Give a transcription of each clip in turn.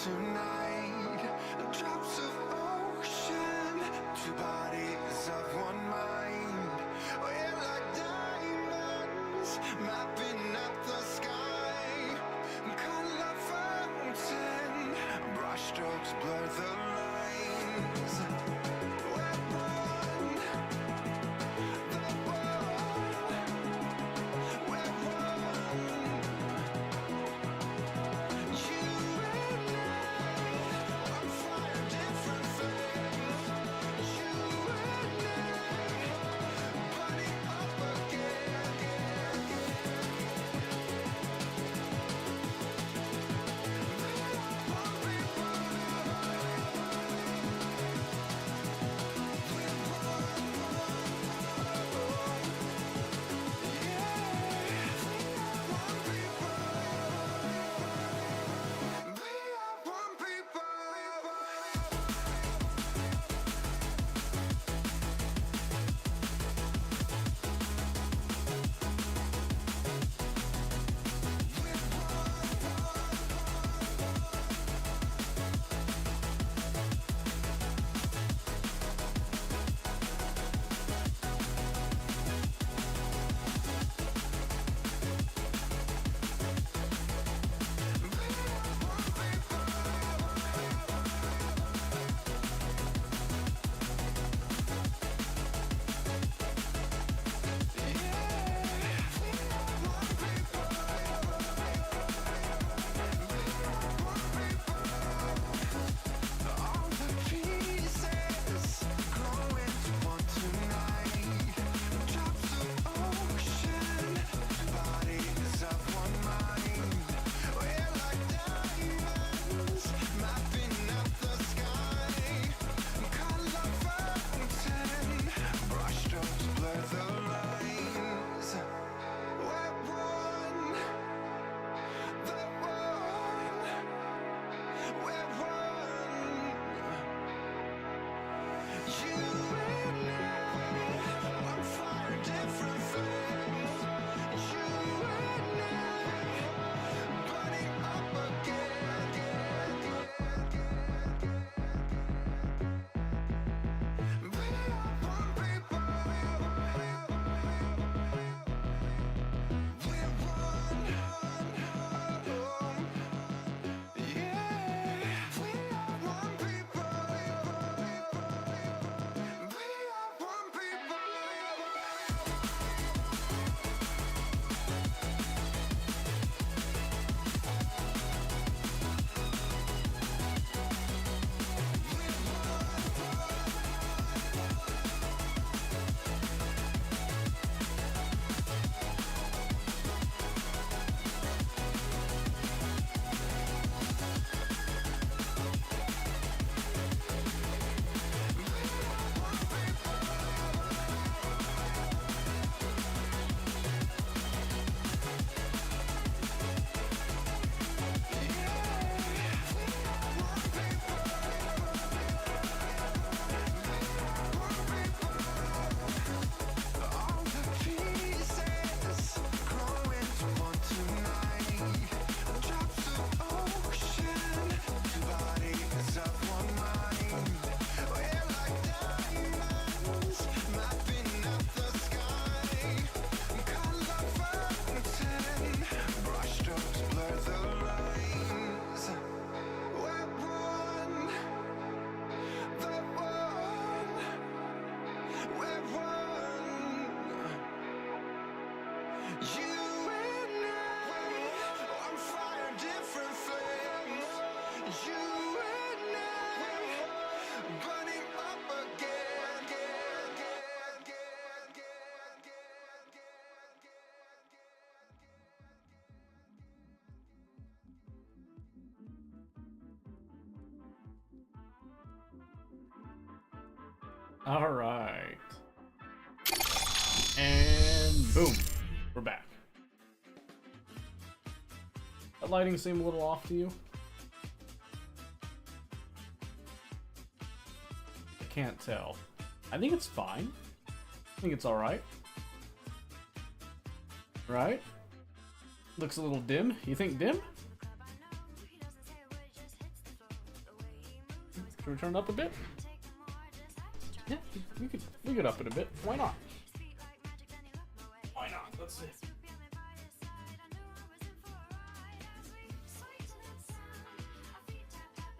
tonight. Drops of ocean, two bodies of one mind. We're like diamonds, mapping up the sky. Color fountain, brushstrokes blur the lines. We're one, the one. We're one. You and I, on fire, different flames. You and I, burning up again. We are one people. All the pieces grow into one tonight. Drops of ocean, bodies of one mind. We're like diamonds, mapping up the sky. Color fountain, brushstrokes blur the lines. We're one, the one. We're one. You and I, on fire, different flames. You and I, burning up again. We are one people. We're one. Yeah, we are one people. We are one people. All the pieces grow into one tonight. Drops of ocean, two bodies of one mind. We're like diamonds, mapping up the sky. Color fountain, brushstrokes blur the lines. We're one, the one. We're one. You and I, on fire, different flames. You and I, burning up again. All right. And boom. We're back. That lighting seem a little off to you? I can't tell. I think it's fine. I think it's alright. Right? Looks a little dim. You think dim? Should we turn it up a bit? Yeah, we could up it a bit. Why not? Why not? Let's see.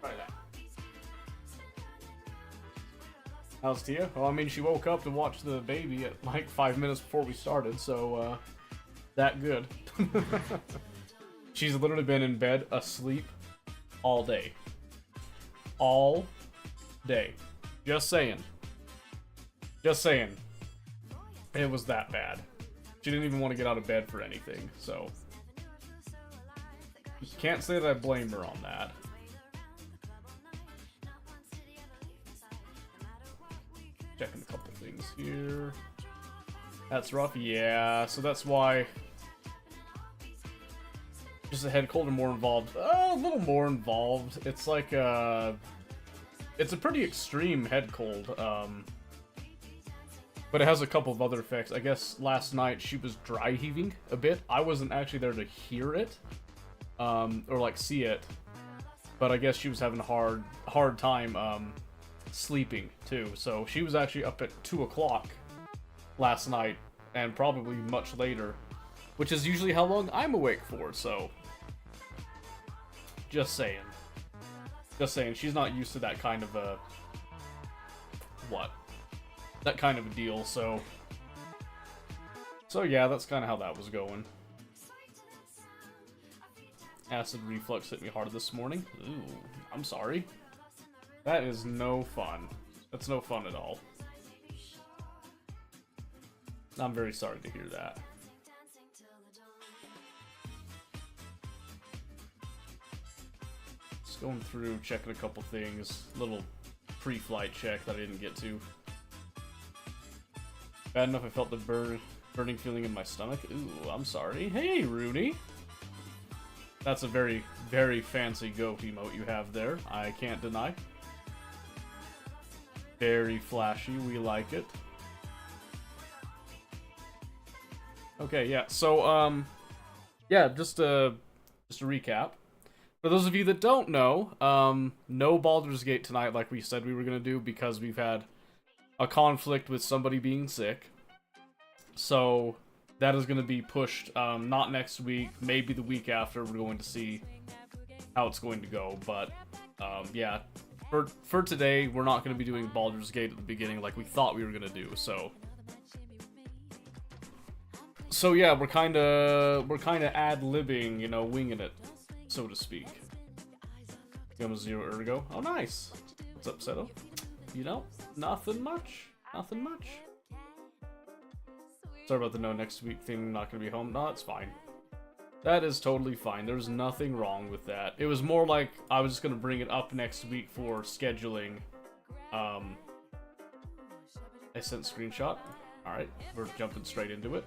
Try that. How's Tia? Well, I mean, she woke up to watch the baby at like 5 minutes before we started, so, that good. She's literally been in bed, asleep, all day. All day. Just saying. Just saying. It was that bad. She didn't even want to get out of bed for anything, so... Can't say that I blame her on that. Checking a couple things here. That's rough, yeah, so that's why... Just a head cold and more involved. A little more involved. It's like, it's a pretty extreme head cold, but it has a couple of other effects. I guess last night she was dry heaving a bit. I wasn't actually there to hear it, or like see it, but I guess she was having a hard time, sleeping too. So she was actually up at 2 o'clock last night, and probably much later, which is usually how long I'm awake for, so... Just saying. Just saying, she's not used to that kind of a... What? That kind of a deal, so... So yeah, that's kind of how that was going. Acid reflux hit me hard this morning. Ooh, I'm sorry. That is no fun. That's no fun at all. I'm very sorry to hear that. Just going through, checking a couple things. Little pre-flight check that I didn't get to. Bad enough I felt the burning feeling in my stomach. Ooh, I'm sorry. Hey, Rooney! That's a very, very fancy goat emote you have there. I can't deny. Very flashy. We like it. Okay, yeah. So, yeah, just a recap. For those of you that don't know, no Baldur's Gate tonight like we said we were gonna do because we've had a conflict with somebody being sick. So, that is gonna be pushed, not next week, maybe the week after. We're going to see how it's going to go, but, yeah. For today, we're not going to be doing Baldur's Gate at the beginning like we thought we were going to do, so... So yeah, we're kind of ad-libbing, you know, winging it, so to speak. Gamma Zero Ergo. Oh, nice! What's up, Seto? You know, nothing much. Nothing much. Sorry about the no next week thing, not going to be home. No, it's fine. That is totally fine. There's nothing wrong with that. It was more like I was just going to bring it up next week for scheduling. I sent screenshot. Alright, we're jumping straight into it.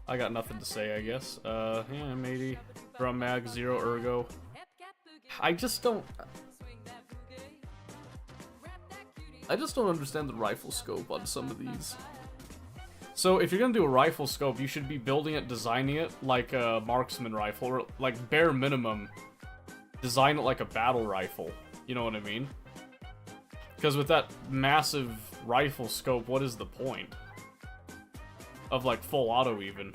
I got nothing to say, I guess. Yeah, matey. Drum mag, Zero Ergo. I just don't understand the rifle scope on some of these. So if you're gonna do a rifle scope, you should be building it, designing it like a marksman rifle, or like bare minimum, design it like a battle rifle. You know what I mean? Because with that massive rifle scope, what is the point? Of like full auto even.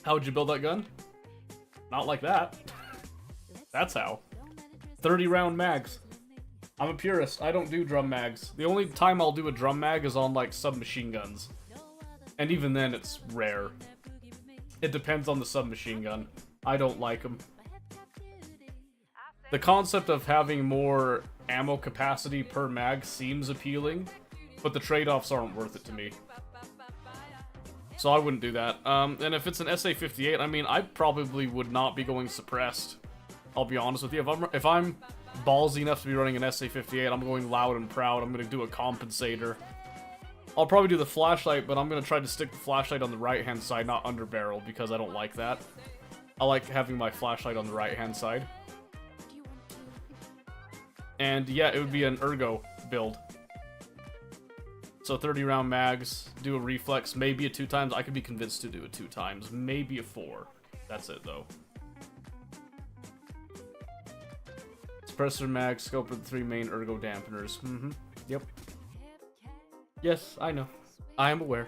How would you build that gun? Not like that. That's how. 30 round mags. I'm a purist. I don't do drum mags. The only time I'll do a drum mag is on, like, submachine guns. And even then, it's rare. It depends on the submachine gun. I don't like them. The concept of having more ammo capacity per mag seems appealing, but the trade-offs aren't worth it to me. So I wouldn't do that. And if it's an SA-58, I mean, I probably would not be going suppressed. I'll be honest with you. If I'm ballsy enough to be running an SA-58, I'm going loud and proud. I'm going to do a compensator. I'll probably do the flashlight, but I'm going to try to stick the flashlight on the right-hand side, not under barrel, because I don't like that. I like having my flashlight on the right-hand side. And yeah, it would be an Ergo build. So 30 round mags, do a reflex, maybe a 2x. I could be convinced to do a 2x, maybe a 4. That's it, though. Suppressor mag, scope are the 3 main ergo dampeners. Yep. Yes, I know. I am aware.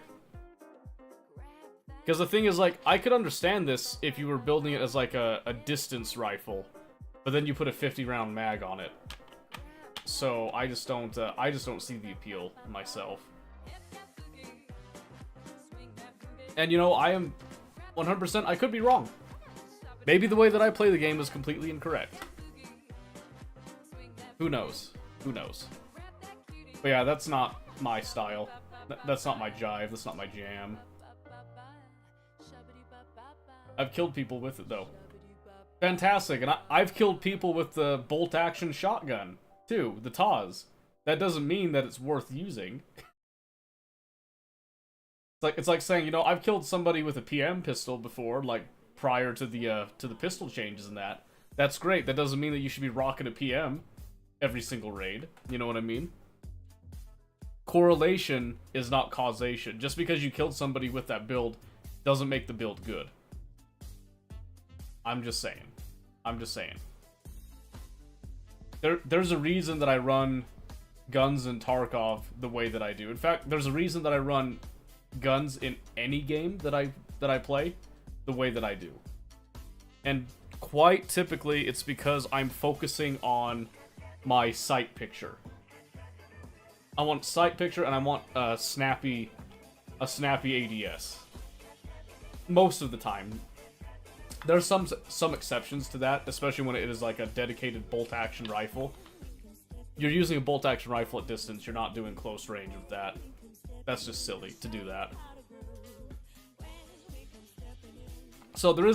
Because the thing is, like, I could understand this if you were building it as, like, a distance rifle. But then you put a 50-round mag on it. So, I just don't see the appeal myself. And, you know, I am 100%, I could be wrong. Maybe the way that I play the game is completely incorrect. Who knows? Who knows? But yeah, that's not my style. That's not my jive. That's not my jam. I've killed people with it, though. Fantastic. And I've killed people with the bolt-action shotgun, too. The Taz. That doesn't mean that it's worth using. It's like saying, you know, I've killed somebody with a PM pistol before, like, prior to the pistol changes and that. That's great. That doesn't mean that you should be rocking a PM every single raid. You know what I mean? Correlation is not causation. Just because you killed somebody with that build doesn't make the build good. I'm just saying. I'm just saying. There's a reason that I run guns in Tarkov the way that I do. In fact, there's a reason that I run guns in any game that I play the way that I do. And quite typically, it's because I'm focusing on my sight picture. I want sight picture and I want a snappy ADS. Most of the time. There's some exceptions to that, especially when it is like a dedicated bolt-action rifle. You're using a bolt-action rifle at distance, you're not doing close range with that. That's just silly to do that. So there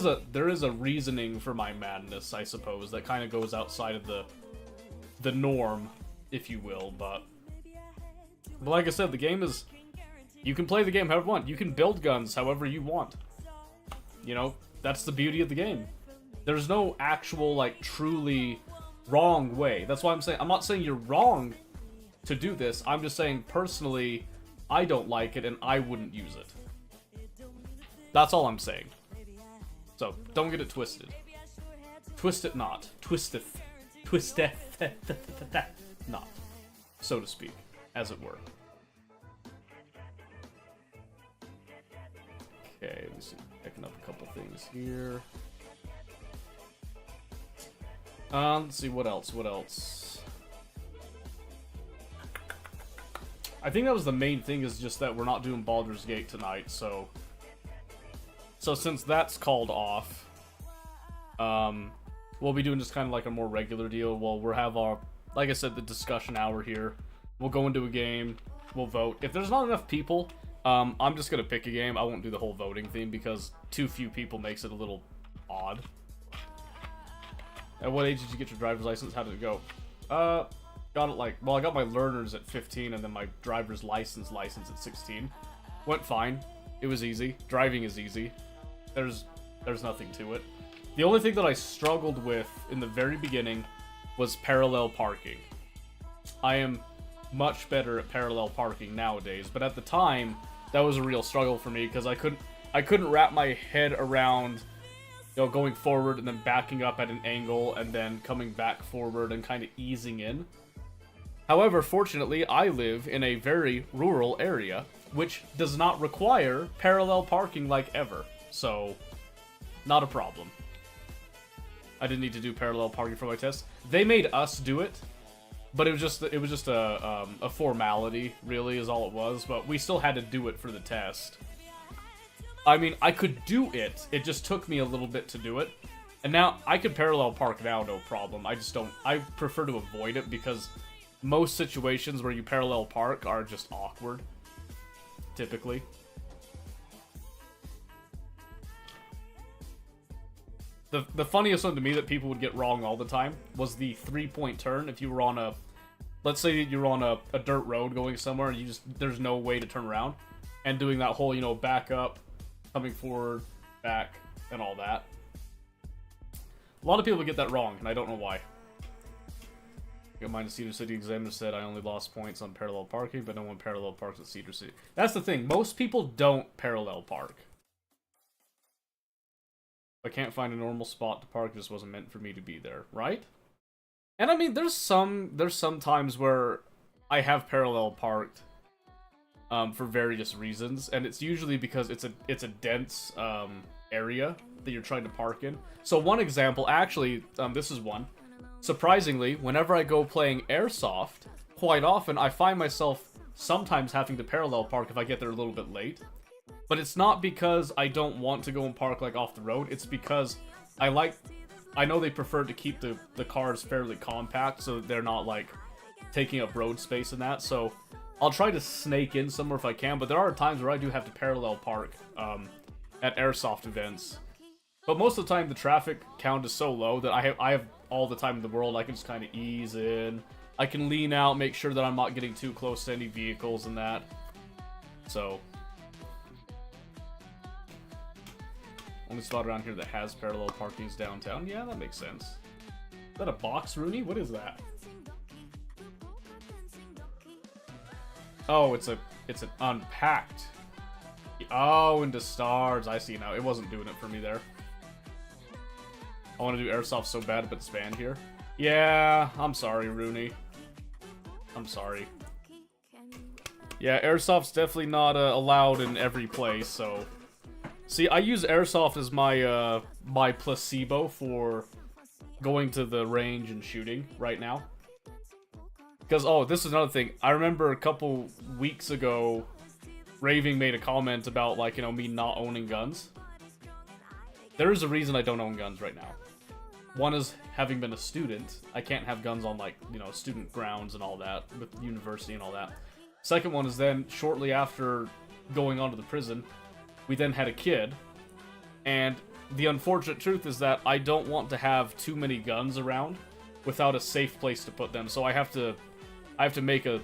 is a reasoning for my madness, I suppose, that kind of goes outside of the norm, if you will, but like I said, the game is, you can play the game however you want. You can build guns however you want. You know, that's the beauty of the game. There's no actual, like, truly wrong way. That's why I'm not saying you're wrong to do this. I'm just saying, personally, I don't like it and I wouldn't use it. That's all I'm saying. So, don't get it twisted. Twist it not. Twisteth. Twisteth. Not. So to speak. As it were. Okay, let me see. Picking up a couple things here. Let's see, what else? I think that was the main thing, is just that we're not doing Baldur's Gate tonight, so since that's called off, we'll be doing just kind of like a more regular deal. We'll have our, like I said, the discussion hour here. We'll go into a game, we'll vote. If there's not enough people, I'm just gonna pick a game. I won't do the whole voting thing because too few people makes it a little odd. At what age did you get your driver's license? How did it go? Got it like, well, I got my learners at 15 and then my driver's license at 16. Went fine. It was easy. Driving is easy. There's nothing to it. The only thing that I struggled with in the very beginning was parallel parking. I am much better at parallel parking nowadays, but at the time, that was a real struggle for me because I couldn't wrap my head around, you know, going forward and then backing up at an angle and then coming back forward and kind of easing in. However, fortunately, I live in a very rural area, which does not require parallel parking like ever. So, not a problem. I didn't need to do parallel parking for my test. They made us do it, but it was just a formality, really, is all it was. But we still had to do it for the test. I mean, I could do it. It just took me a little bit to do it. And now, I could parallel park now, no problem. I prefer to avoid it because most situations where you parallel park are just awkward. Typically. The funniest one to me that people would get wrong all the time was the 3-point turn. If you were on a, let's say you're on a dirt road going somewhere and there's no way to turn around. And doing that whole, you know, back up, coming forward, back, and all that. A lot of people get that wrong, and I don't know why. Got mine at Cedar City. Examiner said I only lost points on parallel parking, but no one parallel parks at Cedar City. That's the thing. Most people don't parallel park. If I can't find a normal spot to park, it just wasn't meant for me to be there, right? And I mean, there's some times where I have parallel parked for various reasons, and it's usually because it's a dense area that you're trying to park in. So one example, actually, this is one. Surprisingly, whenever I go playing Airsoft, quite often I find myself sometimes having to parallel park if I get there a little bit late. But it's not because I don't want to go and park like off the road, it's because I know they prefer to keep the cars fairly compact so they're not like taking up road space and that, so I'll try to snake in somewhere if I can, but there are times where I do have to parallel park at Airsoft events. But most of the time the traffic count is so low that I have all the time in the world. I can just kind of ease in. I can lean out, make sure that I'm not getting too close to any vehicles and that. So, only spot around here that has parallel parking is downtown. Yeah, that makes sense. Is that a box, Rooney? What is that? Oh, it's an unpacked. Oh, into stars. I see now. It wasn't doing it for me there. I want to do Airsoft so bad, but it's banned here. Yeah, I'm sorry, Rooney. I'm sorry. Yeah, Airsoft's definitely not allowed in every place, so... See, I use Airsoft as my, my placebo for going to the range and shooting right now. Because, oh, this is another thing. I remember a couple weeks ago, Raving made a comment about, like, you know, me not owning guns. There is a reason I don't own guns right now. One is, having been a student, I can't have guns on, like, you know, student grounds and all that, with university and all that. Second one is then, shortly after going on to the prison, we then had a kid, and the unfortunate truth is that I don't want to have too many guns around without a safe place to put them, so I have to make a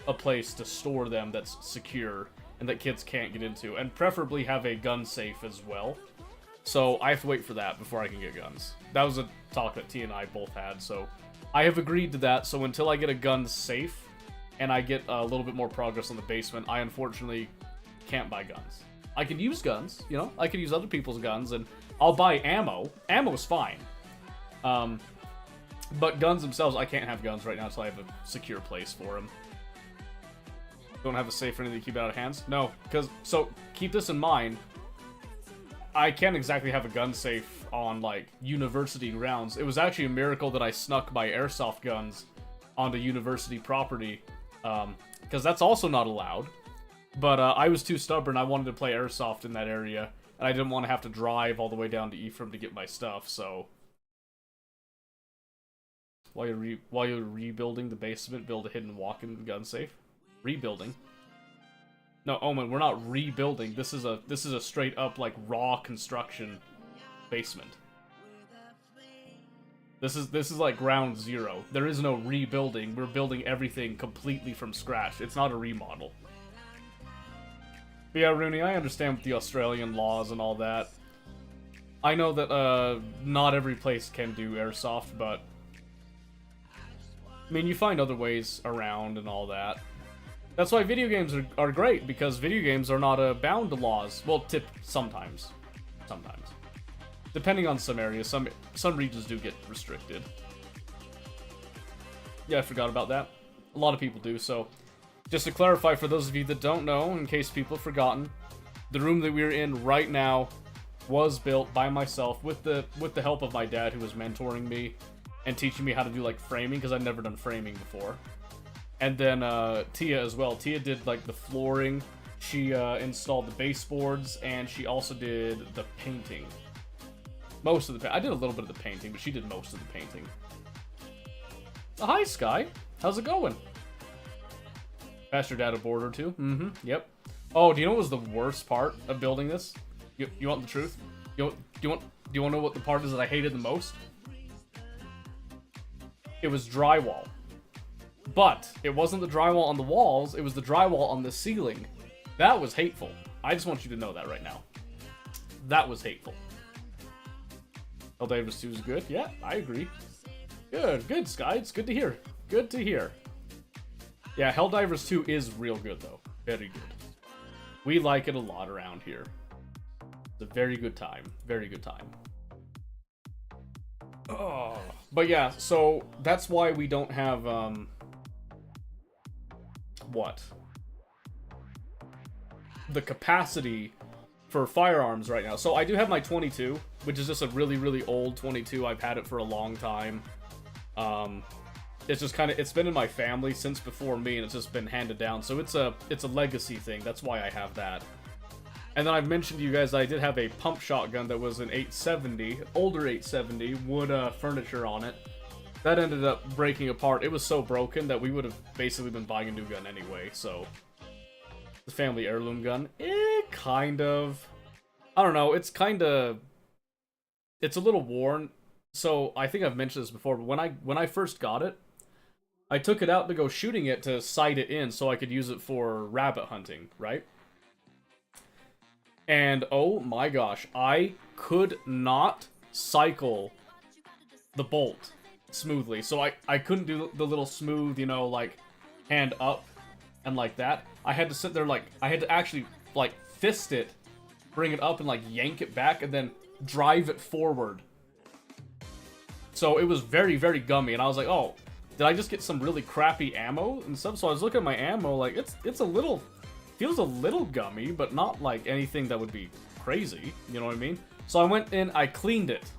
place to store them that's secure and that kids can't get into, and preferably have a gun safe as well. So I have to wait for that before I can get guns. That was a talk that T and I both had, so I have agreed to that. So until I get a gun safe and I get a little bit more progress on the basement, I unfortunately can't buy guns. I can use guns, you know? I can use other people's guns, and I'll buy ammo. Ammo's fine. But guns themselves, I can't have guns right now until I have a secure place for them. Don't have a safe or anything to keep it out of hands? No, because, so, keep this in mind. I can't exactly have a gun safe on, like, university grounds. It was actually a miracle that I snuck my airsoft guns onto university property, because that's also not allowed. But I was too stubborn. I wanted to play airsoft in that area, and I didn't want to have to drive all the way down to Ephraim to get my stuff, so... While you're rebuilding the basement, build a hidden walk-in gun safe. Rebuilding. No, Omen, we're not rebuilding. This is a straight up, like, raw construction basement. This is like ground zero. There is no rebuilding. We're building everything completely from scratch. It's not a remodel. But yeah, Rooney, I understand with the Australian laws and all that. I know that not every place can do airsoft, but I mean, you find other ways around and all that. That's why video games are great, because video games are not bound to laws. Well, sometimes. Sometimes. Depending on some areas, some regions do get restricted. Yeah, I forgot about that. A lot of people do, so... Just to clarify for those of you that don't know, in case people have forgotten, the room that we're in right now was built by myself with the help of my dad, who was mentoring me and teaching me how to do, like, framing, because I'd never done framing before. And then Tia as well. Tia did, like, the flooring. She installed the baseboards, and she also did the painting. Most of the I did a little bit of the painting, but she did most of the painting. Hi, Sky. How's it going? Passed your dad a board or two? Mm-hmm. Yep. Oh, do you know what was the worst part of building this? You want the truth? Do you want to know what the part is that I hated the most? It was drywall. But it wasn't the drywall on the walls, it was the drywall on the ceiling. That was hateful. I just want you to know that right now. That was hateful. Helldivers 2 is good. Yeah, I agree. Good, Sky. It's good to hear. Good to hear. Yeah, Helldivers 2 is real good, though. Very good. We like it a lot around here. It's a very good time. Very good time. Oh, But yeah, so that's why we don't have, what? The capacity for firearms right now. So I do have my 22, which is just a really, really old 22. I've had it for a long time. It's just kind of, it's been in my family since before me, and it's just been handed down. So it's a legacy thing. That's why I have that. And then I've mentioned to you guys I did have a pump shotgun that was an 870, older 870, wood furniture on it. That ended up breaking apart. It was so broken that we would have basically been buying a new gun anyway, so... The family heirloom gun, kind of. I don't know, it's kind of... It's a little worn. So, I think I've mentioned this before, but when I first got it, I took it out to go shooting it to sight it in so I could use it for rabbit hunting, right? And oh my gosh, I could not cycle the bolt smoothly. So I couldn't do the little smooth, you know, like, hand up and like that. I had to sit there, like, I had to actually, like, fist it, bring it up and, like, yank it back, and then drive it forward. So it was very, very gummy, and I was like, oh, did I just get some really crappy ammo and stuff? So I was looking at my ammo, like, it's a little, feels a little gummy, but not, like, anything that would be crazy, you know what I mean? So I went in, I cleaned it.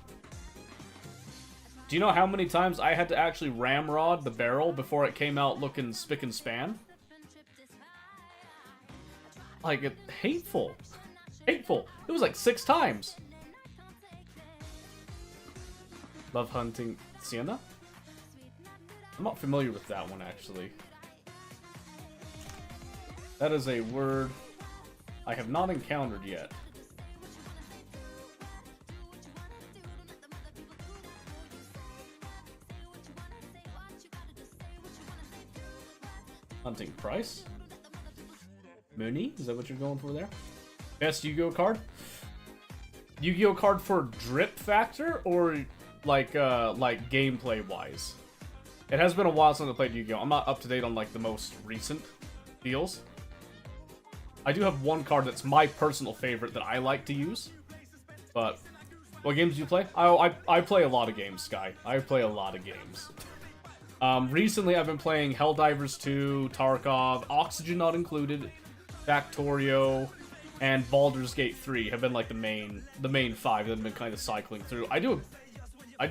Do you know how many times I had to actually ramrod the barrel before it came out looking spick and span? Like, hateful. Hateful. It was like 6 times. Love hunting Sienna? I'm not familiar with that one, actually. That is a word I have not encountered yet. Hunting price? Mooney? Is that what you're going for there? Best Yu-Gi-Oh card? Yu-Gi-Oh card for drip factor or like gameplay wise? It has been a while since I played Yu-Gi-Oh. I'm not up to date on like the most recent deals. I do have one card that's my personal favorite that I like to use. But what games do you play? I play a lot of games, Sky. I play a lot of games. Recently I've been playing Helldivers 2, Tarkov, Oxygen not included, Factorio, and Baldur's Gate 3 have been like the main 5 that have been kind of cycling through. I do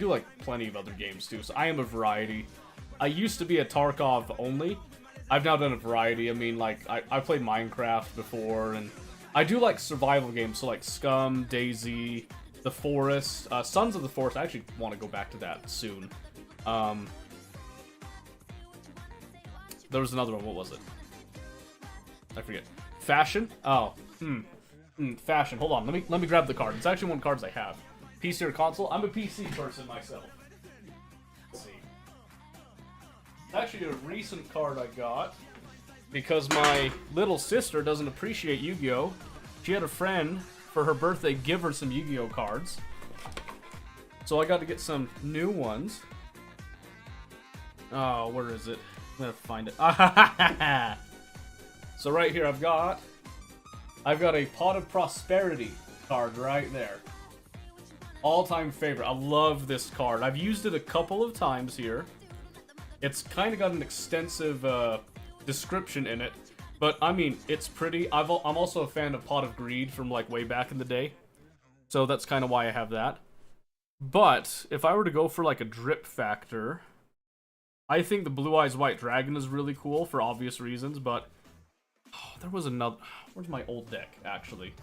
like plenty of other games too, so I am a variety. I used to be a Tarkov only. I've now done a variety. I mean, like, I played Minecraft before, and I do like survival games, so like Scum, DayZ, The Forest, Sons of the Forest. I actually want to go back to that soon. There was another one. What was it? I forget. Fashion? Oh. Fashion. Hold on. Let me grab the card. It's actually one of the cards I have. PC or console? I'm a PC person myself. Let's see. It's actually a recent card I got because my little sister doesn't appreciate Yu-Gi-Oh! She had a friend for her birthday give her some Yu-Gi-Oh! Cards. So I got to get some new ones. Oh, where is it? I'm gonna find it. So right here I've got a Pot of Prosperity card right there. All-time favorite. I love this card. I've used it a couple of times here. It's kind of got an extensive description in it, but I mean, it's pretty. I'm also a fan of Pot of Greed from like way back in the day, so that's kind of why I have that. But if I were to go for like a drip factor, I think the Blue Eyes White Dragon is really cool for obvious reasons, but there was another. Where's my old deck, actually?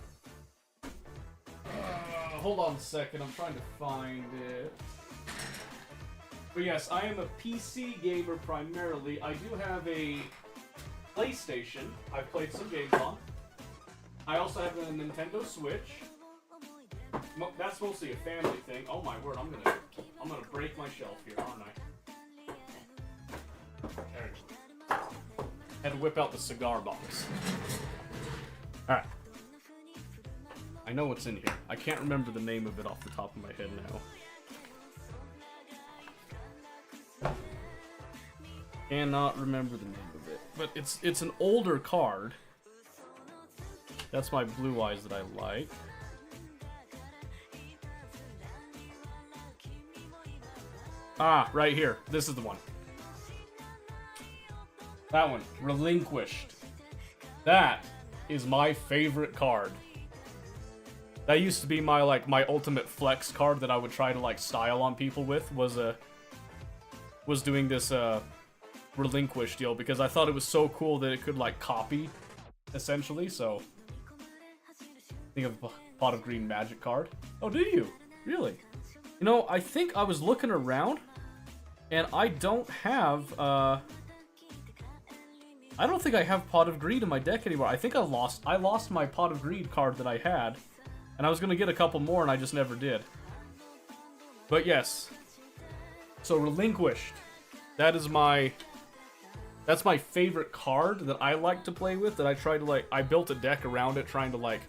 Hold on a second, I'm trying to find it. But yes, I am a PC gamer primarily. I do have a PlayStation I've played some games on. I also have a Nintendo Switch. That's mostly a family thing. Oh my word, I'm gonna break my shelf here, aren't I? There it is. Had to whip out the cigar box. Alright. I know what's in here. I can't remember the name of it off the top of my head now. Cannot remember the name of it. But it's an older card. That's my Blue Eyes that I like. Ah, right here. This is the one. That one. Relinquished. That is my favorite card. That used to be my, like, my ultimate flex card that I would try to, like, style on people with, was doing this, Relinquish deal, because I thought it was so cool that it could, like, copy, essentially, so... Think of a Pot of Green Magic card. Oh, do you? Really? You know, I think I was looking around, and I don't have, I don't think I have Pot of Greed in my deck anymore. I think I lost my Pot of Greed card that I had, and I was gonna get a couple more, and I just never did. But yes. So, Relinquished. That's my favorite card that I like to play with, that I try to, like, I built a deck around it, trying to, like,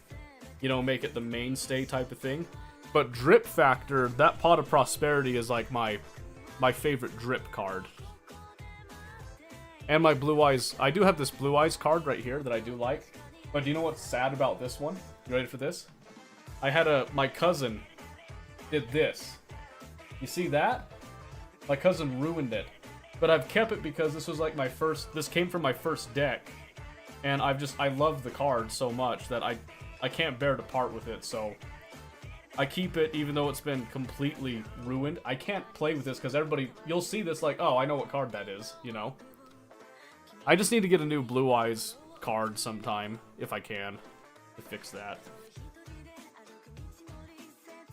you know, make it the mainstay type of thing. But Drip Factor, that Pot of Prosperity is, like, my favorite drip card. And my Blue Eyes, I do have this Blue Eyes card right here that I do like. But do you know what's sad about this one? You ready for this? I had my cousin did this. You see that? My cousin ruined it. But I've kept it because this was like this came from my first deck. And I love the card so much that I can't bear to part with it, so I keep it even though it's been completely ruined. I can't play with this because you'll see this like, oh, I know what card that is, you know? I just need to get a new Blue Eyes card sometime, if I can, to fix that.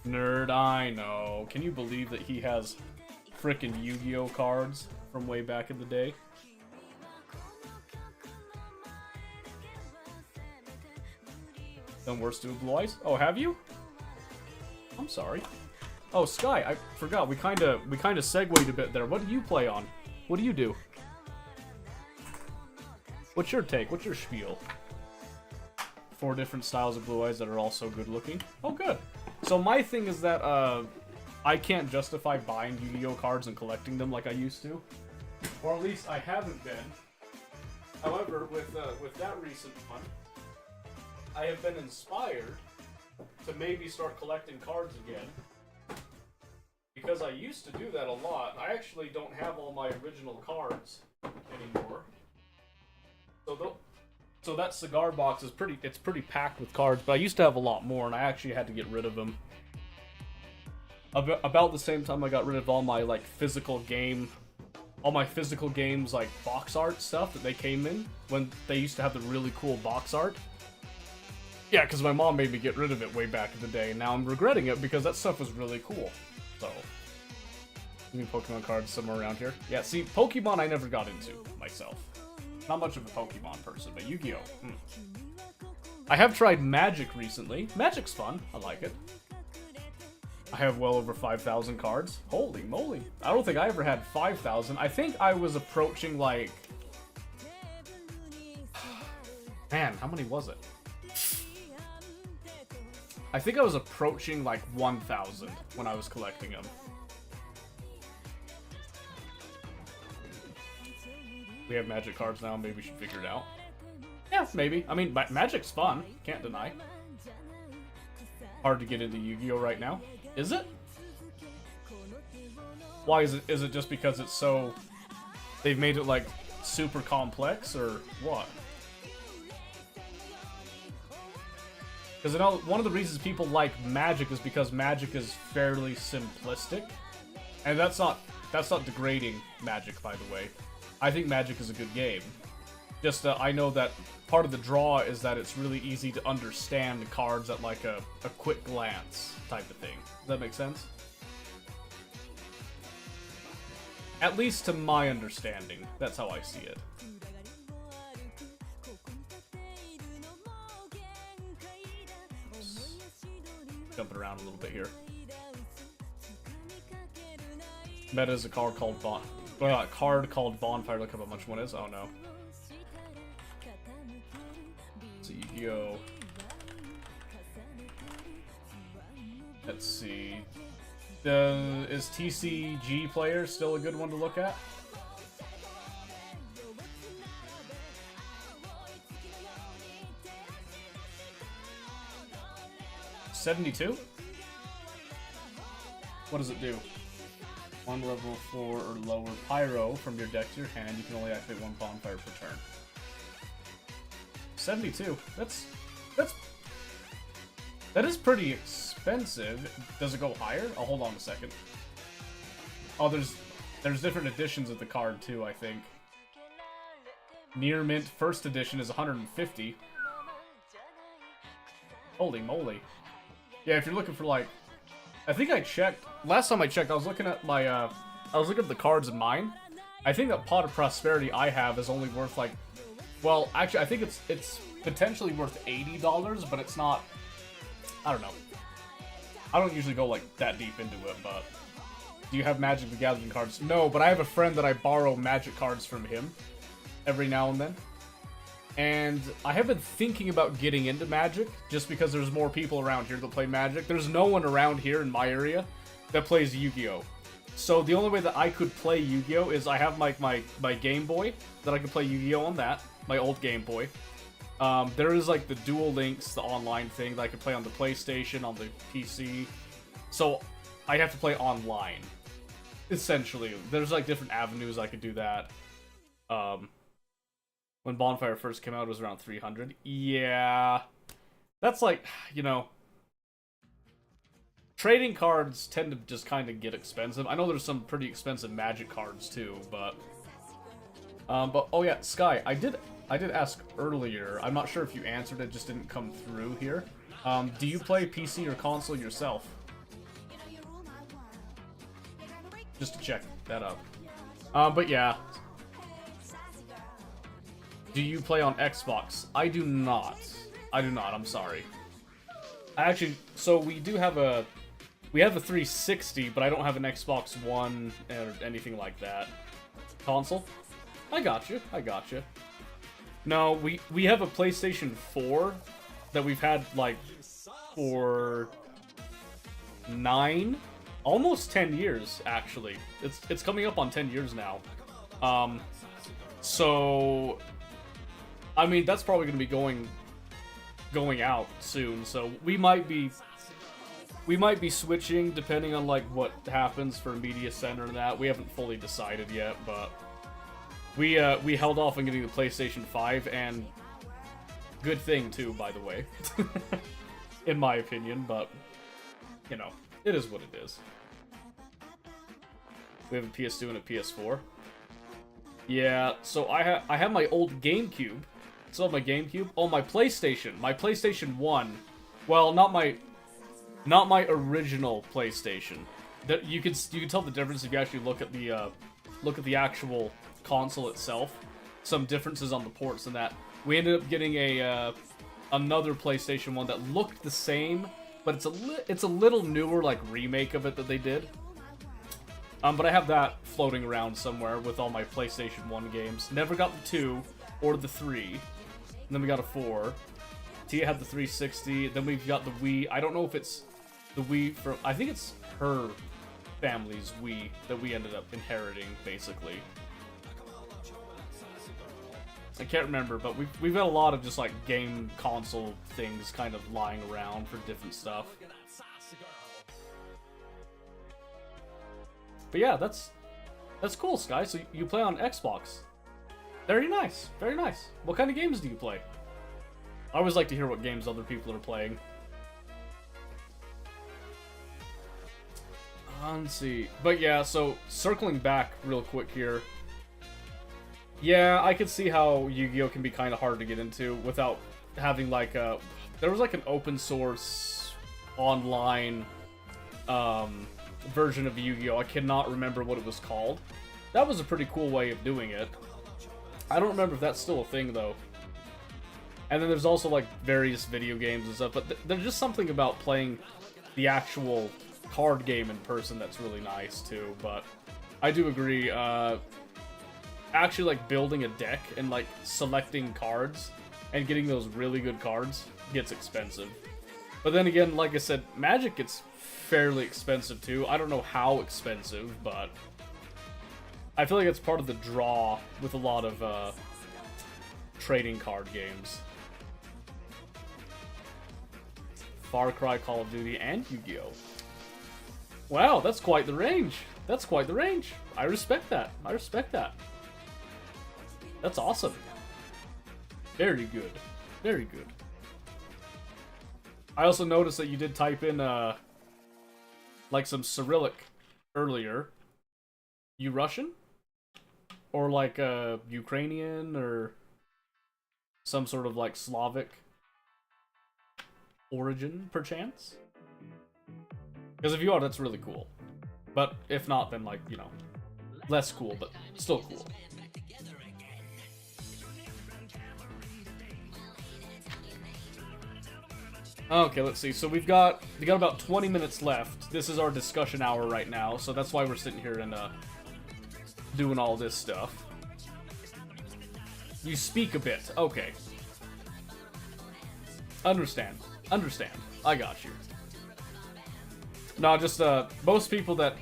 Nerd, I know. Can you believe that he has frickin' Yu-Gi-Oh cards from way back in the day? Done worse to Blue Eyes? Oh, have you? I'm sorry. Oh, Sky, I forgot. We kinda segued a bit there. What do you play on? What do you do? What's your take? What's your spiel? 4 different styles of Blue Eyes that are all so good looking. Oh, good. So my thing is that I can't justify buying Yu-Gi-Oh cards and collecting them like I used to, or at least I haven't been. However, with that recent one, I have been inspired to maybe start collecting cards again, because I used to do that a lot. I actually don't have all my original cards anymore. So that cigar box is pretty packed with cards, but I used to have a lot more, and I actually had to get rid of them. About the same time I got rid of all my, like, physical games, like, box art stuff that they came in, when they used to have the really cool box art. Yeah, because my mom made me get rid of it way back in the day, and now I'm regretting it because that stuff was really cool. So, give me Pokemon cards somewhere around here. Yeah, see, Pokemon I never got into myself. Not much of a Pokemon person, but Yu-Gi-Oh! I have tried Magic recently. Magic's fun. I like it. I have well over 5,000 cards. Holy moly. I don't think I ever had 5,000. I think I was approaching, like... Man, how many was it? I think I was approaching, like, 1,000 when I was collecting them. We have Magic cards now, maybe we should figure it out. Yeah, maybe. I mean, Magic's fun, can't deny. Hard to get into Yu-Gi-Oh right now. Is it? Why is it? Is it just because it's so... They've made it, like, super complex, or what? Because I know one of the reasons people like Magic is because Magic is fairly simplistic. And that's not degrading Magic, by the way. I think Magic is a good game. Just, I know that part of the draw is that it's really easy to understand the cards at, like, a quick glance type of thing. Does that make sense? At least to my understanding. That's how I see it. Oops. Jumping around a little bit here. Meta is a card called Bonfire. Look how much one is. Oh no. So Yu-Gi-Oh. Let's see. Is TCG Player still a good one to look at? $72? What does it do? 1 level 4 or lower pyro from your deck to your hand. You can only activate 1 bonfire per turn. 72. That is pretty expensive. Does it go higher? Oh, hold on a second. Oh, there's different editions of the card too, I think. Near Mint First Edition is 150. Holy moly. Yeah, if you're looking for like, I think I checked last time I checked. I was looking at my I was looking at the cards in mine. I think that Pot of Prosperity I have is only worth like, well, actually I think it's potentially worth $80, but it's not. I don't know. I don't usually go like that deep into it, but do you have Magic the Gathering cards? No, but I have a friend that I borrow Magic cards from him every now and then. And I have been thinking about getting into Magic just because there's more people around here that play Magic. There's no one around here in my area that plays Yu-Gi-Oh! So the only way that I could play Yu-Gi-Oh! Is I have my Game Boy that I can play Yu-Gi-Oh! On that, my old Game Boy. There is like the Dual Links, the online thing that I can play on the PlayStation, on the PC. So I have to play online. Essentially, there's like different avenues I could do that. When Bonfire first came out, it was around 300. Yeah, that's like, you know, trading cards tend to just kind of get expensive. I know there's some pretty expensive Magic cards too, but oh yeah, Sky, I did ask earlier. I'm not sure if you answered it, just didn't come through here. Do you play PC or console yourself? Just to check that up. But yeah. Do you play on Xbox? I do not. I'm sorry. So we have a 360, but I don't have an Xbox One or anything like that. Console? I got you. No, we have a PlayStation 4 that we've had like for 9, almost 10 years actually. It's coming up on 10 years now. So I mean, that's probably going to be going out soon, so we might be switching depending on like what happens for Media Center and that. We haven't fully decided yet, but we held off on getting the PlayStation 5, and good thing too, by the way, in my opinion. But you know, it is what it is. We have a PS2 and a PS4. Yeah, so I have my old GameCube. Still have my GameCube. Oh, my PlayStation 1. Well, not my original PlayStation. That you can tell the difference if you actually look at the actual console itself. Some differences on the ports and that. We ended up getting another PlayStation 1 that looked the same, but it's a little newer, like remake of it that they did. But I have that floating around somewhere with all my PlayStation 1 games. Never got the 2 or the 3. And then we got a 4. Tia had the 360. Then we've got the Wii. I don't know if it's the Wii from... I think it's her family's Wii that we ended up inheriting, basically. I can't remember, but we've got a lot of just like game console things kind of lying around for different stuff. But yeah, that's cool, Sky. So you play on Xbox. Very nice. Very nice. What kind of games do you play? I always like to hear what games other people are playing. Let's see. But yeah, so circling back real quick here. Yeah, I could see how Yu-Gi-Oh! Can be kind of hard to get into without having like a... There was like an open source online version of Yu-Gi-Oh! I cannot remember what it was called. That was a pretty cool way of doing it. I don't remember if that's still a thing though. And then there's also like various video games and stuff, but there's just something about playing the actual card game in person that's really nice too. But I do agree, actually like building a deck and like selecting cards and getting those really good cards gets expensive. But then again, like I said, Magic gets fairly expensive too. I don't know how expensive, but I feel like it's part of the draw with a lot of trading card games. Far Cry, Call of Duty, and Yu-Gi-Oh! Wow, that's quite the range. That's quite the range. I respect that. I respect that. That's awesome. Very good. Very good. I also noticed that you did type in, like some Cyrillic earlier. You Russian? Or like, Ukrainian, or some sort of, like, Slavic origin, perchance? Because if you are, that's really cool. But if not, then, like, you know, less cool, but still cool. Okay, let's see. So we got about 20 minutes left. This is our discussion hour right now, so that's why we're sitting here and doing all this stuff. You speak a bit. Okay. Understand. Understand. I got you. No, just most people that,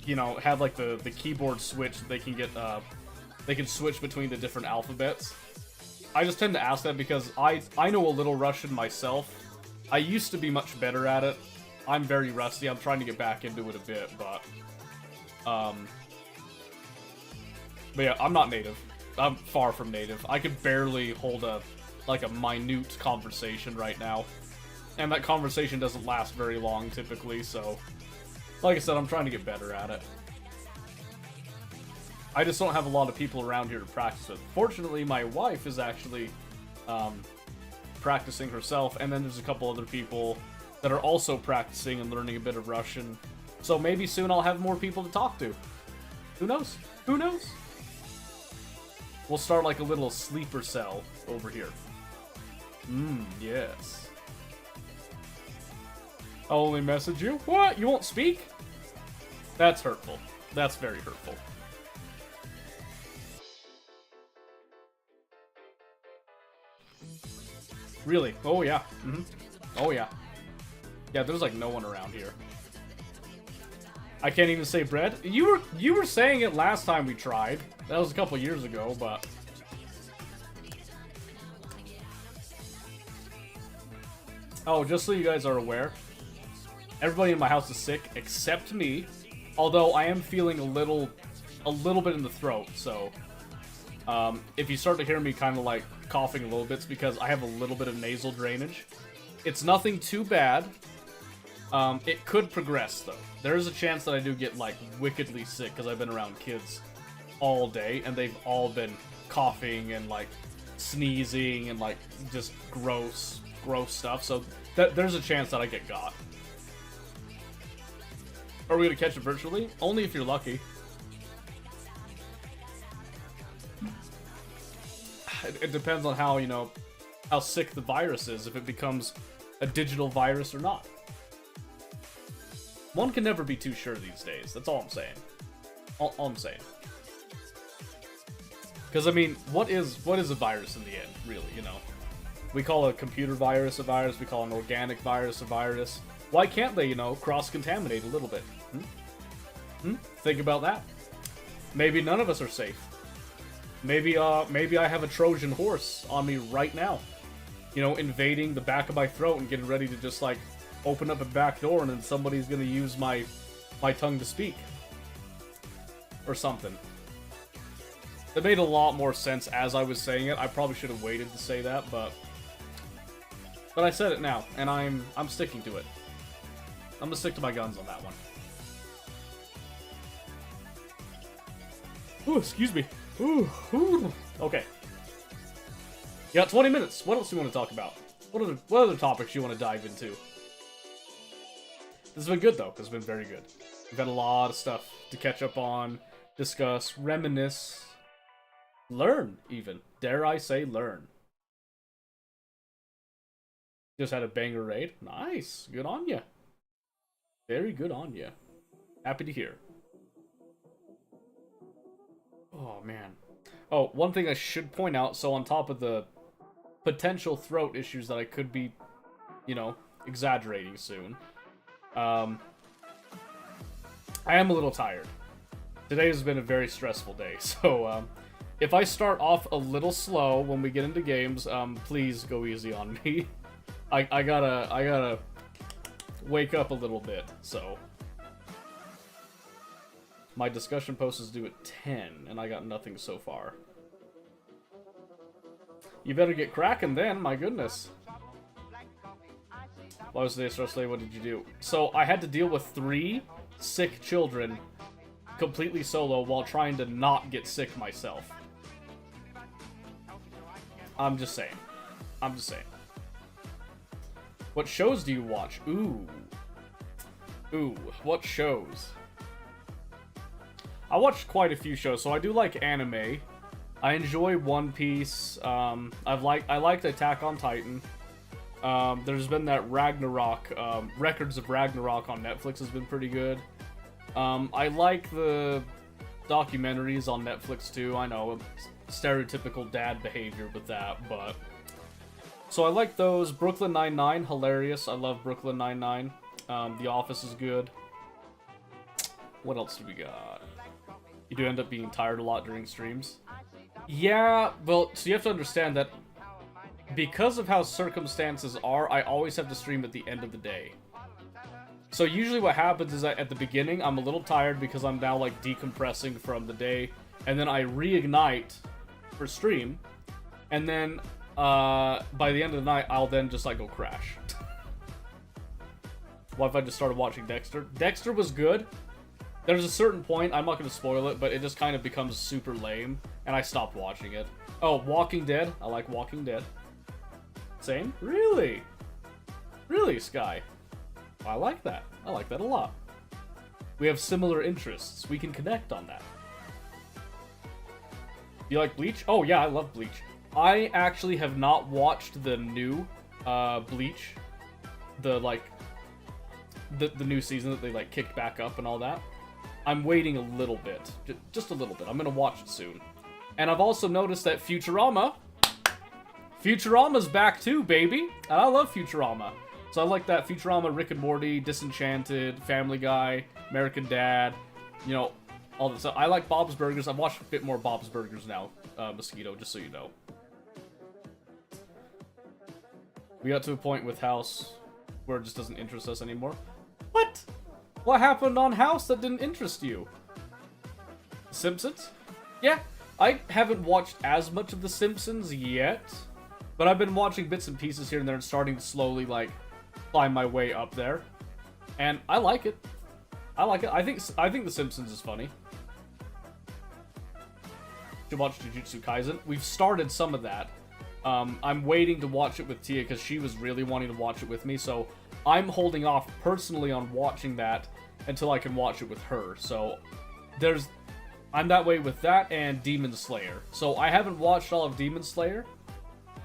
you know, have like the keyboard switch, they can get they can switch between the different alphabets. I just tend to ask that because I know a little Russian myself. I used to be much better at it. I'm very rusty. I'm trying to get back into it a bit, but yeah, I'm not native. I'm far from native. I could barely hold a minute conversation right now. And that conversation doesn't last very long typically, so like I said, I'm trying to get better at it. I just don't have a lot of people around here to practice with. Fortunately, my wife is actually practicing herself, and then there's a couple other people that are also practicing and learning a bit of Russian. So maybe soon I'll have more people to talk to. Who knows? Who knows? We'll start like a little sleeper cell over here. Yes. I'll only message you? What? You won't speak? That's hurtful. That's very hurtful. Really? Oh yeah. Oh yeah. Yeah, there's like no one around here. I can't even say bread. You were saying it last time we tried. That was a couple years ago, but oh, just so you guys are aware, everybody in my house is sick except me. Although I am feeling a little bit in the throat, so if you start to hear me kind of like coughing a little bit, it's because I have a little bit of nasal drainage. It's nothing too bad. It could progress though. There is a chance that I do get like wickedly sick because I've been around kids all day and they've all been coughing and like sneezing and like just gross stuff. So there's a chance that I get got. Are we gonna catch it virtually? Only if you're lucky. It depends on how, you know, how sick the virus is, if it becomes a digital virus or not. One can never be too sure these days. That's all I'm saying. All I'm saying. Because, I mean, what is a virus in the end, really, you know? We call a computer virus a virus, we call an organic virus a virus. Why can't they, you know, cross-contaminate a little bit? Think about that. Maybe none of us are safe. Maybe I have a Trojan horse on me right now. You know, invading the back of my throat and getting ready to just, like, open up a back door and then somebody's gonna use my tongue to speak. Or something. That made a lot more sense as I was saying it. I probably should have waited to say that, but I said it now, and I'm sticking to it. I'm gonna stick to my guns on that one. Ooh, excuse me. Ooh. Okay. You got 20 minutes. What else do you want to talk about? What other topics you want to dive into? This has been good, though. This has been very good. We've had a lot of stuff to catch up on, discuss, reminisce, learn, even. Dare I say learn. Just had a banger raid. Nice. Good on ya. Very good on ya. Happy to hear. Oh, man. Oh, one thing I should point out, so on top of the potential throat issues that I could be, you know, exaggerating soon, I am a little tired. Today has been a very stressful day, so, if I start off a little slow when we get into games, please go easy on me. I gotta wake up a little bit, so My discussion post is due at 10, and I got nothing so far. You better get cracking then, my goodness. Why was today stressful? What did you do? So, I had to deal with 3 sick children completely solo while trying to not get sick myself. I'm just saying. I'm just saying. What shows do you watch? Ooh. Ooh, what shows? I watch quite a few shows, so I do like anime. I enjoy One Piece. I liked Attack on Titan. There's been that Ragnarok, Records of Ragnarok on Netflix has been pretty good. I like the documentaries on Netflix too. I know, stereotypical dad behavior with that, but... So I like those. Brooklyn Nine-Nine, hilarious. I love Brooklyn Nine-Nine. The Office is good. What else do we got? You do end up being tired a lot during streams. Yeah, well, so you have to understand that because of how circumstances are, I always have to stream at the end of the day. So usually what happens is that at the beginning, I'm a little tired because I'm now, like, decompressing from the day, and then I reignite for stream, and then, by the end of the night, I'll then just, like, go crash. What if I just started watching Dexter? Dexter was good. There's a certain point, I'm not going to spoil it, but it just kind of becomes super lame, and I stopped watching it. Oh, Walking Dead. I like Walking Dead. Same? Really? Really, Sky? I like that. I like that a lot. We have similar interests. We can connect on that. You like Bleach? Oh, yeah, I love Bleach. I actually have not watched the new Bleach. The, like, the new season that they, like, kicked back up and all that. I'm waiting a little bit. Just a little bit. I'm gonna watch it soon. And I've also noticed that Futurama's back too, baby! And I love Futurama. So I like that Futurama, Rick and Morty, Disenchanted, Family Guy, American Dad, you know, all that stuff. I like Bob's Burgers. I've watched a bit more Bob's Burgers now, Mosquito, just so you know. We got to a point with House where it just doesn't interest us anymore. What? What happened on House that didn't interest you? The Simpsons? Yeah, I haven't watched as much of The Simpsons yet, but I've been watching bits and pieces here and there and starting to slowly, like, climb my way up there. And I like it. I like it. I think The Simpsons is funny. Should watch Jujutsu Kaisen. We've started some of that. I'm waiting to watch it with Tia because she was really wanting to watch it with me, so I'm holding off personally on watching that until I can watch it with her. So I'm that way with that and Demon Slayer. So I haven't watched all of Demon Slayer.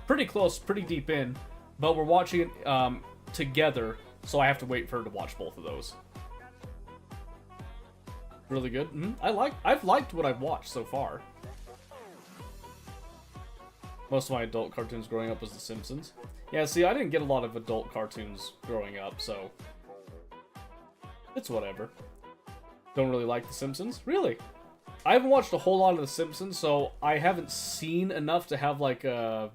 Pretty close, pretty deep in, but we're watching it together, so I have to wait for her to watch both of those. Really good. I've liked what I've watched so far. Most of my adult cartoons growing up was The Simpsons. Yeah, see, I didn't get a lot of adult cartoons growing up, so it's whatever. Don't really like The Simpsons? Really? I haven't watched a whole lot of The Simpsons, so I haven't seen enough to have like a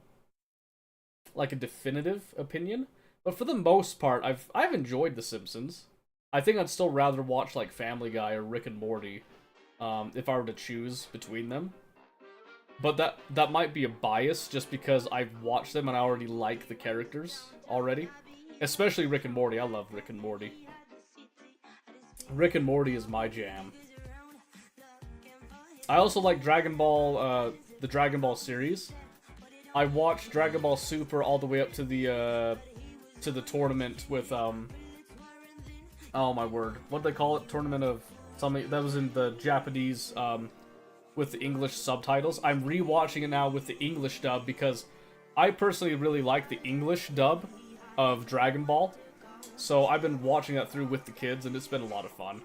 definitive opinion. But for the most part, I've enjoyed The Simpsons. I think I'd still rather watch like Family Guy or Rick and Morty, if I were to choose between them. But that might be a bias just because I've watched them and I already like the characters already. Especially Rick and Morty. I love Rick and Morty. Rick and Morty is my jam. I also like Dragon Ball, the Dragon Ball series. I watched Dragon Ball Super all the way up to the tournament with, oh my word. What do they call it? Tournament of something. That was in the Japanese, with the English subtitles. I'm rewatching it now with the English dub because I personally really like the English dub of Dragon Ball. So I've been watching that through with the kids and it's been a lot of fun.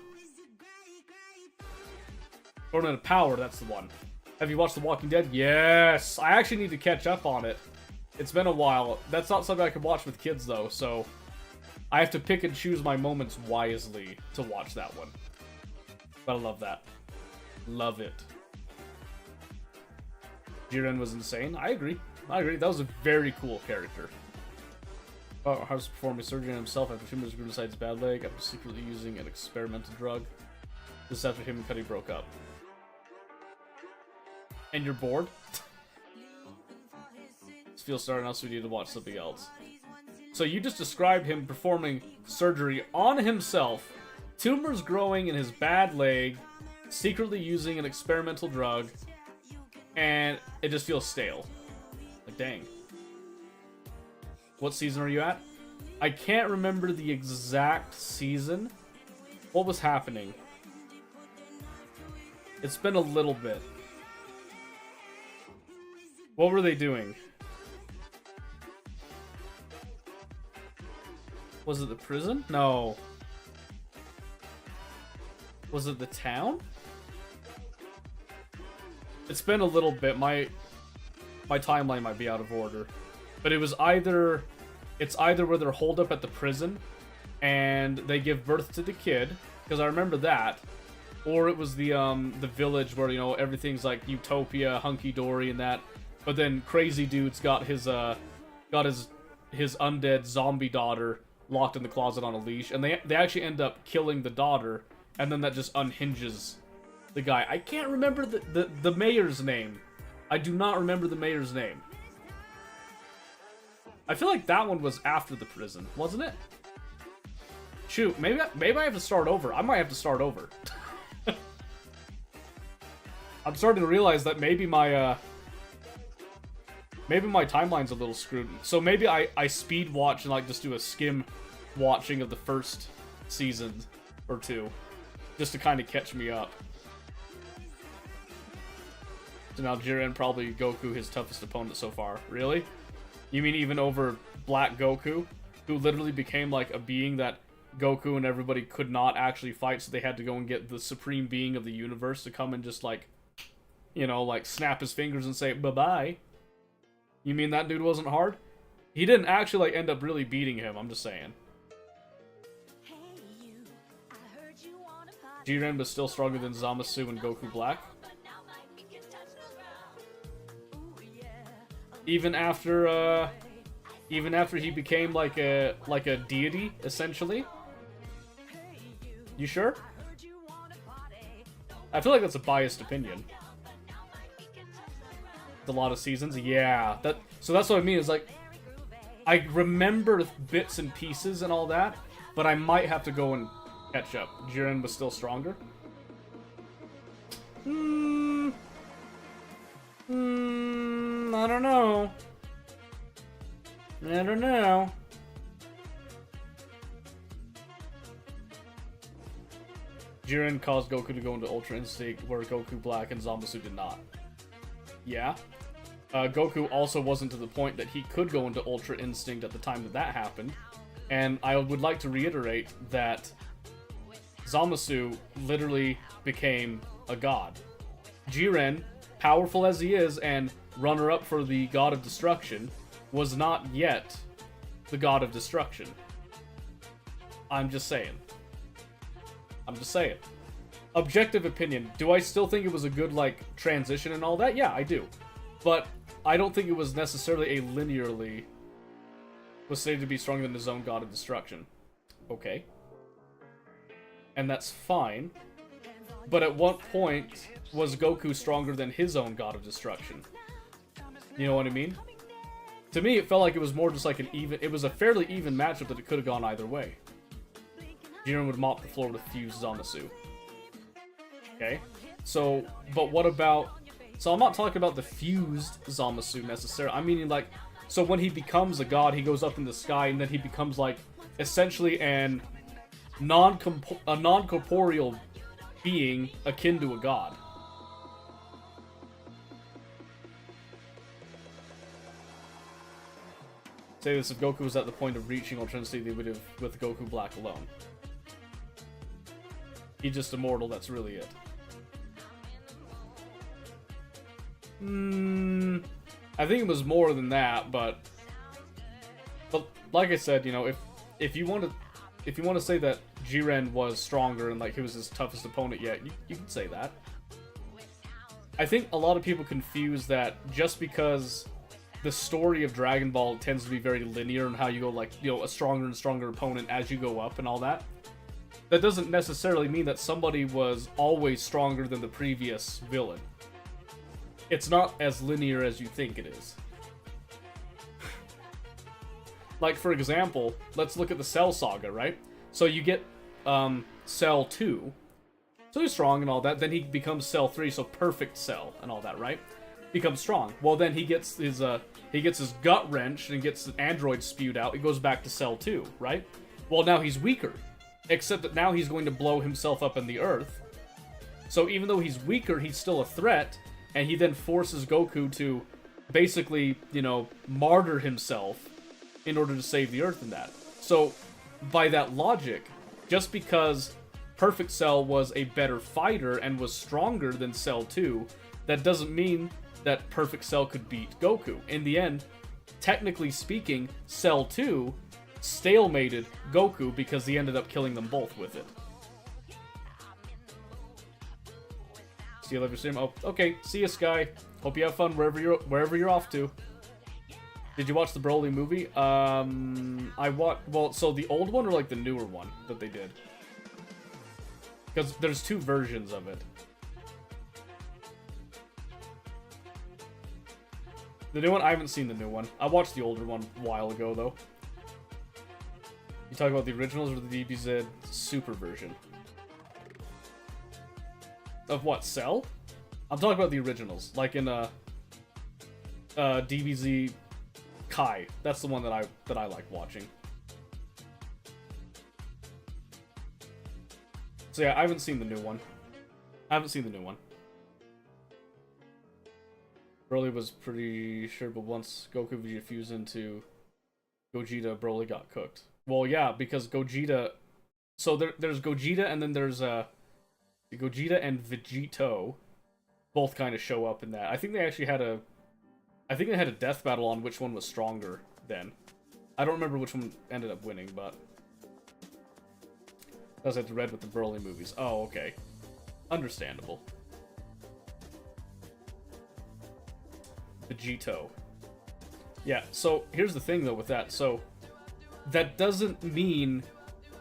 Tournament of Power, that's the one. Have you watched The Walking Dead? Yes! I actually need to catch up on it. It's been a while. That's not something I can watch with kids though, so I have to pick and choose my moments wisely to watch that one. But I love that. Love it. Jiren was insane. I agree. I agree. That was a very cool character. Oh, how's to perform a surgery on himself after 2 minutes of decides bad leg after secretly using an experimental drug. This is after him and Cuddy broke up. And you're bored? This feels starting out, so we need to watch something else. So you just described him performing surgery on himself, tumors growing in his bad leg, secretly using an experimental drug, and it just feels stale. Like, dang. What season are you at? I can't remember the exact season. What was happening? It's been a little bit. What were they doing? Was it the prison? No. Was it the town? It's been a little bit. My timeline might be out of order. But it was either... It's either where they're holed up at the prison and they give birth to the kid, because I remember that, or it was the village where, you know, everything's like utopia, hunky-dory and that, but then Crazy Dude's got his undead zombie daughter locked in the closet on a leash, and they actually end up killing the daughter, and then that just unhinges the guy. I can't remember the mayor's name. I do not remember the mayor's name. I feel like that one was after the prison, wasn't it? Shoot, maybe I have to start over. I might have to start over. I'm starting to realize that maybe my timeline's a little screwed. So maybe I speed watch and like just do a skim watching of the first season or two, just to kind of catch me up. So now Jiren probably Goku his toughest opponent so far. Really? You mean even over Black Goku, who literally became like a being that Goku and everybody could not actually fight, so they had to go and get the supreme being of the universe to come and just like, you know, like snap his fingers and say bye-bye? You mean that dude wasn't hard? He didn't actually like end up really beating him, I'm just saying. Jiren was still stronger than Zamasu and Goku Black. Even after he became like a deity, essentially. You sure? I feel like that's a biased opinion. A lot of seasons, yeah. So that's what I mean. Is like, I remember bits and pieces and all that, but I might have to go and catch up. Jiren was still stronger. I don't know. I don't know. Jiren caused Goku to go into Ultra Instinct, where Goku Black and Zamasu did not. Yeah. Goku also wasn't to the point that he could go into Ultra Instinct at the time that happened. And I would like to reiterate that Zamasu literally became a god. Jiren, powerful as he is and runner-up for the God of Destruction, was not yet the God of Destruction. I'm just saying. Objective opinion. Do I still think it was a good, like, transition and all that? Yeah, I do. But I don't think it was necessarily a linearly was stated to be stronger than his own God of Destruction. Okay. And that's fine. But at what point was Goku stronger than his own God of Destruction? You know what I mean? To me, it felt like it was more just like it was a fairly even matchup that it could have gone either way. Jiren would mop the floor with Fused Zamasu. Okay? So, but what about... So I'm not talking about the fused Zamasu necessarily. I mean, like, so when he becomes a god, he goes up in the sky, and then he becomes, like, essentially a non-corporeal being akin to a god. Say this, if Goku was at the point of reaching Ultra Instinct, they would have with Goku Black alone. He's just immortal, that's really it. I think it was more than that, but like I said, you know, if you want to say that Jiren was stronger and like he was his toughest opponent yet, you can say that. I think a lot of people confuse that just because the story of Dragon Ball tends to be very linear and how you go like, you know, a stronger and stronger opponent as you go up and all that. that doesn't necessarily mean that somebody was always stronger than the previous villain. It's not as linear as you think it is. Like, for example, let's look at the Cell Saga, right? So you get Cell 2. So he's strong and all that. Then he becomes Cell 3, so Perfect Cell and all that, right? Becomes strong. Well, then he gets his gut wrenched and gets the android spewed out. He goes back to Cell 2, right? Well, now he's weaker. Except that now he's going to blow himself up in the Earth. So even though he's weaker, he's still a threat. And he then forces Goku to basically, you know, martyr himself in order to save the Earth in that. So, by that logic, just because Perfect Cell was a better fighter and was stronger than Cell 2, that doesn't mean that Perfect Cell could beat Goku. In the end, technically speaking, Cell 2 stalemated Goku because he ended up killing them both with it. See you later, stream. Oh, okay. See ya, Sky. Hope you have fun wherever you're off to. Did you watch the Broly movie? I watched. Well, so the old one or like the newer one that they did? Because there's two versions of it. The new one, I haven't seen the new one. I watched the older one a while ago, though. You talking about the originals or the DBZ Super version? Of what, Cell? I'm talking about the originals, like in DBZ Kai. That's the one that I like watching. So yeah, I haven't seen the new one. Broly was pretty sure, but once Goku Vegeta fused into Gogeta, Broly got cooked. Well, yeah, because Gogeta... So there's Gogeta, and then there's Gogeta and Vegito both kind of show up in that. I think they actually had a... I think they had a death battle on which one was stronger then. I don't remember which one ended up winning, but... I was at the red with the Broly movies. Oh, okay. Understandable. Vegito. Yeah, so here's the thing though with that. So that doesn't mean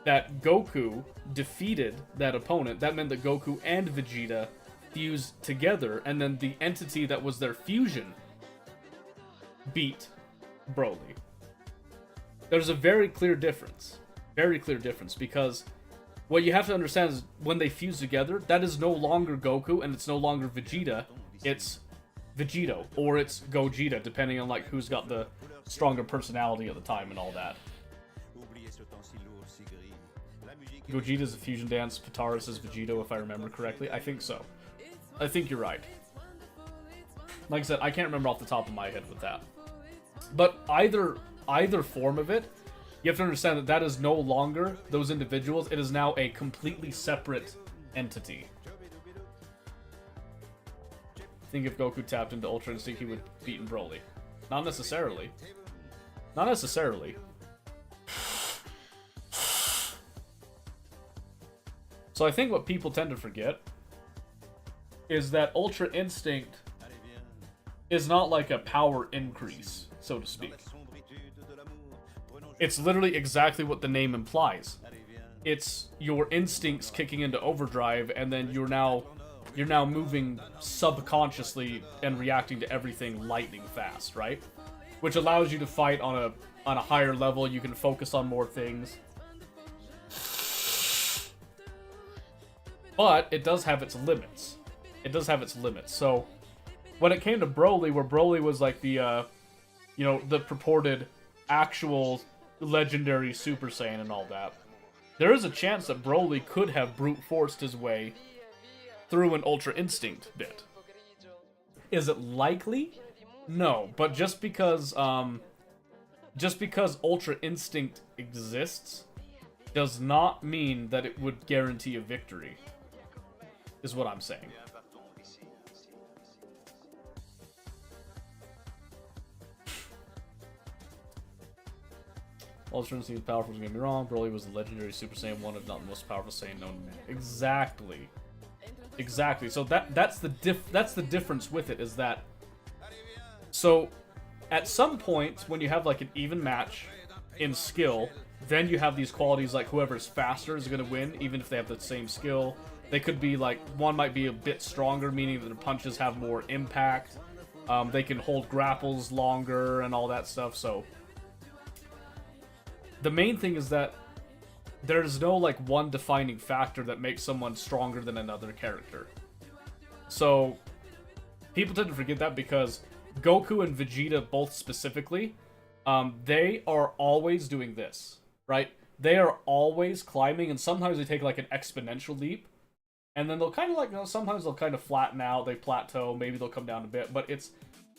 that Goku defeated that opponent. That meant that Goku and Vegeta fused together, and then the entity that was their fusion beat Broly. There's a very clear difference. Very clear difference, because what you have to understand is when they fuse together, that is no longer Goku and it's no longer Vegeta. It's Vegito, or it's Gogeta, depending on like who's got the stronger personality at the time and all that. Gogeta's a fusion dance, Pataris is Vegito, if I remember correctly. I think so. I think you're right. Like I said, I can't remember off the top of my head with that. But either form of it, you have to understand that that is no longer those individuals. It is now a completely separate entity. I think if Goku tapped into Ultra Instinct, he would beat Broly. Not necessarily. Not necessarily. So I think what people tend to forget is that Ultra Instinct is not like a power increase, so to speak. It's literally exactly what the name implies. It's your instincts kicking into overdrive, and then you're now moving subconsciously and reacting to everything lightning fast, right? Which allows you to fight on a higher level. You can focus on more things. But it does have its limits. It does have its limits. So when it came to Broly, where Broly was like the the purported actual legendary Super Saiyan and all that, there is a chance that Broly could have brute forced his way through an Ultra Instinct bit. Is it likely? No, but just because Ultra Instinct exists does not mean that it would guarantee a victory, is what I'm saying. Ultra Instinct is powerful, don't get me wrong. Broly was the legendary Super Saiyan 1, if not the most powerful Saiyan known to man. Exactly. Exactly. So that's the difference with it, is that, so at some point when you have like an even match in skill, then you have these qualities like whoever's faster is going to win, even if they have the same skill. They could be like, one might be a bit stronger, meaning that their punches have more impact. They can hold grapples longer and all that stuff. So the main thing is that there's no like one defining factor that makes someone stronger than another character. So people tend to forget that because Goku and Vegeta both specifically, they are always doing this, right? They are always climbing, and sometimes they take like an exponential leap, and then they'll kind of like, you know, sometimes they'll kind of flatten out, they plateau, maybe they'll come down a bit, but it's,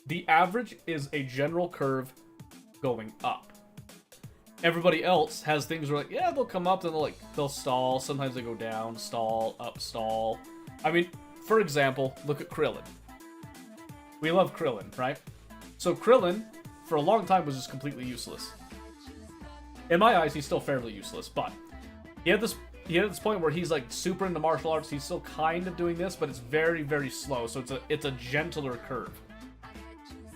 the average is a general curve going up. Everybody else has things where like, yeah, they'll come up, then they'll stall, sometimes they go down, stall, up, stall. I mean, for example, look at Krillin. We love Krillin, right? So Krillin, for a long time, was just completely useless. In my eyes, he's still fairly useless, but he had this point where he's like super into martial arts. He's still kind of doing this, but it's very, very slow. So it's a gentler curve.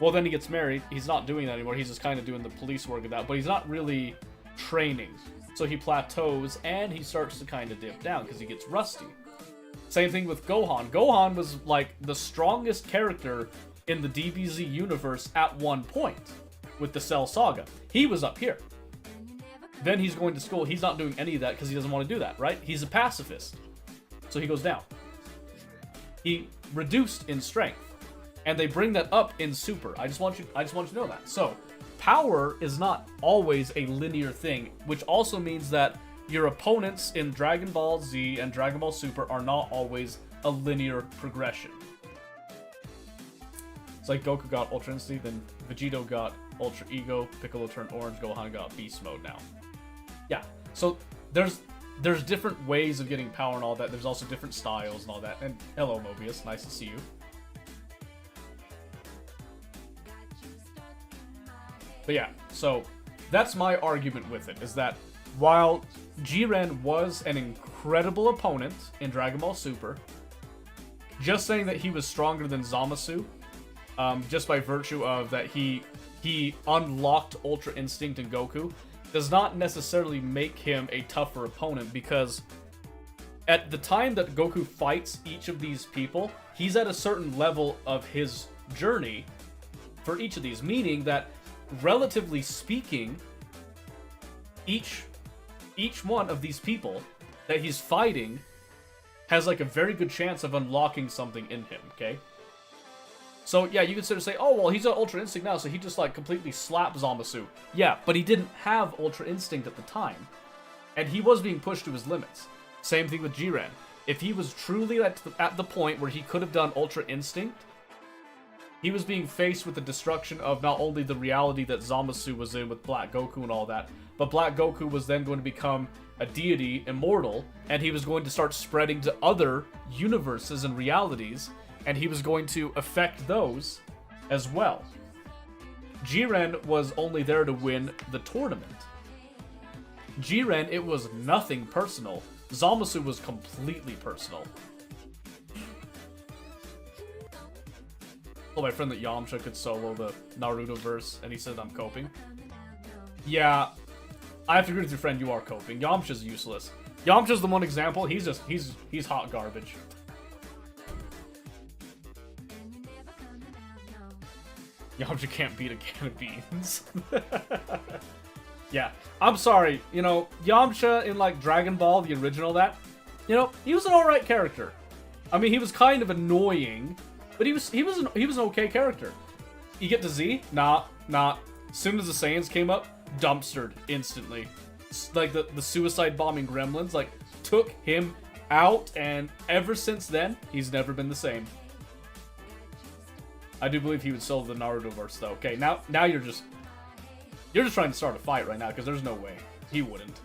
Well, then he gets married. He's not doing that anymore. He's just kind of doing the police work of that, but he's not really training. So he plateaus and he starts to kind of dip down because he gets rusty. Same thing with Gohan. Gohan was like the strongest character in the DBZ universe at one point with the Cell Saga. He was up here. Then he's going to school. He's not doing any of that because he doesn't want to do that, right? He's a pacifist. So he goes down. He reduced in strength. And they bring that up in Super. I just want you to know that. So, power is not always a linear thing, which also means that your opponents in Dragon Ball Z and Dragon Ball Super are not always a linear progression. It's like Goku got Ultra Instinct, then Vegito got Ultra Ego, Piccolo turned orange, Gohan got Beast Mode now. Yeah, so there's different ways of getting power and all that. There's also different styles and all that. And hello, Mobius, nice to see you. But yeah, so that's my argument with it, is that while Jiren was an incredible opponent in Dragon Ball Super, just saying that he was stronger than Zamasu, just by virtue of that he unlocked Ultra Instinct in Goku, does not necessarily make him a tougher opponent, because at the time that Goku fights each of these people, he's at a certain level of his journey for each of these, meaning that, relatively speaking, each one of these people that he's fighting has like a very good chance of unlocking something in him, okay? So yeah, you can sort of say, oh, well, he's got Ultra Instinct now, so he just like completely slapped Zamasu. Yeah, but he didn't have Ultra Instinct at the time, and he was being pushed to his limits. Same thing with Jiren. If he was truly at the point where he could have done Ultra Instinct, he was being faced with the destruction of not only the reality that Zamasu was in with Black Goku and all that, but Black Goku was then going to become a deity, immortal, and he was going to start spreading to other universes and realities, and he was going to affect those as well. Jiren was only there to win the tournament. Jiren, it was nothing personal. Zamasu was completely personal. Oh, my friend that Yamcha could solo the Naruto verse, and he said I'm coping. Yeah, I have to agree with your friend, you are coping. Yamcha's useless. Yamcha's the one example, he's hot garbage. Yamcha can't beat a can of beans. Yeah, I'm sorry, you know, Yamcha in like Dragon Ball, the original that, you know, he was an alright character. I mean, he was kind of annoying, but he was an okay character. You get to Z? Nah. As soon as the Saiyans came up, dumpstered instantly. Like the suicide bombing gremlins, like, took him out, and ever since then, he's never been the same. I do believe he would sell the Naruto verse though. Okay, now you're just trying to start a fight right now, because there's no way. He wouldn't.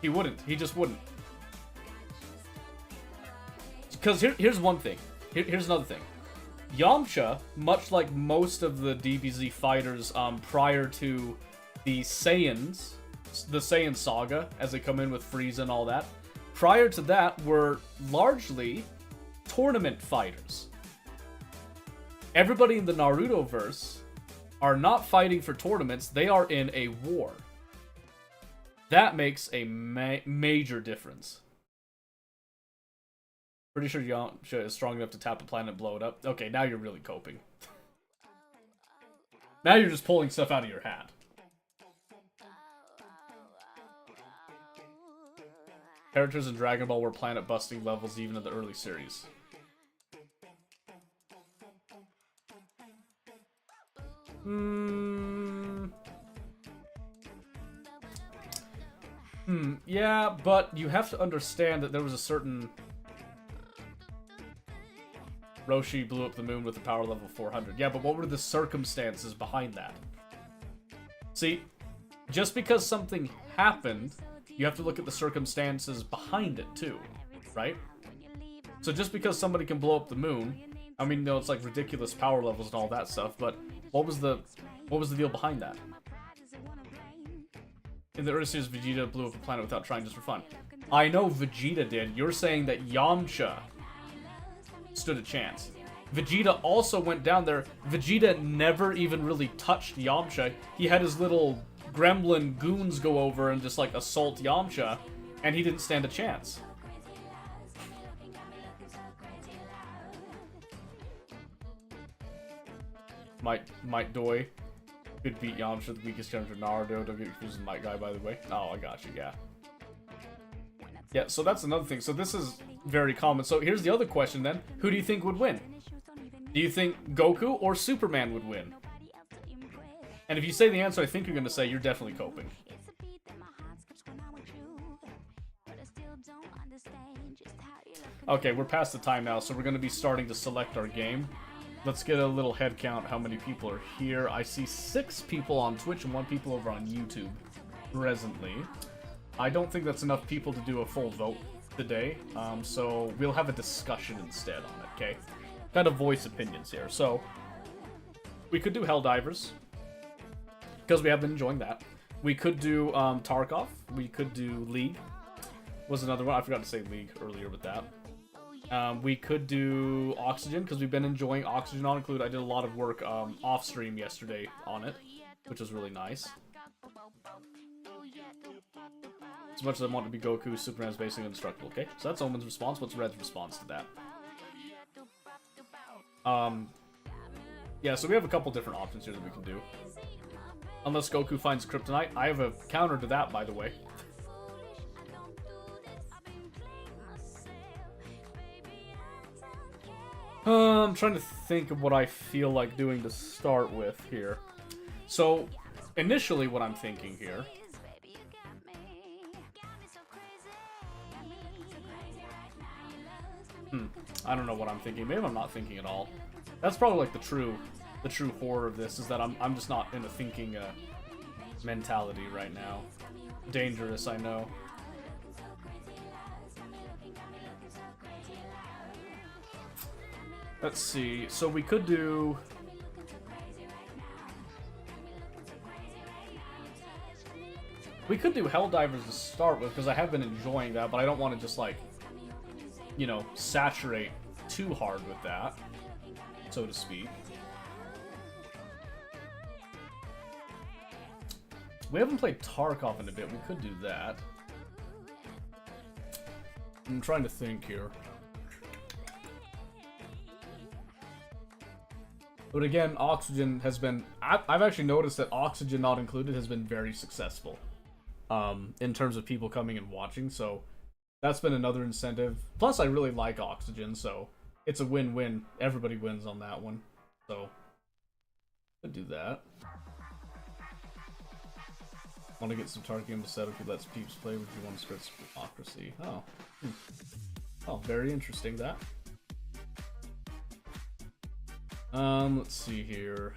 He wouldn't. He just wouldn't. Because here's one thing. Here's another thing. Yamcha, much like most of the DBZ fighters prior to the Saiyans, the Saiyan saga, as they come in with Frieza and all that, prior to that were largely tournament fighters. Everybody in the Naruto verse are not fighting for tournaments, they are in a war. That makes a major difference. Pretty sure Yamcha is strong enough to tap a planet and blow it up. Okay, now you're really coping. Now you're just pulling stuff out of your hat. Characters in Dragon Ball were planet-busting levels even in the early series. Yeah, but you have to understand that there was a certain... Roshi blew up the moon with a power level 400. Yeah, but what were the circumstances behind that? See, just because something happened, you have to look at the circumstances behind it too, right? So just because somebody can blow up the moon, I mean, no, it's like ridiculous power levels and all that stuff, but what was the deal behind that? In the early series, Vegeta blew up a planet without trying, just for fun. I know Vegeta did. You're saying that Yamcha stood a chance. Vegeta also went down there. Vegeta never even really touched Yamcha. He had his little gremlin goons go over and just like assault Yamcha, and he didn't stand a chance. Might Doi could beat Yamcha, the weakest character in Naruto. Don't get confused with Might Guy, by the way. Oh, I got you, yeah. Yeah, so that's another thing. So this is very common. So here's the other question then. Who do you think would win? Do you think Goku or Superman would win? And if you say the answer I think you're going to say, you're definitely coping. Okay, we're past the time now, so we're going to be starting to select our game. Let's get a little head count how many people are here. I see 6 people on Twitch and 1 people over on YouTube presently. I don't think that's enough people to do a full vote today, so we'll have a discussion instead on it, okay? Kind of voice opinions here. So, we could do Helldivers, because we have been enjoying that. We could do Tarkov. We could do League. Was another one. I forgot to say League earlier with that. We could do Oxygen, because we've been enjoying Oxygen on Include. I did a lot of work off-stream yesterday on it, which was really nice. As much as I want to be Goku, Superman is basically indestructible, okay? So that's Omen's response. What's Red's response to that? Yeah, so we have a couple different options here that we can do. Unless Goku finds Kryptonite. I have a counter to that, by the way. I'm trying to think of what I feel like doing to start with here. So, initially what I'm thinking here... I don't know what I'm thinking. Maybe I'm not thinking at all. That's probably like the true horror of this, is that I'm just not in a thinking mentality right now. Dangerous, I know. Let's see. So we could do... We could do Helldivers to start with, because I have been enjoying that, but I don't want to just, like, you know, saturate too hard with that, so to speak. We haven't played Tarkov in a bit. We could do that. I'm trying to think here. But again, Oxygen has been... I've actually noticed that Oxygen Not Included has been very successful. In terms of people coming and watching, so... That's been another incentive. Plus, I really like Oxygen, so... It's a win-win. Everybody wins on that one. So... Could do that. Want to get some Tark game to set if he lets peeps play, would you want to spread democracy? Oh. Oh, very interesting, that. Let's see here.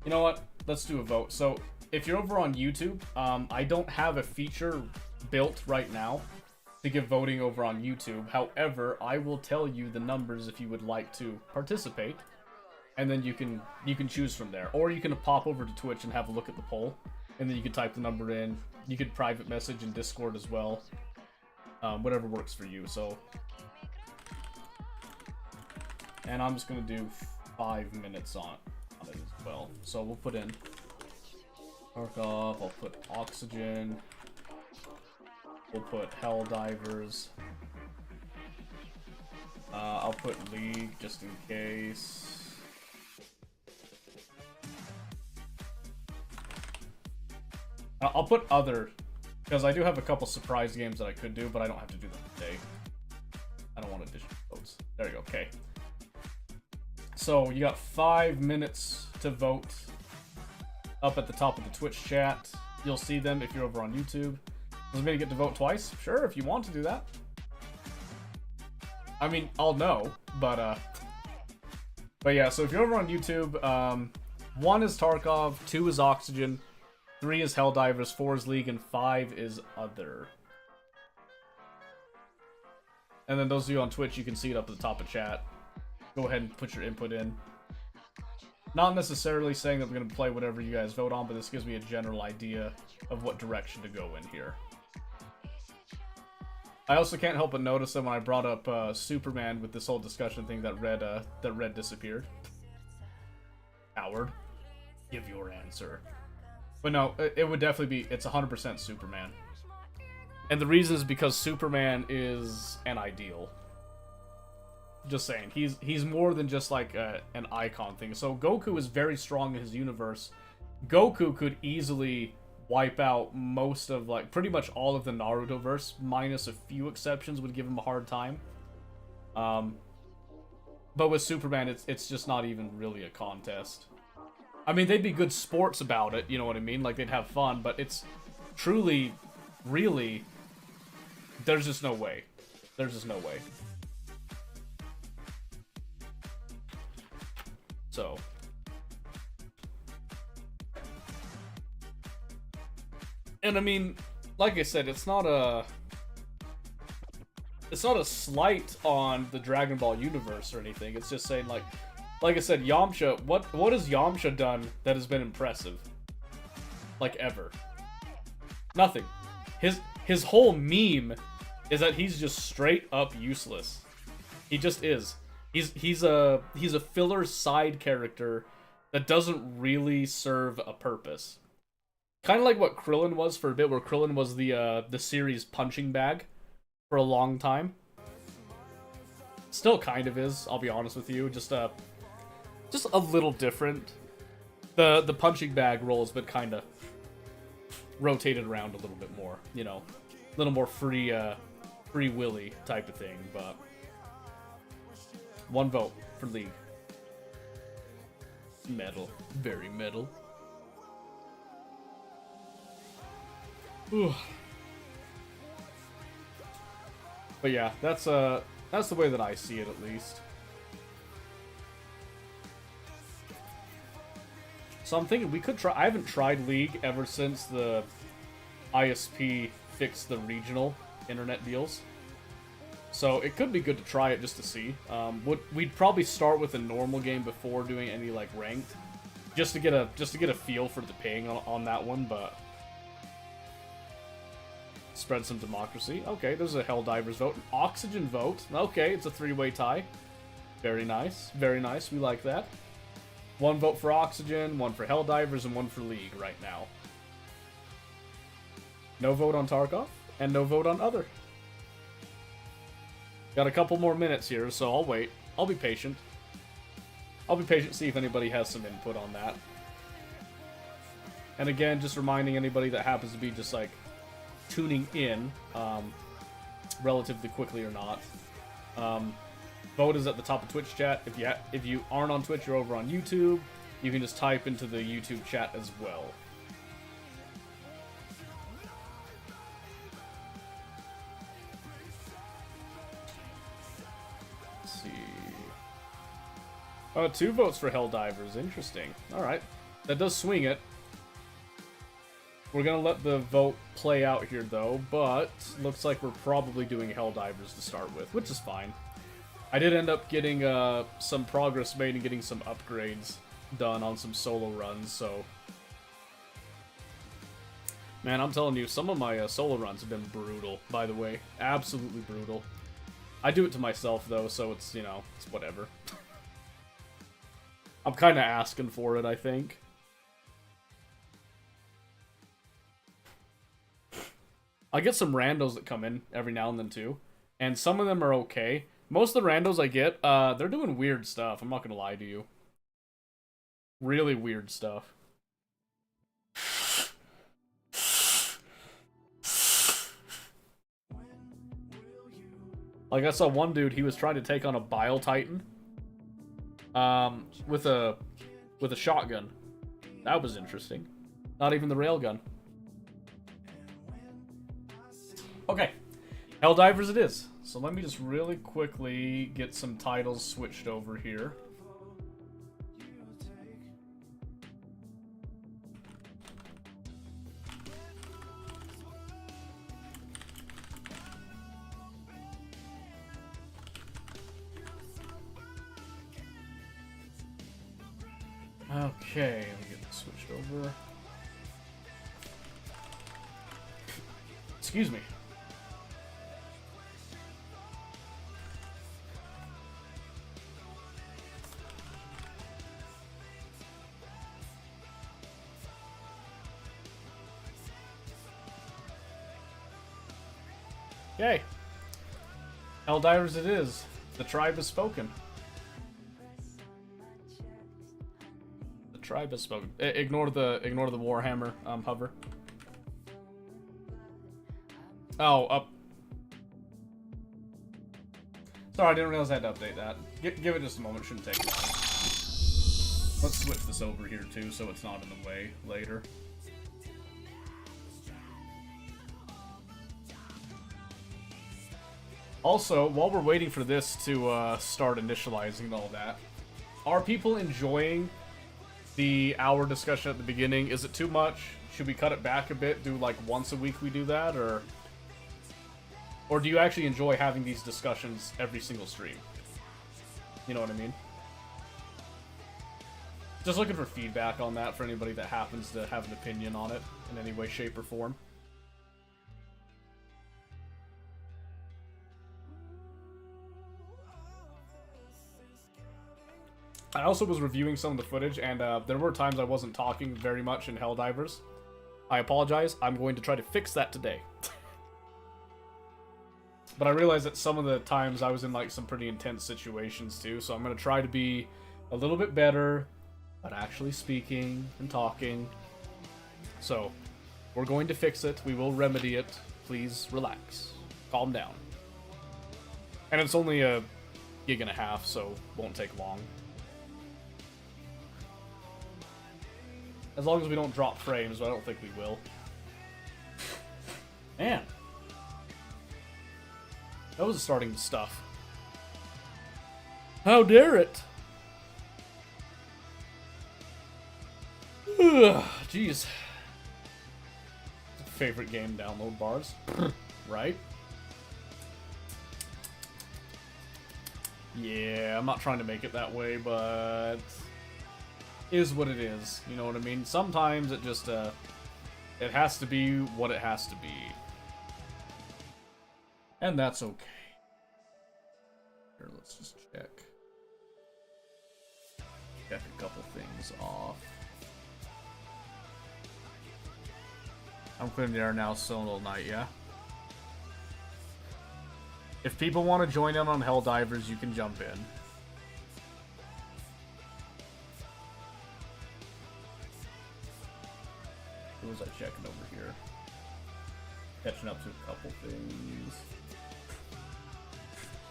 You know what? Let's do a vote. So, if you're over on YouTube, I don't have a feature built right now to give voting over on YouTube. However, I will tell you the numbers if you would like to participate. And then you can choose from there. Or you can pop over to Twitch and have a look at the poll. And then you can type the number in. You could private message in Discord as well. Whatever works for you. So, and I'm just going to do 5 minutes on it as well. So we'll put in Tarkov, I'll put Oxygen. We'll put Helldivers. I'll put League just in case. I'll put Other, because I do have a couple surprise games that I could do, but I don't have to do them today. I don't want additional votes. There you go, okay. So, you got 5 minutes to vote up at the top of the Twitch chat. You'll see them if you're over on YouTube. Does it mean you get to vote twice? Sure, if you want to do that. I mean, I'll know, but yeah, so if you're over on YouTube, 1 is Tarkov, 2 is Oxygen, 3 is Helldivers, 4 is League, and 5 is Other. And then those of you on Twitch, you can see it up at the top of chat. Go ahead and put your input in. Not necessarily saying that we're going to play whatever you guys vote on, but this gives me a general idea of what direction to go in here. I also can't help but notice that when I brought up Superman with this whole discussion thing, that Red disappeared. Coward. Give your answer. But no, it would definitely be, it's 100% Superman. And the reason is because Superman is an ideal. Just saying, he's more than just like an icon thing. So Goku is very strong in his universe. Goku could easily wipe out most of, like, pretty much all of the Naruto-verse, minus a few exceptions would give him a hard time. But with Superman, it's just not even really a contest. I mean, they'd be good sports about it, you know what I mean? Like, they'd have fun, but it's truly, really, there's just no way. There's just no way. So. And I mean, like I said, it's not a slight on the Dragon Ball universe or anything. It's just saying, like I said, Yamcha, what has Yamcha done that has been impressive? Like, ever. Nothing. His whole meme is that he's just straight up useless. He just is. He's a filler side character that doesn't really serve a purpose. Kind of like what Krillin was for a bit, where Krillin was the series punching bag for a long time. Still kind of is, I'll be honest with you. Just a little different. The punching bag role has been kind of rotated around a little bit more, you know, a little more free willy type of thing. But 1 vote for League. Metal, very metal. Ooh. But yeah, that's the way that I see it, at least. So I'm thinking we could try. I haven't tried League ever since the ISP fixed the regional internet deals. So it could be good to try it just to see. We'd probably start with a normal game before doing any like ranked, just to get a feel for the ping on that one, but. Spread some democracy. Okay, there's a Helldivers vote. An Oxygen vote. Okay, it's a 3-way tie. Very nice. Very nice. We like that. 1 vote for Oxygen, 1 for Helldivers, and 1 for League right now. No vote on Tarkov, and no vote on Other. Got a couple more minutes here, so I'll wait. I'll be patient. I'll be patient, see if anybody has some input on that. And again, just reminding anybody that happens to be just like tuning in relatively quickly or not. Vote is at the top of Twitch chat. If you aren't on Twitch, you're over on YouTube. You can just type into the YouTube chat as well. Let's see. 2 votes for Helldivers. Interesting. Alright. That does swing it. We're gonna let the vote play out here, though, but looks like we're probably doing Helldivers to start with, which is fine. I did end up getting some progress made and getting some upgrades done on some solo runs, so... Man, I'm telling you, some of my solo runs have been brutal, by the way. Absolutely brutal. I do it to myself, though, so it's, you know, it's whatever. I'm kind of asking for it, I think. I get some randos that come in every now and then too, and some of them are okay. Most of the randos I get, they're doing weird stuff. I'm not gonna lie to you. Really weird stuff. Like I saw one dude, he was trying to take on a Bile Titan, with a shotgun. That was interesting. Not even the railgun. Okay, Helldivers it is. So let me just really quickly get some titles switched over here. Okay, let me get this switched over. Excuse me. Okay. Helldivers it is. The tribe has spoken. The tribe has spoken. Ignore the Warhammer hover. Oh, up. Sorry, I didn't realize I had to update that. Give it just a moment. It shouldn't take long. Let's switch this over here too, so it's not in the way later. Also, while we're waiting for this to start initializing and all that, are people enjoying the hour discussion at the beginning? Is it too much? Should we cut it back a bit? Do like once a week we do that, or do you actually enjoy having these discussions every single stream? You know what I mean? Just looking for feedback on that for anybody that happens to have an opinion on it in any way, shape, or form. I also was reviewing some of the footage, and there were times I wasn't talking very much in Helldivers. I apologize. I'm going to try to fix that today. But I realized that some of the times I was in like some pretty intense situations too, so I'm going to try to be a little bit better at actually speaking and talking. So, we're going to fix it. We will remedy it. Please relax. Calm down. And it's only a gig and a half, so won't take long. As long as we don't drop frames, but I don't think we will. Man. That was starting to stuff. How dare it? Jeez. Favorite game download bars. Right? Yeah, I'm not trying to make it that way, but is what it is. You know what I mean? Sometimes it just, it has to be what it has to be. And that's okay. Here, let's just check. Check a couple things off. I'm clearing the air now, Sonal Night, yeah? If people want to join in on Helldivers, you can jump in. What was I checking over here? Catching up to a couple things.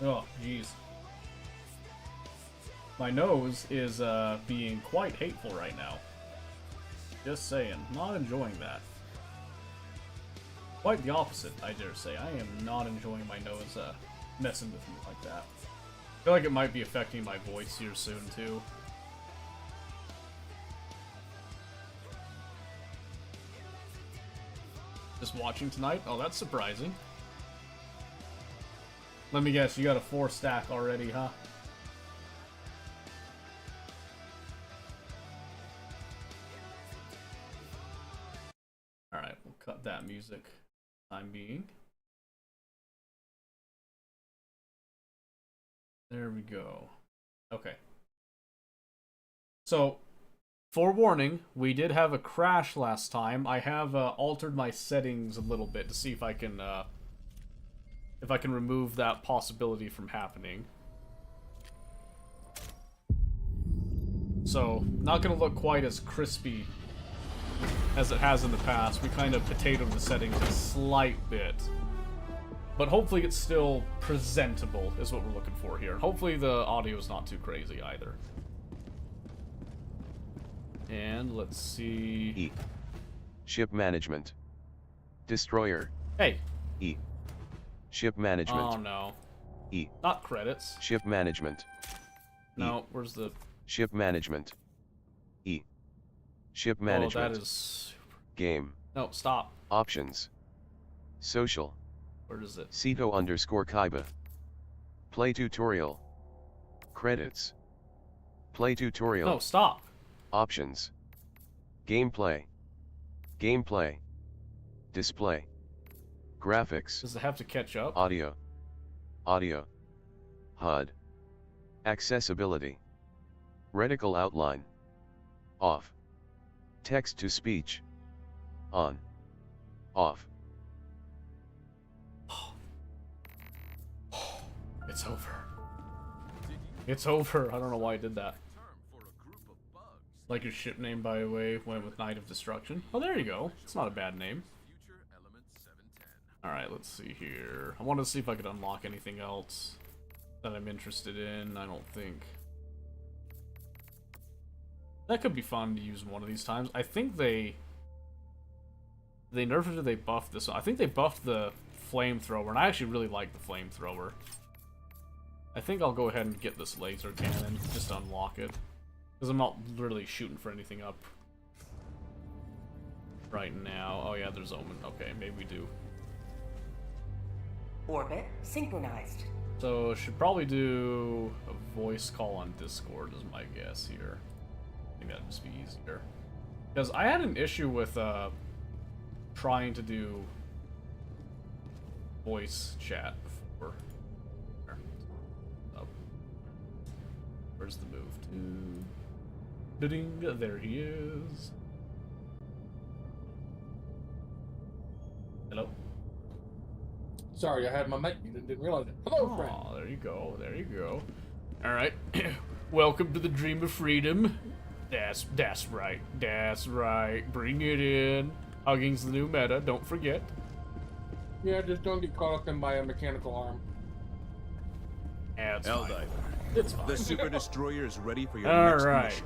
Oh, jeez. My nose is being quite hateful right now. Just saying. Not enjoying that. Quite the opposite, I dare say. I am not enjoying my nose messing with me like that. I feel like it might be affecting my voice here soon, too. Just watching tonight? Oh, that's surprising. Let me guess, you got a 4 stack already, huh? Alright, we'll cut that music time being. There we go. Okay. So, Forewarning, we did have a crash last time. I have altered my settings a little bit to see if I can remove that possibility from happening. So, not gonna look quite as crispy as it has in the past. We kind of potatoed the settings a slight bit. But hopefully it's still presentable, is what we're looking for here. Hopefully the audio is not too crazy either. And let's see... E. Ship management. Destroyer. Hey! E. Ship management. Oh no. E. Not credits. Ship management. No, where's the... Ship management. E. Ship management. Oh, that is... Game. No, stop. Options. Social. Where is it? Sito_Kaiba. Play tutorial. Credits. Play tutorial. No, stop. Options. Gameplay. Gameplay. Display. Graphics. Does it have to catch up? Audio. Audio. HUD. Accessibility. Reticle outline. Off. Text to speech. On. Off. It's over. It's over. I don't know why I did that. Like your ship name, by the way, went with Night of Destruction. Oh, there you go. It's not a bad name. Alright, let's see here. I wanted to see if I could unlock anything else that I'm interested in. I don't think. That could be fun to use one of these times. I think they nerfed it or they buffed this one. I think they buffed the flamethrower, and I actually really like the flamethrower. I think I'll go ahead and get this laser cannon just to unlock it. Because I'm not really shooting for anything up right now. Oh yeah, there's Omen. Okay, maybe we do. Orbit synchronized. So, should probably do a voice call on Discord is my guess here. I think that'd just be easier. Because I had an issue with trying to do voice chat before. Oh. Where's the move to? Da-ding, there he is. Hello? Sorry, I had my mic muted, didn't realize it. Hello, friend. Oh, there you go, there you go. Alright. Welcome to the Dream of Freedom. That's right. Bring it in. Hugging's the new meta, don't forget. Yeah, just don't get caught up in my mechanical arm. Yeah, it's fine. Helldiver. It's fine. The Super Destroyer is ready for your next Alright. mission.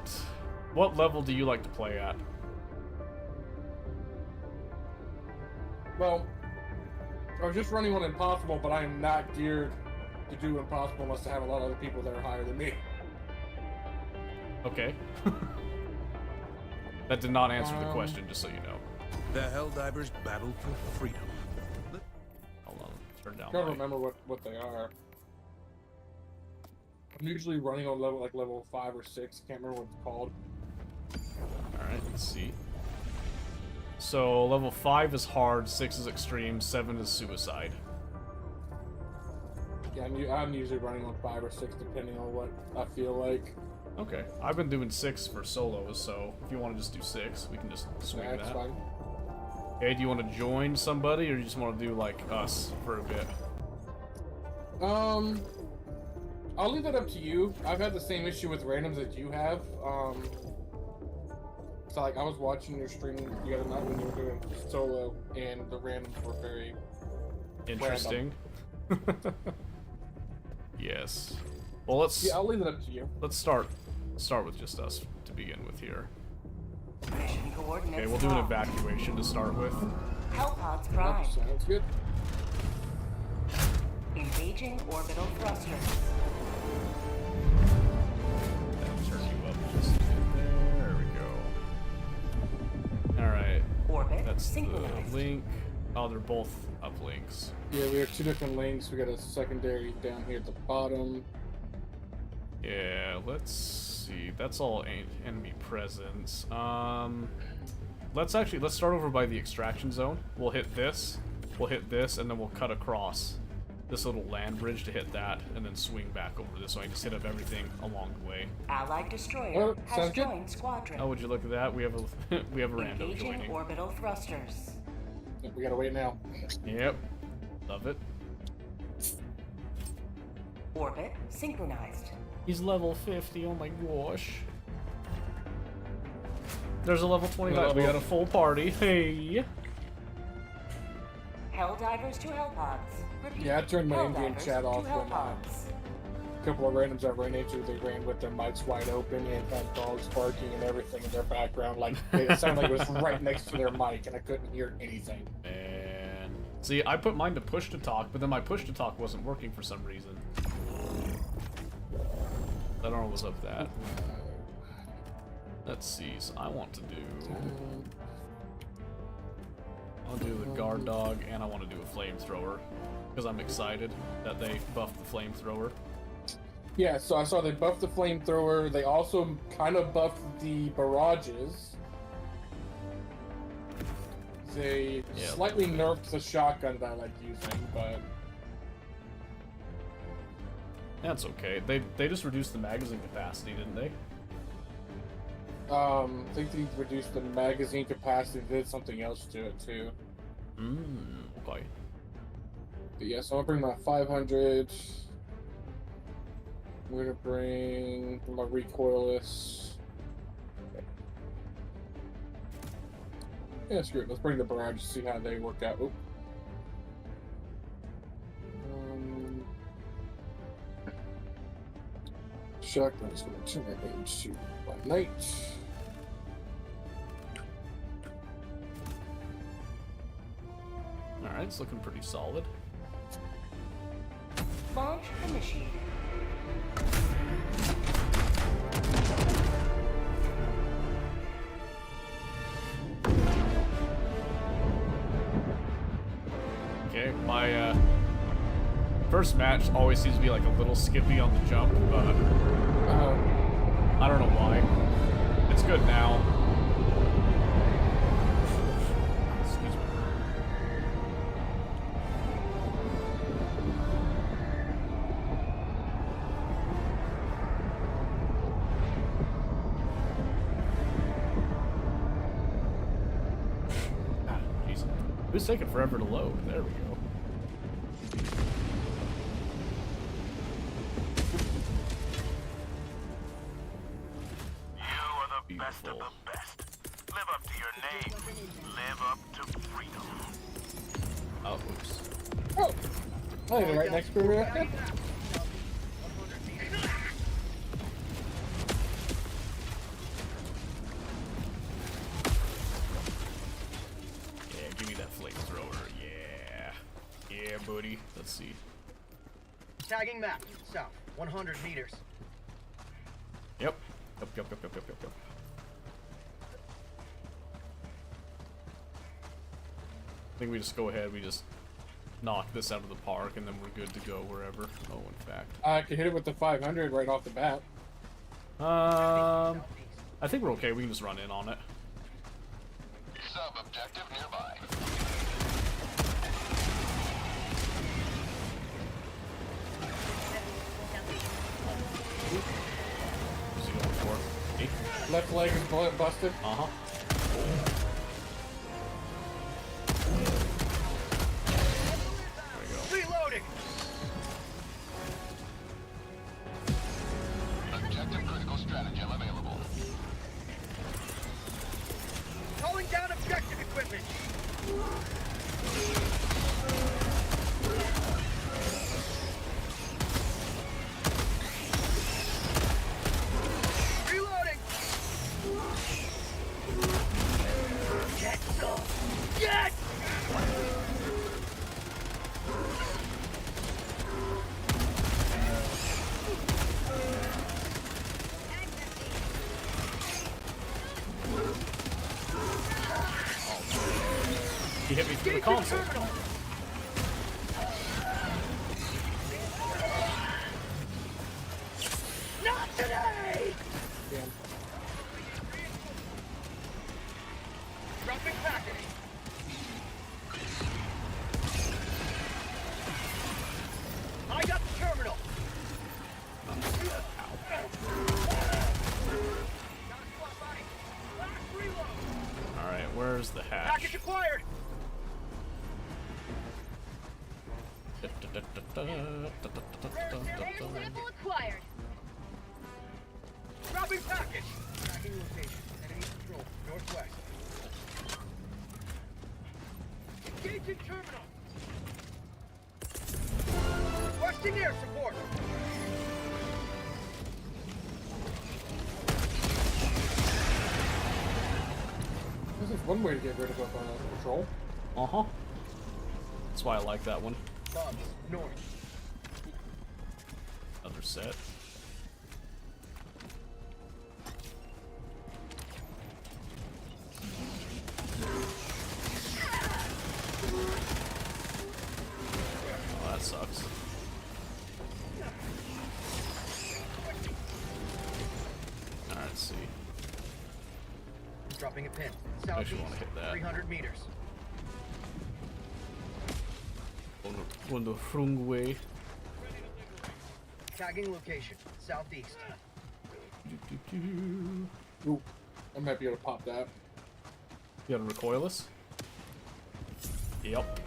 What level do you like to play at? Well, I was just running on Impossible, but I am not geared to do Impossible unless I have a lot of other people that are higher than me. Okay. That did not answer the question, just so you know. The Helldivers battle for freedom. Hold on, turn down I can't my... remember what they are. I'm usually running on level 5 or 6. Can't remember what it's called. Alright, let's see. So, level 5 is hard, 6 is extreme, 7 is suicide. Yeah, I'm usually running on 5 or 6 depending on what I feel like. Okay, I've been doing 6 for solos, so if you want to just do 6, we can just swing That's that. fine. Okay, do you want to join somebody, or you just want to do, like, us for a bit? I'll leave that up to you. I've had the same issue with randoms that you have. So like I was watching your stream the other night when you were doing solo, and the randoms were very Interesting. Yes. Well, let's Yeah, I'll leave it up to you. let's start with just us to begin with here. Mission coordinates. Okay, we'll do an locked. evacuation to start with. Hellpods prime. Sounds good. Engaging orbital thrusters. That'll turn you up just a bit. There we go. All right. Orbit That's the synchronized. link. Oh, they're both uplinks. Yeah, we have 2 different links. We got a secondary down here at the bottom. Yeah, let's see. That's all enemy presence. Let's start over by the extraction zone. We'll hit this, and then we'll cut across this little land bridge to hit that, and then swing back over this, so I can just hit up everything along the way. Allied destroyer Oh, has sounds good. joined squadron. Oh, would you look at that? We have a we have a rando Engaging joining. orbital thrusters. We gotta wait now. Yep, love it. Orbit synchronized. He's level 50. Oh my gosh. There's a level 25. We got a full party. Hey. Helldivers to Hellpods. Repeat. Yeah, I turned my in-game Helldivers chat to off when Hellpods. a couple of randoms I ran into, they ran with their mics wide open and had dogs barking and everything in their background. Like, it sounded like it was right next to their mic, and I couldn't hear anything. Man. See, I put mine to push to talk, but then my push to talk wasn't working for some reason. I don't know what's up with that. Let's see. So I want to do. I'll do the guard dog, and I want to do a flamethrower because I'm excited that they buffed the flamethrower. Yeah, so I saw they buffed the flamethrower. They also kind of buffed the barrages. They Yeah. slightly nerfed the shotgun that I like using, but That's okay. They just reduced the magazine capacity, didn't they? I think they reduced the magazine capacity. They did something else to it too. Okay. But yeah, so I'll bring my 500. I'm gonna bring my recoilless. Yeah, screw it. Let's bring the barrage to see how they work out. Oop. Shotgun is going to turn that into by night. Alright, it's looking pretty solid. Launch initiated. Okay, my first match always seems to be like a little skippy on the jump, but I don't know why. It's good now. Excuse me. Ah, jeez. It was taking forever to load. There we go. Best of the best. Live up to your name. Live up to freedom. Oh, oops. Oh, hey, right next to me. Yeah, give me that flamethrower. Yeah. Yeah, buddy. Let's see. Tagging map, south, 100 meters. Yep. Yep. I think we just go ahead, we just knock this out of the park, and then we're good to go wherever. Oh, in fact. I can hit it with the 500 right off the bat. I think we're okay. We can just run in on it. Sub-objective nearby. What's he going for? Me? Left leg is busted. Uh-huh. There we go. Reloading! Objective critical stratagem available. Calling down objective equipment! Reloading! Get some! Get! He hit me through the Get your console. terminal! Not today! Damn. Dropping package. Where's the hatch? Package acquired. Sample acquired. Dropping package. Tracking location. Enemy control. Northwest. Engaging terminal. Requesting air support. This is one way to get rid of a patrol. Uh-huh. That's why I like that one. Bobs. North. Another set. Oh, that sucks. Alright, let's see. Dropping a pin. I Southeast. actually want to hit that. 300 meters. On the wrong way. Tagging location. Southeast. Ooh, I might be able to pop that. You got a recoilless? Yep.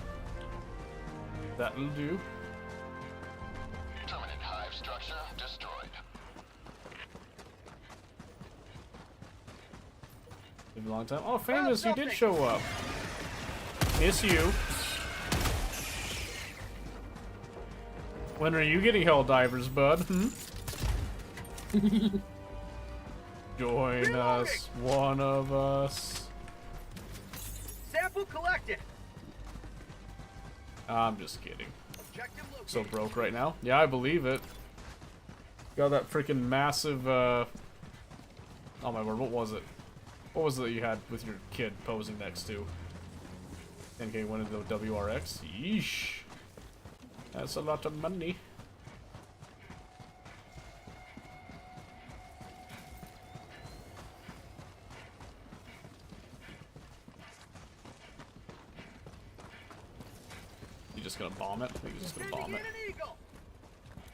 That'll do. Terminate hive structure destroyed. Been a long time. Oh, Famous, you did show up. Miss you. When are you getting Helldivers, bud? Hmm? Join us, one of us. Sample collected. I'm just kidding. Objective location. So broke right now? Yeah, I believe it. Got that freaking massive, oh my word, what was it? What was it that you had with your kid posing next to? 10K went into the WRX? Yeesh. That's a lot of money. You just gonna bomb it? I think he's just gonna bomb it. Sending in an eagle.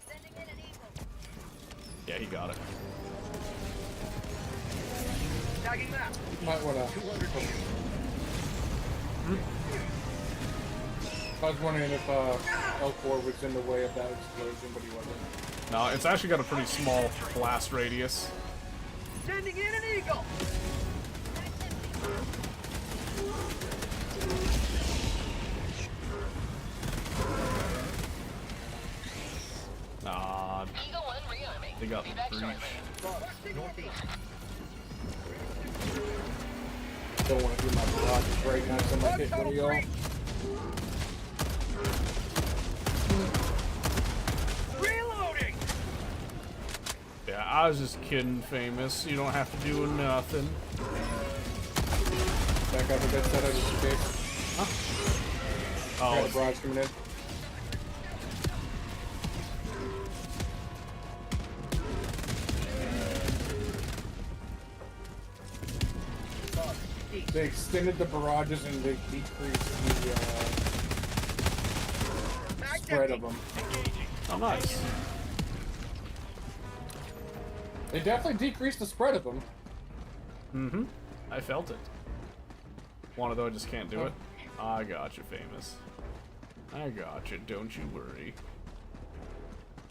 Sending in an eagle. Yeah, he got it. Tagging map. Might wanna. 200 meters. I was wondering if L4 was in the way of that explosion, but he wasn't. No, it's actually got a pretty small blast radius. Sending in an eagle. Nah, Eagle 1 rearming. they got Be back breach. shortly. Northeast. Don't want to do my barrage right now, so I might hit one of y'all. Reloading. Yeah, I was just kidding, Famous. You don't have to do nothing. Back up a bit, set up just in case. Oh, Got a barrage coming in. They extended the barrages and they decreased the spread of them. oh, nice. They definitely decreased the spread of them. Mm-hmm. I felt it. Wanna though, I just can't do it. I got you, Famous. I got you, don't you worry.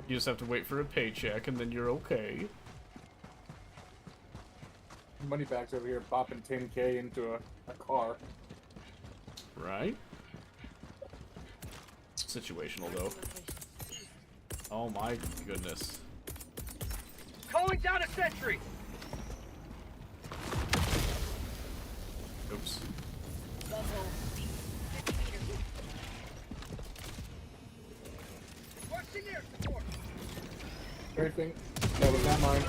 You just have to wait for a paycheck and then you're okay. Moneybags over here popping 10K into a car. Right? Situational though. Oh my goodness. Calling down a sentry. Oops. Requesting air support. Everything. That was not mine.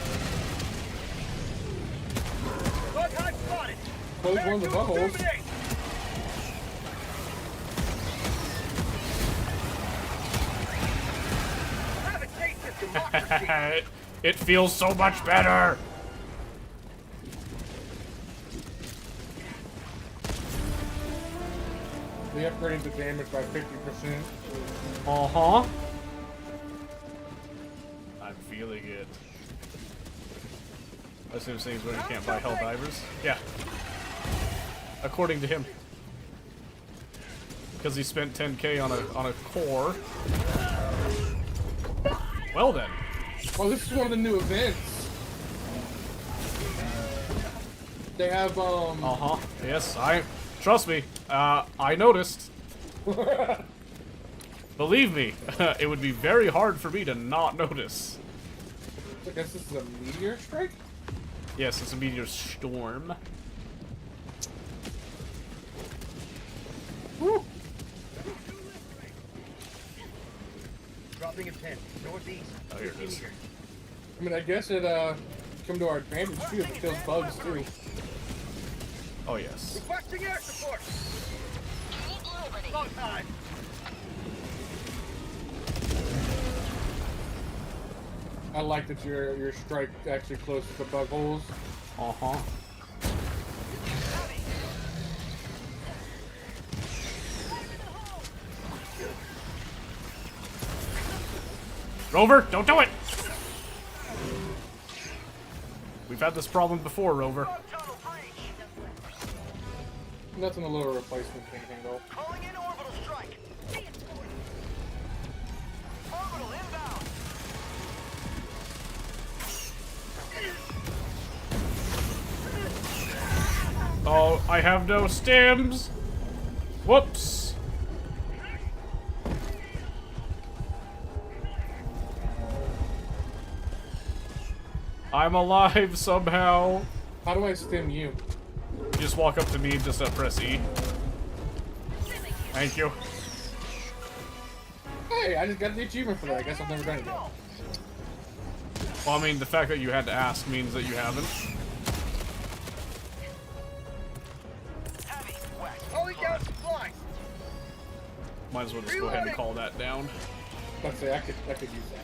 Bug hive spotted. Close one of the buttholes. Terminate. Have a taste of democracy. It feels so much better! We upgraded the damage by 50%. Uh-huh. I'm feeling it. I assume things where you can't buy Helldivers. Yeah. according to him. Because he spent 10K on a core. Well then. Oh, this is one of the new events. They have, Uh-huh. Yes, trust me, I noticed. Believe me, it would be very hard for me to not notice. I guess this is a meteor strike? Yes, it's a meteor storm. Woo! Dropping a pin. Northeast. Oh, here it is. I mean, I guess it, come to our advantage too if it kills bugs too. Oh, yes. Requesting air support. Long time. I like that your strike actually closes the bug holes. Uh-huh. Rover, don't do it! We've had this problem before, Rover. Tunnel breach. Nothing a little replacement can handle. Calling in orbital strike. Orbital inbound. Oh, I have no stims! Whoops! I'm alive somehow. How do I stim you? You just walk up to me and just press E. Thank you. Hey, I just got the achievement for that. I guess I've never done it yet. Well, I mean, the fact that you had to ask means that you haven't. Heavy west. Calling down supplies. Might as well just go ahead and call that down. Let's say I could use that.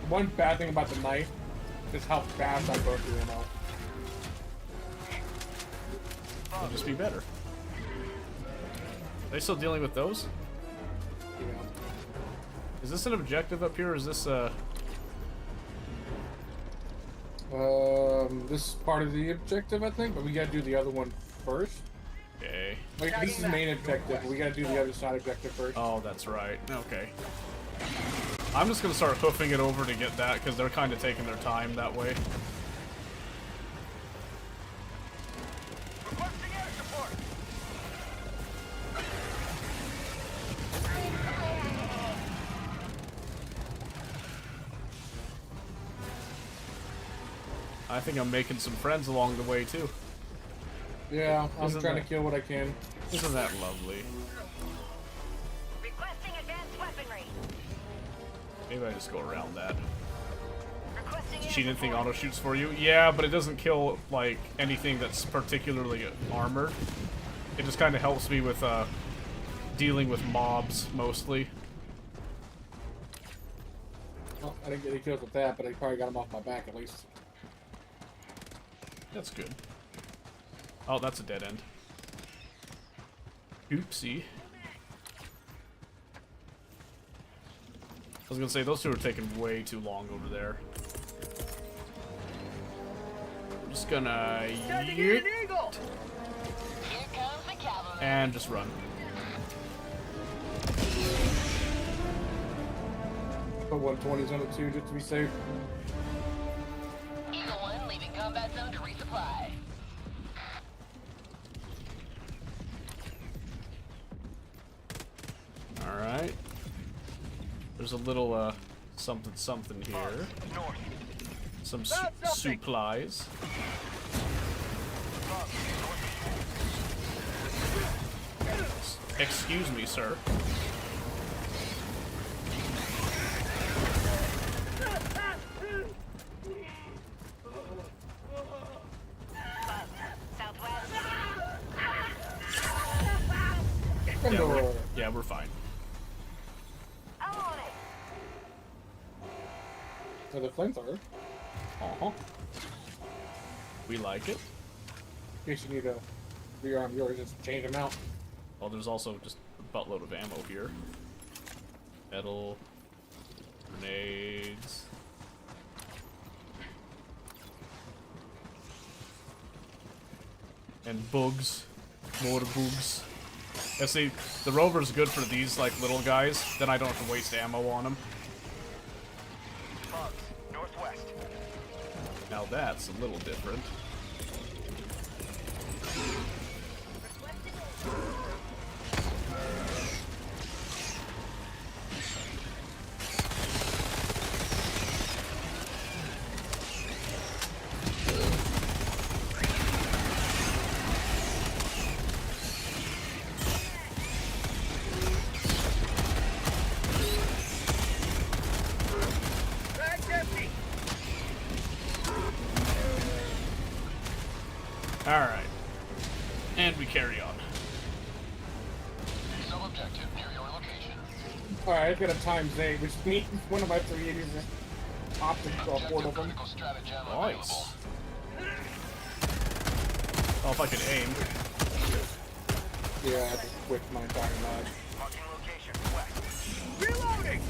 One bad thing about the knife is how fast I go through ammo. It'll just be better. Are they still dealing with those? You know. Is this an objective up here, or is this, This is part of the objective, I think, but we gotta do the other one first. Okay. Like, this is the main objective, but we gotta do the other side objective first. Oh, that's right. Okay. I'm just gonna start hoofing it over to get that, because they're kind of taking their time that way. Requesting air support. I think I'm making some friends along the way, too. Yeah, I'm Isn't trying that- to kill what I can. Isn't that lovely? Requesting advanced weaponry. Maybe I just go around that. Requesting air Cheating thing support. auto shoots for you? Yeah, but it doesn't kill, like, anything that's particularly armored. It just kind of helps me with, dealing with mobs, mostly. Well, I didn't get any kills with that, but I probably got him off my back at least. That's good. Oh, that's a dead end. Oopsie. I was gonna say, those two are taking way too long over there. I'm just gonna Sending in yeet an eagle. Here comes the cavalry. and just run. Put 120s on it too, just to be safe. Eagle 1 leaving combat zone to resupply. Alright. There's a little, something here. North. Some Found something. supplies. Excuse me, sir. Southwest. Yeah, we're fine. I'm on it. So the flamethrower, Uh-huh. We like it. in case you need to rearm yours, just change them out. Well, there's also just a buttload of ammo here. Metal. Grenades. And bugs. More bugs. Yeah, see, the Rover's good for these, like, little guys. Then I don't have to waste ammo on them. Bugs, northwest. Now that's a little different. Bag's empty. Alright. And we carry on. Sub-objective near your location. Alright, I got a times 8, which means one of my 380s is opted for a port of them. Critical stratagem Nice. Oh, if I could aim. Yeah, I just whipped my entire mag. Marking location west. Reloading.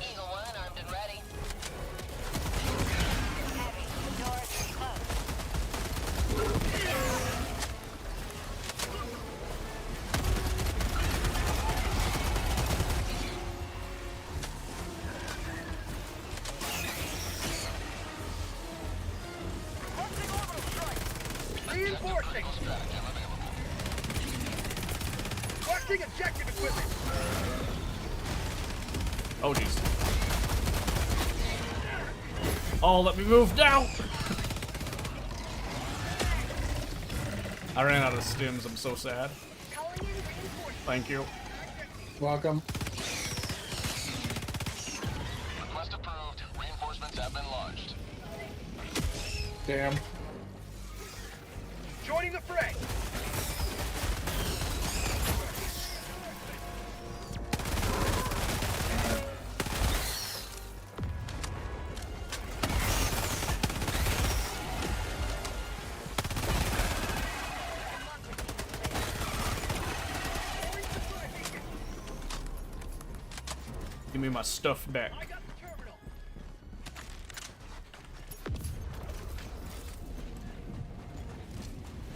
Eagle 1 armed and ready. Heavy. Doors closed. Requesting orbital strike. Reinforcing. Stratagem available. Requesting objective equipment. Oh, jeez. Oh, let me move now! I ran out of stims, I'm so sad. Calling in reinforcements. Thank you. Welcome. Request approved. Reinforcements have been launched. Damn. Joining the fray. Give me my stuff back. I got the terminal.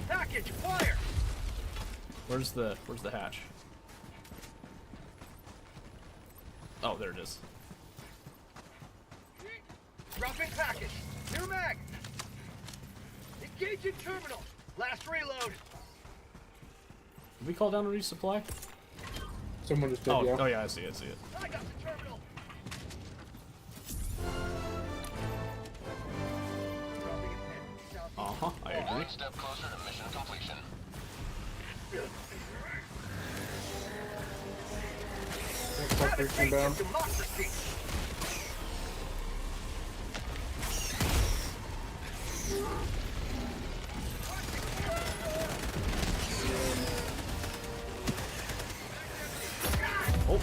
Package, fire. Where's the hatch? Oh, there it is. Dropping package. New mag. Engaging terminal. Last reload. Did we call down a resupply? Someone just did, Oh, yeah. oh yeah, I see it, I see it. I got the terminal. Dropping it in. South. Uh-huh, I agree. One step closer to mission completion. Looks like there's some down. Democracy. Oh.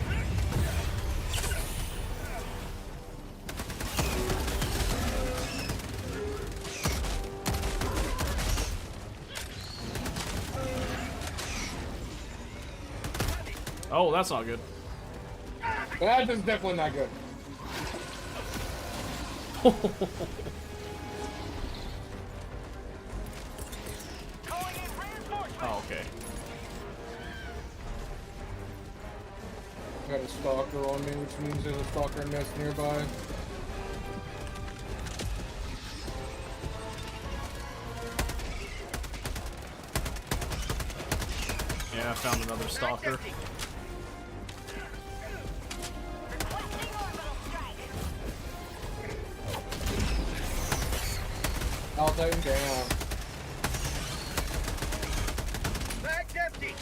Oh, that's not good. That is definitely not good. Calling in reinforcements. Oh, okay. Got a stalker on me, which means there's a stalker nest nearby. Yeah, I found another stalker. Requesting orbital strike. I'll take him down. Bag's empty.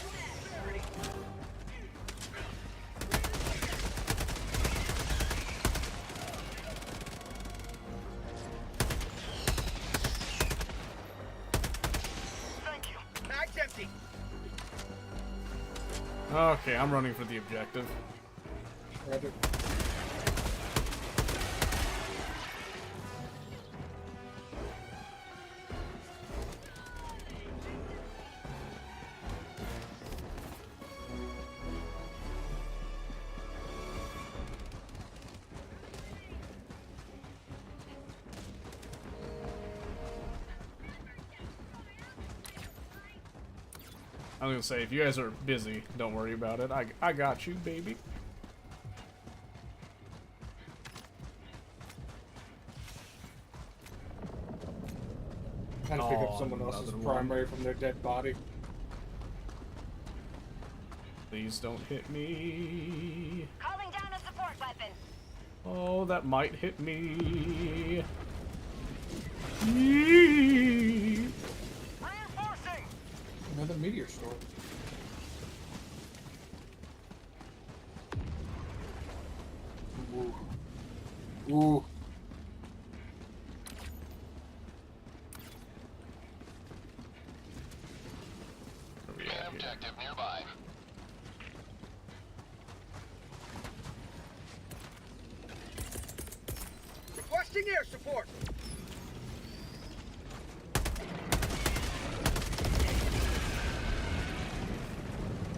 Thank you. Bag's empty. Okay, I'm running for the objective. Roger. I'm gonna say, if you guys are busy, don't worry about it. I got you, baby. Trying to pick Oh, up someone else's another one. primary from their dead body. Please don't hit me. Calling down a support weapon. Oh, that might hit me. Yee. Reinforcing! Another meteor storm. Ooh. Ooh. Where we at here? Objective nearby. Requesting air support.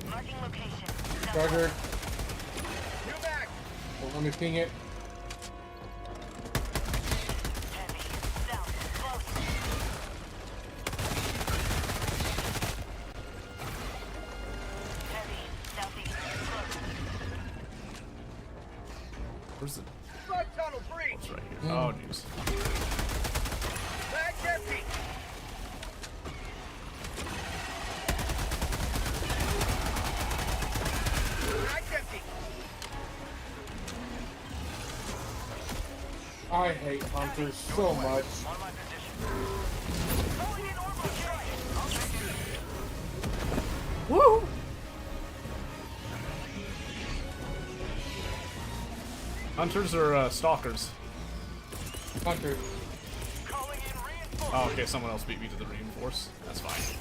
Marking location. Charger. New back. Don't let me ping it. Heavy. South. Close. Heavy. Southeast. Close. Where's the... Sub tunnel breach. It's right here. Oh, jeez. Bag's empty. Bag's empty. I hate hunters so much. On my position. Calling in orbital strike. I'll take it. Woo! Hunters or stalkers? Hunter. Calling in reinforcements. Oh, okay, someone else beat me to the reinforce. That's fine.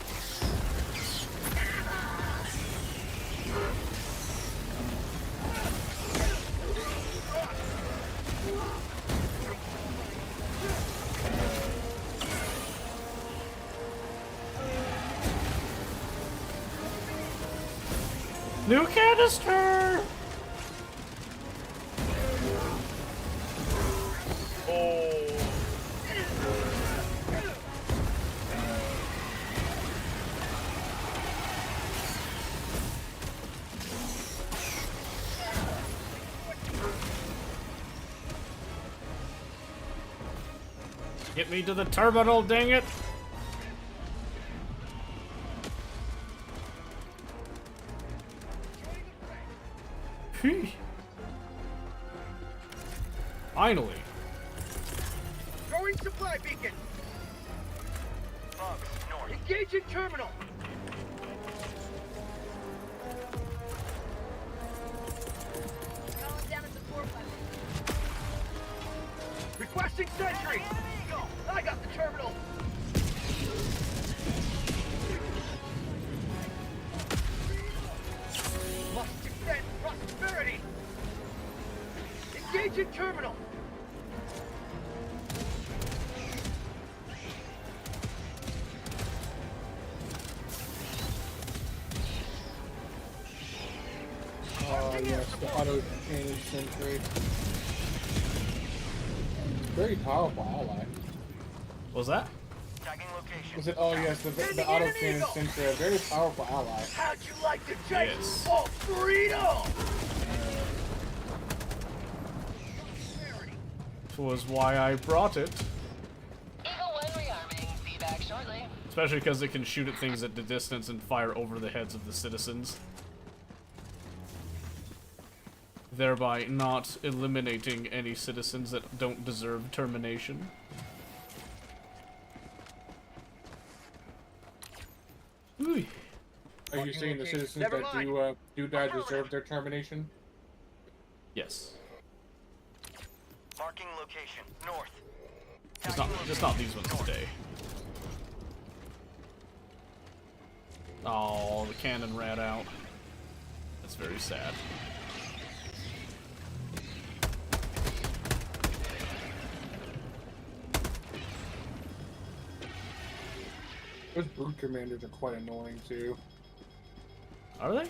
New canister! Oh. Get me to the terminal, dang it! Phew. Finally. Throwing supply beacon. Bugs north. Engaging terminal. Calling down a support weapon. Requesting sentry. I got the terminal. Must defend prosperity. Engaging terminal. Oh yes, the auto cannon sentry. Very powerful ally. What was that? Tagging location. Was it? Oh yes, the auto cannon sentry, a very powerful ally. How'd you like to chase Yes. all freedom? This was why I brought it. Eagle 1 rearming. Be back shortly. Especially because it can shoot at things at the distance and fire over the heads of the citizens. Thereby not eliminating any citizens that don't deserve termination. Ooh. Are you saying the citizens Never that mind. do die deserve their termination? Yes. Marking location north. Just not these ones today. Oh, the cannon ran out. That's very sad. Those brute commanders are quite annoying too. Are they?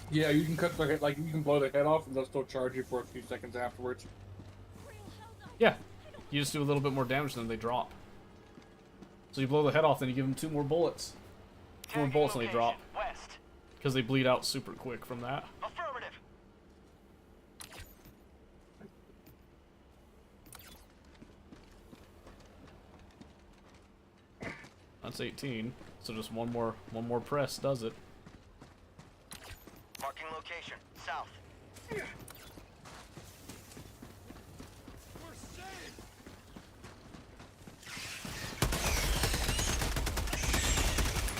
Yeah, you can cut their head, like you can blow their head off, and they'll still charge you for a few seconds afterwards. Yeah. You just do a little bit more damage than they drop. So you blow the head off, then you give them 2 more bullets. More bullets than they drop. West. Because they bleed out super quick from that. Affirmative. That's 18. So just one more press does it. Marking location. South.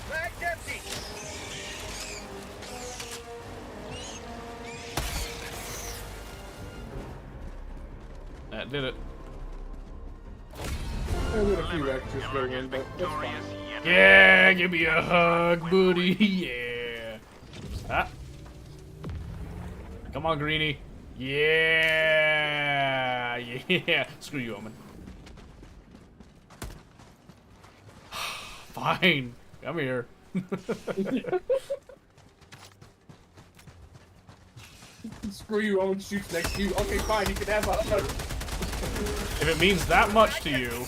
Mag's empty. That did it. I did a few extras go in, but that's fine. Victorious yet. Yeah, give me a hug, buddy. Yeah. Ah. Come on, Greenie. Yeah. Yeah. Screw you, Omen. Fine. Come here. Screw you, Owen shoots next to you. Okay, fine, you can have a hug. If it means that much to you,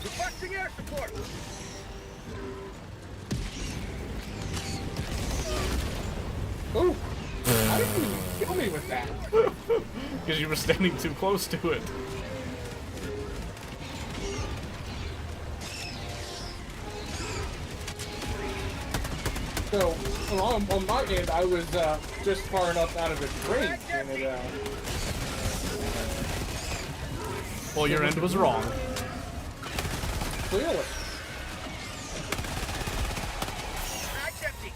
Requesting air support. Oh! How did you kill me with that? because you were standing too close to it. So, on my end, I was just far enough out of its range, and it, Well, your end was wrong. clearly. Mag's empty.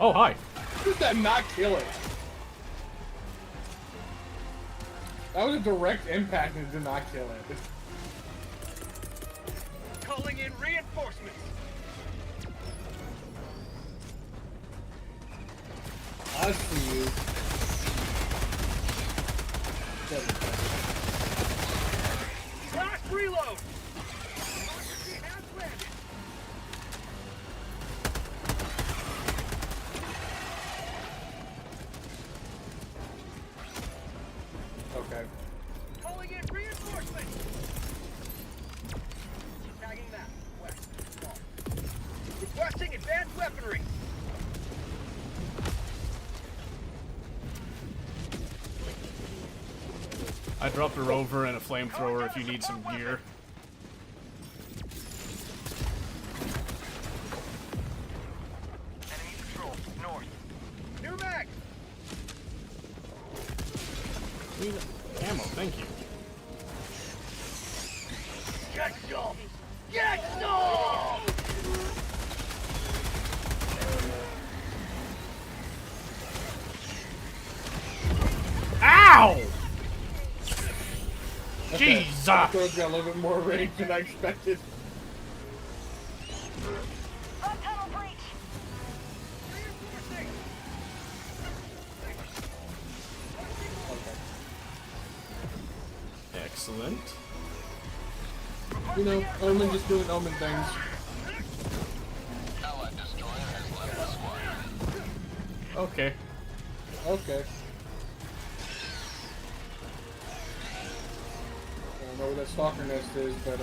Oh, hi. How did that not kill it? That was a direct impact and it did not kill it. Calling in reinforcements. I see you. Last reload. Emergency has landed. Okay. Calling in reinforcements. Tagging map. West. Small. Requesting advanced weaponry. I dropped a rover and a flamethrower if you need some gear. Enemy patrol. North. New mag. Need ammo, thank you. Get some. Get some. Ow! Okay. Jesus! That got a little bit more range than I expected. Front tunnel breach. Reinforcing. Okay. Excellent. You know, Omen just doing Omen things. Allied destroyer has left the squad. Okay. Okay. I don't know where that stalker nest is, but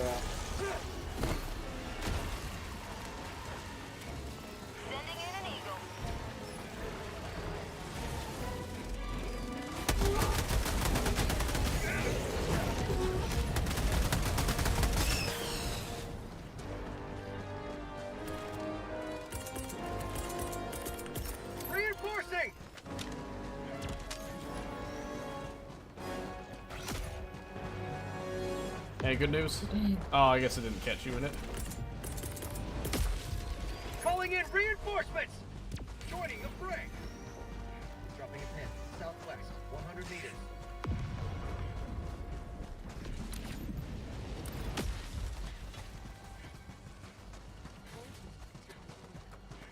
Sending in an eagle. Reinforcing. Hey, good news? Oh, I guess it didn't catch you in it. Calling in reinforcements. Joining the fray. Dropping a pin. Southwest. 100 meters.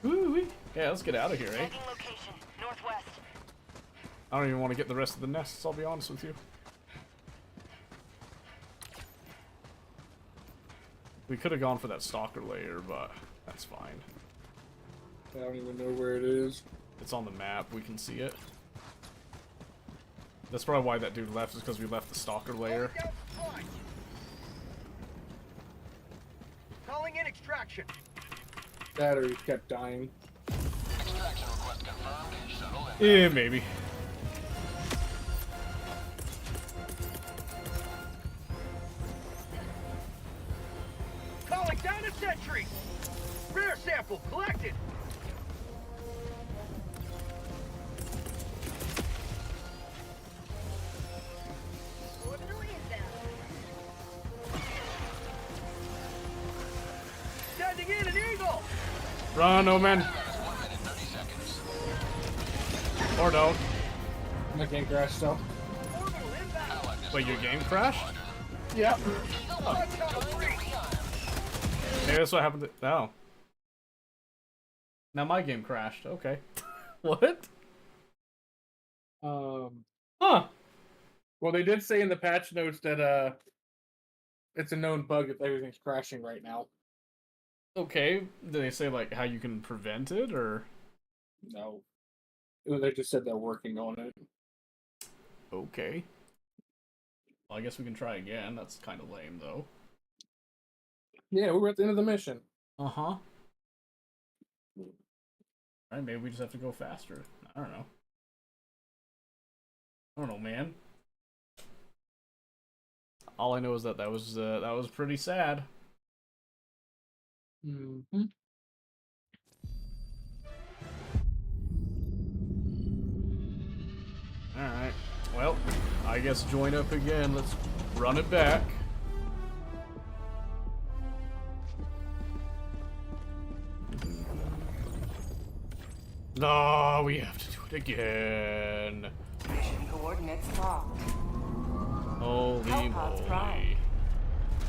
Woo-wee. Yeah, let's get out of here, eh? Tagging location. Northwest. I don't even want to get the rest of the nests, I'll be honest with you. We could have gone for that stalker layer, but that's fine. I don't even know where it is. It's on the map, we can see it. That's probably why that dude left, is because we left the stalker layer. Calling down supply. Calling in extraction. That or he kept dying. Extraction request confirmed. Shuttle in. Yeah, maybe. Calling down a sentry. Rare sample collected. Orbital inbound. Sending in an eagle. Run, Omen. Or don't. My game crashed, so. Orbital inbound. Wait, your game crashed? Yep. Blood tunnel breach. Maybe that's what happened to... Oh. Now my game crashed. Okay. What? Huh. Well, they did say in the patch notes that it's a known bug that everything's crashing right now. Okay. Did they say, like, how you can prevent it, or...? No. They just said they're working on it. Okay. Well, I guess we can try again. That's kind of lame, though. Yeah, we're at the end of the mission. Uh-huh. Alright, maybe we just have to go faster. I don't know. I don't know, man. All I know is that was pretty sad. Mm-hmm. Alright. Well, I guess join up again. Let's run it back. No, we have to do it again. Mission coordinates locked. Holy Hellpods prime. moly.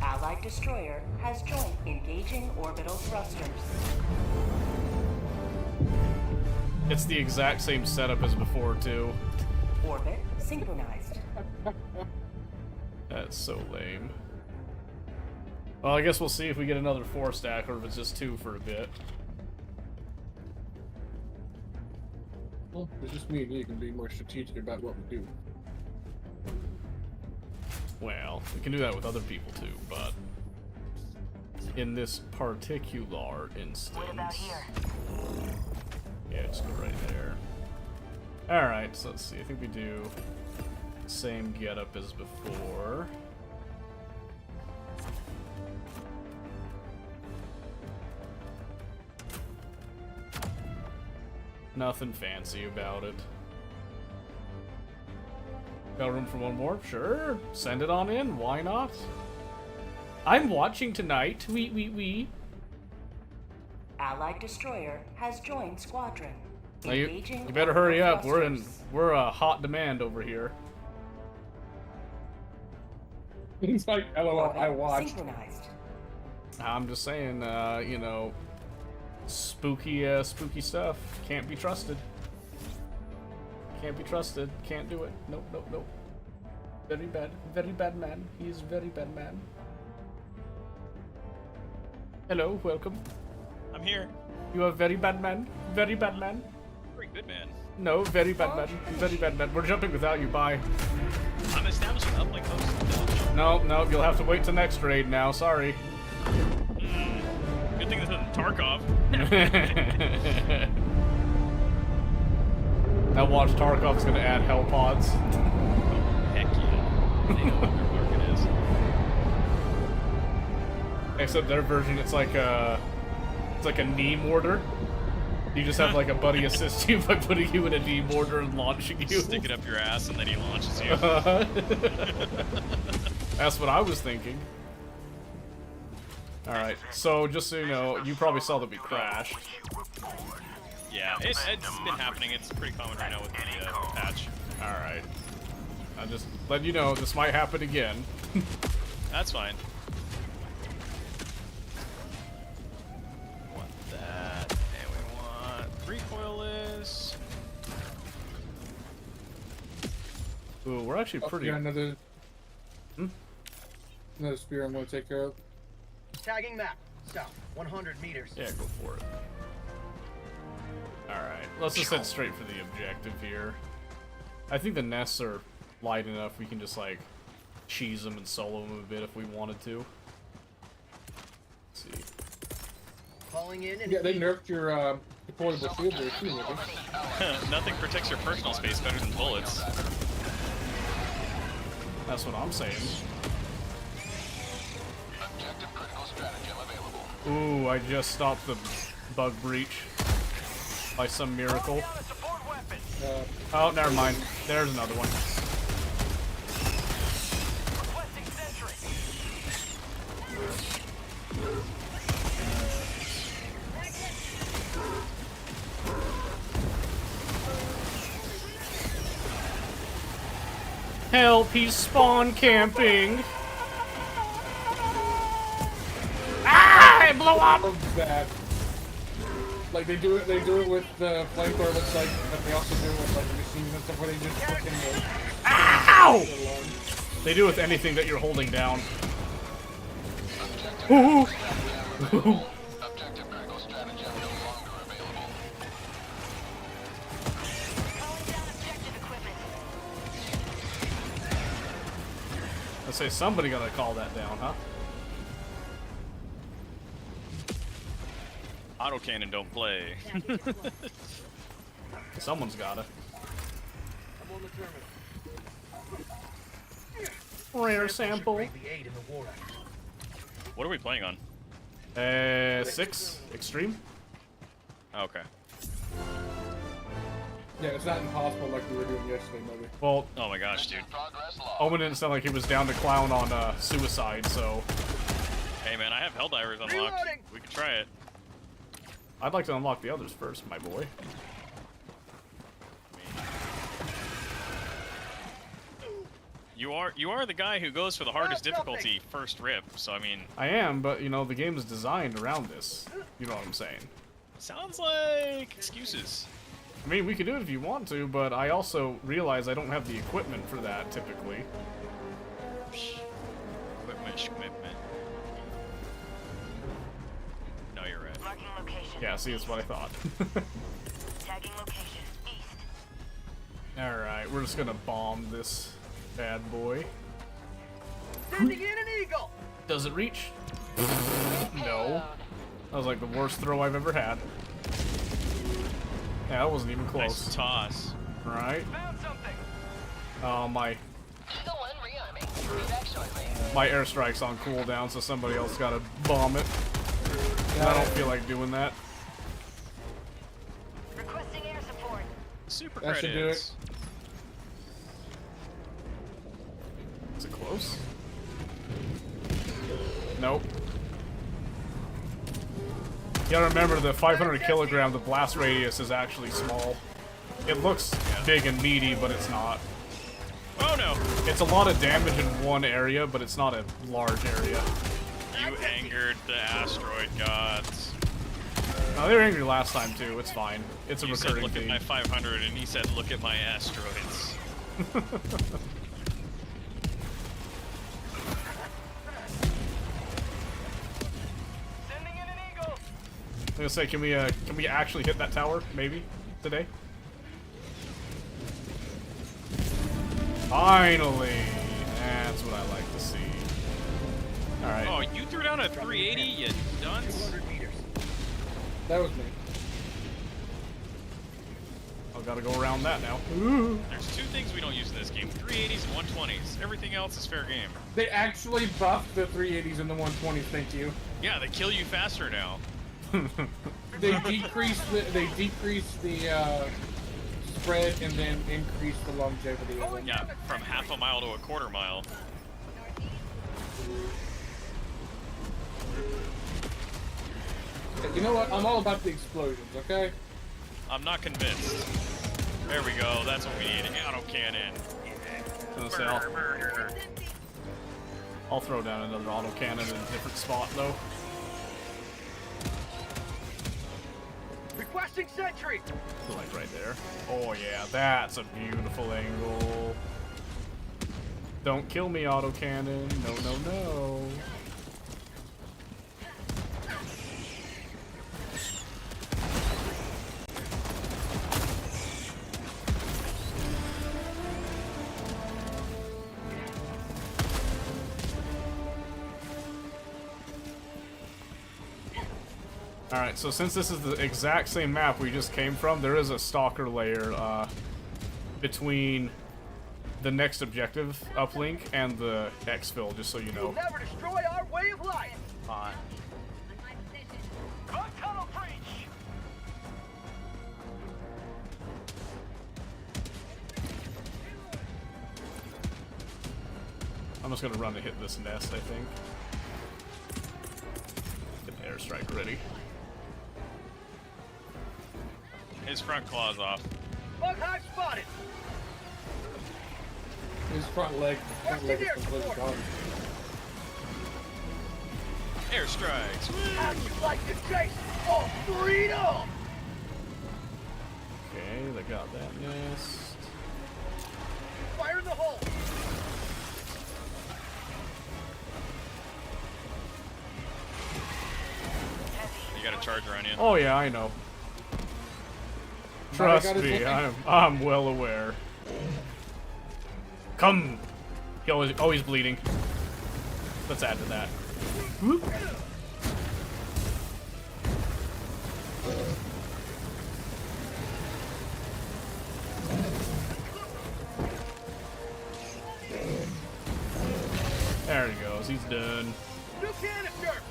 Allied destroyer has joined engaging orbital thrusters. It's the exact same setup as before, too. Orbit synchronized. That's so lame. Well, I guess we'll see if we get another 4-stack or if it's just 2 for a bit. Well, it's just me and you can be more strategic about what we do. Well, we can do that with other people too, but in this particular instance... What about here? Yeah, just go right there. Alright, so let's see. I think we do same getup as before. Nothing fancy about it. Got room for one more? Sure. Send it on in. Why not? I'm watching tonight. Wee. Allied destroyer has joined squadron. Now you Engaging better hurry orbital up. thrusters. We're a hot demand over here. He's like, LOL, I Orbit watched. synchronized. I'm just saying, you know, spooky stuff. Can't be trusted. Can't be trusted. Can't do it. Nope. Very bad man. He is very bad man. Hello, welcome. I'm here. You are very bad man. Very bad man. Very good man. No, very bad man. Very bad man. We're jumping without you. Bye. I'm establishing up like those. No, you'll have to wait till next raid now. Sorry. Good thing this isn't Tarkov. Now watch, Tarkov's gonna add hell pods. Heck yeah. They know what their market is. Except their version, it's like a knee mortar. You just have like a buddy assist you by putting you in a knee mortar and launching you. Stick it up your ass and then he launches you. That's what I was thinking. Alright, so just so you know, you probably saw that we crashed. Yeah, it's been happening. It's pretty common right now with the patch. Alright. I'll just let you know, this might happen again. That's fine. Want that. And we want recoilless. Ooh, we're actually pretty... Got another spear I'm gonna take care of. Tagging map. South, 100 meters. Yeah, go for it. Alright, let's just head straight for the objective here. I think the nests are light enough, we can just like cheese them and solo them a bit if we wanted to. Let's see. Calling in Yeah, they nerfed your deployable shield there too, maybe. Nothing protects your personal space better than bullets. That's what I'm saying. Objective critical stratagem available. Ooh, I just stopped the bug breach by some miracle. Down a support weapon. Oh, never mind. There's another one. Requesting sentry. Help, he's spawn camping. Ah, it blew up. Bad. Like they do it with the flamethrower. Looks like, but they also do it with like the machines and stuff where they just fucking. Ow! They do it with anything that you're holding down. Ooh. Objective critical stratagem no longer available. Let's say somebody gotta call that down, huh? Autocannon don't play. Someone's gotta. I'm on the terminal. Rare sample. Greatly aid in the war effort. What are we playing on? 6 extreme. Okay. Yeah, it's not impossible like we were doing yesterday, maybe. Well, Oh my gosh, dude. Progress log. Omen didn't sound like he was down to clown on suicide, so Hey man, I have Helldivers unlocked. Reloading. We could try it. I'd like to unlock the others first, my boy. You are the guy who goes for the hardest difficulty first rip, so I mean, I am, but you know the game is designed around this. You know what I'm saying? sounds like excuses. I mean, we could do it if you want to, but I also realize I don't have the equipment for that typically. Equipment. No, you're right. Marking location. Yeah, see, that's what I thought. Tagging location. East. All right, we're just gonna bomb this bad boy. Sending in an eagle. Does it reach? No. That was like the worst throw I've ever had. Yeah, that wasn't even close. Nice toss. Right? Found something. Oh, my Eagle 1 rearming. Be back shortly. my airstrike's on cooldown, so somebody else gotta bomb it. And I don't feel like doing that. Requesting air support. Super That should do credits. Is it close? Nope. You gotta remember the 500 kilogram, the blast radius is actually small. It looks big and meaty, but it's not. Oh no! It's a lot of damage in one area, but it's not a large area. You angered the asteroid gods. No, they were angry last time too. It's fine. It's a You said recurring look at theme. my 500 and he said look at my asteroids. Sending in an eagle. I'm gonna say, can we actually hit that tower maybe today? Finally, that's what I like to see. All right. Oh, you threw down a 380, you dunce. 200 meters. That was me. I've got to go around that now. There's two things we don't use in this game: 380s and 120s. Everything else is fair game. They actually buffed the 380s and the 120s. Thank you. Yeah, they kill you faster now. They decreased the spread and then increased the longevity of it. Yeah, from half a mile to a quarter mile. You know what? I'm all about the explosions. Okay. I'm not convinced. There we go. That's what we need. Autocannon. Gonna say, I'll throw down another autocannon in a different spot though. Requesting sentry. Like right there. Oh yeah, that's a beautiful angle. Don't kill me, autocannon. No, no, no. Alright, so since this is the exact same map we just came from, there is a stalker layer between the next objective uplink and the exfil, just so you know. You'll never destroy our way of life. Fine. Gun tunnel breach. I'm just gonna run to hit this nest, I think. Get the airstrike ready. His front claw's off. Bug hive spotted. His front leg is completely gone. Airstrikes. How'd you like to taste of freedom? Okay, they got that nest. Fire in the hole. You got a charger on you. Oh yeah, I know. Trust me, I'm well aware. Come! He always bleeding. Let's add to that. Whoop. There he goes, he's done. New canister.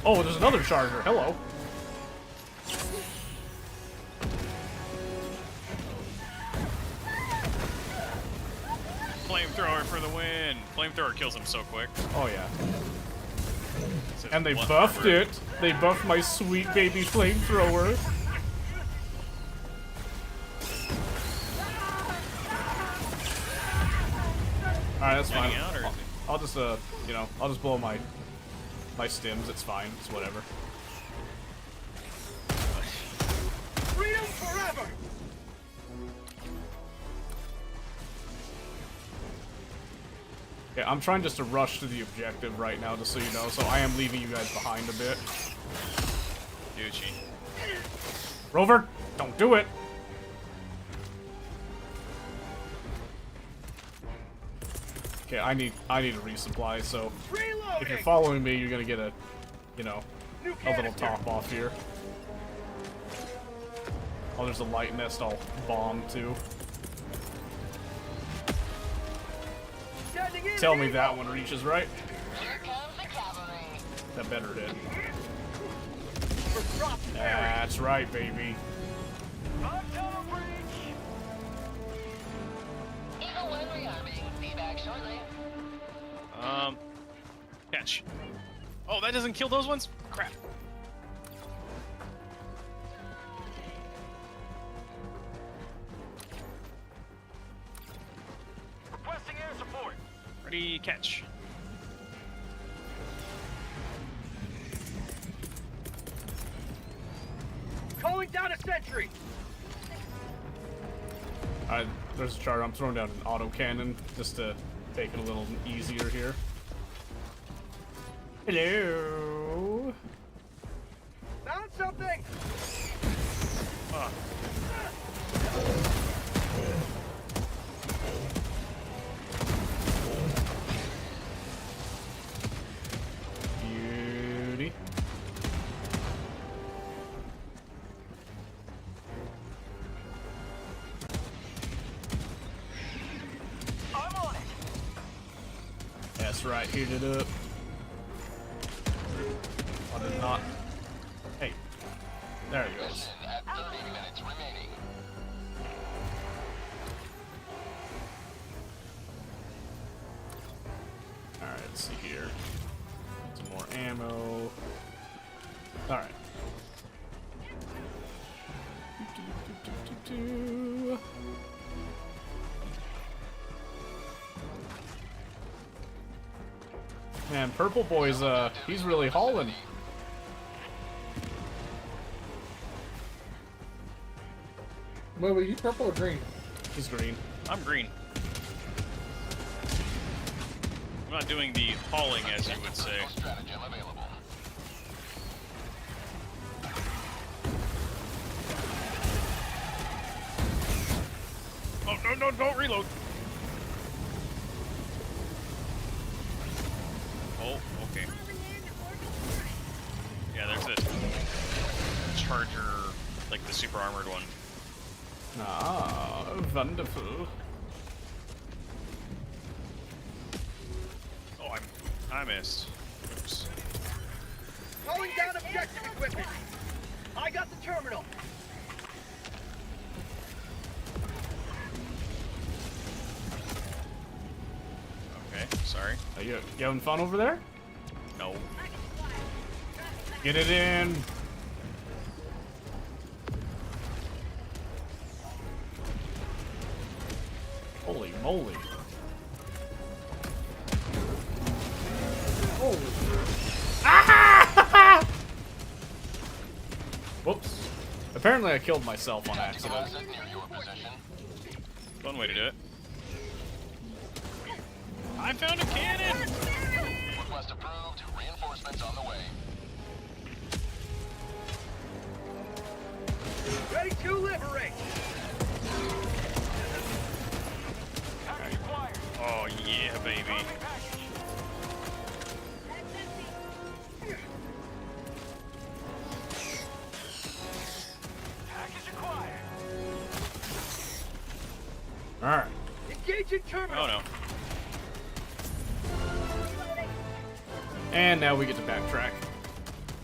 Oh, there's another charger. Hello. Flamethrower for the win. Flamethrower kills him so quick. Oh yeah. Says And they blunt buffed armor. it. They buffed my sweet baby flamethrower. Alright, that's fine. Hanging out, or is he- I'll just, you know, I'll just blow my stims. It's fine. It's whatever. Freedom forever. Yeah, I'm trying just to rush to the objective right now, just so you know. So I am leaving you guys behind a bit. Gucci. Rover, don't do it. Okay, I need a resupply. So if you're following me, you're gonna get a, you know, a little top off here. Oh, there's a light nest I'll bomb too. Tell me that one reaches, right? Here comes the cavalry. That better did. That's right, baby. Gun tunnel breach. Eagle 1 rearming. Feedback shortly. Catch. Oh, that doesn't kill those ones? Crap. Requesting air support. Ready, catch. Calling down a sentry. There's a charge. I'm throwing down an auto cannon just to make it a little easier here. Hello. Found something. Fuck. Beauty. I'm on it. That's right. Heat it up. I did not. Hey. There he goes. At 30 minutes remaining. Alright, let's see here. Some more ammo. Alright. Man, Purple Boy's, he's really hauling. Wait, you purple or green? He's green. I'm green. I'm not doing the hauling, as you would say. Stratagem available. Oh, no, don't reload. Oh, okay. larger, like the super armored one. Ah, wonderful. Oh, I missed. Oops. Calling down objective equipment. I got the terminal. Okay, sorry. Are you having fun over there? No. Get it in. Holy moly. Holy. Ah! Whoops. Apparently I killed myself on accident. Deposit near your position. One way to do it. I found a cannon! Request approved. Reinforcements on the way. Ready to liberate. Oh yeah, baby. Alright. Engaging terminal. Oh no. And now we get to backtrack.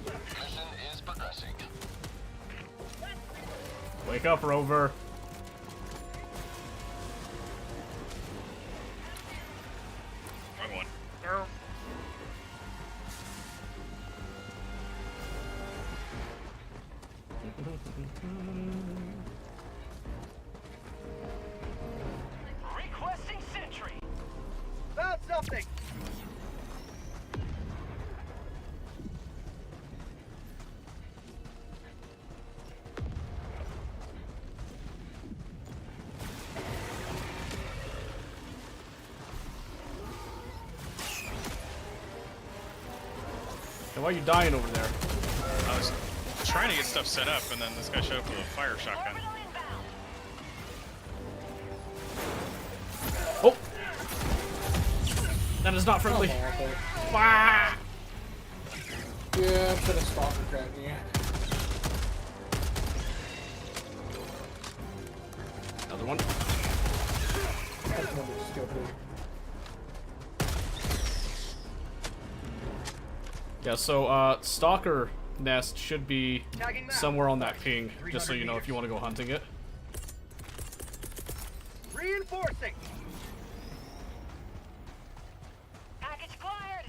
Mission is progressing. Wake up, Rover. Wrong one. Requesting sentry. Found something. Hey, why are you dying over there? I was trying to get stuff set up, and then this guy showed up with a fire shotgun. Oh! That is not friendly. Wah! Yeah, I'm gonna stalker grab you. Another one. That's one that's stupid. Yeah, so, Stalker Nest should be Tagging map. somewhere on that ping, just so you know if you want to go hunting it. Reinforcing. Package acquired.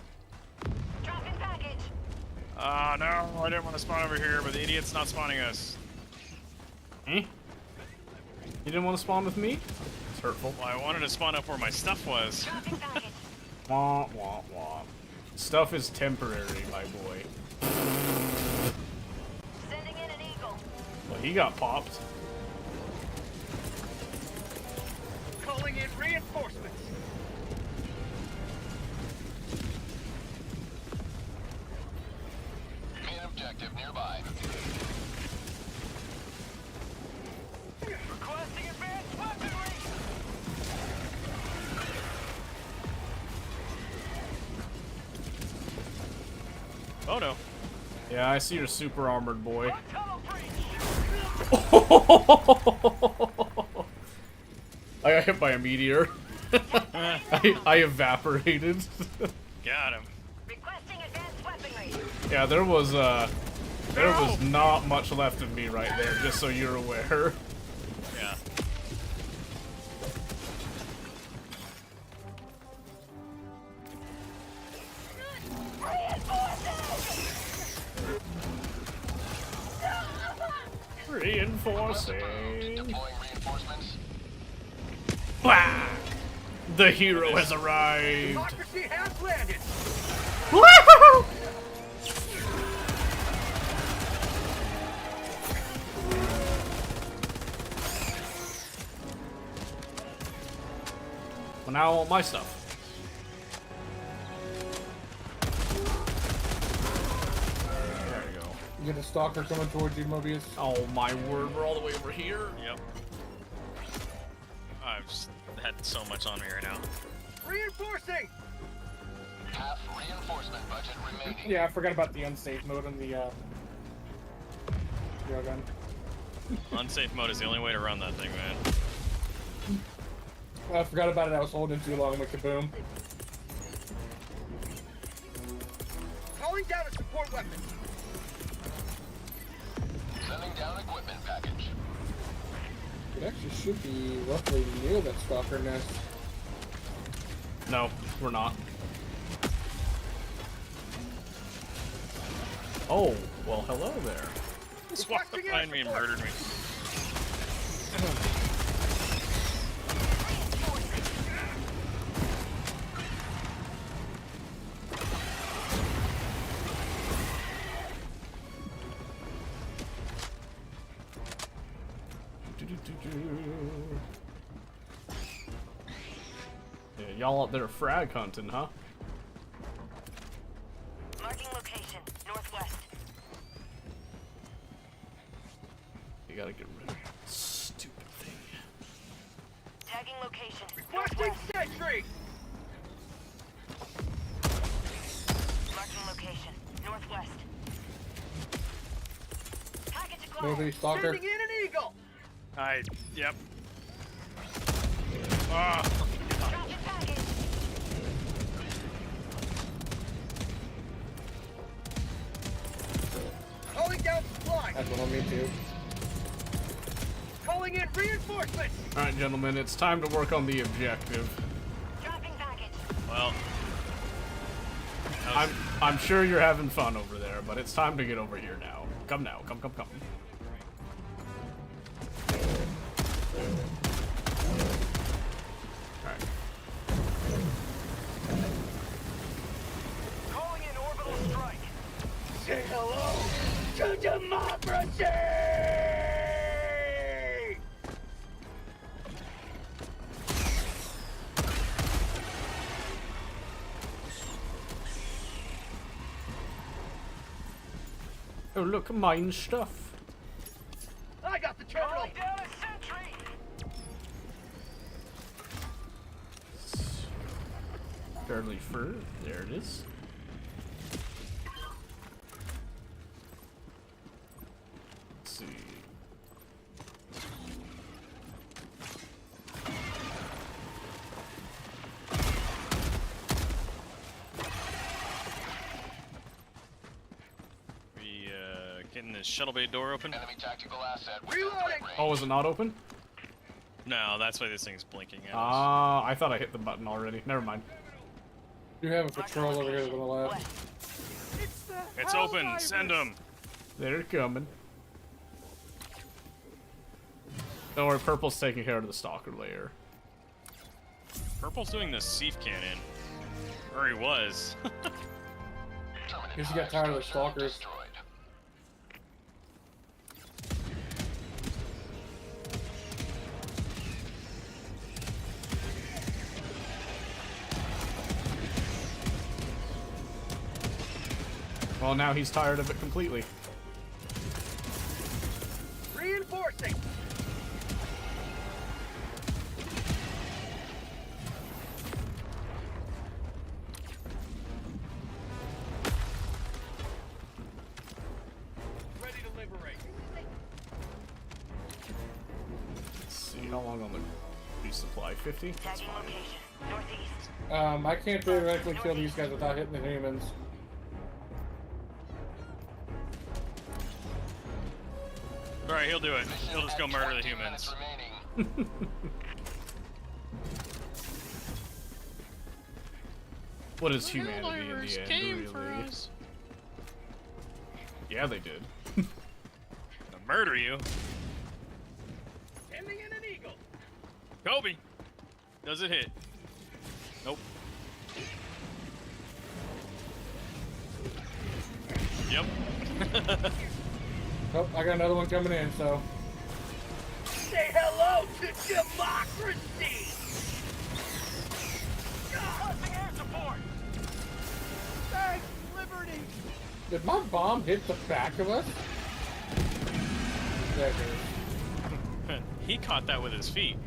Dropping package. Ah, no, I didn't want to spawn over here, but the idiot's not spawning us. Eh? You didn't want to spawn with me? It's hurtful. Well, I wanted to spawn up where my stuff was. Dropping package. Wah, wah, wah. Stuff is temporary, my boy. Sending in an eagle. Well, he got popped. Calling in reinforcements. Main objective nearby. Requesting advanced weaponry. Oh no. Yeah, I see your super armored boy. Tunnel breach. I got hit by a meteor. I evaporated. Got him. Requesting advanced weaponry. Yeah, there was not much left of me right there, just so you're aware. Yeah. Reinforcing. Deploying reinforcements. Wah! The hero has arrived. Democracy has landed. Woohoo! Well, now I want my stuff. There you go. You get a stalker coming towards you, Mobius. Oh my word, we're all the way over here. Yep. I've just had so much on me right now. Reinforcing. Half reinforcement budget remaining. Yeah, I forgot about the unsafe mode on the railgun. Unsafe mode is the only way to run that thing, man. I forgot about it. I was holding too long with Kaboom. Calling down a support weapon. Sending down equipment package. It actually should be roughly near that stalker nest. No, we're not. Oh, well, hello there. Just walked up behind me and murdered me. Yeah, y'all out there frag hunting, huh? Marking location, northwest. You gotta get rid of that stupid thing. Tagging location, Requesting northwest. sentry. Marking location, northwest. Package acquired. Movie stalker. Sending in an eagle. Yep. Ah. Dropping package. Calling down supply. That's what I mean too. Calling in reinforcements. Alright, gentlemen, it's time to work on the objective. Dropping package. Well. I'm sure you're having fun over there, but it's time to get over here now. Come now, come. Alright. Calling in orbital strike. Say hello to democracy. Oh, look, mine stuff. I got the terminal. Calling down a sentry. Fairly fur. There it is. Let's see. Getting this shuttle bay door open. Enemy tactical asset. within Reloading. threat range. Oh, is it not open? No, that's why this thing's blinking at us. Ah, I thought I hit the button already. Never mind. You have a patrol over here to the left. It's open. Send them. They're coming. Don't worry, Purple's taking care of the stalker layer. Purple's doing the Seaf cannon. Or he was. Terminate Guess you got hive tired of the store stalkers. destroyed. Well, now he's tired of it completely. Reinforcing. Ready to liberate. Let's see, how long on the resupply? 50? That's Tagging fine. location, northeast. I can't directly kill these guys without hitting the humans. Alright, he'll do it. He'll just go murder the 20 humans. minutes remaining. What is humanity in the end, really? Yeah, they did. They'll murder you. Sending in an eagle. Kobe! Does it hit? Nope. Yep. Oh, I got another one coming in, so. Say hello to democracy. Busting air support. Thanks, liberty. Did my bomb hit the back of us? There it is. He caught that with his feet.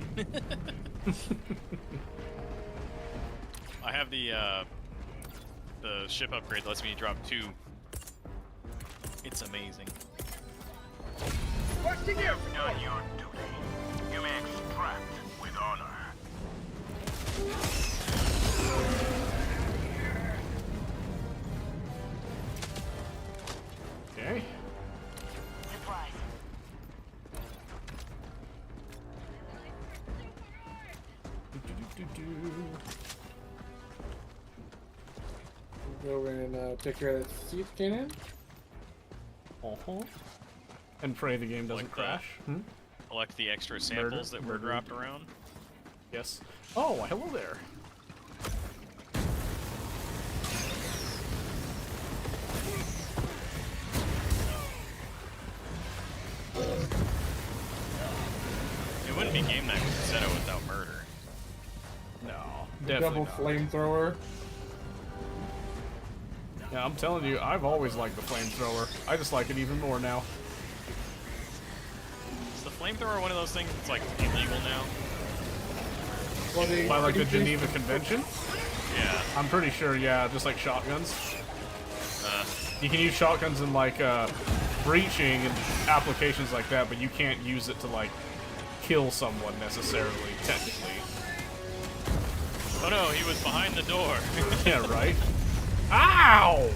I have the ship upgrade that lets me drop 2. It's amazing. Requesting air You've done your duty. You may extract with honor. Okay. Supplies. Go and take care of that seat cannon. Uh-huh. And pray the game doesn't Like that. crash. Hmm? Collect the extra samples that were Murder. dropped around. Yes. Oh, hello there. It wouldn't be Game Night with Zeta without murder. No, definitely Double not. flamethrower. Yeah, I'm telling you, I've always liked the flamethrower. I just like it even more now. Is the flamethrower one of those things that's like illegal now? Well, they By like the introduced- Geneva Convention? Yeah. I'm pretty sure, yeah, just like shotguns. You can use shotguns in like breaching and applications like that, but you can't use it to like kill someone necessarily, technically. Oh no, he was behind the door. Yeah, right? Ow!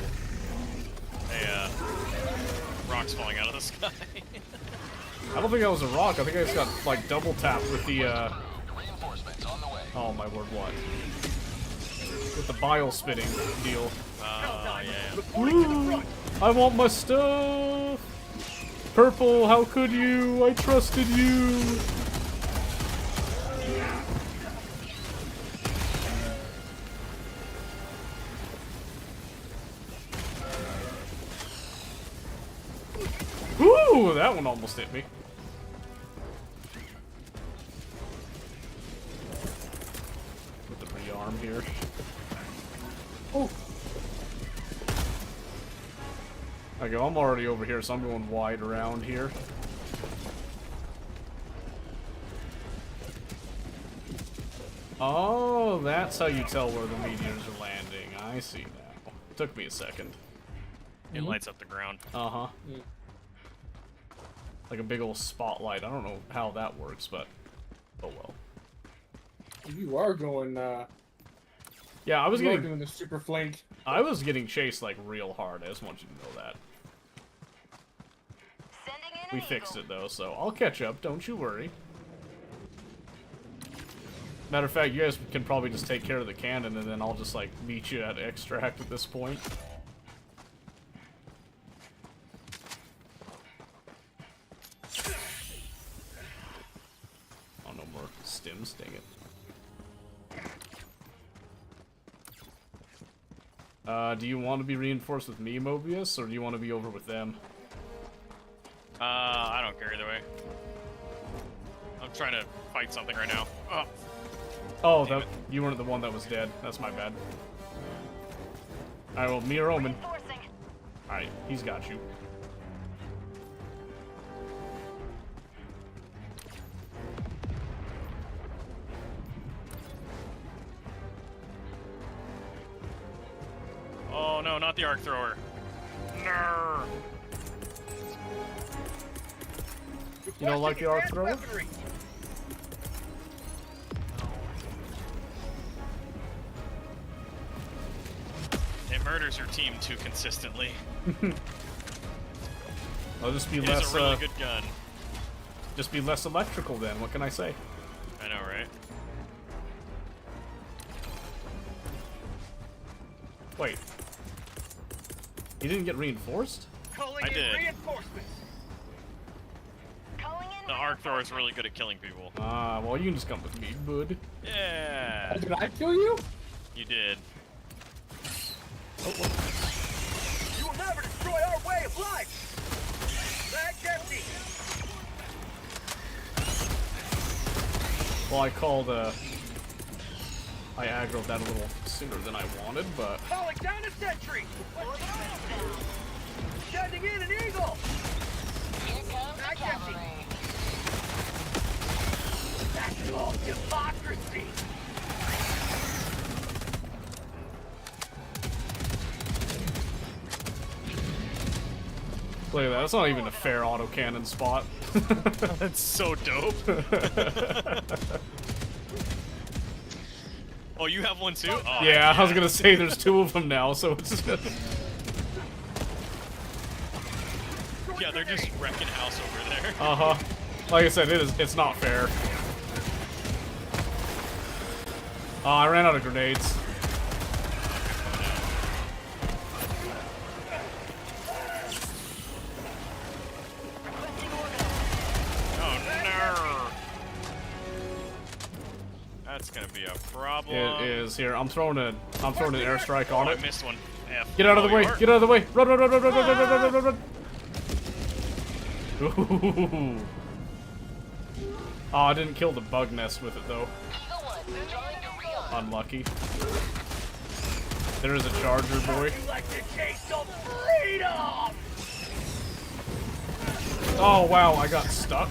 Hey, rocks falling out of the sky. I don't think that was a rock. I think I just got like double tapped with the Reinforcements on the way. oh my word, what? With the bile spitting deal. Yeah. Woo! I want my stuff! Purple, how could you? I trusted you! Woo! That one almost hit me. With the rearm here. Oh! I go, I'm already over here, so I'm going wide around here. Oh, that's how you tell where the meteors are landing. I see now. Took me a second. It lights up the ground. Uh-huh. Like a big old spotlight. I don't know how that works, but oh well. You are going. Yeah, I was you are getting doing the super flank. I was getting chased like real hard. I just want you to know that. Sending in We an fixed eagle. it though, so I'll catch up. Don't you worry. Matter of fact, you guys can probably just take care of the cannon, and then I'll just like meet you at extract at this point. Oh, no more stims, dang it. Do you want to be reinforced with me, Mobius, or do you want to be over with them? I don't care either way. I'm trying to fight something right now. Oh. Oh, Damn that it. you weren't the one that was dead. That's my bad. Alright, well, me or Omen. Reinforcing. Alright, he's got you. Oh no, not the arc thrower. No. You don't like the arc thrower? Weaponry. It murders your team too consistently. I'll just be It less, is a really good gun. just be less electrical then. What can I say? I know, right? Wait. You didn't get reinforced? Calling I in did. reinforcements. Calling in The arc thrower is really good at killing people. Ah, well, you can just come with me, bud. Yeah, Did I kill you? you did. You will never destroy our way of life. Bag's empty. Well, I called, I aggroed that a little sooner than I wanted, but... Calling down a sentry. Sending in an eagle. Here comes the Bag's empty. cavalry. That's all democracy. Look at that. That's not even a fair autocannon spot. That's so dope. Oh, you have one too? Oh, Yeah, I was gonna say there's 2 of them now, so it's Yeah, they're just wrecking house over there. uh-huh. Like I said, it's not fair. Oh, I ran out of grenades. Oh no! That's gonna be a problem. It is here. I'm throwing an airstrike on Oh, I it. missed one. F. Get out of Oh, the way! you are? Get out of the way! Run! Run! Run! Run! Run! Run! Run! Run! Run! Run! Run! Ooh. Oh, I didn't kill the bug nest with it though. Eagle 1, drawing to rearm. Unlucky. There is a charger, boy. Oh wow, I got stuck.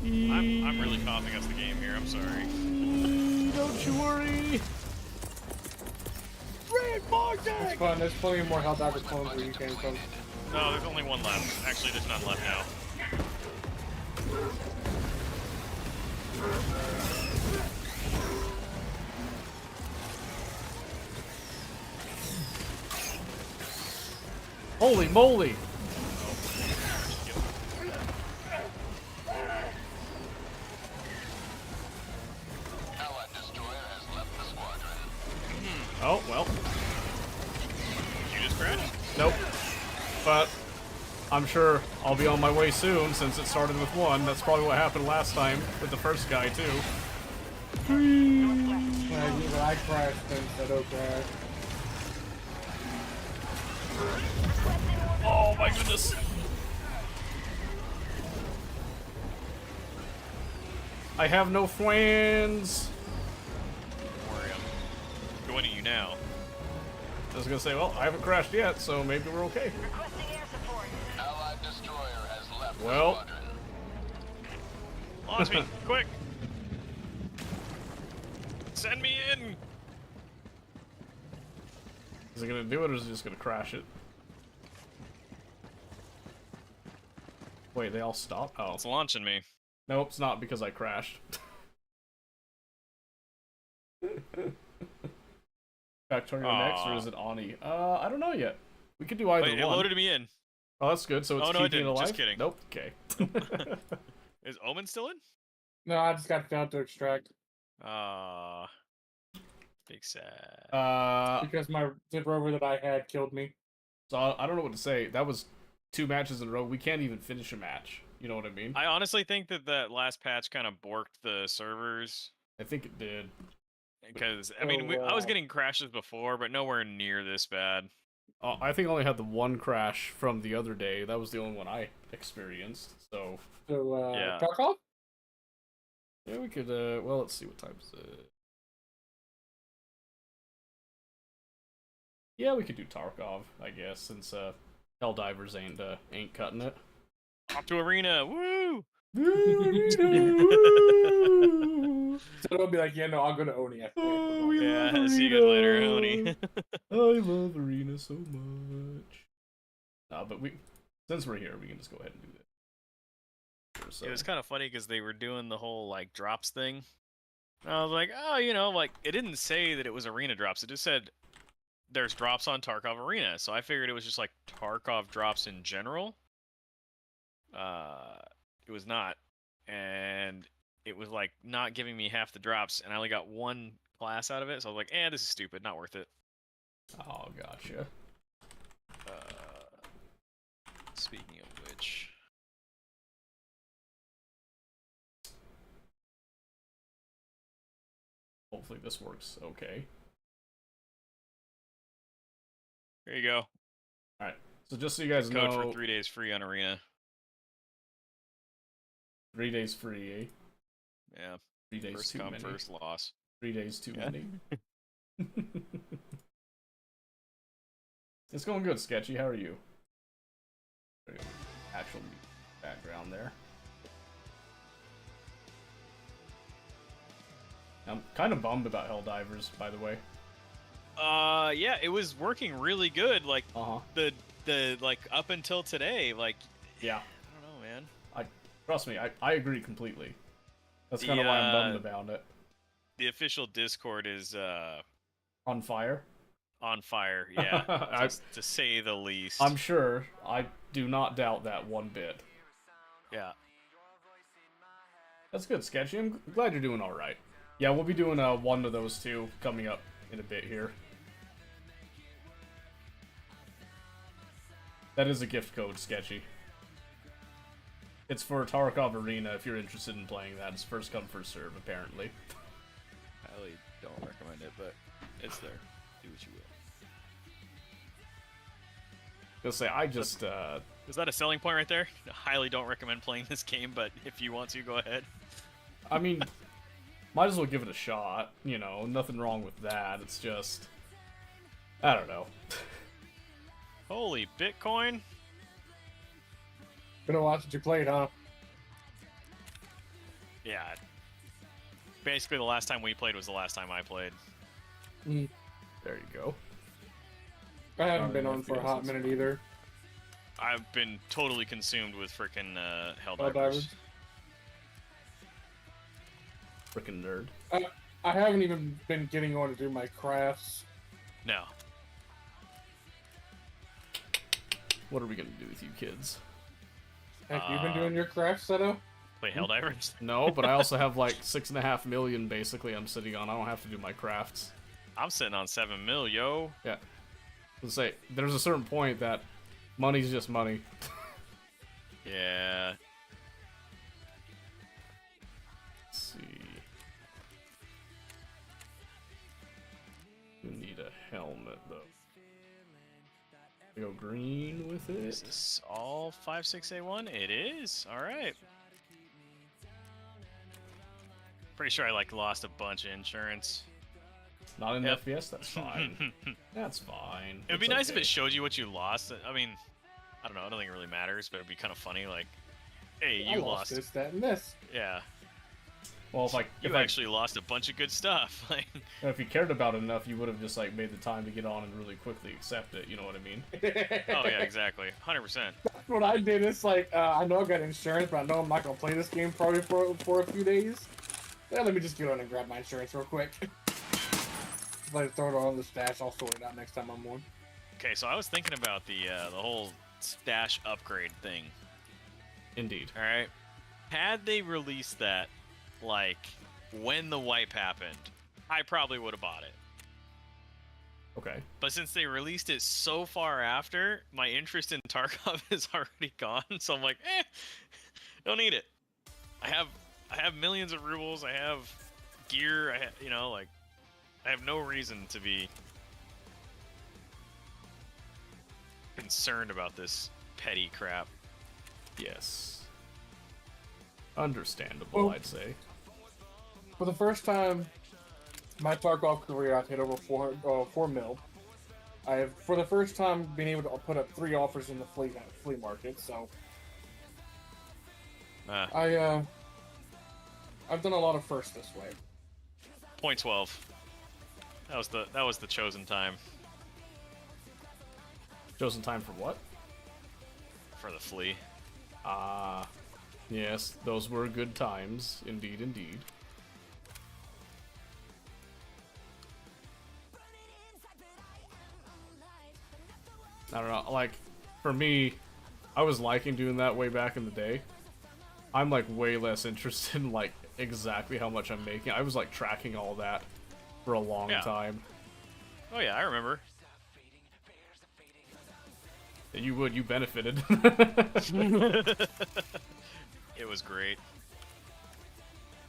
I'm really coughing us the game here. I'm sorry. Don't you worry. It's fun. There's plenty more Helldiver clones where you came from. No, there's only one left. Actually, there's none left now. Holy moly! Allied destroyer has left the squadron. Oh, well. Did you just crash? Nope. But I'm sure I'll be on my way soon since it started with 1. That's probably what happened last time with the first guy, too. Either I crashed instead of crash. Oh my goodness. I have no friends. Don't worry, I'm joining you now. I was gonna say, well, I haven't crashed yet, so maybe we're okay. Requesting air support. Allied destroyer has left Well. the squadron. Launch me, quick! Send me in! Is it gonna do it or is it just gonna crash it? Wait, they all stop? Oh. It's launching me. Nope, it's not because I crashed. Factorio next, or is it Ani? I don't know yet. We could do either Wait, it one. loaded me in. Oh, that's good. So it's Oh, no, it keeping it didn't. alive. Just kidding. Nope. Okay. Is Omen still in? No, I just got failed to extract Big sad. because the rover that I had killed me. So I don't know what to say. That was 2 matches in a row. We can't even finish a match. You know what I mean? I honestly think that last patch kind of borked the servers. I think it did. Because, I mean, I was getting crashes before, but nowhere near this bad. I think I only had the 1 crash from the other day. That was the only one I experienced. So So, Yeah. Tarkov? yeah, we could. Well, let's see what time is it. Yeah, we could do Tarkov, I guess, since Helldivers ain't cutting it. Off to Arena, woo! So it'll be like, yeah, no, I'll go to Oni after. Oh, we Yeah, love see you guys later, Arena. Oni. I love Arena so much. But since we're here, we can just go ahead and do this. So, It was kind of funny because they were doing the whole, like, drops thing. And I was like, oh, you know, like, it didn't say that it was Arena drops. It just said there's drops on Tarkov Arena. So I figured it was just, like, Tarkov drops in general. It was not. And it was, like, not giving me half the drops. And I only got 1 class out of it. So I was like, this is stupid. Not worth it. oh, gotcha. Speaking of which... Hopefully this works okay. There you go. Alright, so just so you guys Code know, for 3 days free on Arena. 3 days free, eh? Yeah. 3 days First too come, many. first loss. 3 days too Yeah. many. It's going good, Sketchy. How are you? Actual background there. I'm kind of bummed about Helldivers, by the way. Yeah, it was working really good. Like Uh-huh. the like up until today. Like, Yeah. I don't know, man. Trust me, I agree completely. That's kind of The, why I'm bummed about it. The official Discord is On fire? on fire. Yeah, to say the least. I'm sure. I do not doubt that one bit. Yeah. That's good, Sketchy. I'm glad you're doing alright. Yeah, we'll be doing one of those two coming up in a bit here. That is a gift code, Sketchy. It's for Tarkov Arena if you're interested in playing that. It's first come, first serve, apparently. Highly don't recommend it, but it's there. Do what you will. Gonna say, I just, Is that a selling point right there? Highly don't recommend playing this game, but if you want to, go ahead. I mean, might as well give it a shot. You know, nothing wrong with that. It's just, I don't know. Holy Bitcoin! Been a while since you played, huh? Yeah. Basically, the last time we played was the last time I played. There you go. I haven't been on for a hot minute either. I've been totally consumed with frickin' Helldivers. Helldivers. Frickin' nerd. I haven't even been getting on to do my crafts. No. What are we gonna do with you kids? Have you been doing your crafts, Seto? Play Helldivers? No, but I also have like 6.5 million basically I'm sitting on. I don't have to do my crafts. I'm sitting on 7 mil, yo. Yeah. Let's say, there's a certain point that money's just money. Yeah. Let's see. You need a helmet though. Go green with Is it. this all 56A1? It is. All right. Pretty sure I like lost a bunch of insurance. Not in Yep. FPS, that's fine. That's fine. It'd be It's nice if okay. it showed you what you lost. I mean, I don't know. I don't think it really matters, but it'd be kind of funny. Like, hey, I you lost lost. this, that, and this. Yeah. Well, You actually lost a bunch of good stuff. Like, if you cared about it enough, you would have just like made the time to get on and really quickly accept it. You know what I mean? oh yeah, exactly. 100%. That's what I did. It's like, I know I got insurance, but I know I'm not going to play this game probably for a few days. Yeah, let me just get on and grab my insurance real quick. Like, throw it on the stash. I'll sort it out next time I'm on. Okay, so I was thinking about the whole stash upgrade thing. Indeed. All right. Had they released that, like, when the wipe happened, I probably would have bought it. Okay. But since they released it so far after, my interest in Tarkov is already gone. So I'm like, don't need it. I have millions of rubles. I have gear. I have no reason to be concerned about this petty crap. Yes. Understandable, Well, I'd say. For the first time, my Tarkov career, I've hit over 4 mil. I have, for the first time, been able to put up 3 offers in the flea market. So I've done a lot of firsts this way. Point 12. That was the chosen time Chosen time for what? for the flea. Ah, yes, those were good times. Indeed, indeed. I don't know, like, for me, I was liking doing that way back in the day. I'm, like, way less interested in, like, exactly how much I'm making. I was, like, tracking all that for a long Yeah. time. Oh yeah, I remember. You benefited. It was great.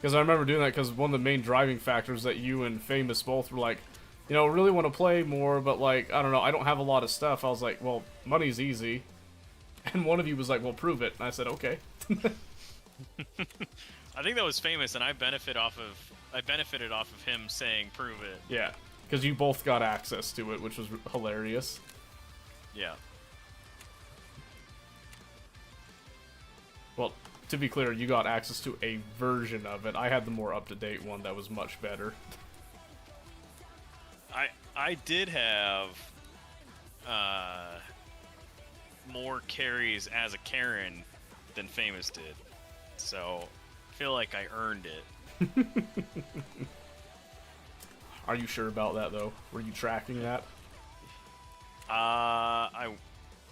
Because I remember doing that because one of the main driving factors that you and Famous both were like, you know, really want to play more, but like, I don't know, I don't have a lot of stuff. I was like, well, money's easy. And one of you was like, well, prove it. And I said, okay. I think that was Famous, and I benefited off of him saying prove it. Yeah, because you both got access to it, which was hilarious. Yeah. Well, to be clear, you got access to a version of it. I had the more up-to-date one that was much better. I did have more carries as a Karen than Famous did, so I feel like I earned it. Are you sure about that though? Were you tracking that?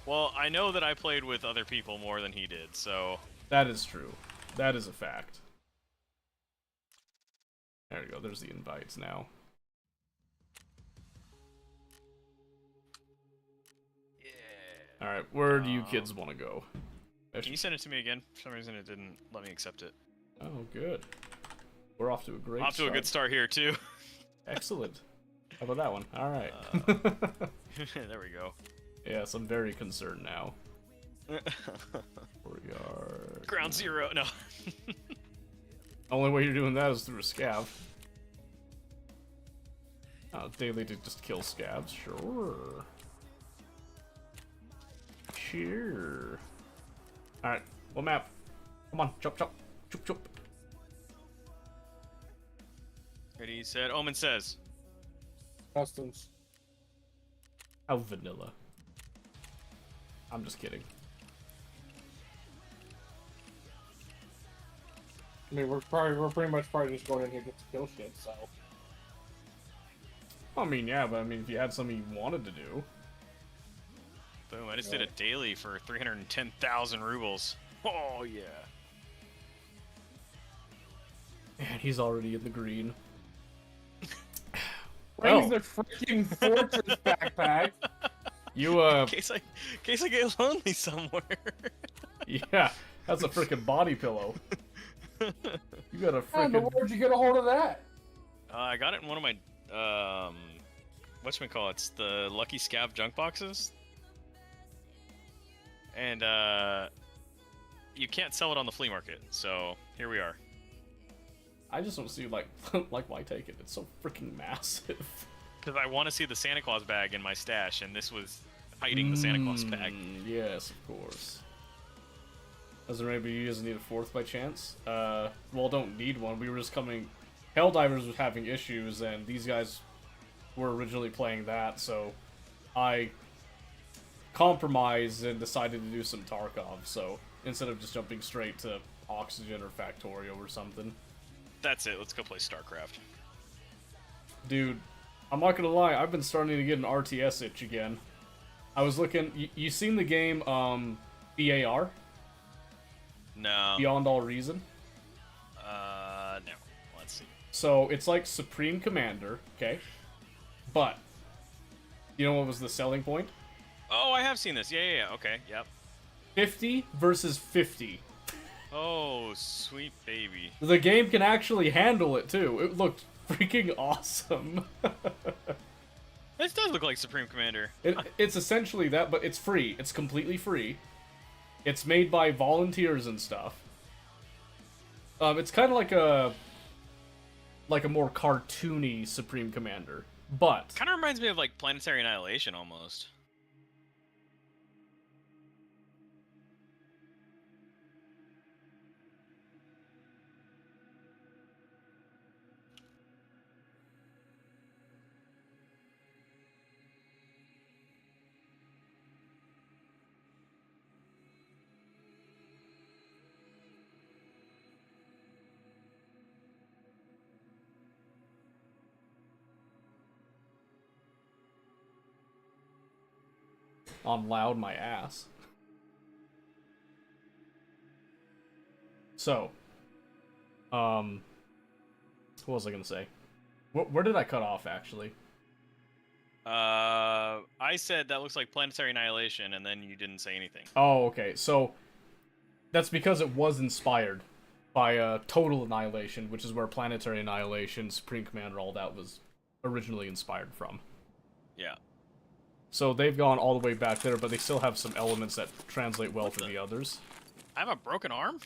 Well, I know that I played with other people more than he did, so That is true. That is a fact. There we go. There's the invites now. yeah. All right, where do you kids want to go? Can you send it to me again? For some reason, it didn't let me accept it. Oh, good. We're off to a great Off to start. a good start here too. Excellent. How about that one? All right. There we go. Yes, I'm very concerned now. We are... Ground zero. No. Only way you're doing that is through a scav. Daily to just kill scabs, sure. Sure. Alright, what map? Come on, chop chop. Choop choop. Ready, said. Omen says. Customs. How vanilla. I'm just kidding. I mean, we're pretty much probably just going in here just to kill shit. So. I mean, yeah, but I mean, if you had something you wanted to do. Boom! I just did a daily for 310,000 rubles. Oh yeah. Man, he's already in the green. Brings the freaking fortress backpack. You In case I get lonely somewhere. yeah, that's a freaking body pillow. You got a How in the freaking. world did you get a hold of that? I got it in one of my whatchamacallit, it's the Lucky Scab junk boxes. And you can't sell it on the flea market, so here we are. I just don't see like why take it? It's so freaking massive. Because I want to see the Santa Claus bag in my stash, and this was hiding the Santa Claus bag. Yes, of course. Does there maybe you guys need a fourth by chance? Well, don't need one. We were just coming. Helldivers was having issues, and these guys were originally playing that, so I compromised and decided to do some Tarkov. So instead of just jumping straight to Oxygen or Factorio or something. That's it. Let's go play StarCraft. Dude, I'm not gonna lie. I've been starting to get an RTS itch again. I was looking. You seen the game BAR? No. Beyond All Reason? No. Let's see. So, it's like Supreme Commander, okay? But, you know what was the selling point? Oh, I have seen this. Yeah. Okay. Yep. 50 versus 50. Oh, sweet baby. The game can actually handle it, too. It looked freaking awesome. This does look like Supreme Commander. It's essentially that, but it's free. It's completely free. It's made by volunteers and stuff. It's kind of like a more cartoony Supreme Commander, but Kind of reminds me of like Planetary Annihilation almost. on loud my ass. So, what was I gonna say? Where did I cut off, actually? I said that looks like Planetary Annihilation, and then you didn't say anything. Oh, okay. So, that's because it was inspired by Total Annihilation, which is where Planetary Annihilation, Supreme Commander, all that was originally inspired from. Yeah. So they've gone all the way back there, but they still have some elements that translate well to the others. I have a broken arm?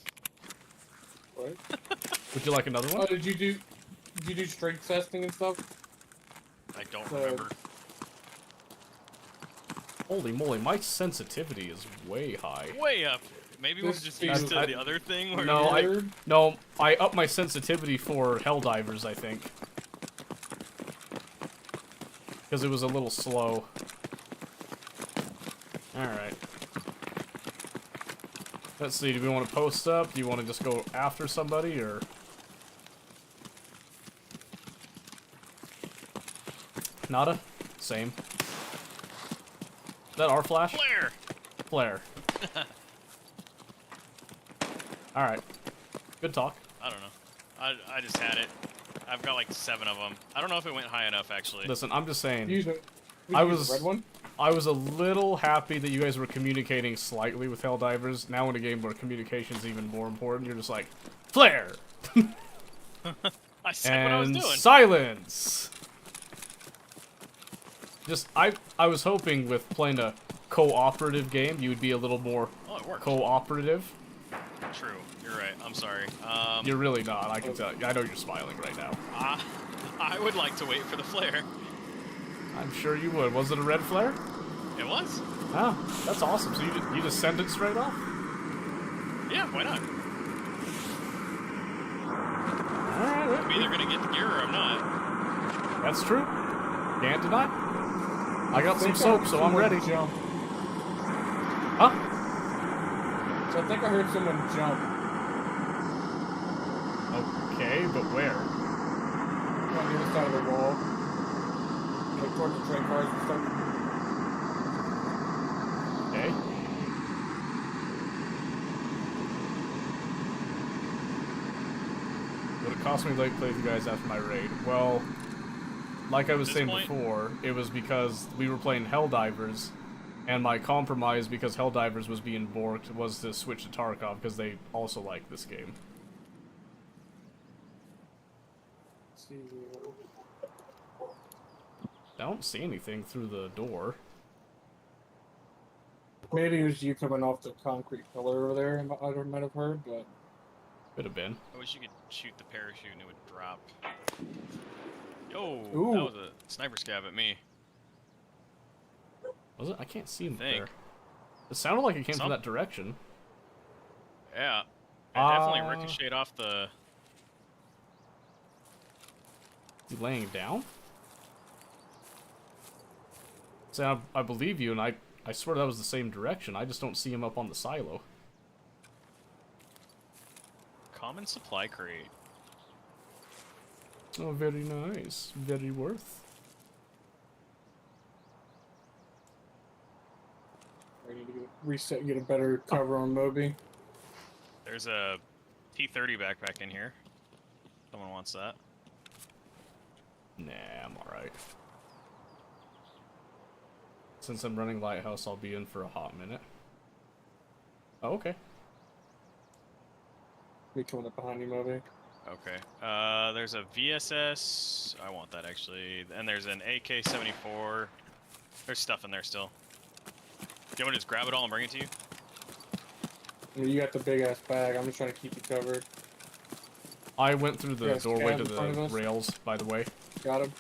What? Would you like another one? Oh, did you do strength testing and stuff? I don't remember. Holy moly, my sensitivity is way high. Way up. Maybe we're just used to the other thing. Where I upped my sensitivity for Helldivers, I think. Because it was a little slow. Alright. Let's see, do we want to post up? Do you want to just go after somebody, or... Nada? Same. Is that our flash? Flare! Flare. Alright. Good talk. I don't know. I just had it. I've got like 7 of them. I don't know if it went high enough, actually. Listen, I'm just saying. Use it. I Use was the red one. I was a little happy that you guys were communicating slightly with Helldivers. Now in a game where communication's even more important, you're just like, flare! I said what I was And doing. silence! Just, I was hoping with playing a cooperative game, you would be a little more Oh, it worked. cooperative. True. You're right. I'm sorry. You're really not, I can tell you. I know you're smiling right now. I would like to wait for the flare. I'm sure you would. Was it a red flare? It was. Oh, that's awesome. So you just send it straight off? Yeah, why not? Alright, I'm either gonna get the gear or I'm not. that's true. Can't deny. I got some think I soap, heard so I'm someone ready. Jump. Huh? So I think I heard someone jump. Okay, but where? On the other side of the wall. Like towards the train cars and stuff. Okay. Would it cost me to play with you guys after my raid? Well, like I was At this saying point- before, it was because we were playing Helldivers, and my compromise because Helldivers was being borked was to switch to Tarkov because they also like this game. Let's see. I don't see anything through the door. Maybe it was you coming off the concrete pillar over there, I might have heard, but... Could have been. I wish you could shoot the parachute and it would drop. Yo, Ooh. that was a sniper scab at me. Was it? I can't see him Think. there. It sounded like it came Some- from that direction. Yeah. It definitely Uh, ricocheted off the... You laying down? So I believe you, and I swear that was the same direction. I just don't see him up on the silo. Common supply crate. Oh, very nice. Very worth. I need to reset and get a better cover on Moby. There's a T-30 backpack in here. Someone wants that. Nah, I'm alright. Since I'm running Lighthouse, I'll be in for a hot minute. Oh, okay. Me coming up behind you, Moby. Okay. There's a VSS. I want that actually. And there's an AK-74. There's stuff in there still. Do you want me to just grab it all and bring it to you? I mean, you got the big ass bag. I'm just trying to keep you covered. I went through the Yes, doorway cab to in front of the us. rails, by the way. Got him.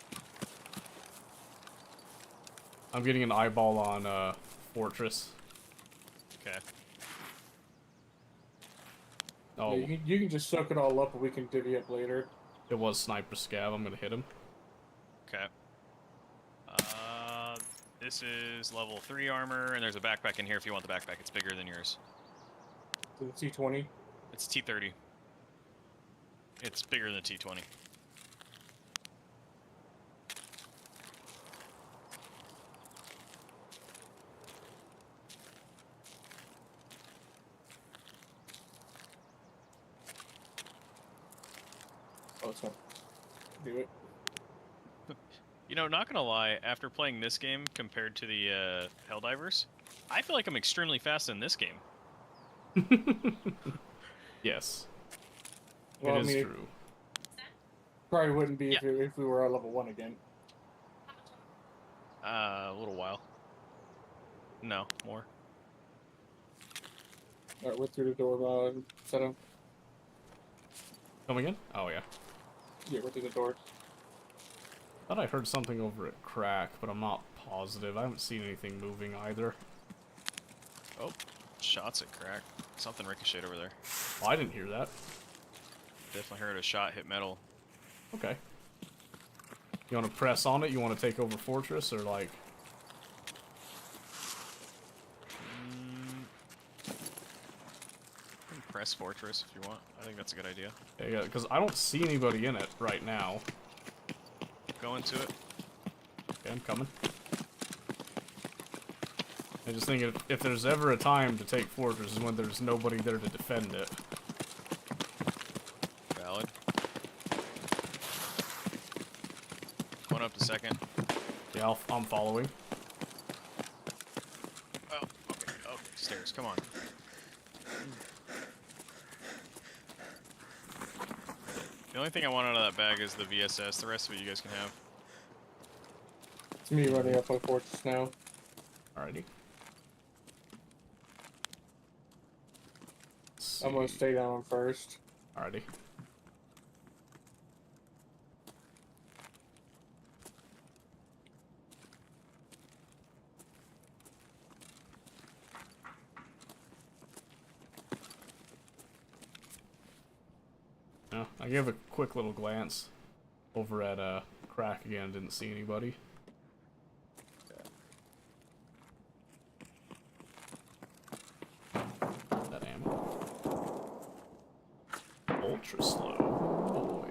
I'm getting an eyeball on Fortress. Okay. Oh, Yeah, you can just soak it all up and we can divvy up later. it was Sniper Scav. I'm gonna hit him. Okay. This is level 3 armor, and there's a backpack in here if you want the backpack. It's bigger than yours. To the T20. It's T-30. It's bigger than the T-20. Oh, it's not. Do it. You know, not gonna lie, after playing this game compared to the Helldivers, I feel like I'm extremely fast in this game. Yes, Well, it is I mean, true. Probably wouldn't be Yeah. if we were at level 1 again. A little while. No, more. Alright, we're through the door, set up. Come again? Oh yeah. Yeah, we're through the door. Thought I heard something over at Crack, but I'm not positive. I haven't seen anything moving either. Oh, shots at Crack. Something ricocheted over there. Oh, I didn't hear that. Definitely heard a shot hit metal. Okay. You want to press on it? You want to take over Fortress, or like... Press Fortress if you want. I think that's a good idea. Yeah, because I don't see anybody in it right now. Go into it. Okay, I'm coming. I just think if there's ever a time to take Fortress is when there's nobody there to defend it. Valid. Going up to second. Yeah, I'm following. Oh, okay. Oh, stairs. Come on. The only thing I want out of that bag is the VSS. The rest of it you guys can have. It's me running up on Fortress now. Alrighty. I'm gonna stay down first. Alrighty. No, I gave a quick little glance over at Crack again, didn't see anybody. That ammo. Ultra slow. Oh boy.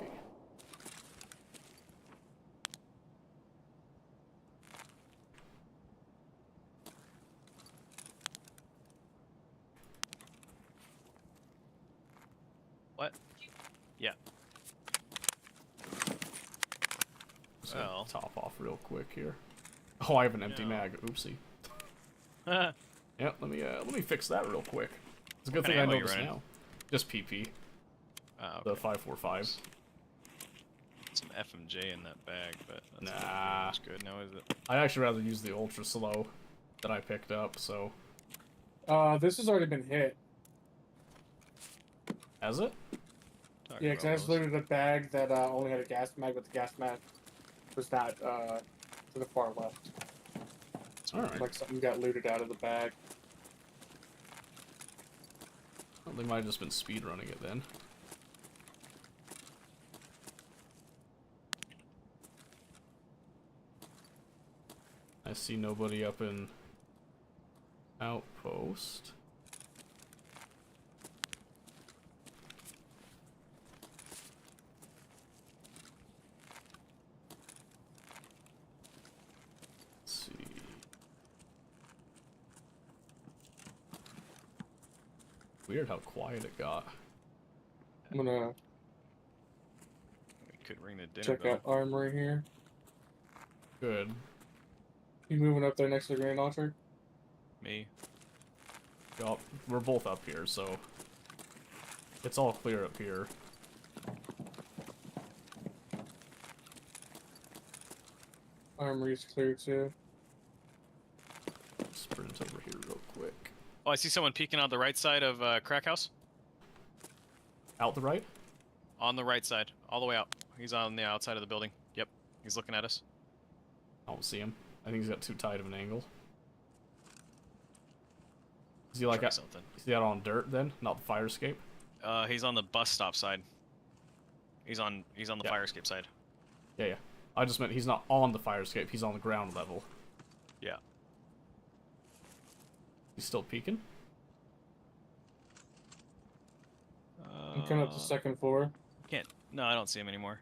What? Yeah. So Well. top off real quick here. Oh, I have an empty Yeah. mag. Oopsie. What Yeah, let me fix that real quick. It's a good kind thing I of ammo you noticed running? now. Just PP, Oh, the okay. 545. Some FMJ in that bag, but that's Nah. not much good now, is it? I'd actually rather use the ultra slow that I picked up. So This has already been hit. has it? Talk Yeah, because I about just those. looted a bag that only had a gas mag, but the gas mag was not to the far left. All right. Like something got looted out of the bag. Well, they might have just been speed running it then. I see nobody up in Outpost. Let's see. Weird how quiet it got. I'm gonna We could ring the dinner check bell. out armory here. Good. You moving up there next to the grenade launcher? Me. Yup, we're both up here, so it's all clear up here. Armory's clear too. Sprint over here real quick. Oh, I see someone peeking on the right side of Crack House. Out the right? On the right side, all the way out. He's on the outside of the building. Yep, he's looking at us. I don't see him. I think he's got too tight of an angle. Is he like Try something. is he out on dirt then? Not the fire escape? He's on the bus stop side. He's on the Yeah. fire escape side. Yeah, yeah. I just meant he's not on the fire escape, he's on the ground level. Yeah. He's still peeking? I'm coming up to second floor. Can't. No, I don't see him anymore.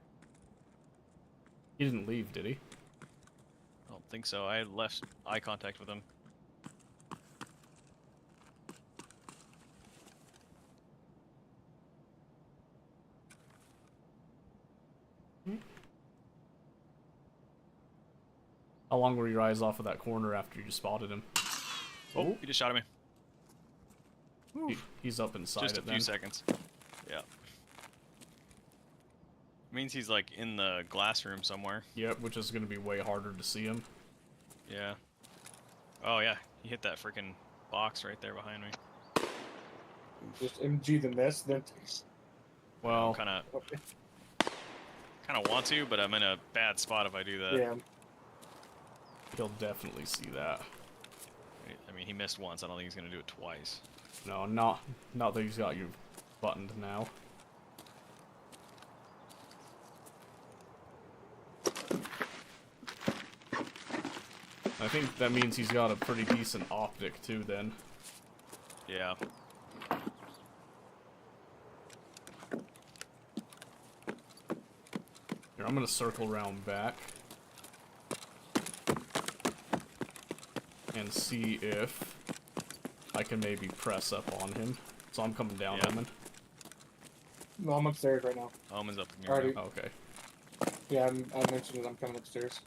He didn't leave, did he? I don't think so. I left eye contact with him. How long were your eyes off of that corner after you spotted him? Oh, he just shot at me. He's up inside Just a it few then. seconds. Yeah. Means he's like in the glass room somewhere. Yep, which is going to be way harder to see him. Yeah. Oh yeah, he hit that freaking box right there behind me. Just MG the nest, then. Well, Kind of want to, but I'm in a bad spot if I do that. Yeah. he'll definitely see that. I mean, he missed once. I don't think he's gonna do it twice. No, not that he's got you buttoned now. I think that means he's got a pretty decent optic too then. Yeah. Here, I'm gonna circle around back. And see if I can maybe press up on him. So I'm coming down, Yeah. Omen. No, I'm upstairs right now. Omen's up near Already. you. Oh, okay. Yeah, I mentioned that I'm coming upstairs.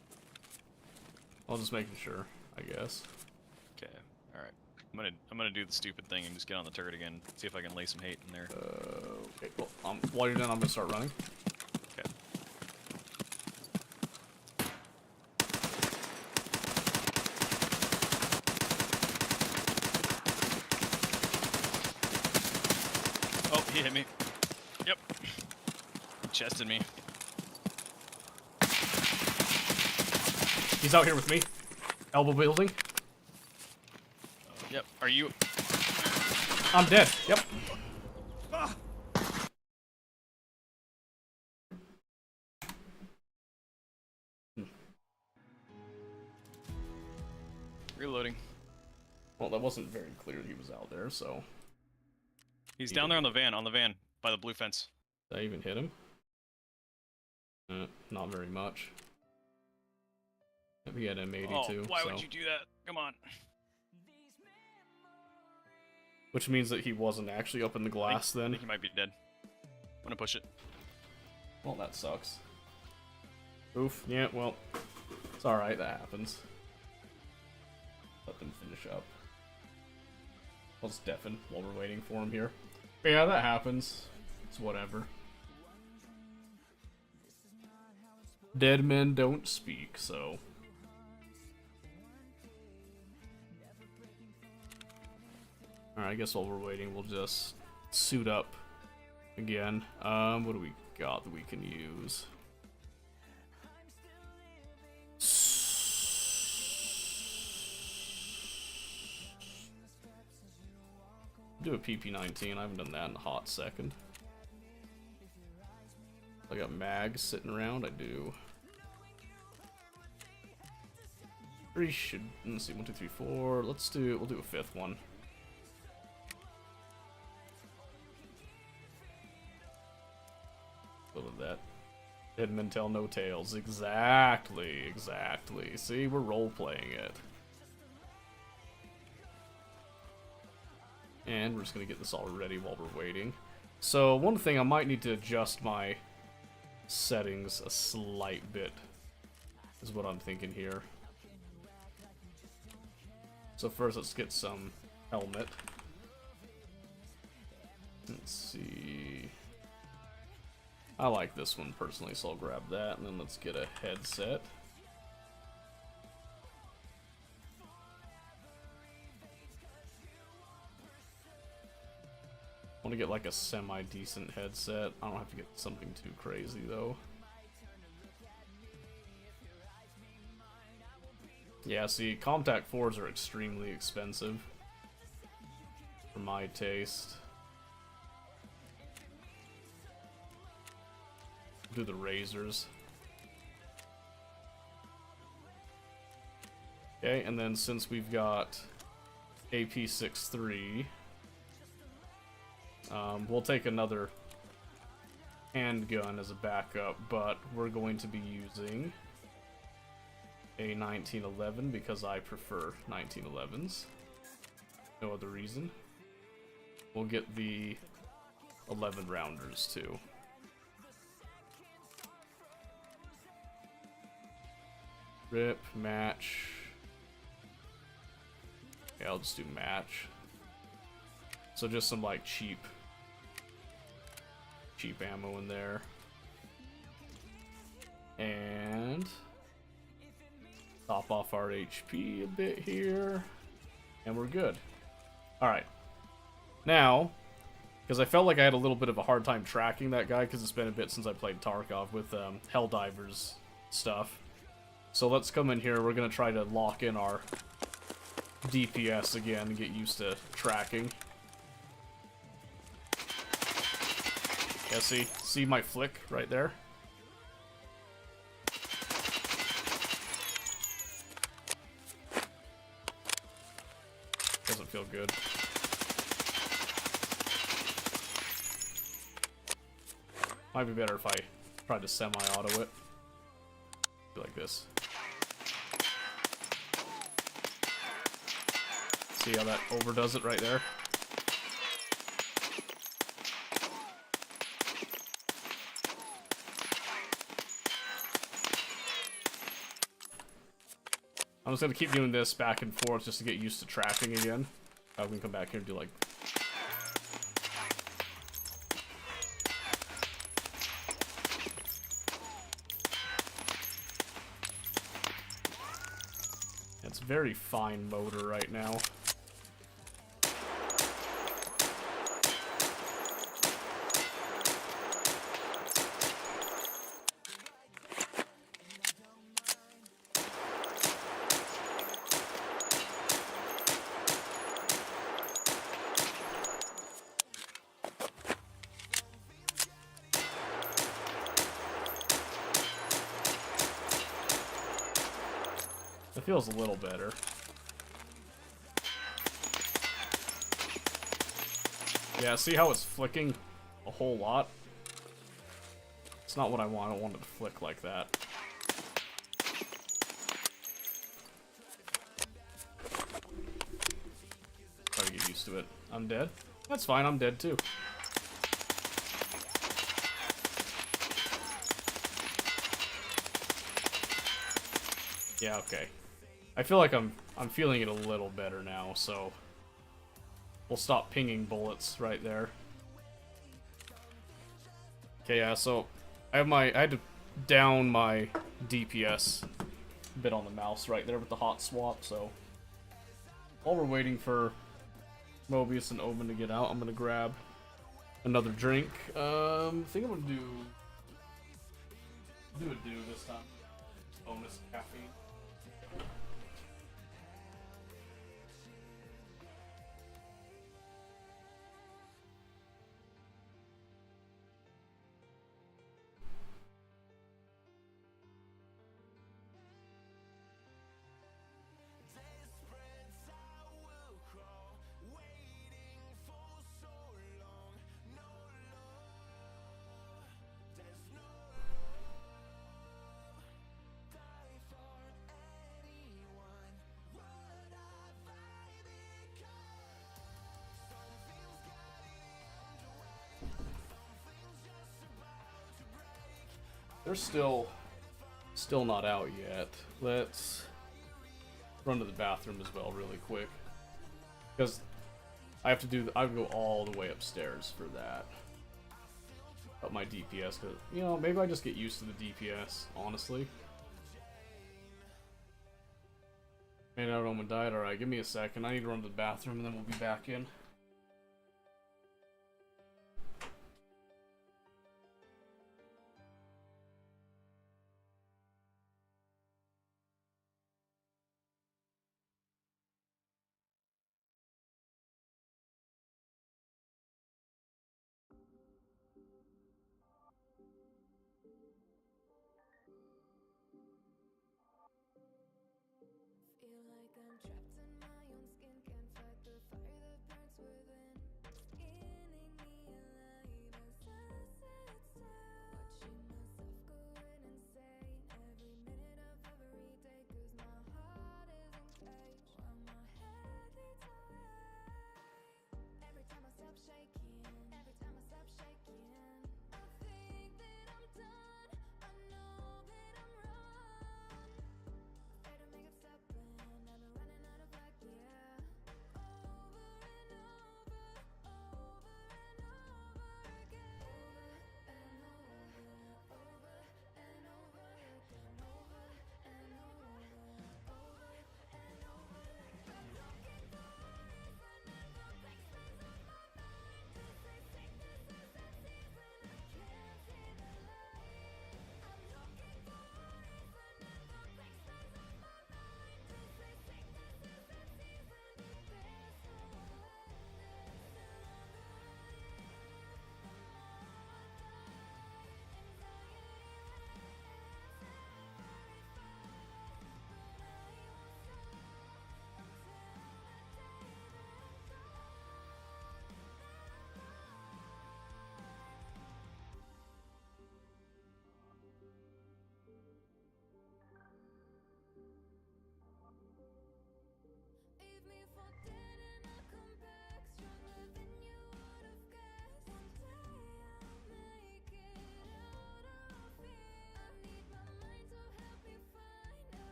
I was just making sure, I guess. Okay. All right. I'm gonna do the stupid thing and just get on the turret again. See if I can lay some hate in there. Okay, well, while you're done, I'm gonna start running. Okay. Oh, he hit me. Yep. He chested me. He's out here with me. Elbow building. Yep. Are you? I'm dead. Yep. Reloading. Well, that wasn't very clear he was out there, so... He's down there on the van, by the blue fence. Did I even hit him? Not very much. He had M82, why so... would you do that? Come on. Which means that he wasn't actually up in the glass I then. think he might be dead. I'm gonna push it. Well, that sucks. Oof. Yeah, well, it's alright, that happens. Let them finish up. Let's deafen while we're waiting for him here. But yeah, that happens. It's whatever. Dead men don't speak, so... Alright, I guess while we're waiting, we'll just suit up again. What do we got that we can use? Do a PP-19. I haven't done that in a hot second. I got mags sitting around. I do. Three should. Let's see. 1, 2, 3, 4. Let's do. We'll do a fifth one. Look at that. Dead men tell no tales. Exactly. Exactly. See, we're role playing it. And we're just going to get this all ready while we're waiting. So, one thing, I might need to adjust my settings a slight bit, is what I'm thinking here. So first, let's get some helmet. Let's see. I like this one personally, so I'll grab that, and then let's get a headset. I want to get like a semi-decent headset. I don't have to get something too crazy though. Yeah, see, Comtac 4s are extremely expensive for my taste. Do the razors. Okay, and then since we've got AP63, we'll take another handgun as a backup, but we're going to be using a 1911 because I prefer 1911s. No other reason. We'll get the 11 rounders too. Rip, match. Yeah, I'll just do match. So just some like cheap ammo in there. And top off our HP a bit here. And we're good. Alright. Now, because I felt like I had a little bit of a hard time tracking that guy because it's been a bit since I played Tarkov with Helldivers stuff. So let's come in here. We're going to try to lock in our DPS again and get used to tracking. Yeah, see my flick right there? feel good. Might be better if I tried to semi-auto it. Be like this. See how that overdoes it right there? I'm just gonna keep doing this back and forth just to get used to tracking again. We can come back here and do like... It's very fine motor right now. It feels a little better. Yeah, see how it's flicking a whole lot? It's not what I want. I don't want it to flick like that. Try to get used to it. I'm dead? That's fine, I'm dead too. Yeah, okay. I feel like I'm feeling it a little better now, so we'll stop pinging bullets right there. Okay, yeah, so I had to down my DPS bit on the mouse right there with the hot swap, so while we're waiting for Mobius and Omen to get out, I'm gonna grab another drink. I think I'm gonna do a do this time. Bonus caffeine. They're still not out yet. Let's run to the bathroom as well really quick. Because I have to go all the way upstairs for that. Up my DPS, because, you know, maybe I just get used to the DPS, honestly. Made out Omen died. Alright, give me a second. I need to run to the bathroom and then we'll be back in.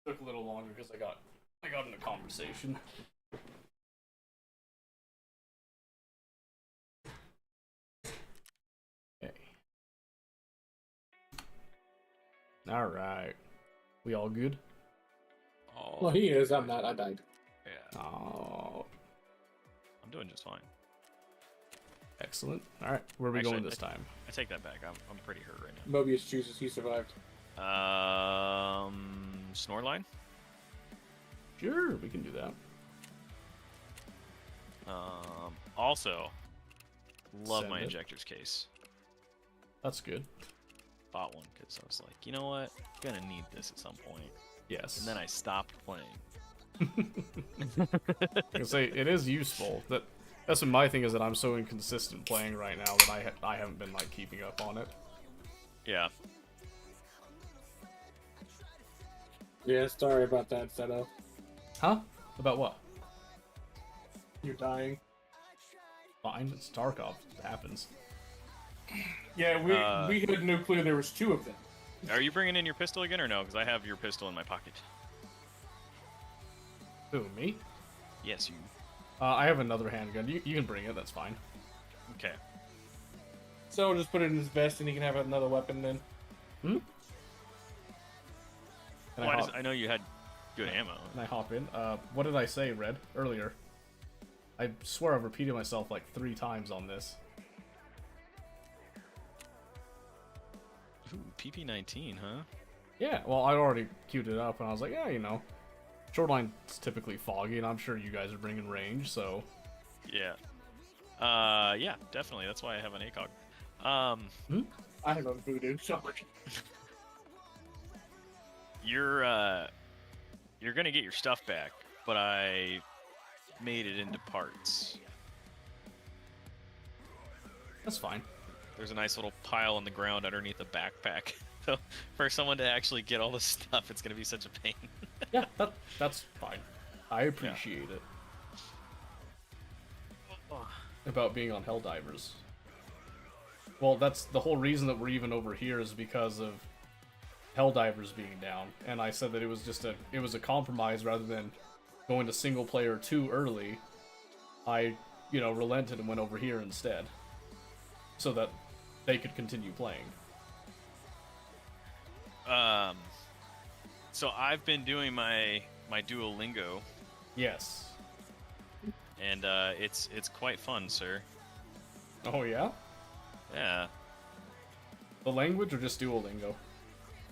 Took a little longer because I got in a conversation. Okay. All right. We all good? Oh, Well, he is. I'm not. I died. yeah. Oh, I'm doing just fine. excellent. All right, where are we Actually, going this time? I take that back. I'm pretty hurt right now. Mobius chooses. He survived. Snorline. Sure, we can do that. Also, love Send my it. injector's case. That's good. Bought one because I was like, you know what, gonna need this at some point. Yes. And then I stopped playing. I say it is useful. That's what my thing is, that I'm so inconsistent playing right now that I haven't been like keeping up on it. Yeah. Yeah, sorry about that setup. Huh? About what? You're dying. Fine, it's Tarkov. It happens. Yeah, we had no clue there was two of them. Are you bringing in your pistol again or no? Because I have your pistol in my pocket. Who, me? Yes, you. I have another handgun. You can bring it. That's fine. Okay. So just put it in his vest and he can have another weapon then. Hmm. Can Well, I hop, I know you had good ammo. can I hop in? What did I say, Red, earlier? I swear I've repeated myself like 3 times on this. Ooh, PP19, huh? Yeah, well, I'd already queued it up, and I was like, yeah, you know, Shortline's typically foggy, and I'm sure you guys are bringing range, so... Yeah. Yeah, definitely. That's why I have an ACOG. I have a voodoo, so You're gonna get your stuff back, but I made it into parts. That's fine. There's a nice little pile on the ground underneath the backpack. So for someone to actually get all this stuff, it's gonna be such a pain. Yeah, that's fine. I appreciate it. About being on Helldivers. Well, that's the whole reason that we're even over here is because of Helldivers being down, and I said that it was a compromise rather than going to single player too early. I, relented and went over here instead, so that they could continue playing. So I've been doing my Duolingo, Yes. and it's quite fun, sir. Oh yeah? Yeah. The language or just Duolingo?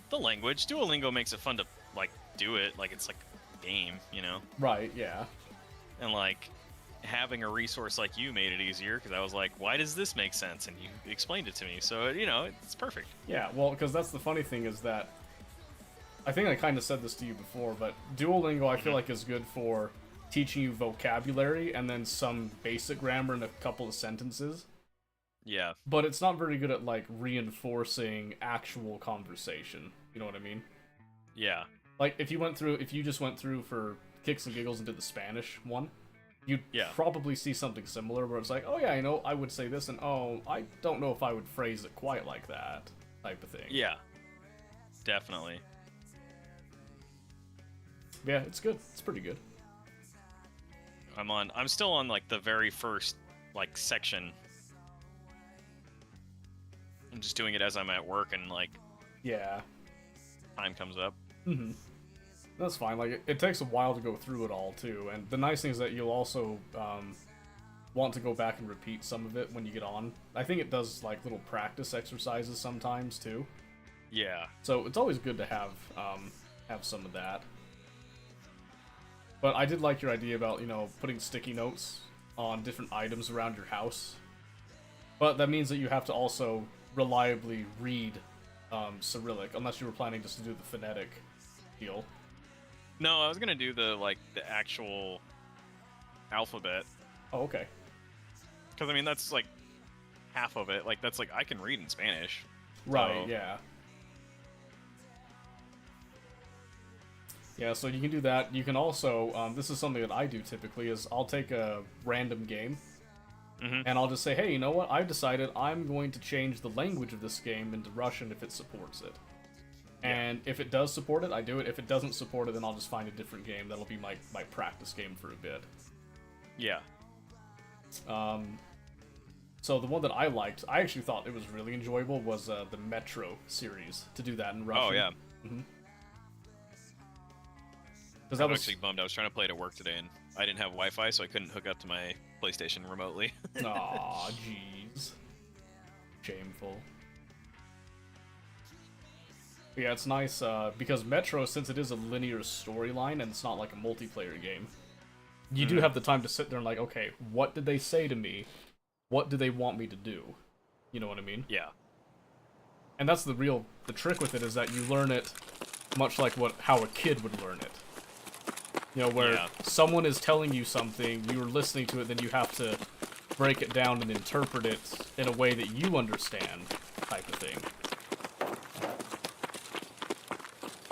The language. Duolingo makes it fun to like do it, like it's like a game, you know? Right, yeah. And like having a resource like you made it easier because I was like, why does this make sense? And you explained it to me, so it's perfect. Yeah, well, because that's the funny thing is that I think I kind of said this to you before, but Duolingo I feel like is good for teaching you vocabulary and then some basic grammar and a couple of sentences. Yeah. But it's not very good at like reinforcing actual conversation. You know what I mean? Yeah. Like if you just went through for kicks and giggles and did the Spanish one, you'd Yeah. probably see something similar where it's like, oh yeah, I would say this, and oh, I don't know if I would phrase it quite like that type of thing. Yeah. Definitely. Yeah, it's good. It's pretty good. I'm still on like the very first like section. I'm just doing it as I'm at work and like Yeah. time comes up. Mm-hmm. That's fine. Like, it takes a while to go through it all, too. And the nice thing is that you'll also want to go back and repeat some of it when you get on. I think it does, like, little practice exercises sometimes, too. Yeah. So it's always good to have some of that. But I did like your idea about, putting sticky notes on different items around your house. But that means that you have to also reliably read Cyrillic, unless you were planning just to do the phonetic deal. No, I was gonna do the actual alphabet. Oh, okay. Because I mean that's like half of it. Like that's like I can read in Spanish. Right. So... Yeah. Yeah. So you can do that. You can also. This is something that I do typically. Is I'll take a random game. And I'll just say, hey, you know what? I've decided I'm going to change the language of this game into Russian if it supports it. And if it does support it, I do it. If it doesn't support it, then I'll just find a different game. That'll be my practice game for a bit. Yeah. So the one that I liked, I actually thought it was really enjoyable, was the Metro series, to do that in Russian. Oh, yeah. Because I'm actually bummed. I was trying to play it at work today, and I didn't have Wi-Fi, so I couldn't hook up to my PlayStation remotely. Aw, jeez. Shameful. But yeah, it's nice, because Metro, since it is a linear storyline and it's not like a multiplayer game, you do have the time to sit there and like, okay, what did they say to me? What do they want me to do? You know what I mean? Yeah. And that's the trick with it, is that you learn it much like how a kid would learn it. You know, where someone is telling you something, you're listening to it, then you have to break it down and interpret it in a way that you understand, type of thing.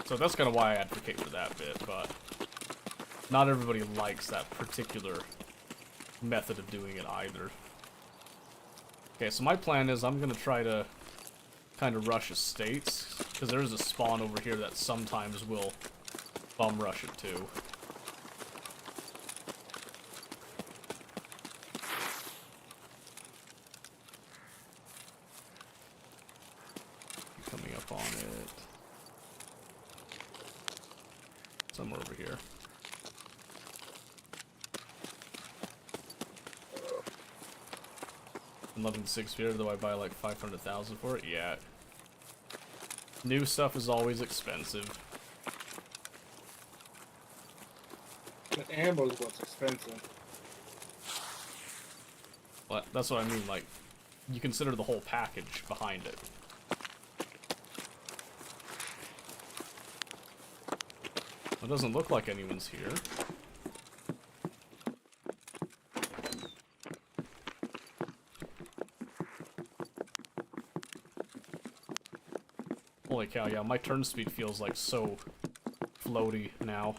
So that's kind of why I advocate for that bit, but not everybody likes that particular method of doing it either. Okay, so my plan is I'm going to try to kind of rush estates, because there is a spawn over here that sometimes will bum rush it too. Coming up on it. Somewhere over here. 11.6 here, though I buy like 500,000 for it? Yeah. New stuff is always expensive. The ammo is what's expensive. But that's what I mean, like, you consider the whole package behind it. It doesn't look like anyone's here. Holy cow, yeah, my turn speed feels like so floaty now.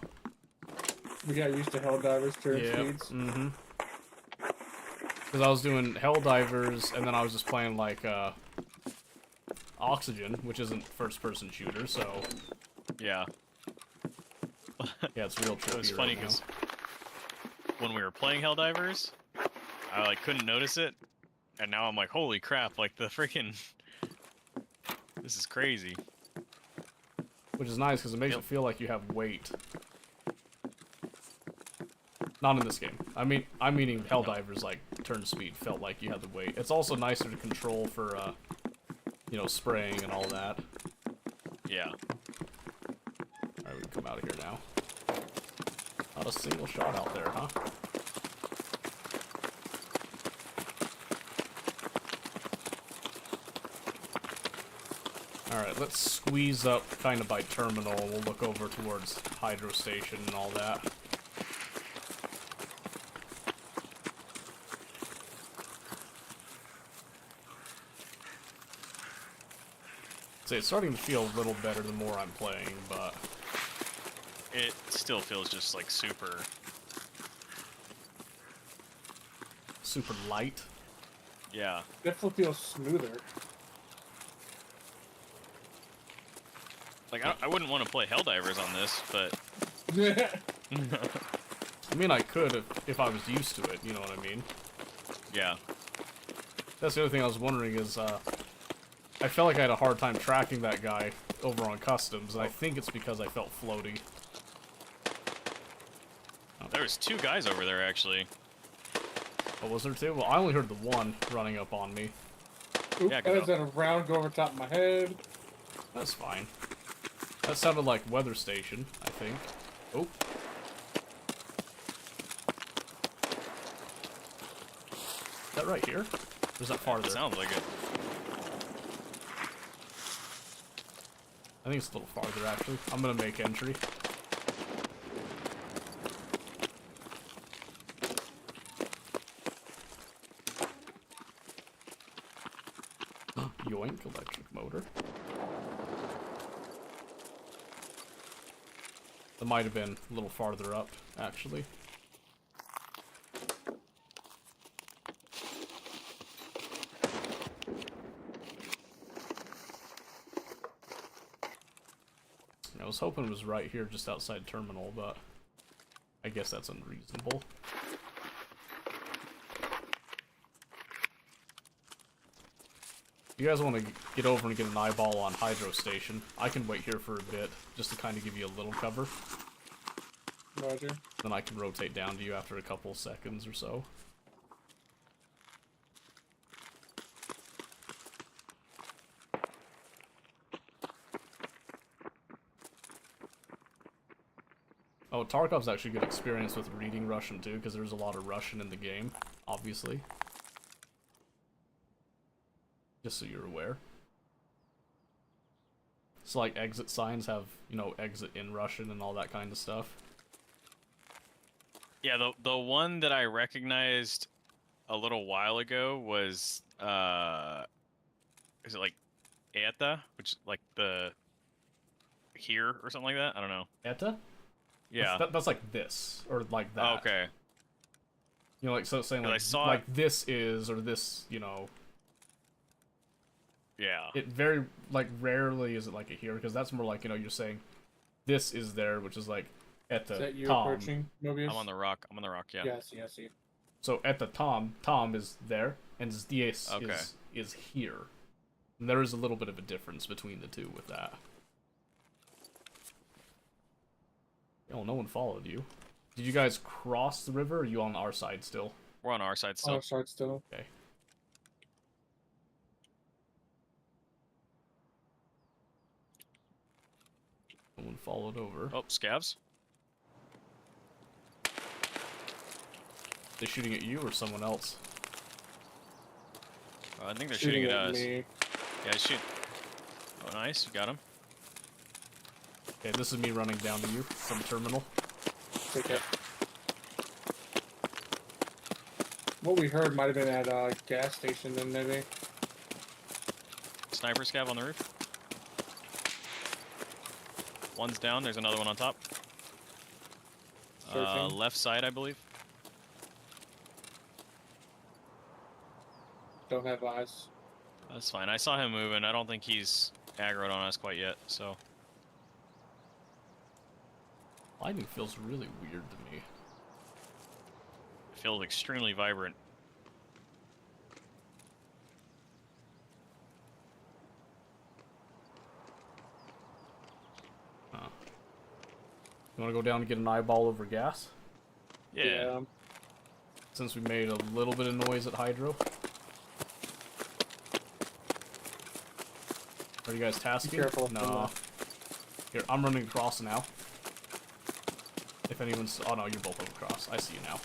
We got used to Helldivers turn speeds. Mm-hmm. Because I was doing Helldivers, and then I was just playing, like, Oxygen, which isn't first-person shooter, so... Yeah. Yeah, it's real trippy. It was funny because when we were playing Helldivers, I like couldn't notice it, and now I'm like, holy crap! Like the freaking, this is crazy. Which is nice because it makes it feel like you have weight. Not in this game. I'm meaning Helldivers, like turn speed felt like you had the weight. It's also nicer to control for, you know, spraying and all that. Yeah. Alright, we can come out of here now. Not a single shot out there, huh? Alright, let's squeeze up kind of by terminal, and we'll look over towards Hydro Station and all that. So it's starting to feel a little better the more I'm playing, but... It still feels just like super light. Yeah. Definitely feels smoother. Like I wouldn't want to play Helldivers on this, but I mean, I could if I was used to it, you know what I mean? Yeah. That's the other thing I was wondering is, I felt like I had a hard time tracking that guy over on Customs, and I think it's because I felt floaty. There was two guys over there, actually. Oh, was there two? Well, I only heard the one running up on me. Oop, Yeah, that was at a round go over top of my head. That's fine. That sounded like Weather Station, I think. Oh. Is that right here? Or is that farther? It sounds like it. I think it's a little farther, actually. I'm gonna make entry. Yoink, electric motor. That might have been a little farther up, actually. I was hoping it was right here, just outside terminal, but I guess that's unreasonable. You guys want to get over and get an eyeball on Hydro Station? I can wait here for a bit, just to kind of give you a little cover. Roger. Then I can rotate down to you after a couple seconds or so. Oh, Tarkov's actually good experience with reading Russian too, because there's a lot of Russian in the game, obviously. Just so you're aware. So like exit signs have, you know, exit in Russian and all that kind of stuff. Yeah, the one that I recognized a little while ago was is it like ETA, which is like the here or something like that? I don't know. ETA? Yeah. That's like this, or like that. Oh, okay. You know, like, so saying like, like this is, or this, you know. Yeah. It very, like, rarely is it like a here, because that's more like, you know, you're saying this is there, which is like ETA, Is that you Tom. approaching, Mobius? I'm on the rock. I'm on the rock, yeah. Yeah, I see. So ETA, Tom is there, and Diaz is here. And there is a little bit of a difference between the two with that. Oh, no one followed you. Did you guys cross the river, or are you on our side still? We're on our side still. Our side still. Okay. No one followed over. Oh, scavs? They shooting at you or someone else? I think they're shooting at us. Me. Yeah, shoot. Oh, nice. You got him. Okay, this is me running down to you from terminal. Take it. What we heard might have been at a gas station then, maybe. Sniper scav on the roof. One's down. There's another one on top. Left side, I believe. Don't have eyes. That's fine. I saw him moving. I don't think he's aggroed on us quite yet, so. Lightning feels really weird to me. It feels extremely vibrant. Huh. You want to go down and get an eyeball over gas? Yeah. Since we made a little bit of noise at Hydro. Are you guys tasking? Be careful. No. Here, I'm running across now. If anyone's... Oh no, you're both across. I see you now.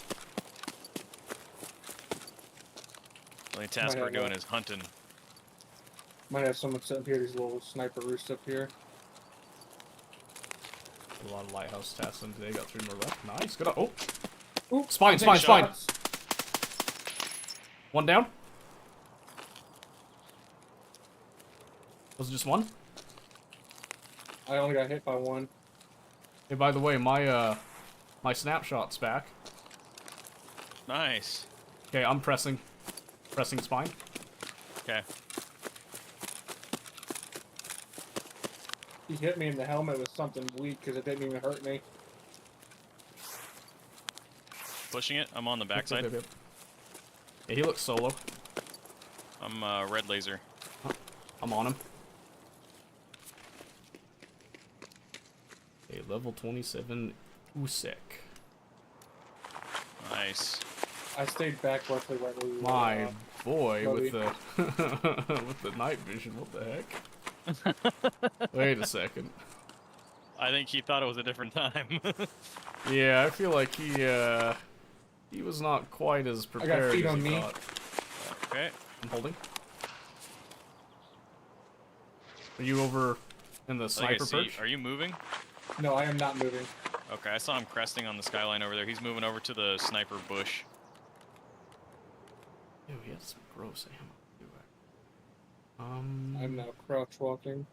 The only task we're doing is hunting. Might have someone set up here, these little sniper roosts up here. A lot of lighthouse tasking today. Got 3 more left. Nice. Good. Oh! Ooh, Spine. One down. Was it just one? I only got hit by one. Hey, by the way, my my snapshot's back. Nice. Okay, I'm pressing spine. Okay. He hit me in the helmet with something weak because it didn't even hurt me. Pushing it. I'm on the backside. Yep. Yeah, he looks solo. I'm red laser. I'm on him. Okay, level 27 Usek. Nice. I stayed back roughly where we were. My boy Buddy. with the with the night vision. What the heck? Wait a second. I think he thought it was a different time. Yeah, I feel like he was not quite as prepared feet as on he me. thought. Okay. I'm holding. Are you over in the I think I sniper see. perch? Are you moving? No, I am not moving. Okay, I saw him cresting on the skyline over there. He's moving over to the sniper bush. Ew, he has some gross ammo. I'm now crouch walking.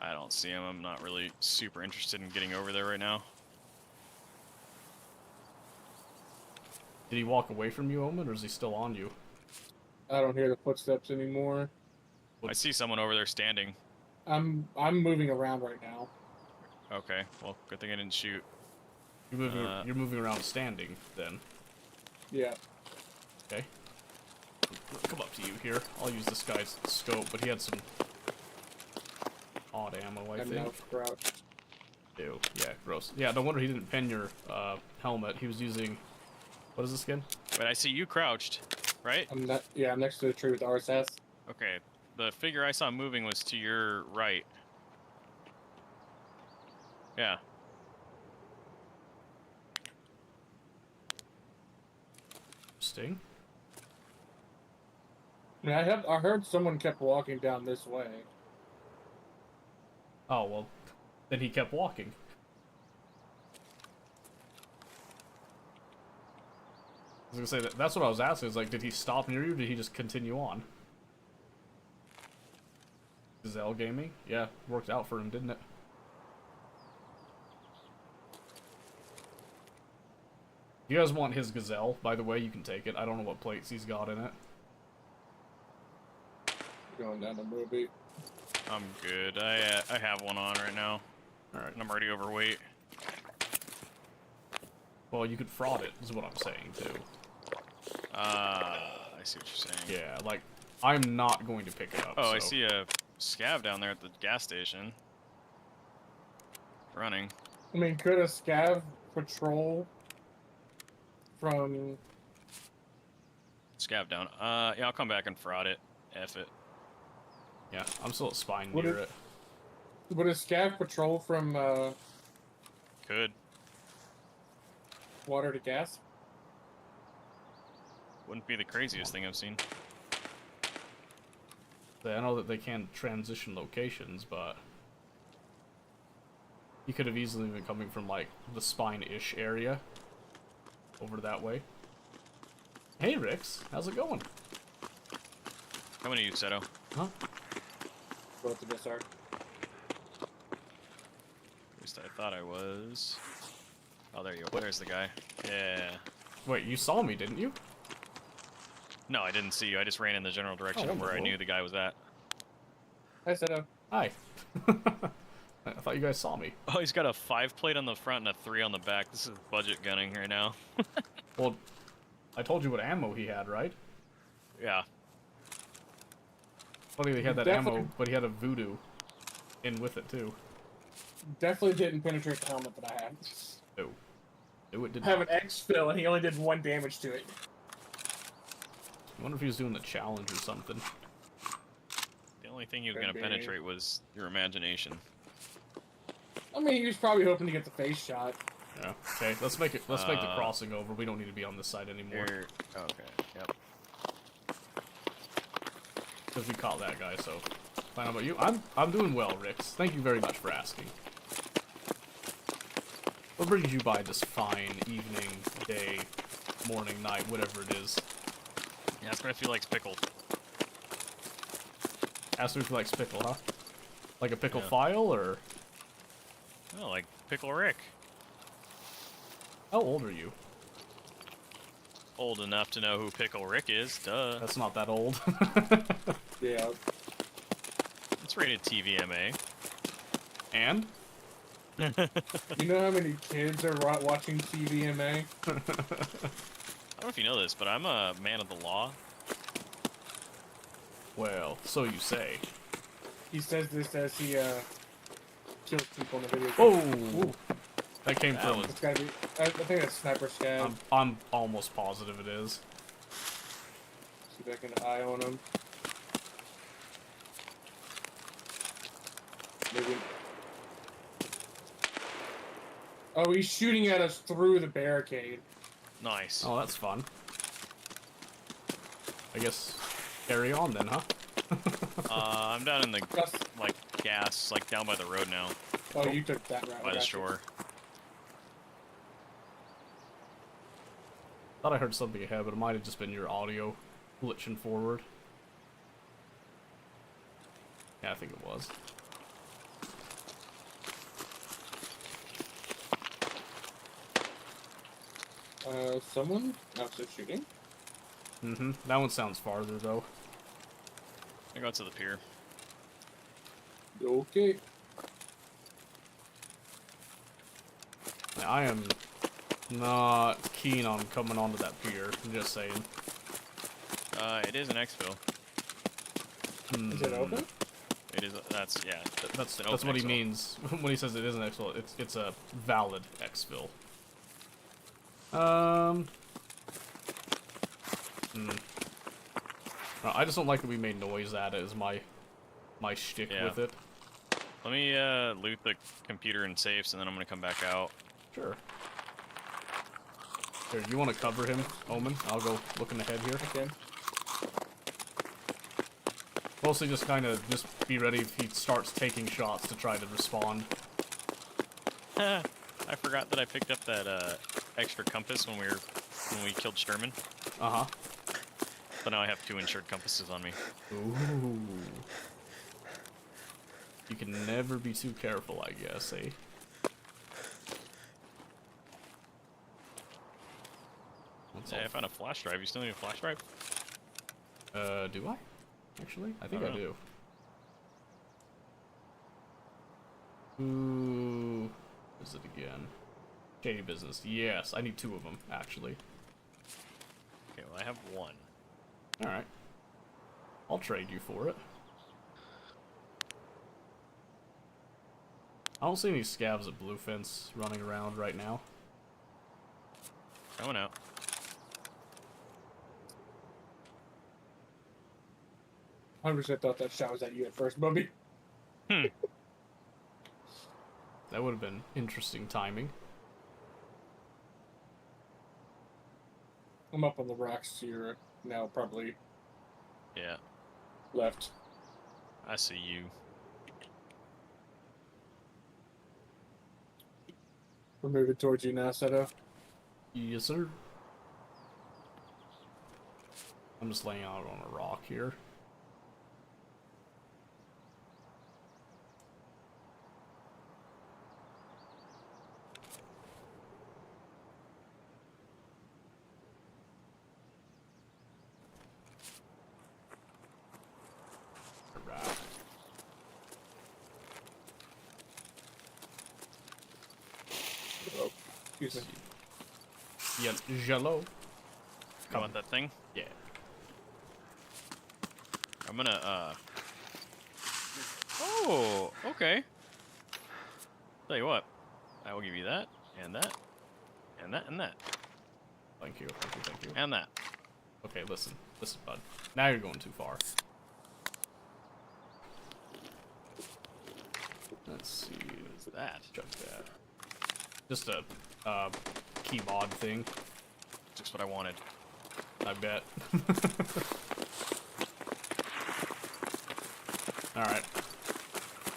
I don't see him. I'm not really super interested in getting over there right now. Did he walk away from you, Omen, or is he still on you? I don't hear the footsteps anymore. I see someone over there standing. I'm moving around right now. Okay, well, good thing I didn't shoot. You're moving around standing, then. Yeah. Okay. I'll come up to you here. I'll use this guy's scope, but he had some odd ammo, I I'm now think. crouched. Ew. Yeah, gross. Yeah, no wonder he didn't pen your helmet. He was using... What is this again? Wait, I see you crouched, right? I'm not. Yeah, I'm next to the tree with the RSS. Okay, the figure I saw moving was to your right. Yeah. Interesting. I mean, I heard someone kept walking down this way. Oh, well, then he kept walking. I was gonna say, that's what I was asking, is like, did he stop near you, or did he just continue on? Gazelle Gaming? Yeah, worked out for him, didn't it? You guys want his Gazelle, by the way, you can take it. I don't know what plates he's got in it. Going down the movie. I'm good. I have one on right now. Alright. And I'm already overweight. Well, you could fraud it, is what I'm saying, too. I see what you're saying. Yeah, like, I'm not going to pick it up, Oh, I so- see a scav down there at the gas station. Running. I mean, could a scav patrol from? Scav down. Yeah, I'll come back and fraud it. F it. Yeah, I'm still at spine Would near it- it. Would a scav patrol from Could. water to gas? Wouldn't be the craziest thing I've seen. I know that they can transition locations, but he could have easily been coming from, like, the spine-ish area over that way. Hey, Rix, how's it going? Coming to you, Seto. Huh? Go to this arc. At least I thought I was. Oh, there you go. There's the guy. Yeah. Wait, you saw me, didn't you? No, I didn't see you. I just ran in the general direction Oh, of where I wonderful. knew the guy was at. Hi, Seto. Hi. I thought you guys saw me. Oh, he's got a 5 plate on the front and a 3 on the back. This is budget gunning right now. Well, I told you what ammo he had, right? Yeah. Funny he had that Definitely- ammo, but he had a voodoo in with it, too. Definitely didn't penetrate the helmet that I had. No. No, it did I have not. an X-fill and he only did 1 damage to it. I wonder if he was doing the challenge or something. The only thing he was Could going to be. penetrate was your imagination. I mean, he was probably hoping to get the face shot. Yeah. Okay, let's make the crossing over. We don't need to be on this side anymore. Here. Okay. Yep. Because we caught that guy, so. Fine, how about you? I'm doing well, Rix. Thank you very much for asking. What brings you by this fine evening, day, morning, night, whatever it is? Yeah, it's going to feel like pickle. Ask me if he likes pickle, huh? Like a pickle Yeah. file, or? Oh, like Pickle Rick. How old are you? Old enough to know who Pickle Rick is. Duh. That's not that old. Yeah. It's rated TVMA. And? You know how many kids are watching TVMA? I don't know if you know this, but I'm a man of the law. Well, so you say. He says this as he kills people in the video game. Oh! That came That from... was- It's gotta be. I think that's Sniper Scav. I'm almost positive it is. See if I can eye on him. Maybe. Oh, he's shooting at us through the barricade. Nice. Oh, that's fun. I guess carry on then, huh? I'm down in the, Gus- like, gas, like, down by the road now. Oh, you took that route. By the Gotcha. shore. Thought I heard something ahead, but it might have just been your audio glitching forward. Yeah, I think it was. Someone? No, still shooting. Mm-hmm. That one sounds farther, though. I go out to the pier. Okay. I am not keen on coming onto that pier. I'm just saying. It is an exfil. Is it open? It is. That's yeah. That's an what open he exfil. means when he says it is an exfil. It's a valid exfil. Well, I just don't like that we made noise at it. Is my shtick Yeah. with it. Let me loot the computer and safes, and then I'm gonna come back out. Sure. Here, you want to cover him, Omen? I'll go looking ahead here. Okay. Mostly just kind of just be ready if he starts taking shots to try to respond. I forgot that I picked up that extra compass when we killed Sturman. Uh-huh. So now I have 2 insured compasses on me. Ooh. You can never be too careful, I guess, eh? What's Hey, I found a flash drive. You still need a flash drive? do I? Actually? I think I don't know. do. Ooh. What is it again? Shady business. Yes, I need 2 of them, actually. Okay, well I have 1. Alright. I'll trade you for it. I don't see any scavs at Blue Fence running around right now. Going out. I 100% thought that shot was at you at first, Bubby. That would have been interesting timing. I'm up on the rocks here now, probably Yeah, left. I see you. We're moving towards you now, Seto. Yes, sir. I'm just laying out on a rock here. Alright. Oh, excuse me. Yeah, jello. You want that thing? Yeah. I'm gonna, Oh, okay. Tell you what, I will give you that, and that, and that, and that, Thank you, thank you, thank you. and that. Okay, listen, bud. Now you're going too far. Let's see. What's that? Check that. Just a key mod thing, Just what I wanted. I bet. Alright.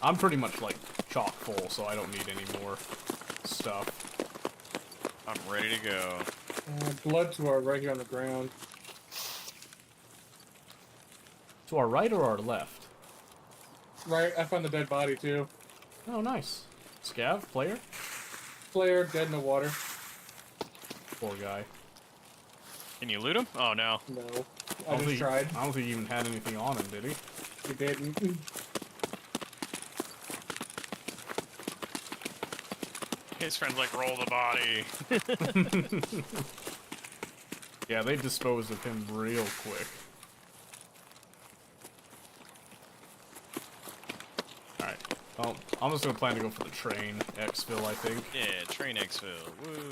I'm pretty much like chock full, so I don't need any more stuff. I'm ready to go. Blood to our right here on the ground. To our right or our left? Right, I found the dead body too. Oh, nice. Scav, player? Player dead in the water. Poor guy. Can you loot him? Oh no. No, I I don't just think- tried. I don't think he even had anything on him, did he? You didn't. His friend's like, roll the body. Yeah, they disposed of him real quick. Alright. Well, I'm just gonna plan to go for the train exfil, I think. Yeah, train exfil. Woo.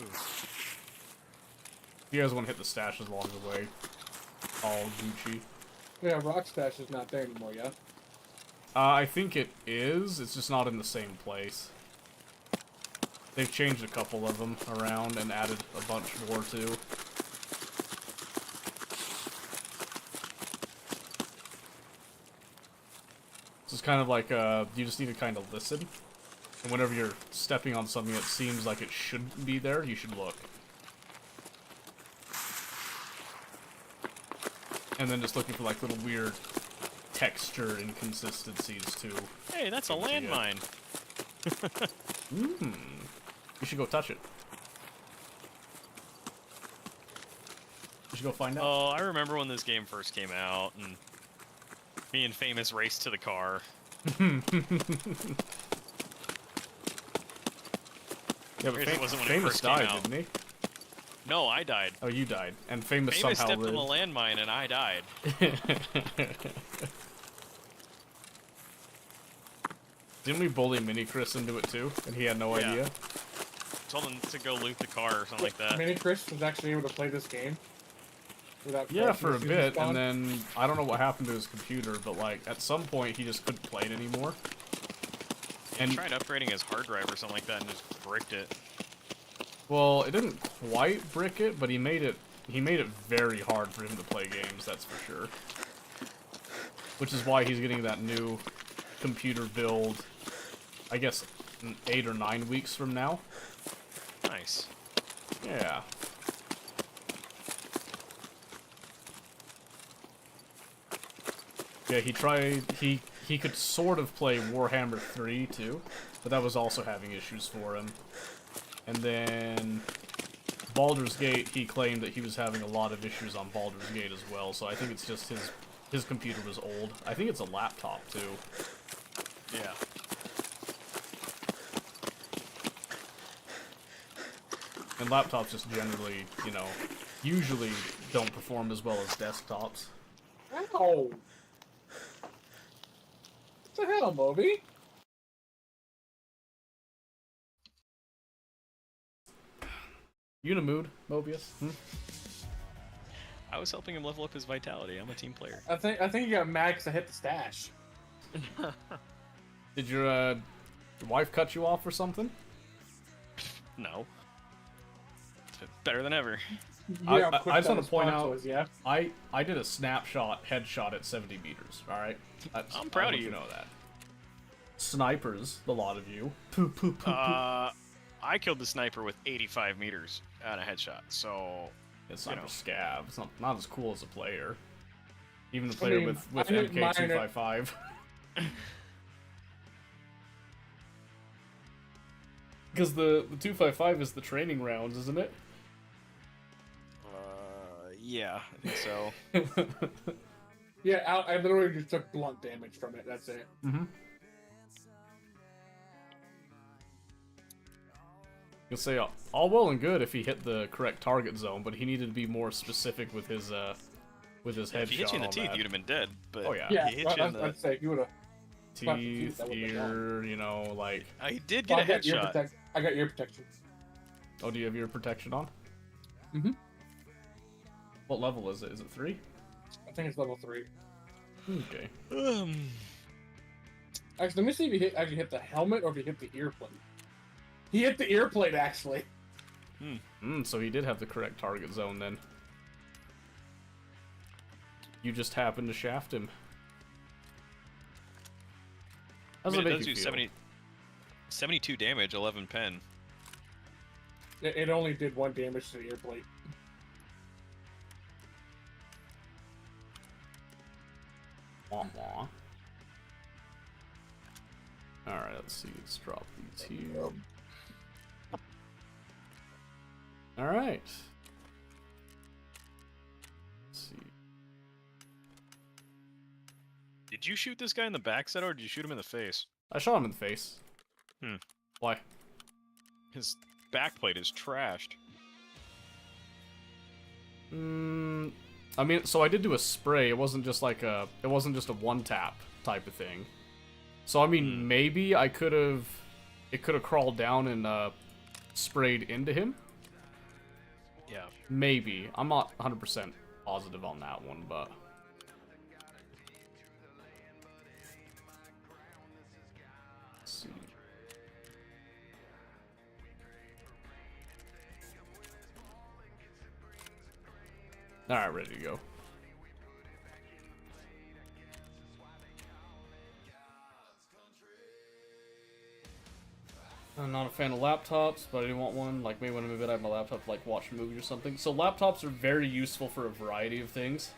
If you guys want to hit the stashes along the way, all Gucci. Yeah, rock stash is not there anymore, yeah? I think it is. It's just not in the same place. They've changed a couple of them around and added a bunch more too. This is kind of like, you just need to kind of listen. And whenever you're stepping on something that seems like it shouldn't be there, you should look. And then just looking for like little weird texture inconsistencies too. Hey, that's a landmine. You should go touch it. You you go find out? Oh, I remember when this game first came out, and me and Famous raced to the car. Yeah, but It wasn't when it Famous first came died, out. didn't he? No, I died. Oh, you died. And Famous Famous somehow stepped on the lived. landmine, and I died. Didn't we bully Mini Chris into it too? And he had no Yeah. idea? Told him to go loot the car or something like that. Mini Chris was actually able to play this game. Without Yeah, for a crashing bit, spawn. and then I don't know what happened to his computer, but like at some point he just couldn't play it anymore. He And tried upgrading his hard drive or something like that and just bricked it. well, it didn't quite brick it, but he made it very hard for him to play games, that's for sure. Which is why he's getting that new computer build, I guess, in 8 or 9 weeks from now. Nice. Yeah. Yeah, he could sort of play Warhammer 3 too, but that was also having issues for him. And then Baldur's Gate, he claimed that he was having a lot of issues on Baldur's Gate as well, so I think it's just his computer was old. I think it's a laptop too. Yeah. And laptops just generally, you know, usually don't perform as well as desktops. Ow! What the hell, Moby? You in a mood, Mobius? I was helping him level up his vitality. I'm a team player. I think you got mad because I hit the stash. Did your wife cut you off or something? No. Better than ever. Yeah, I just want to point out, yeah. I did a snapshot headshot at 70 meters. All right, I'm proud of you. You know that. Snipers, the lot of you. Poo poo poo poo. I killed the sniper with 85 meters on a headshot, so It's you not know. a scav. It's not as cool as a player. Even a player with I hit mine at- MK255. Because the 255 is the training rounds, isn't it? Yeah, I think so. Yeah, I literally just took blunt damage from it. That's it. Mm-hmm. You'll say all well and good if he hit the correct target zone, but he needed to be more specific with his headshot. If he hit you in the on teeth, that. you'd have been dead. But Oh, yeah. Yeah, he hit you in the. I'd say you would have. Teeth, that would've been ear, you know, like. I did get a headshot. I got ear protection. Oh, do you have your protection on? Mhm. What level is it? Is it 3? I think it's level 3. Okay. Actually, let me see if he actually hit the helmet or if he hit the ear plate. He hit the ear plate, actually. So he did have the correct target zone then. You just happened to shaft him. How I does mean, it it make does you do feel? 72 damage, 11 pen. It only did 1 damage to the ear plate. Wah, wah. Alright, let's see. Let's drop these here. Alright. Let's see. Did you shoot this guy in the back set or did you shoot him in the face? I shot him in the face. Hmm. Why? His backplate is trashed. I mean, so I did do a spray. It wasn't just like a. It wasn't just a one tap type of thing. So I mean, maybe I could have. It could have crawled down and sprayed into him. Yeah. Maybe. I'm not 100% positive on that one, but. Let's see. Alright, ready to go. I'm not a fan of laptops, but I do want one. Like, maybe when I'm in bed, I have my laptop to, like, watch movies or something. So laptops are very useful for a variety of things.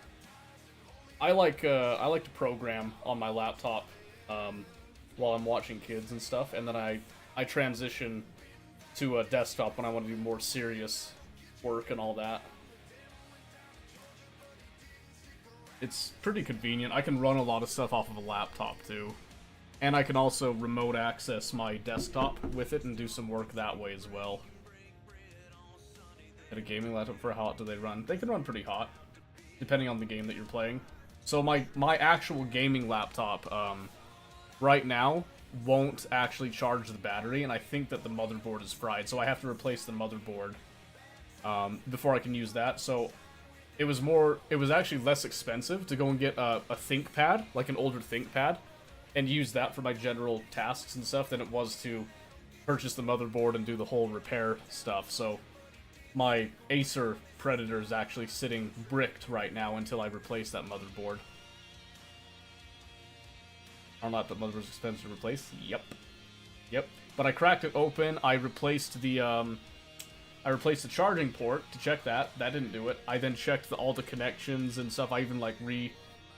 I like to program on my laptop while I'm watching kids and stuff, and then I transition to a desktop when I want to do more serious work and all that. It's pretty convenient. I can run a lot of stuff off of a laptop too. And I can also remote access my desktop with it and do some work that way as well. Get a gaming laptop, for how hot do they run? They can run pretty hot, depending on the game that you're playing. So my actual gaming laptop, right now, won't actually charge the battery, and I think that the motherboard is fried, so I have to replace the motherboard before I can use that. So it was actually less expensive to go and get a ThinkPad, like an older ThinkPad, and use that for my general tasks and stuff than it was to purchase the motherboard and do the whole repair stuff. So my Acer Predator is actually sitting bricked right now until I replace that motherboard. Our laptop motherboard is expensive to replace? Yep. But I cracked it open, I replaced the charging port to check that. That didn't do it. I then checked all the connections and stuff. I even, like,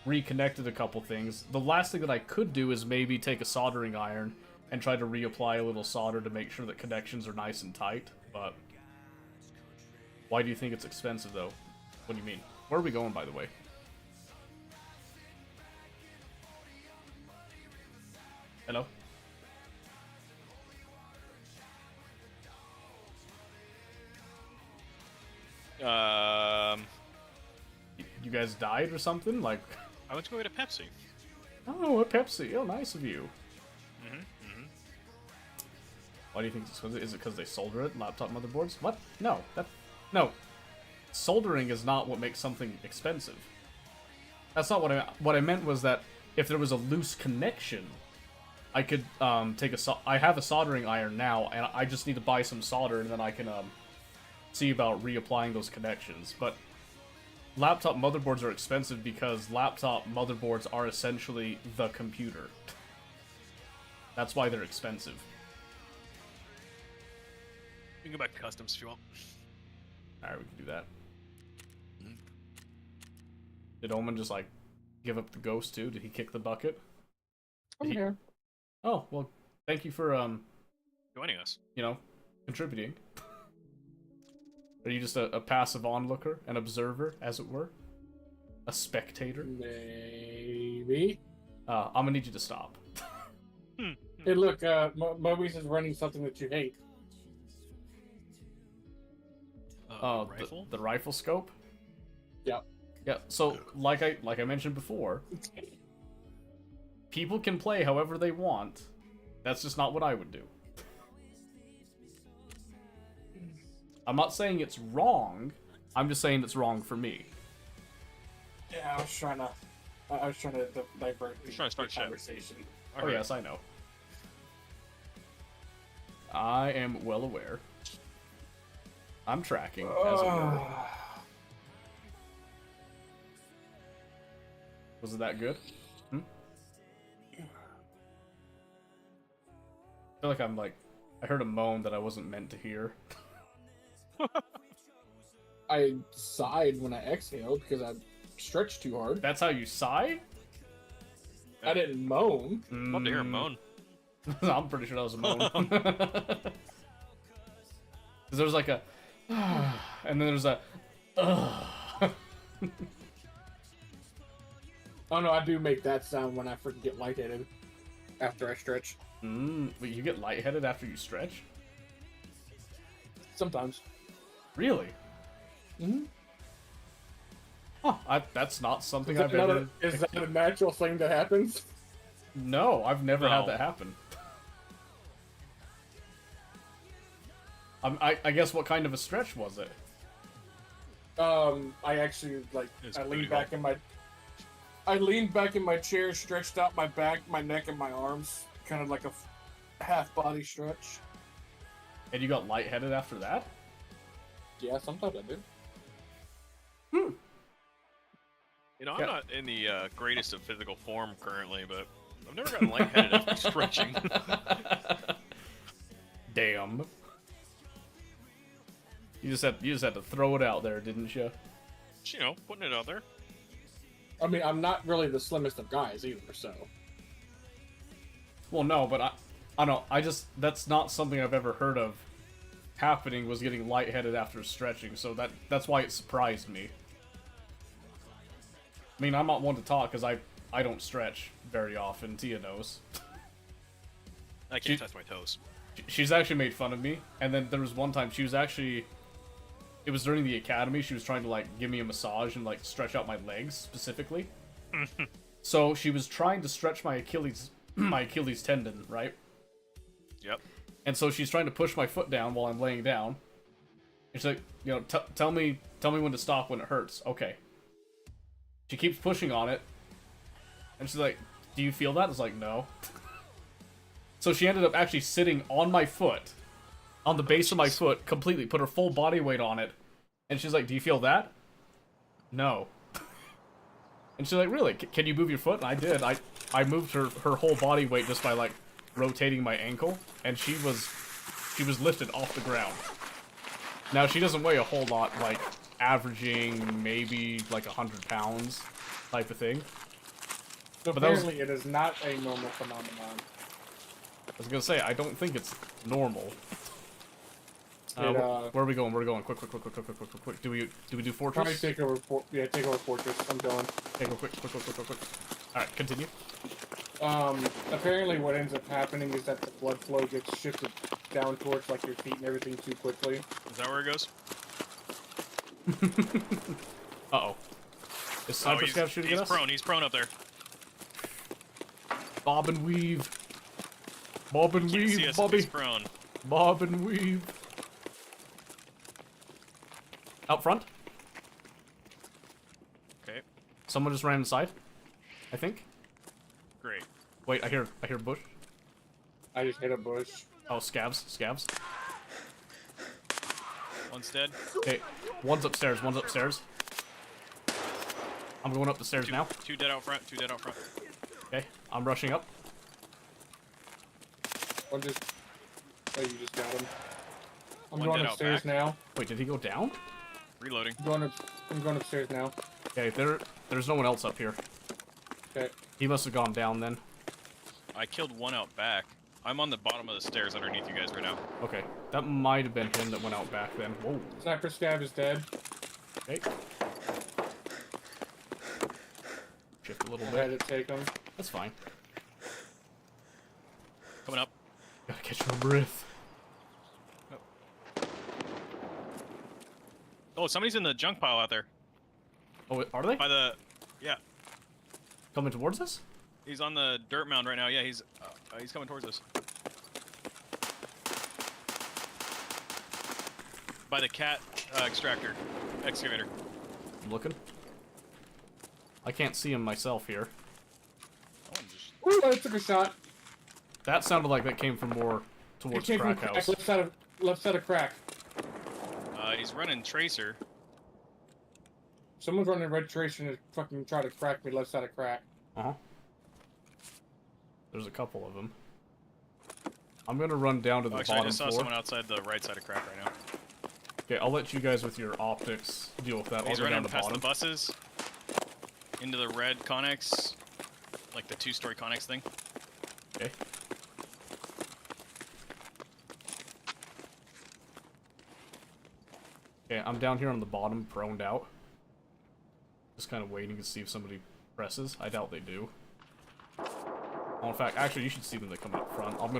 reconnected a couple things. The last thing that I could do is maybe take a soldering iron and try to reapply a little solder to make sure that connections are nice and tight, but why do you think it's expensive, though? What do you mean? Where are we going, by the way? Hello? You guys died or something? Like, I went to go get a Pepsi. oh, a Pepsi. Oh, nice of you. Mm-hmm. Why do you think it's expensive? Is it because they solder it? Laptop motherboards? What? No. No. Soldering is not what makes something expensive. That's not what I meant was that if there was a loose connection, I could I have a soldering iron now, and I just need to buy some solder, and then I can see about reapplying those connections. But laptop motherboards are expensive because laptop motherboards are essentially the computer. That's why they're expensive. You can go back to customs if you want. Alright, we can do that. Did Omen just, like, give up the ghost, too? Did he kick the bucket? I'm here. Oh, well, thank you for, Joining us. you know, contributing. Are you just a passive onlooker, an observer, as it were? A spectator? Maybe. I'm gonna need you to stop. Hey, look, Mobius is running something that you hate. Rifle? The rifle scope? Yep. Yeah, so, like I mentioned before, people can play however they want. That's just not what I would do. I'm not saying it's wrong, I'm just saying it's wrong for me. Yeah, I was trying to divert You're trying to start the shit. conversation. Oh yes, I know. I am well aware. I'm tracking, as it were. Was it that good? I feel like I heard a moan that I wasn't meant to hear. I sighed when I exhaled because I stretched too hard. That's how you sigh? I didn't moan. Love to hear him moan. I'm pretty sure that was a moan. Because there was like a and then there's a Oh no, I do make that sound when I freaking get lightheaded after I stretch. But you get lightheaded after you stretch? Sometimes. Really? Mm-hmm. Huh, that's not something Is I've ever... Is that a natural thing that happens? No, I've never had No. that happen. I guess what kind of a stretch was it? I actually It's I leaned pretty back in my chair, stretched out my back, my neck, and my arms, kind of like a half body stretch. And you got lightheaded after that? Yeah, sometimes I do. You know, I'm Yeah. not in the greatest of physical form currently, but I've never gotten lightheaded after stretching. Damn. You just had to throw it out there, didn't you? Just, you know, putting it out there. I mean, I'm not really the slimmest of guys either, so. Well, no, but I don't. That's not something I've ever heard of happening. Was getting lightheaded after stretching, so that's why it surprised me. I mean, I'm not one to talk because I don't stretch very often. Tia knows. I can't touch my toes. She's actually made fun of me, and then there was one time she was actually... It was during the academy, she was trying to, like, give me a massage and, like, stretch out my legs, specifically. So, she was trying to stretch my Achilles tendon, right? Yep. And so she's trying to push my foot down while I'm laying down. And she's like, you know, tell me when to stop when it hurts. Okay. She keeps pushing on it. And she's like, do you feel that? I was like, no. So she ended up actually sitting on my foot, on the base of my foot, completely, put her full body weight on it. And she's like, do you feel that? No. And she's like, really? Can you move your foot? And I did. I moved her whole body weight just by, like, rotating my ankle. And she was lifted off the ground. Now, she doesn't weigh a whole lot, like, averaging maybe, like, 100 pounds type of thing. So but apparently it is not a normal phenomenon. I was gonna say, I don't think it's normal. Where are we going? We're going. Quick. Do we do Fortress? Probably take over Fortress. I'm going. Okay, go quick. Alright, continue. Apparently what ends up happening is that the blood flow gets shifted down towards, like, your feet and everything too quickly. Is that where it goes? Uh-oh. Is Sniper Scav shooting at us? He's prone up there. Bob and weave. Bob and Can't see weave, us if Bobby. he's prone. Bob and weave. Out front. Okay. Someone just ran inside, I think. Great. Wait, I hear bush. I just hit a bush. Oh, scavs. One's dead. Okay, one's upstairs. I'm going up the stairs now. Two dead out front. Okay, I'm rushing up. Oh, you just got him. I'm One going dead out upstairs back. now. Wait, did he go down? Reloading. I'm going upstairs now. Okay, there's no one else up here. Okay. He must have gone down then. I killed one out back. I'm on the bottom of the stairs underneath you guys right now. Okay, that might have been him that went out back then. Whoa. Sniper Scav is dead. Okay. Shift a little I bit. had to take him. That's fine. Coming up. Gotta catch my breath. Oh, somebody's in the junk pile out there. Oh, are they? By the... Yeah. Coming towards us? He's on the dirt mound right now. Yeah, he's coming towards us. By the cat excavator. I'm looking. I can't see him myself here. Ooh, I took a shot. That sounded like that came from more towards It came Crack from House. left side of Crack. He's running Tracer. Someone's running Red Tracer and fucking try to crack me left side of Crack. Uh-huh. There's a couple of them. I'm gonna run down to the Actually, I bottom just saw floor. someone outside the right side of Crack right now. Okay, I'll let you guys with your optics deal with that. He's I'll go down running to past bottom. the buses. Into the red Connex. Like the two-story Connex thing. Okay. Okay, I'm down here on the bottom, proned out. Just kind of waiting to see if somebody presses. I doubt they do. Oh, in fact, actually, you should see them. They come up front. I'm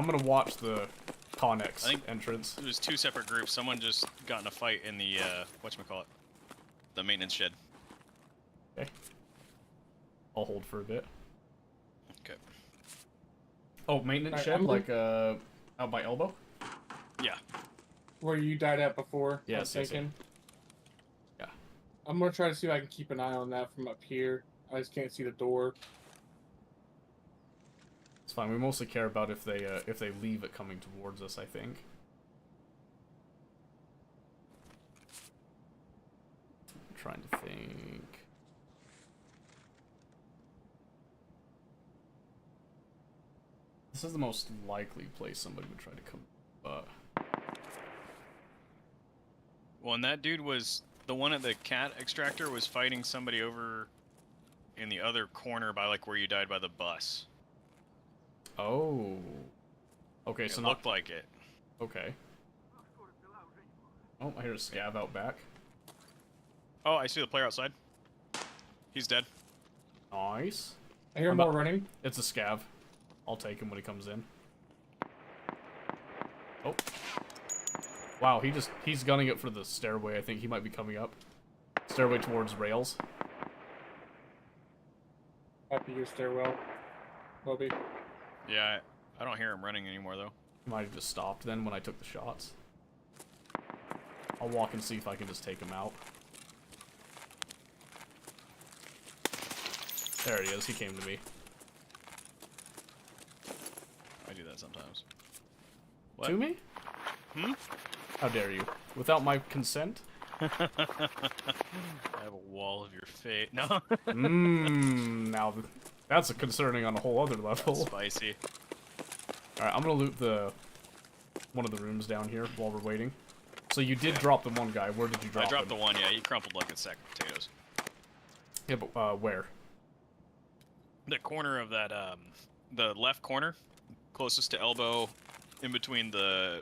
gonna watch the Connex entrance. It was two separate groups. Someone just got in a fight in the whatchamacallit? The maintenance shed. Okay. I'll hold for a bit. Okay. Oh, maintenance Alright, shed, I'm like out by elbow. Yeah. Where you died at before. Yes, I'm yes, thinking. Yeah. I'm gonna try to see if I can keep an eye on that from up here. I just can't see the door. It's fine. We mostly care about if they leave it coming towards us, I think. I'm trying to think. This is the most likely place somebody would try to come. Well, and that dude was the one at the cat extractor was fighting somebody over in the other corner by like where you died by the bus. Oh. Okay, It so looked like it. Okay. Oh, I hear a scav out back. Oh, I see the player outside. He's dead. Nice. I hear I'm more not- running. It's a scav. I'll take him when he comes in. Oh. Wow, he's gunning it for the stairway. I think he might be coming up. Stairway towards rails. Happy your stairwell, Moby. Yeah, I don't hear him running anymore though. He might have just stopped then when I took the shots. I'll walk and see if I can just take him out. There he is. He came to me. I do that sometimes. What? To me? Hmm? How dare you? Without my consent? I have a wall of your fate. No. Now that's a concerning on a whole other level. Spicy. Alright, I'm gonna loot one of the rooms down here while we're waiting. So you did drop the one guy. Where did you drop him? I dropped the one, yeah. He crumpled like a sack of potatoes. Yeah, but where? The corner of that, the left corner, closest to elbow, in between the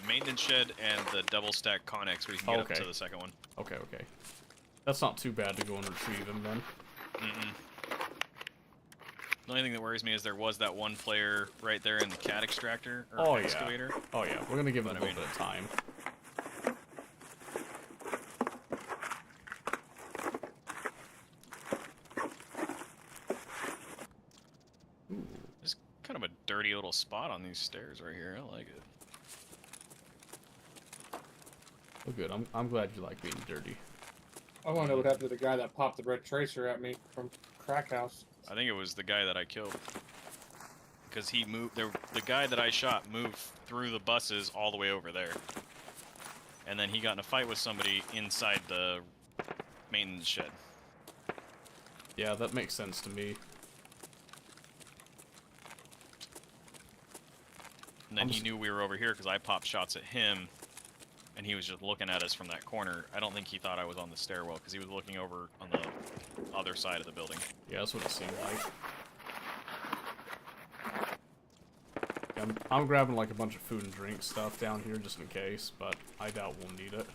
maintenance shed and the double stack Connex, where you can get up to the second one. Okay, okay. That's not too bad to go and retrieve him then. The only thing that worries me is there was that one player right there in the cat extractor or excavator. Yeah. Oh yeah, we're gonna give him a little bit of time. It's kind of a dirty little spot on these stairs right here. I like it. Oh good, I'm glad you like being dirty. I want to know what happened to the guy that popped the red tracer at me from Crack House. I think it was the guy that I killed. Because he moved, the guy that I shot moved through the buses all the way over there. And then he got in a fight with somebody inside the maintenance shed. Yeah, that makes sense to me. And then he knew we were over here because I popped shots at him. And he was just looking at us from that corner. I don't think he thought I was on the stairwell because he was looking over on the other side of the building. Yeah, that's what it seemed like. I'm grabbing like a bunch of food and drink stuff down here just in case, but I doubt we'll need it.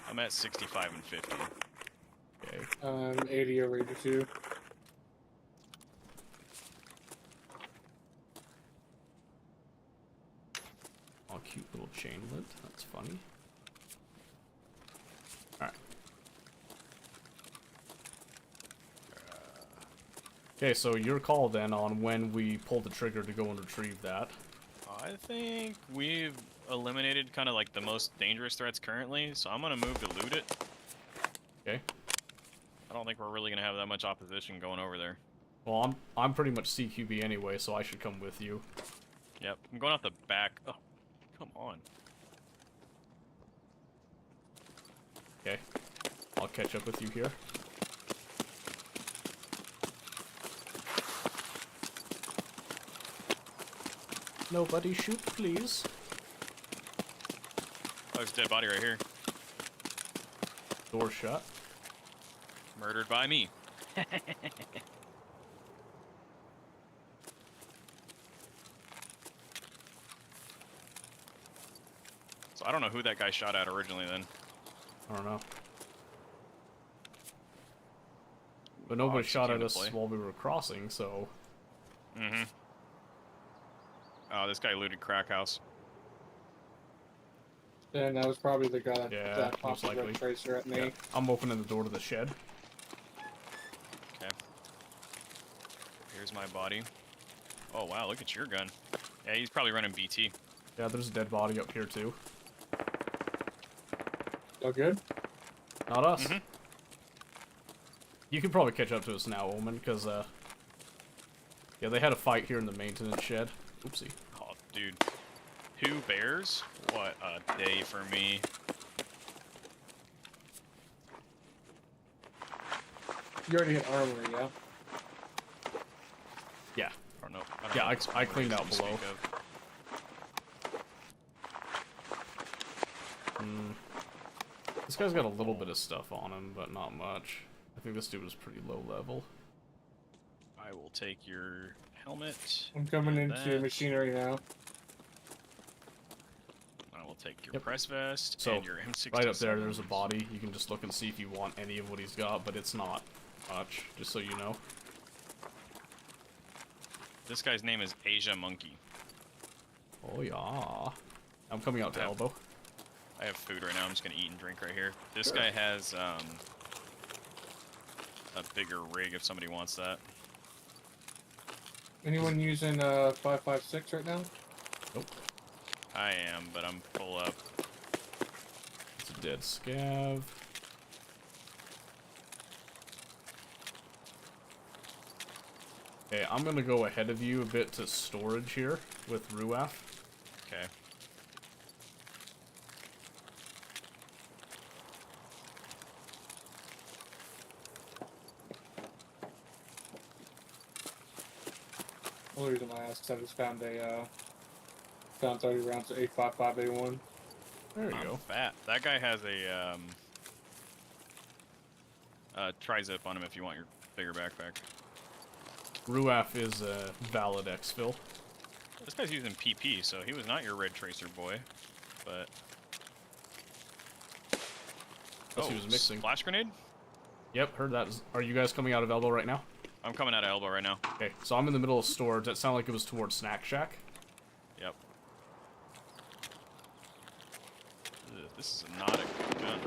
I'm at 65 and 50. Okay. 80 over 82. Oh, cute little chainlet. That's funny. Alright. Okay, so your call then on when we pull the trigger to go and retrieve that. I think we've eliminated kind of like the most dangerous threats currently, so I'm going to move to loot it. Okay. I don't think we're really going to have that much opposition going over there. Well, I'm pretty much CQB anyway, so I should come with you. Yep, I'm going out the back. Oh, come on. Okay. I'll catch up with you here. Nobody shoot, please. Oh, there's a dead body right here. Door shut. Murdered by me. So I don't know who that guy shot at originally then. I don't know. But nobody shot at us while we were crossing, so... Mm-hmm. Oh, this guy looted Crack House. And that was probably the guy that, that popped most the likely. red tracer at me. Yeah. I'm opening the door to the shed. Okay. Here's my body. Oh, wow, look at your gun. Yeah, he's probably running BT. Yeah, there's a dead body up here, too. All good? Not us. Mm-hmm. You can probably catch up to us now, Omen, because, yeah, they had a fight here in the maintenance shed. Oopsie. Oh, dude. 2 bears? What a day for me. You already hit armory, yeah? Yeah. I don't know. Yeah, I cleaned out below. This guy's got a little bit of stuff on him, but not much. I think this dude was pretty low level. I will take your helmet. I'm coming and into that. machinery now. I will take your Yep. press vest So, and your M67. right up there, there's a body. You can just look and see if you want any of what he's got, but it's not much, just so you know. This guy's name is Asia Monkey. Oh, yeah. I'm coming out to elbow. I have food right now. I'm just gonna eat and drink right here. This Sure. guy has a bigger rig if somebody wants that. Anyone using 5.56 right now? Nope. I am, but I'm full up. It's a dead scav. Okay, I'm gonna go ahead of you a bit to storage here with Ruaf. Okay. The only reason I asked is I just found found 30 rounds of 8.55A1. There you I'm go. fat. That guy has a tri-zip on him if you want your bigger backpack. Ruaf is a valid exfil. This guy's using PP, so he was not your red tracer boy, but... Plus he was mixing. Flash grenade? Yep, heard that. Are you guys coming out of elbow right now? I'm coming out of elbow right now. Okay, so I'm in the middle of storage. That sounded like it was towards Snack Shack. Yep. Ugh, this is not a good gun.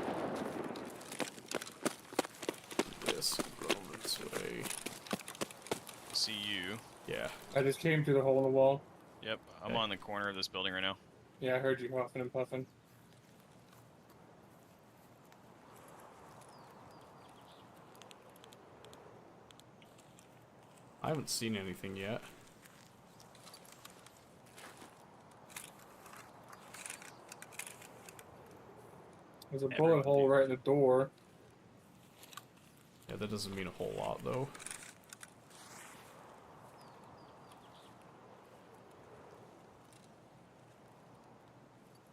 This, go this way. See you. Yeah. I just came through the hole in the wall. Yep, I'm Okay. on the corner of this building right now. Yeah, I heard you huffing and puffing. I haven't seen anything yet. There's a bullet Everyone hole do. right in the door. Yeah, that doesn't mean a whole lot, though.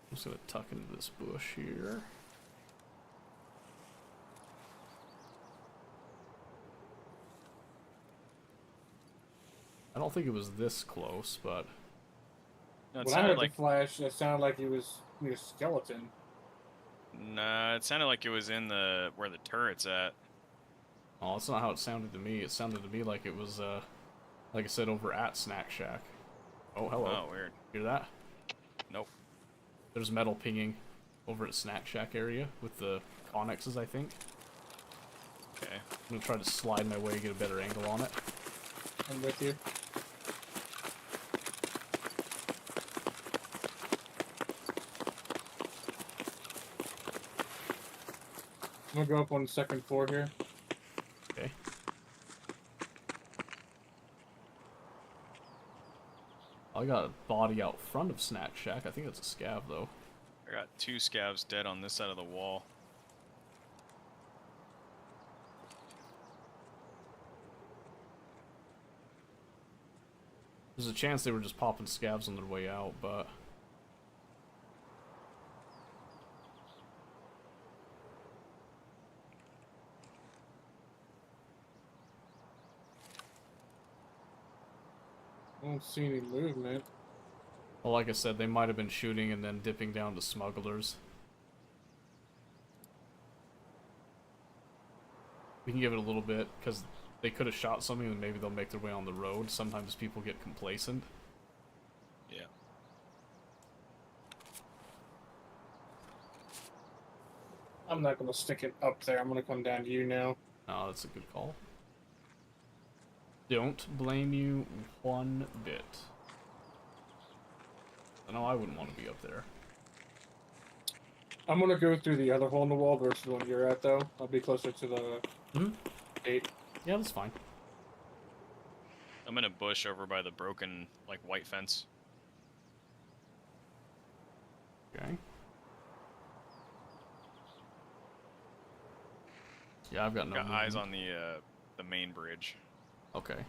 I'm just gonna tuck into this bush here. I don't think it was this close, but No, it When I sounded heard like the flash, it sounded like it was near skeleton. nah, it sounded like it was in the where the turret's at. oh, that's not how it sounded to me. It sounded to me like it was, like I said, over at Snack Shack. Oh, hello. Oh, weird. Hear that? Nope. There's metal pinging over at Snack Shack area with the Connexes, I think. Okay. I'm gonna try to slide my way, get a better angle on it. I'm with you. I'm gonna go up on the second floor here. Okay. I got a body out front of Snack Shack. I think it's a scav, though. I got 2 scavs dead on this side of the wall. There's a chance they were just popping scavs on their way out, but... I don't see any movement. Well, like I said, they might have been shooting and then dipping down to smugglers. We can give it a little bit, because they could have shot something and maybe they'll make their way on the road. Sometimes people get complacent. Yeah. I'm not gonna stick it up there. I'm gonna come down to you now. Oh, that's a good call. Don't blame you one bit. I know I wouldn't want to be up there. I'm gonna go through the other hole in the wall versus the one you're at, though. I'll be closer to the Mhm. gate. Yeah, that's fine. I'm in a bush over by the broken, like, white fence. Okay. Yeah, I've got no Got eyes movement. on the main bridge. Okay.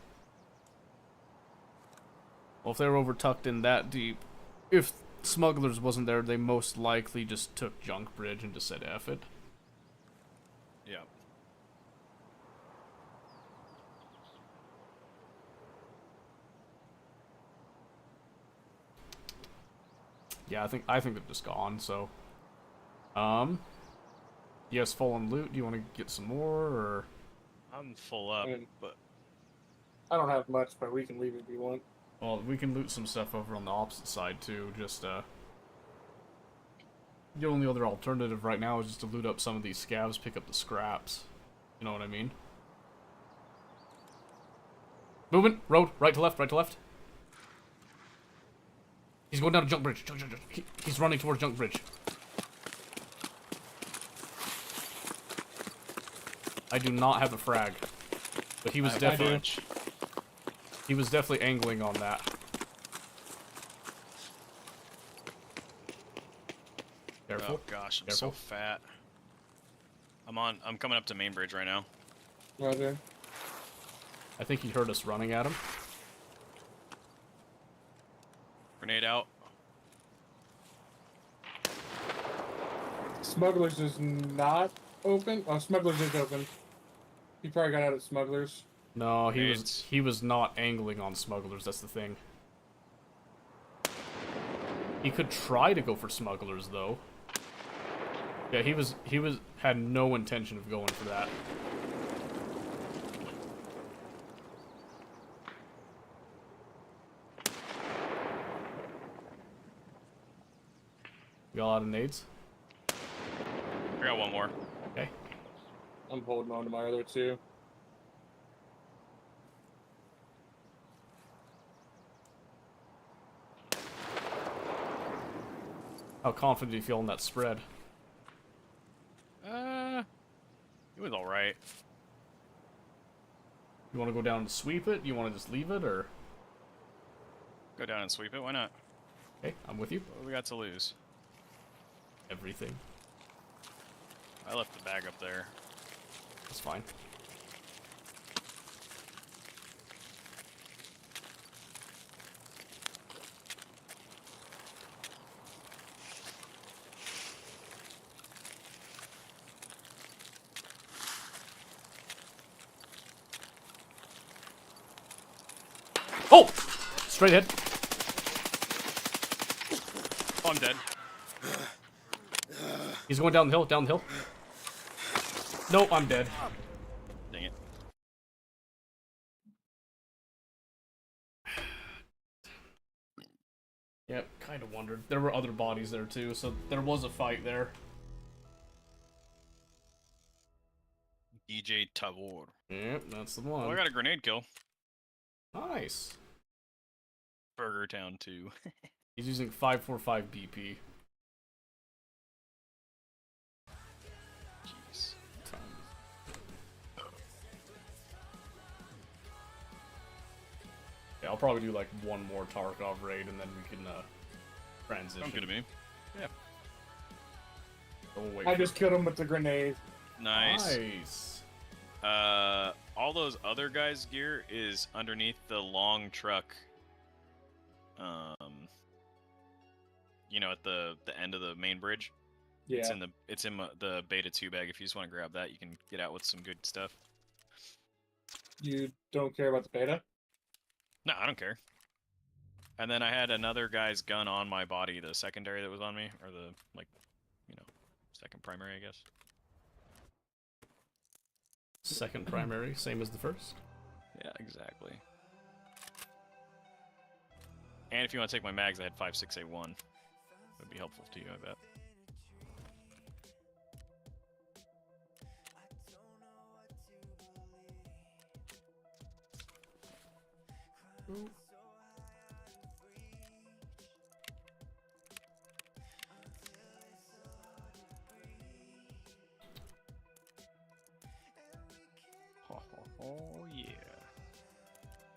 Well, if they were over tucked in that deep, if smugglers wasn't there, they most likely just took Junk Bridge and just said F it. Yeah. Yeah, I think they're just gone. So, yes, full on loot. Do you want to get some more, or? I'm full up, I mean- but I don't have much, but we can leave if you want. Well, we can loot some stuff over on the opposite side too. Just the only other alternative right now is just to loot up some of these scavs, pick up the scraps. You know what I mean? Movement, road, right to left, right to left. He's going down to Junk Bridge. He's running towards Junk Bridge. I do not have a frag, but he was definitely angling on that. Careful. oh gosh, I'm Careful. so fat. I'm coming up to main bridge right now. Roger. I think he heard us running at him. Grenade out. Smugglers is not open. Oh, Smugglers is open. He probably got out at Smugglers. No, Grenades. he was not angling on smugglers. That's the thing. He could try to go for smugglers though. Yeah, he had no intention of going for that. You got a lot of nades? I got one more. Okay. I'm holding on to my other two. How confident do you feel in that spread? It was all right. You want to go down and sweep it? You want to just leave it, or? Go down and sweep it. Why not? Okay, I'm with you. What do we got to lose? Everything. I left the bag up there. That's fine. Oh! Straight ahead. Oh, I'm dead. He's going down the hill, down the hill. No, I'm dead. Dang it. Yep, kind of wondered. There were other bodies there too, so there was a fight there. DJ Tavor. Yep, that's the Oh, I one. got a grenade kill. Nice. Burger Town 2. He's using 545 BP. Jeez. Yeah, I'll probably do like one more Tarkov raid and then we can transition. Sounds good to me. Yeah. So we'll wait I for- just killed him with the grenade. Nice. Nice. All those other guys' gear is underneath the long truck. You know, at the end of the main bridge. Yeah. It's in the beta 2 bag. If you just want to grab that, you can get out with some good stuff. You don't care about the beta? No, I don't care. And then I had another guy's gun on my body, the secondary that was on me, or the second primary, I guess. Second primary, same as the first. Yeah, exactly. And if you want to take my mags, I had 5.681. That'd be helpful to you, I bet. Oh yeah.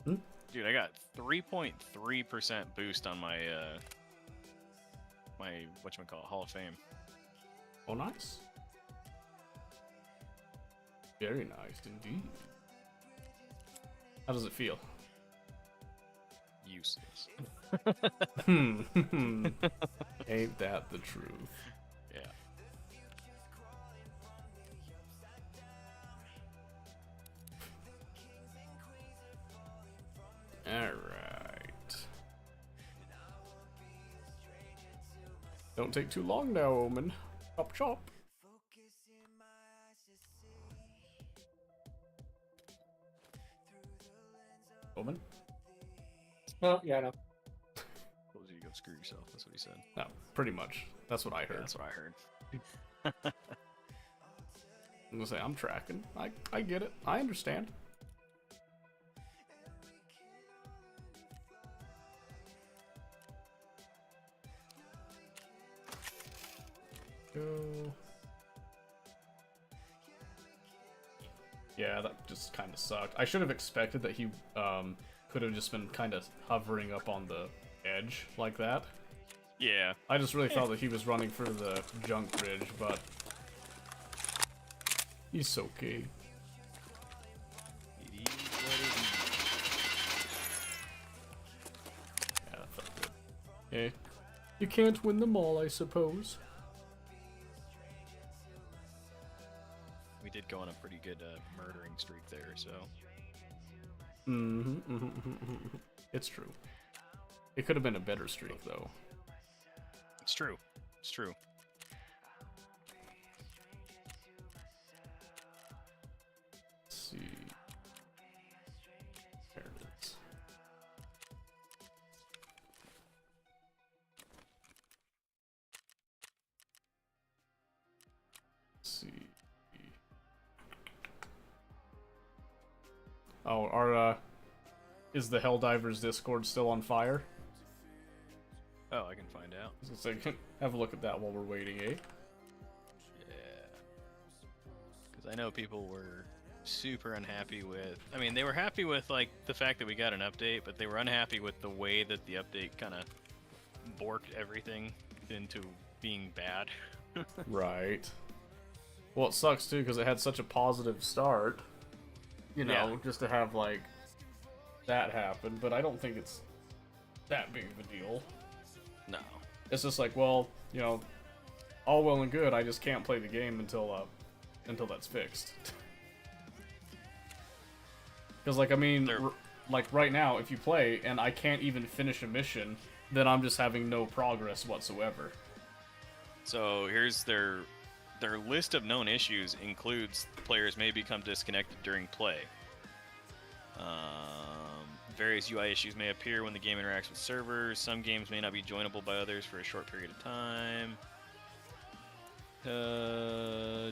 Hmm? Dude, I got 3.3% boost on my my whatchamacallit, Hall of Fame. Oh, nice. Very nice indeed. How does it feel? Useless. Ain't that the truth? Yeah. Alright. Don't take too long now, Omen. Chop chop. Omen? Oh, yeah, I know. Told you to go screw yourself. That's what he said. No, pretty much. That's what I heard. That's what I heard. I'm gonna say, I'm tracking. I get it. I understand. Go. Yeah, that just kind of sucked. I should have expected that he could have just been kind of hovering up on the edge like that. Yeah. I just really thought that he was running for the junk bridge, but he's okay. It is what it Yeah, that felt good. Okay. You can't win them all, I suppose. We did go on a pretty good murdering streak there, so. It's true. It could have been a better streak, though. It's true. It's true. Let's see. There it is. Let's see. Oh, is the Helldivers Discord still on fire? Oh, I can find out. I was gonna say, have a look at that while we're waiting, eh? Yeah. Because I know people were super unhappy with... I mean, they were happy with, like, the fact that we got an update, but they were unhappy with the way that the update kind of borked everything into being bad. Right. Well, it sucks, too, because it had such a positive start. You know, Yeah. just to have, like, that happen, but I don't think it's that big of a deal. No. It's just like, well, you know, all well and good, I just can't play the game until that's fixed. Because, like, I mean, like, right now, if you play and I can't even finish a mission, then I'm just having no progress whatsoever. So here's their list of known issues includes players may become disconnected during play. Various UI issues may appear when the game interacts with servers. Some games may not be joinable by others for a short period of time.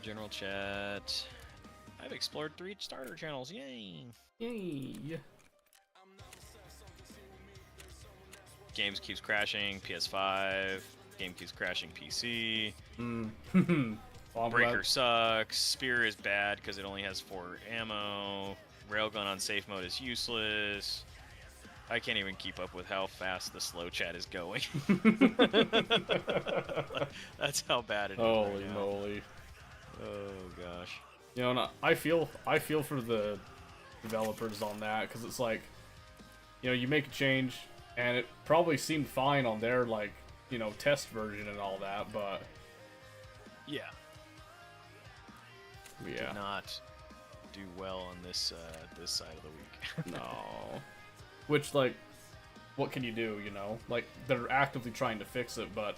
General chat. I've explored 3 starter channels. Yay! Yay! Games keeps crashing. PS5. Game keeps crashing. PC. Well, Breaker sucks. Spear is bad because it only has 4 ammo. Railgun on safe mode is useless. I can't even keep up with how fast the slow chat is going. That's how bad it is. Holy right now. moly! Oh gosh. You know, and I feel for the developers on that, because it's like, you know, you make a change, and it probably seemed fine on their, like, you know, test version and all that, but Yeah. yeah, Did not do well on this this side of the week. no. Which, like, what can you do? You know, like, they're actively trying to fix it, but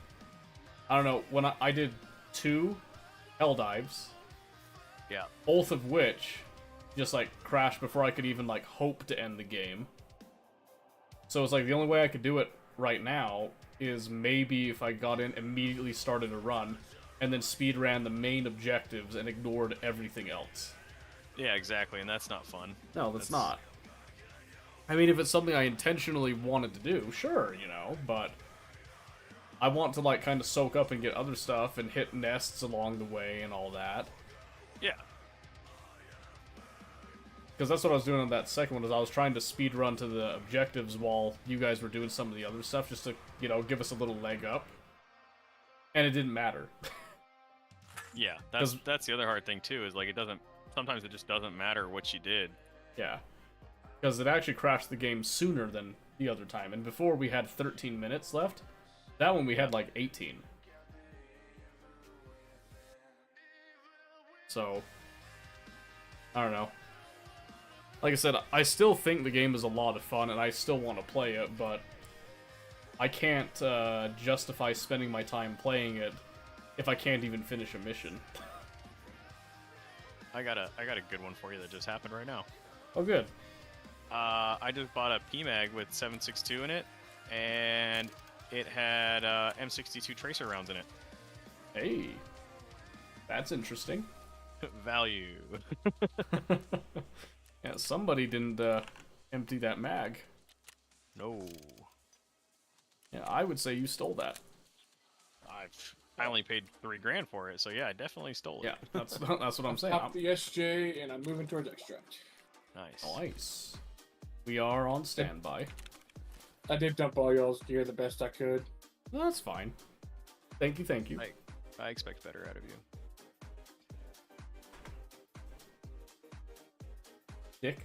I don't know. When I did 2 Helldives, Yeah. both of which just, like, crashed before I could even, like, hope to end the game. So it's like the only way I could do it right now is maybe if I got in, immediately started a run, and then speed ran the main objectives and ignored everything else. Yeah, exactly, and that's not fun. No, that's not. I mean, if it's something I intentionally wanted to do, sure, you know, but I want to, like, kind of soak up and get other stuff and hit nests along the way and all that. Yeah. Because that's what I was doing on that second one, is I was trying to speed run to the objectives while you guys were doing some of the other stuff, just to, you know, give us a little leg up. And it didn't matter. Yeah, that's the other hard thing too, is like sometimes it just doesn't matter what you did. Yeah. Because it actually crashed the game sooner than the other time. And before we had 13 minutes left, that one we had like 18. So, I don't know. Like I said, I still think the game is a lot of fun, and I still want to play it, but I can't justify spending my time playing it if I can't even finish a mission. I got a good one for you that just happened right now. Oh, good. I just bought a PMag with 7.62 in it, and it had M62 tracer rounds in it. Hey, that's interesting. Value. Yeah, somebody didn't empty that mag. No. Yeah, I would say you stole that. I only paid $3 grand for it, so yeah, I definitely stole it. Yeah, that's what I'm saying. Pop the SJ, and I'm moving towards extract. Nice. Nice. We are on standby. I did dump all y'all's gear the best I could. No, that's fine. Thank you, thank you. I expect better out of you. Dick?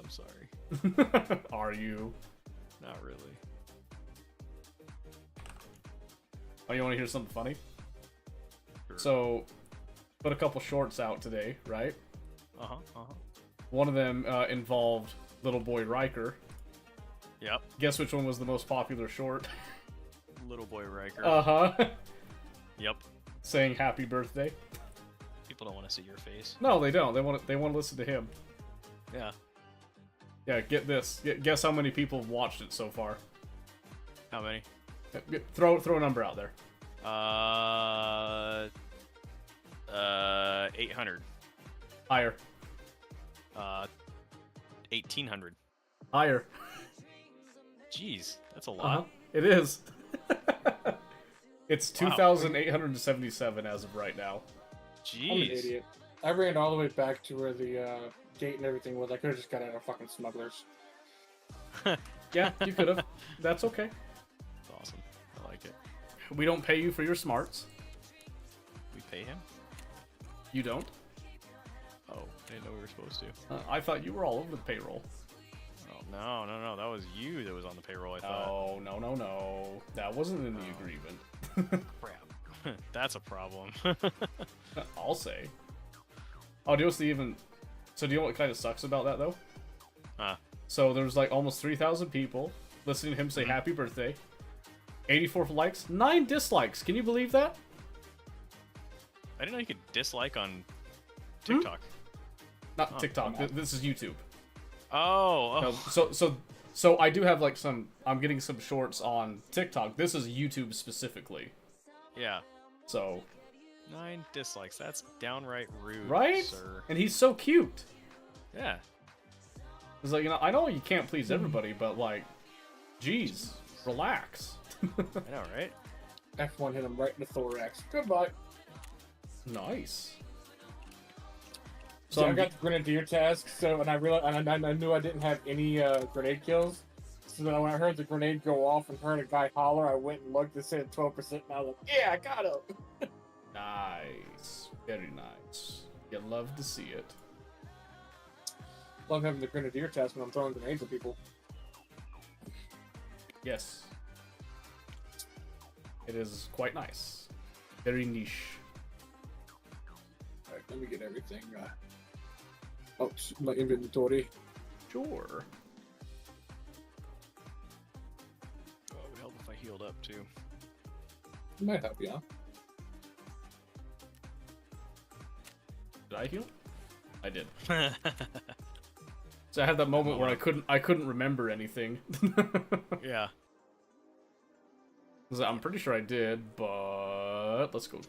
I'm sorry. Are you? Not really. Oh, you want to hear something funny? Sure. So, put a couple shorts out today, right? Uh-huh. One of them involved Little Boy Riker. Yep. Guess which one was the most popular short? Little Boy Riker. Uh-huh. Yep. Saying happy birthday. People don't want to see your face. No, they don't. They want to listen to him. Yeah. Yeah, get this. Guess how many people have watched it so far? How many? Throw a number out there. 800. Higher. 1800. Higher. Jeez, that's a lot. It is. It's 2,877 as of right now. Jeez. I'm an idiot. I ran all the way back to where the gate and everything was. I could have just got out of fucking smugglers. Yeah, you could have. That's okay. That's awesome. I like it. We don't pay you for your smarts. We pay him? You don't? Oh, I didn't know we were supposed to. I thought you were all over the payroll. Oh, no. That was you that was on the payroll, I thought. Oh, no. That wasn't in the agreement. Crap. That's a problem. I'll say. Oh, do you know what's the even... So do you know what kind of sucks about that, though? So there's like almost 3,000 people listening to him say happy birthday. 84 likes, 9 dislikes. Can you believe that? I didn't know you could dislike on TikTok. Not TikTok. This is YouTube. Oh. No, so I do have like some... I'm getting some shorts on TikTok. This is YouTube specifically. Yeah. So... 9 dislikes. That's downright rude, right? sir. And he's so cute. Yeah. It's like, I know you can't please everybody, but like, geez, relax. I know, right? F1 hit him right in the thorax. Goodbye. Nice. So I got the grenadier task, and I realized, and I knew I didn't have any grenade kills. So then when I heard the grenade go off and heard a guy holler, I went and looked and said 12%, and I was like, yeah, I got him. Nice. Very nice. You love to see it. Love having the grenadier task when I'm throwing grenades at people. Yes. It is quite nice. Very niche. Alright, let me get everything. Oh, my inventory. Sure. Oh, it would help if I healed up, too. Might help you out. Did I heal? I did. So I had that moment where I couldn't remember anything. Yeah. I'm pretty sure I did, but let's go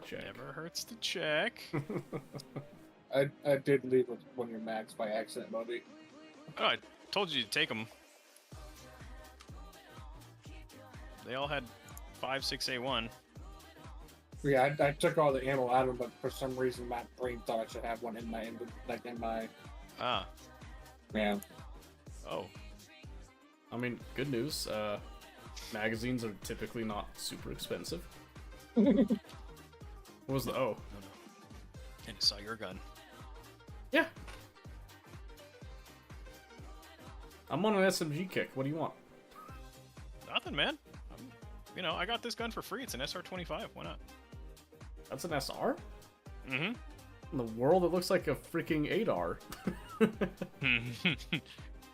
check. Never hurts to check. I did leave with one of your mags by accident, buddy. Oh, I told you to take them. They all had 5.6A1. Yeah, I took all the ammo out of them, but for some reason my brain thought I should have one in my Ah. Yeah. Oh. I mean, good news. Magazines are typically not super expensive. What was the No. I just saw your gun. Yeah. I'm on an SMG kick. What do you want? Nothing, man. I got this gun for free. It's an SR-25. Why not? That's an SR? Mm-hmm. In the world, it looks like a freaking 8R.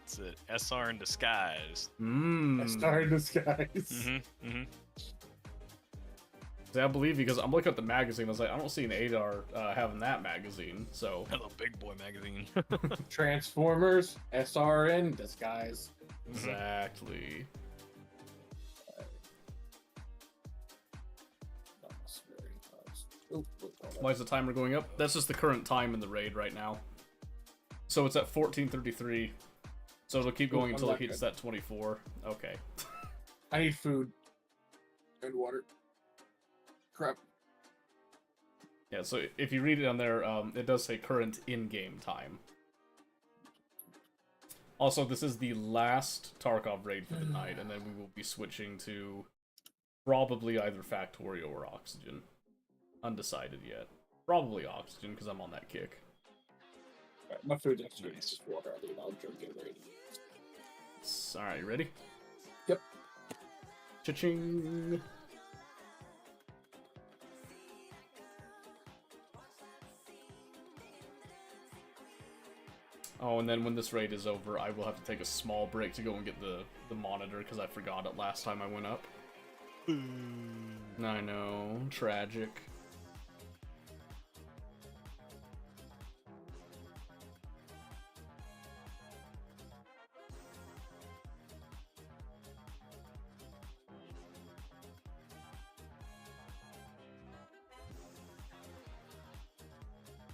It's a SR in disguise. Mmm. Star in disguise. Mm-hmm. Mm-hmm. I believe because I'm looking at the magazine. I was like, I don't see an ADAR having that magazine. So Hello, big boy magazine. Transformers, SRN, disguise. exactly. Why is the timer going up? That's just the current time in the raid right now. So it's at 14:33. So it'll keep going until it hits that 24. Okay. I need food and water. Crap. Yeah, so if you read it on there, it does say current in-game time. Also, this is the last Tarkov raid for the night, and then we will be switching to probably either Factorio or Oxygen. Undecided yet. Probably Oxygen, because I'm on that kick. Right, my food's actually just water. I'll drink it right. Alright, you ready? Yep. Cha-ching! Oh, and then when this raid is over, I will have to take a small break to go and get the monitor, because I forgot it last time I went up. I know. Tragic.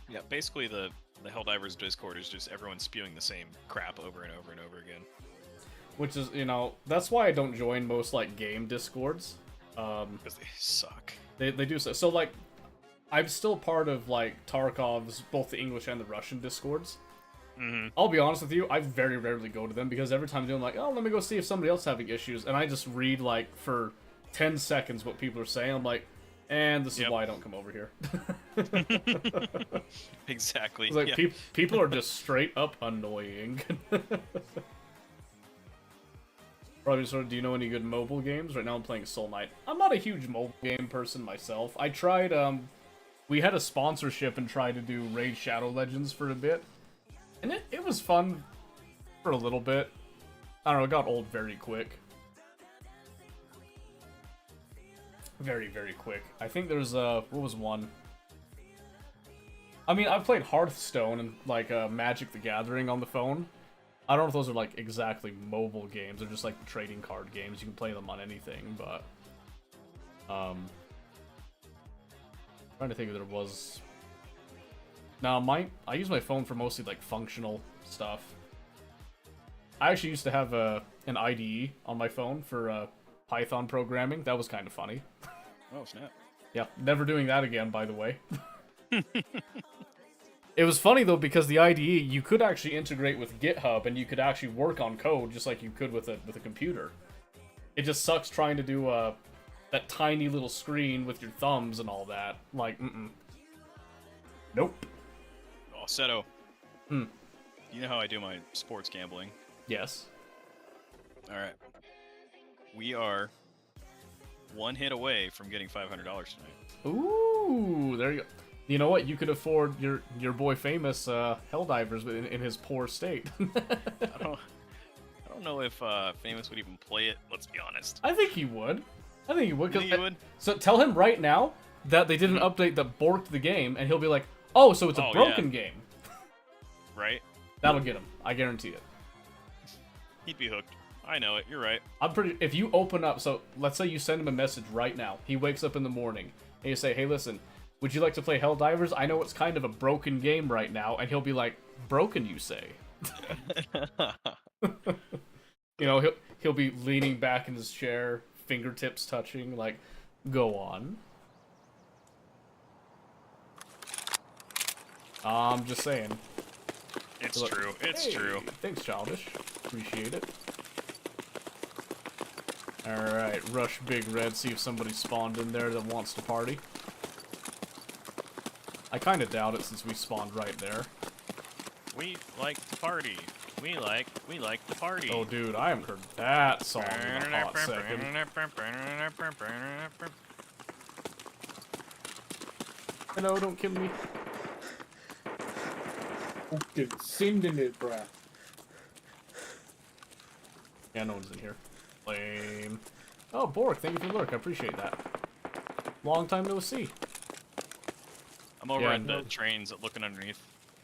Yeah, basically the Helldivers Discord is just everyone spewing the same crap over and over and over again. Which is, you know, that's why I don't join most, like, game Discords. Because they suck. They do so. So, like, I'm still part of, like, Tarkov's, both the English and the Russian Discords. Mm-hmm. I'll be honest with you, I very rarely go to them, because every time I'm doing, like, oh, let me go see if somebody else is having issues, and I just read, like, for 10 seconds what people are saying. I'm like, and this is why I don't come over here. Exactly. It's like, yeah. people are just straight up annoying. Probably sort of, do you know any good mobile games? Right now I'm playing Soul Knight. I'm not a huge mobile game person myself. I tried, we had a sponsorship and tried to do Raid Shadow Legends for a bit. And it was fun for a little bit. I don't know, it got old very quick. Very, very quick. I think there's, what was one? I mean, I've played Hearthstone and, like, Magic the Gathering on the phone. I don't know if those are, like, exactly mobile games. They're just, like, trading card games. You can play them on anything, but... trying to think if there was... Now, I use my phone for mostly, like, functional stuff. I actually used to have an IDE on my phone for, Python programming. That was kind of funny. Oh, snap. Yeah, never doing that again, by the way. It was funny, though, because the IDE, you could actually integrate with GitHub, and you could actually work on code just like you could with a computer. It just sucks trying to do that tiny little screen with your thumbs and all that. Like, Nope. Oh, Seto. Hmm. You know how I do my sports gambling? Yes. Alright. We are one hit away from getting $500 tonight. Ooh, there you go. You know what? You could afford your boy Famous Helldivers in his poor state. I don't know if Famous would even play it. Let's be honest. I think he would. I think he would. You think he would? So tell him right now that they did an update that borked the game, and he'll be like, "Oh, so it's a broken game." Right? That'll get him. I guarantee it. He'd be hooked. I know it. You're right. I'm pretty. If you open up, so let's say you send him a message right now. He wakes up in the morning, and you say, "Hey, listen, would you like to play Helldivers? I know it's kind of a broken game right now," and he'll be like, "Broken, you say?" You know, he'll be leaning back in his chair, fingertips touching, like, "Go on." I'm just saying. It's true. It's true. Thanks, Childish. Appreciate it. Alright, rush Big Red, see if somebody spawned in there that wants to party. I kinda doubt it since we spawned right there. We like to party. We like to party. Oh, dude, I haven't heard that song in a hot second. Hello, don't kill me. Fucking sending it, bruh. Yeah, no one's in here. Lame. Oh, Bork, thank you for the lurk. I appreciate that. Long time no see. I'm over Yeah, in no. the trains looking underneath.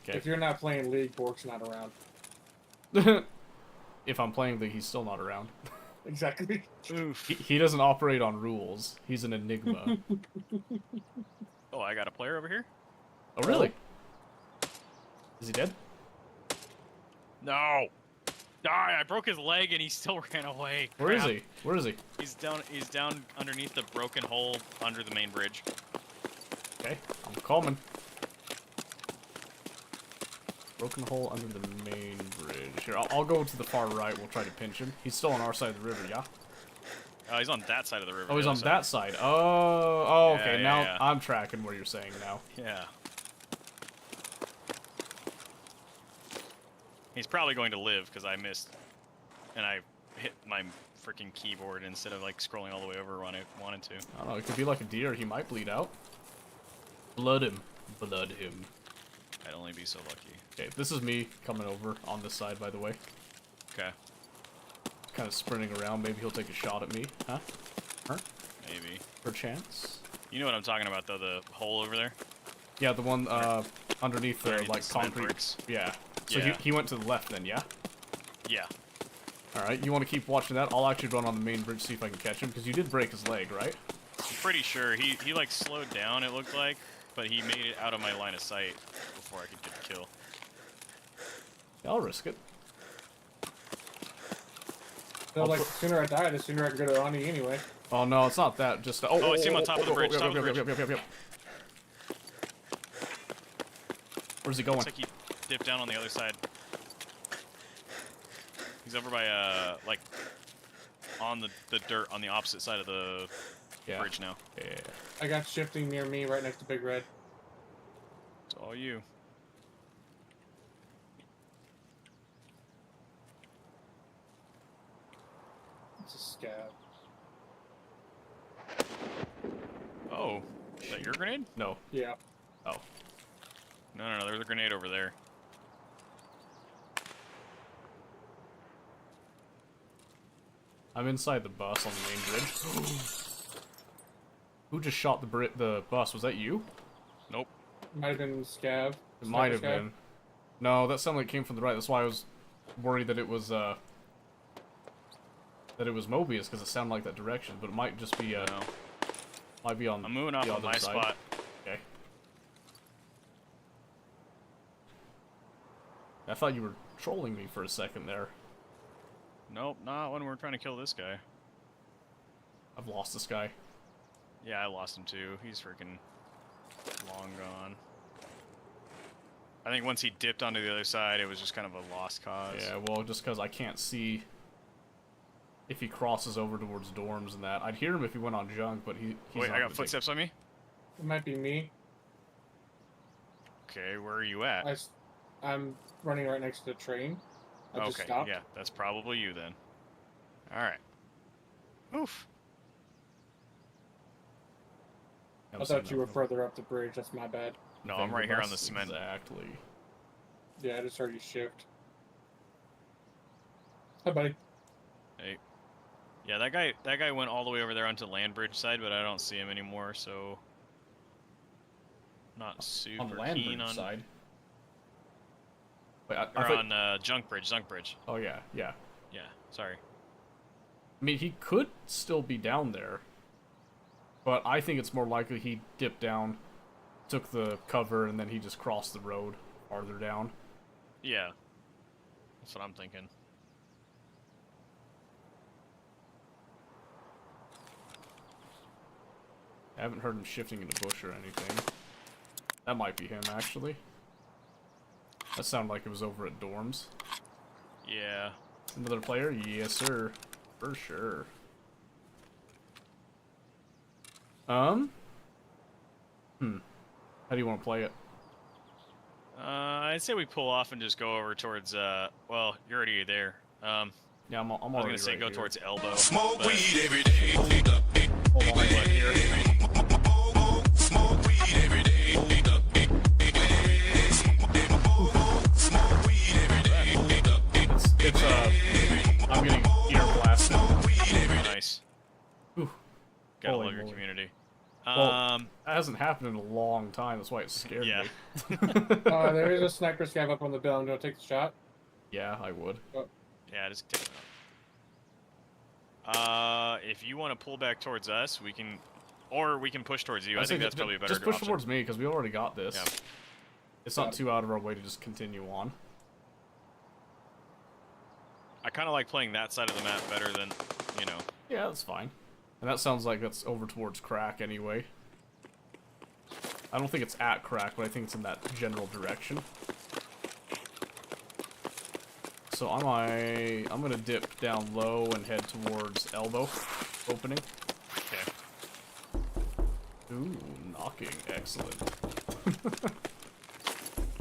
Okay. If you're not playing League, Bork's not around. If I'm playing League, he's still not around. Exactly. Oof. He doesn't operate on rules. He's an enigma. Oh, I got a player over here? Oh, really? Is he dead? No! Die! I broke his leg and he still ran away. Where is Crap. he? Where is he? He's down underneath the broken hole under the main bridge. Okay, I'm coming. Broken hole under the main bridge. Here, I'll go to the far right. We'll try to pinch him. He's still on our side of the river, yeah? He's on that side of the river. Oh, he's the on other that side. Oh, Yeah, okay. yeah, Now yeah. I'm tracking what you're saying now. side. Yeah. He's probably going to live because I missed, and I hit my freaking keyboard instead of like scrolling all the way over when I wanted to. I don't know. It could be like a deer. He might bleed out. Blood him. Blood him. I'd only be so lucky. Okay, this is me coming over on this side, by the way. Okay, Kind of sprinting around. Maybe he'll take a shot at me. Huh? maybe. Perchance? You know what I'm talking about though, the hole over there? Yeah, the one underneath the Underneath like the cement concrete. bricks. Yeah. So Yeah. he went to the left then, yeah? Yeah. Alright, you want to keep watching that? I'll actually run on the main bridge, see if I can catch him, because you did break his leg, right? I'm pretty sure he like slowed down, it looked like, but he made it out of my line of sight before I could get the kill. Yeah, I'll risk it. So, like, the sooner I die, the sooner I can go to Ani anyway. Oh no, it's not that. Just Oh, I see him on top of the bridge, top of the bridge. Yep. Where's he going? Looks like he dipped down on the other side. He's over by like on the dirt on the opposite side of the Yeah. bridge now. Yeah. I got shifting near me, right next to Big Red. It's all you. It's a scab. Oh, is that your grenade? No. Yeah. Oh. No, there's a grenade over there. I'm inside the bus on the main bridge. Who just shot the bus? Was that you? Nope. Might have been Scav. It might have Scav. been. No, that sounded like it came from the right. That's why I was worried that it was Mobius, because it sounded like that direction. But it might just be No. might be on. I'm moving off the on other my side. spot. Okay. I thought you were trolling me for a second there. Nope, not when we're trying to kill this guy. I've lost this guy. Yeah, I lost him too. He's freaking long gone. I think once he dipped onto the other side, it was just kind of a lost cause. Yeah, well, just because I can't see if he crosses over towards dorms and that. I'd hear him if he went on junk, but he's Wait, not I gonna got take- footsteps on me? It might be me. Okay, where are you at? I'm running right next to the train. I just Okay, stopped. yeah, that's probably you then. Alright. Oof. I thought you were further up the bridge. That's my bad. No, I'm right here on the cement. Exactly. Yeah, I just heard you shift. Hi, buddy. Hey. Yeah, that guy went all the way over there onto land bridge side, but I don't see him anymore, so not super On the land keen bridge on side. Wait, I or thought- on junk bridge. Oh yeah. Yeah, sorry. I mean, he could still be down there, but I think it's more likely he dipped down, took the cover, and then he just crossed the road farther down. Yeah. That's what I'm thinking. I haven't heard him shifting in a bush or anything. That might be him, actually. That sounded like it was over at dorms. Yeah. Another player? Yes, sir. For sure. How do you want to play it? I'd say we pull off and just go over towards, well, you're already there. Yeah, I'm I was already gonna say right go here. towards elbow. Smoke but- weed every day. Hold on, But here, Smoke weed every day. Smoke weed every day. it's I'm getting ear love Holy your moly. community. Well, that hasn't happened in a long time. That's why it scared Yeah. me. There is a sniper scav up on the bill. I'm gonna take the shot. Yeah, I would. Yeah, just take it out. If you want to pull back towards us, we can, or we can push towards you. I think that's probably a better Just push option. towards me, because we already got this. Yeah. It's not too out of our way to just continue on. I kind of like playing that side of the map better than, you know. Yeah, that's fine. And that sounds like that's over towards Crack anyway. I don't think it's at Crack, but I think it's in that general direction. So I'm gonna dip down low and head towards Elbow opening. Okay. Ooh, knocking, excellent.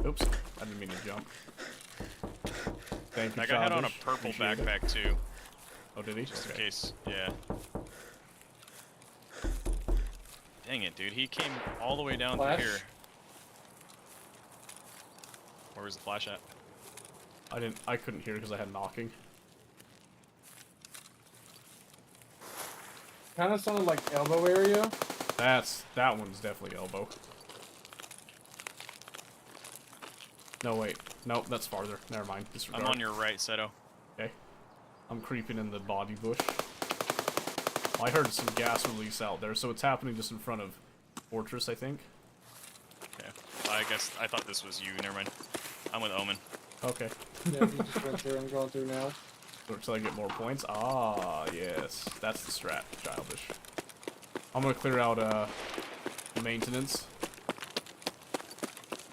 Oops, I didn't mean to jump. Thank you, That guy had on a Childish. purple Appreciate it. backpack too, Oh, did he? just in Okay. case. Yeah. Dang it, dude. He came all the way down Flash? to here. Where was the flash at? I couldn't hear because I had knocking. Kind of sounded like elbow area. That one's definitely Elbow. No, wait. Nope, that's farther. Never mind. Disregard. I'm on your right, Seto. Okay. I'm creeping in the body bush. I heard some gas release out there, so it's happening just in front of Fortress, I think. Okay. I guess I thought this was you. Never mind. I'm with Omen. Okay. Yeah, he just went through. I'm going through now. Until I get more points. Ah, yes. That's the strat, Childish. I'm gonna clear out, maintenance.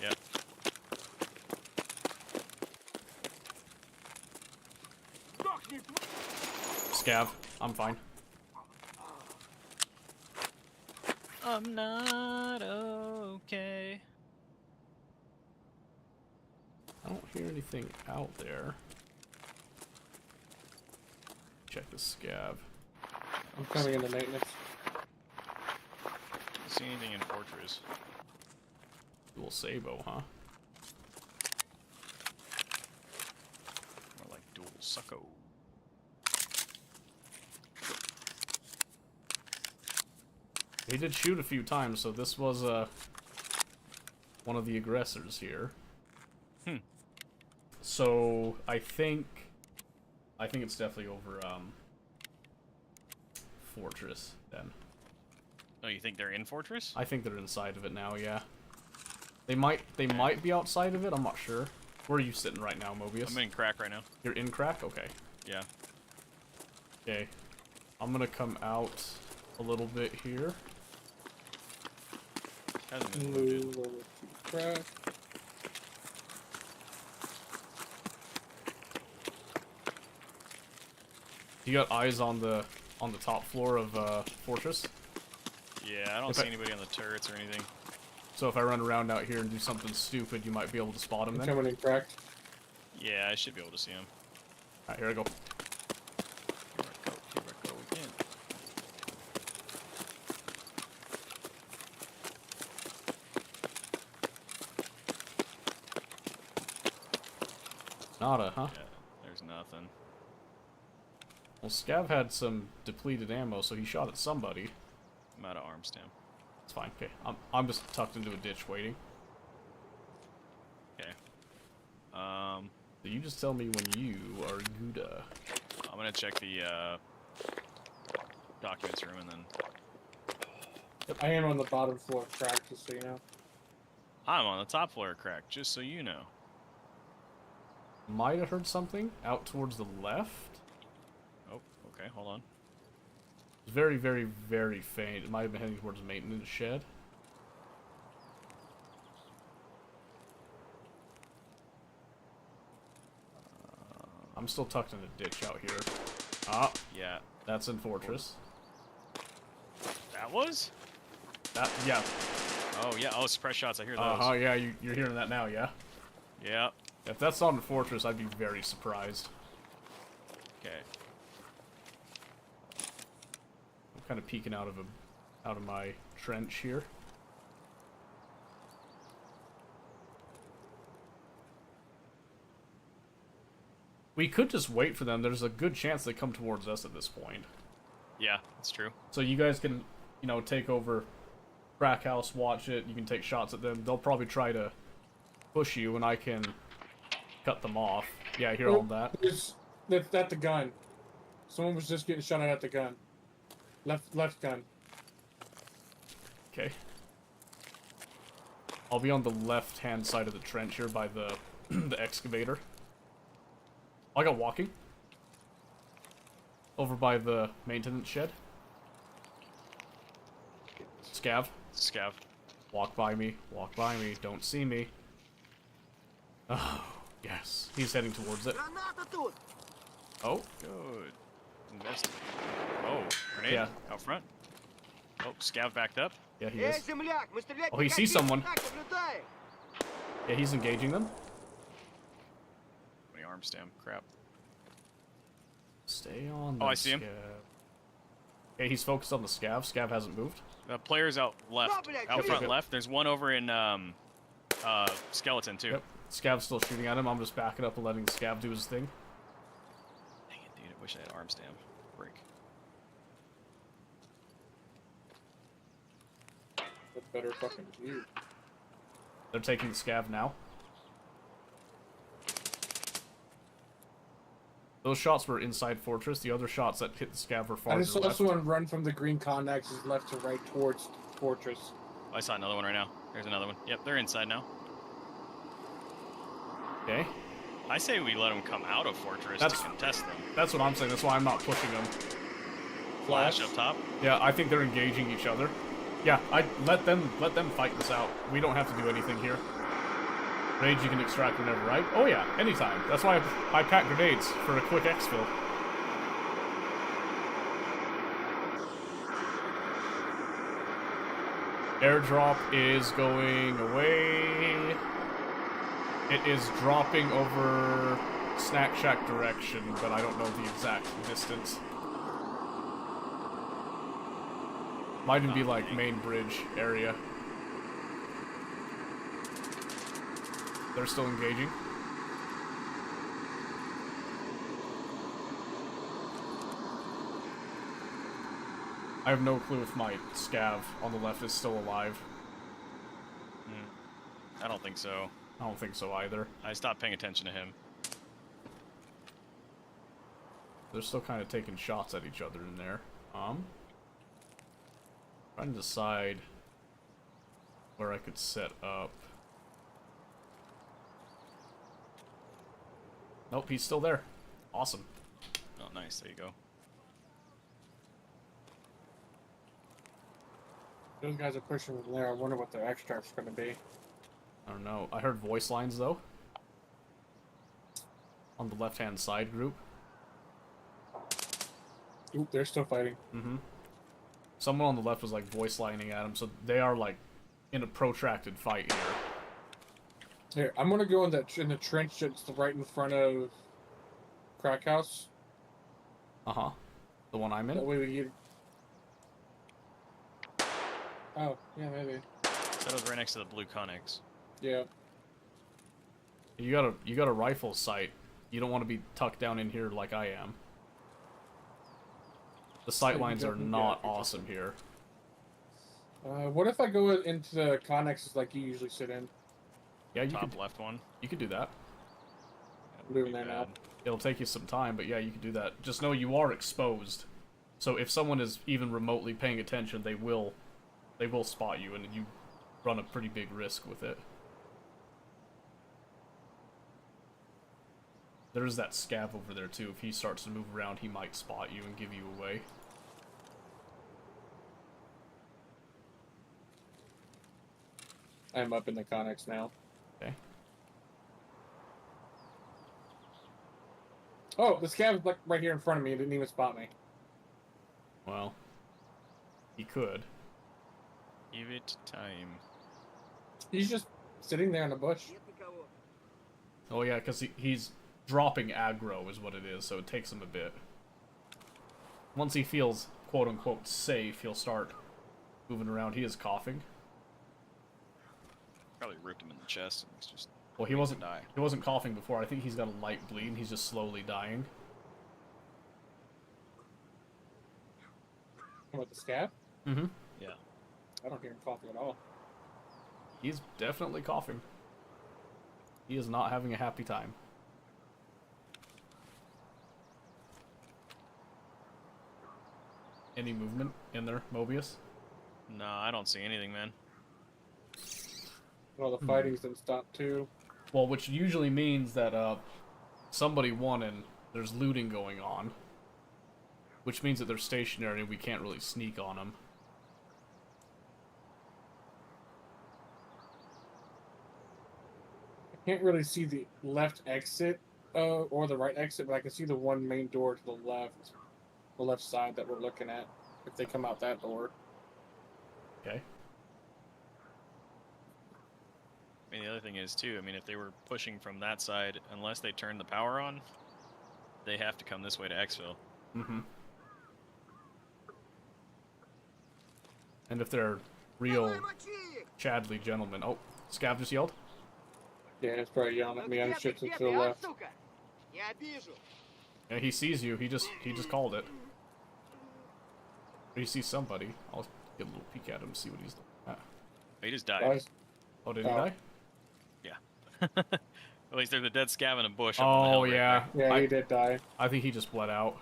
Yep. Scav. I'm fine. I'm not okay. I don't hear anything out there. Check the Scav. I'm coming into maintenance. See anything in Fortress? Dual Sabo, huh? More like dual sucko. He did shoot a few times, so this was, one of the aggressors here. Hmm. So, I think it's definitely over, Fortress, then. Oh, you think they're in Fortress? I think they're inside of it now, yeah. They might be outside of it, I'm not sure. Where are you sitting right now, Mobius? I'm in Crack right now. You're in Crack? Okay. Yeah. Okay. I'm gonna come out a little bit here. Hasn't been looted. Move over to crack. You got eyes on the top floor of Fortress? Yeah, I don't If see I- anybody on the turrets or anything. So if I run around out here and do something stupid, you might be able to spot him I'm then? coming in cracked. Yeah, I should be able to see him. Alright, here I go. Here I go again. Nada, huh? Yeah, there's nothing. Well, Scav had some depleted ammo, so he shot at somebody. I'm out of arm stamp. It's fine, okay. I'm just tucked into a ditch waiting. Okay. So you just tell me when you are Gouda. I'm gonna check the documents room and then I am on the bottom floor of crack, just so you know. I'm on the top floor of Crack, just so you know. Might have heard something out towards the left. Oh, okay, hold on. It's very, very, very faint. It might have been heading towards the maintenance shed. I'm still tucked in a ditch out here. Ah, Yeah, that's in Fortress. that was? That, yeah. Oh, yeah, oh, suppress shots, I hear those. Uh-huh, yeah, you're hearing that now, yeah? Yeah, If that's not in Fortress, I'd be very surprised. okay. I'm kind of peeking out of my trench here. We could just wait for them. There's a good chance they come towards us at this point. Yeah, that's true. So you guys can you know, take over Crack House, watch it, you can take shots at them. They'll probably try to push you, and I can cut them off. Yeah, I hear all that. That's at the gun. Someone was just getting shot at the gun. Left gun. Okay. I'll be on the left-hand side of the trench here by the the excavator. I got walking. Over by the maintenance shed. Scav. Scav. Walk by me. Walk by me. Don't see me. Oh, yes. He's heading towards it. Oh. Good. Investigate. Oh, grenade Yeah. out front. Oh, Scav backed up. Yeah, he is. Oh, he sees someone. Yeah, he's engaging them. Any arm stem. Crap. Stay on. Oh, I see him. Okay, he's focused on the Scav. Scav hasn't moved. Players out left. Out front Yep. left. There's one over in skeleton too. Yep. Scav's still shooting at him. I'm just backing up and letting Scav do his thing. Dang it, dude. I wish I had arm stem. Break. That's better fucking view. They're taking the Scav now. Those shots were inside Fortress. The other shots that hit the Scav were I farther just saw left. someone run from the green connexes left to right towards Fortress. I saw another one right now. There's another one. Yep, they're inside now. Okay. I say we let them come out of Fortress That's- to contest them. That's what I'm saying. That's why I'm not pushing them. Flash up top. Yeah, I think they're engaging each other. Yeah, I let them fight this out. We don't have to do anything here. Rage you can extract whenever, right? Oh yeah, anytime. That's why I pack grenades for a quick exfil. Airdrop is going away. It is dropping over Snack Shack direction, but I don't know the exact distance. Might even be like main bridge area. They're still engaging. I have no clue if my Scav on the left is still alive. I don't think so. I don't think so either. I stopped paying attention to him. They're still kind of taking shots at each other in there. Trying to decide where I could set up. Nope, he's still there. Awesome. Oh, nice. There you go. Those guys are pushing from there. I wonder what their extract's going to be. I don't know. I heard voice lines though. On the left-hand side group. Oop, they're still fighting. Mm-hmm. Someone on the left was like voice lining at him, so they are like in a protracted fight here. Here, I'm gonna go in the trench that's right in front of Crack House. Uh-huh. The one I'm in? That way we get... Oh, yeah, maybe. That was right next to the blue Connex. Yeah. You got a rifle sight. You don't want to be tucked down in here like I am. The sight lines are not awesome here. What if I go into the connexes like you usually sit in? Yeah, you Top could, left one. you could do that. I'm doing that now. It'll take you some time, but yeah, you can do that. Just know you are exposed. So if someone is even remotely paying attention, they will spot you, and you run a pretty big risk with it. There's that Scav over there too. If he starts to move around, he might spot you and give you away. I'm up in the connex now. Okay. Oh, the Scav is like right here in front of me. He didn't even spot me. Well, he could. Give it time. He's just sitting there in the bush. Oh yeah, because he's dropping aggro is what it is, so it takes him a bit. Once he feels quote-unquote safe, he'll start moving around. He is coughing. Probably ripped him in the chest and he's just... Well, he wasn't coughing before. I think he's got a light bleed and he's just slowly dying. What, the Scav? Mm-hmm. Yeah. I don't hear him coughing at all. He's definitely coughing. He is not having a happy time. Any movement in there, Mobius? No, I don't see anything, man. Well, the fighting's didn't stop too. Well, which usually means that somebody won and there's looting going on. Which means that they're stationary and we can't really sneak on them. I can't really see the left exit or the right exit, but I can see the one main door to the left side that we're looking at. If they come out that door. Okay. I mean, the other thing is, too, I mean, if they were pushing from that side, unless they turn the power on, they have to come this way to exfil. Mm-hmm. And if they're real Chadley gentlemen... Oh, Scav just yelled? Yeah, it's probably yelling at me on shit to the left. Yeah, he sees you. He just called it. Or he sees somebody. I'll get a little peek at him and see what he's looking at. He just died. Guys, Oh, did he die? Yeah. At least there's a dead scav in a bush. Oh, yeah. yeah, he did die. I think he just bled out.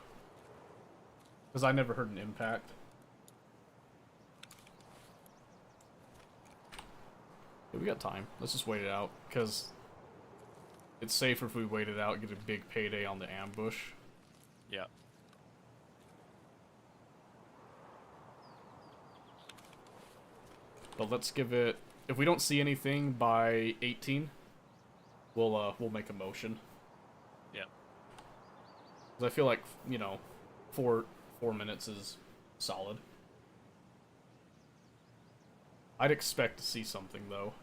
Because I never heard an impact. Yeah, we got time. Let's just wait it out. Because it's safer if we wait it out and get a big payday on the ambush. Yeah. But let's give it... If we don't see anything by 18, we'll make a motion. Yeah. 'Cause I feel like, you know, 4 minutes is solid. I'd expect to see something, though.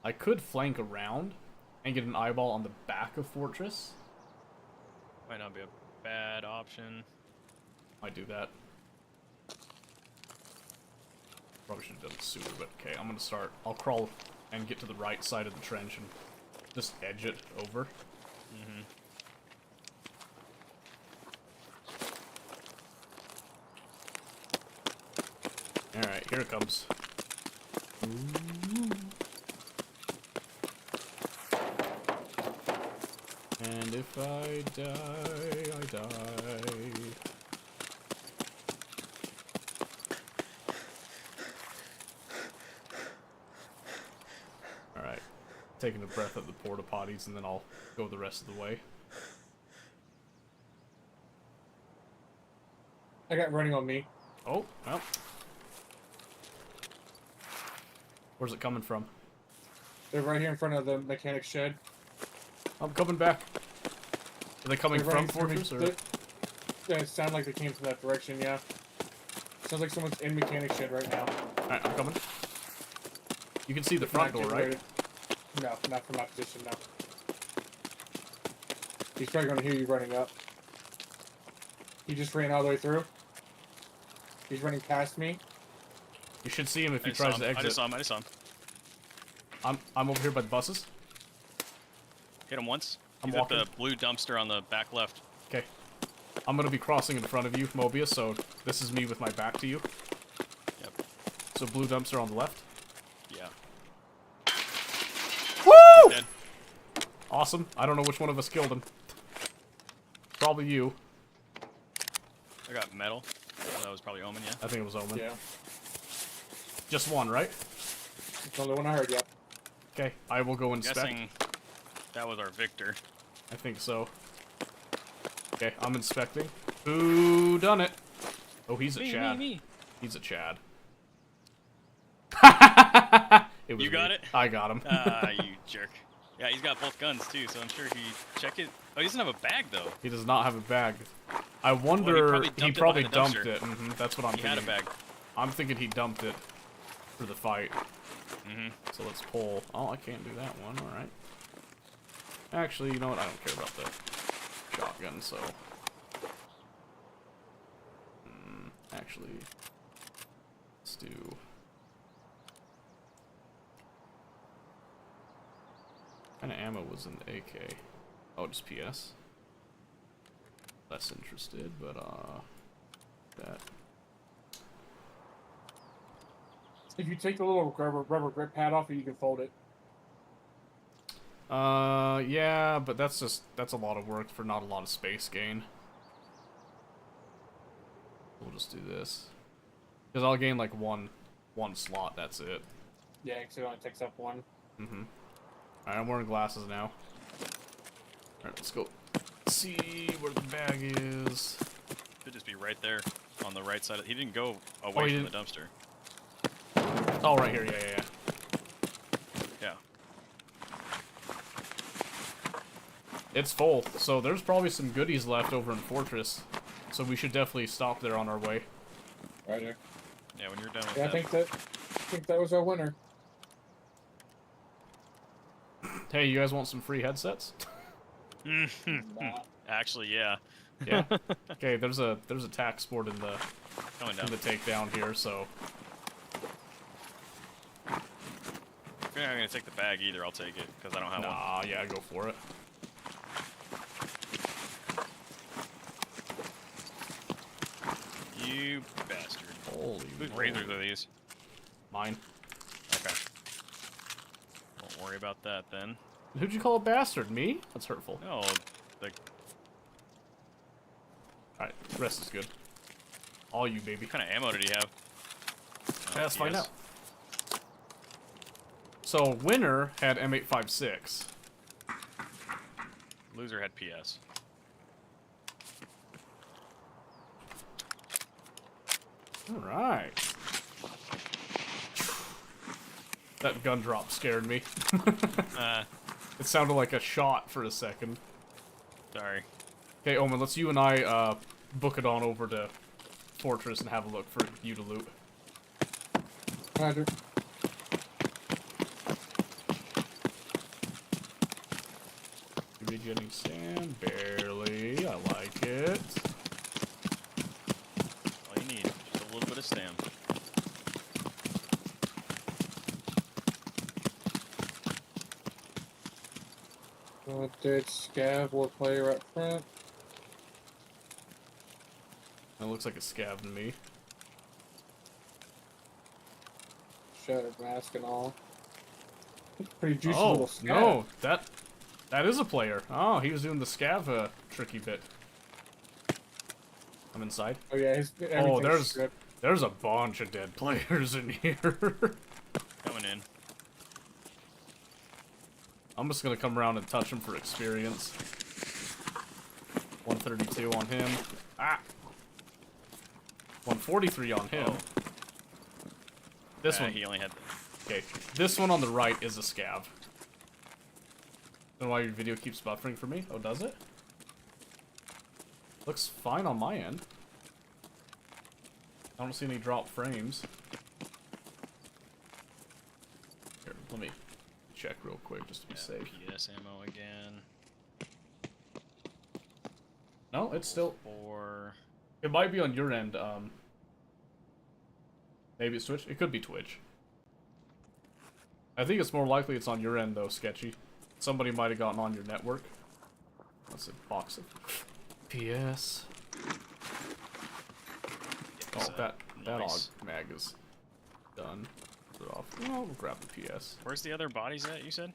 I could flank around and get an eyeball on the back of Fortress. Might not be a bad option. Might do that. Probably should have done it sooner, but okay, I'm gonna start. I'll crawl and get to the right side of the trench and just edge it over. Mm-hmm. Alright, here it comes. And if I die, I die. Alright. Taking a breath at the porta potties and then I'll go the rest of the way. I got running on me. Oh, well. Where's it coming from? They're right here in front of the mechanic shed. I'm coming back. Are they coming They're from running Fortress, or? Yeah, it sounded like they came from that direction, yeah. Sounds like someone's in mechanic shed right now. Alright, I'm coming. You can see the front door, right? No, not from my position, no. He's probably going to hear you running up. He just ran all the way through. He's running past me. You should see him if he I tries to exit. I just saw him. I'm over here by the buses. Hit him once. I'm He's at walking. the blue dumpster on the back left. Okay. I'm gonna be crossing in front of you, Mobius, so this is me with my back to you. Yep. So blue dumpster on the left. Yeah. Woo! Dead. Awesome. I don't know which one of us killed him. Probably you. I got metal. Oh, that was probably Omen, yeah. I think it was Omen. Yeah. Just one, right? It's the only one I heard, yeah. Okay. I will go inspect. Guessing that was our Victor. I think so. Okay, I'm inspecting. Who done it? Oh, he's a Chad. Me. He's a Chad. It was You got me. it? I got him. Ah, you jerk. Yeah, he's got both guns too, so I'm sure he check it. Oh, he doesn't have a bag though. He does not have a bag. I wonder. Well, he probably dumped dumped it it. That's what I'm He thinking. had a bag. I'm thinking he dumped it for the fight. Mm-hmm. So let's pull. Oh, I can't do that one. All right. Actually, you know what? I don't care about the shotgun. So, actually, let's do. What kind of ammo was in the AK? Oh, just PS. less interested, but that. If you take the little rubber grip pad off, you can fold it. Yeah, but that's a lot of work for not a lot of space gain. We'll just do this. Because I'll gain like one slot, that's it. Yeah, because it only takes up one. Mm-hmm. Alright, I'm wearing glasses now. Alright, let's go see where the bag is. Could just be right there on the right side. He didn't go away from the dumpster. Oh, right here, yeah. Yeah. It's full, so there's probably some goodies left over in Fortress. So we should definitely stop there on our way. Right there. Yeah, when you're done with Yeah, that. I think that was our winner. Hey, you guys want some free headsets? Nah. Actually, yeah. Yeah. Okay, there's a tax sport in the Coming down. takedown here, so If you're not gonna take the bag either, I'll take it because I don't have one. nah, yeah, go for it. You bastard. Holy Whose moly. razors are these? Mine. Okay. Don't worry about that then. Who'd you call a bastard? Me? That's hurtful. No, the Alright, rest is good. All you, baby. what kind of ammo did he have? Yeah, let's find yes. out. So, winner had M856. Loser had PS. Alright. That gun drop scared me. It sounded like a shot for a second. Sorry. Okay, Omen, let's you and I book it on over to Fortress and have a look for you to loot. Roger. Give me getting sand, barely. I like it. All you need, just a little bit of stam. Dead scav, war player up front. That looks like a scav to me. Shattered mask and all. Pretty juicy Oh, little scav. no, that is a player. Oh, he was doing the scav tricky bit. I'm inside. Oh yeah, Oh, everything's stripped. there's a bunch of dead players in here. Coming in. I'm just gonna come around and touch him for experience. 132 on him. Ah! 143 on him. Oh. This one. He only had. Okay, this one on the right is a scav. Don't know why your video keeps buffering for me. Oh, does it? Looks fine on my end. I don't see any drop frames. Here, let me check real quick just to be safe. PS ammo again. No, it's still... 4. It might be on your end, maybe it's Twitch? It could be Twitch. I think it's more likely it's on your end, though, Sketchy. Somebody might have gotten on your network. That's a box of PS. Oh, that nice. AUG mag is done. Put it off. Well, we'll grab the PS. Where's the other bodies at, you said?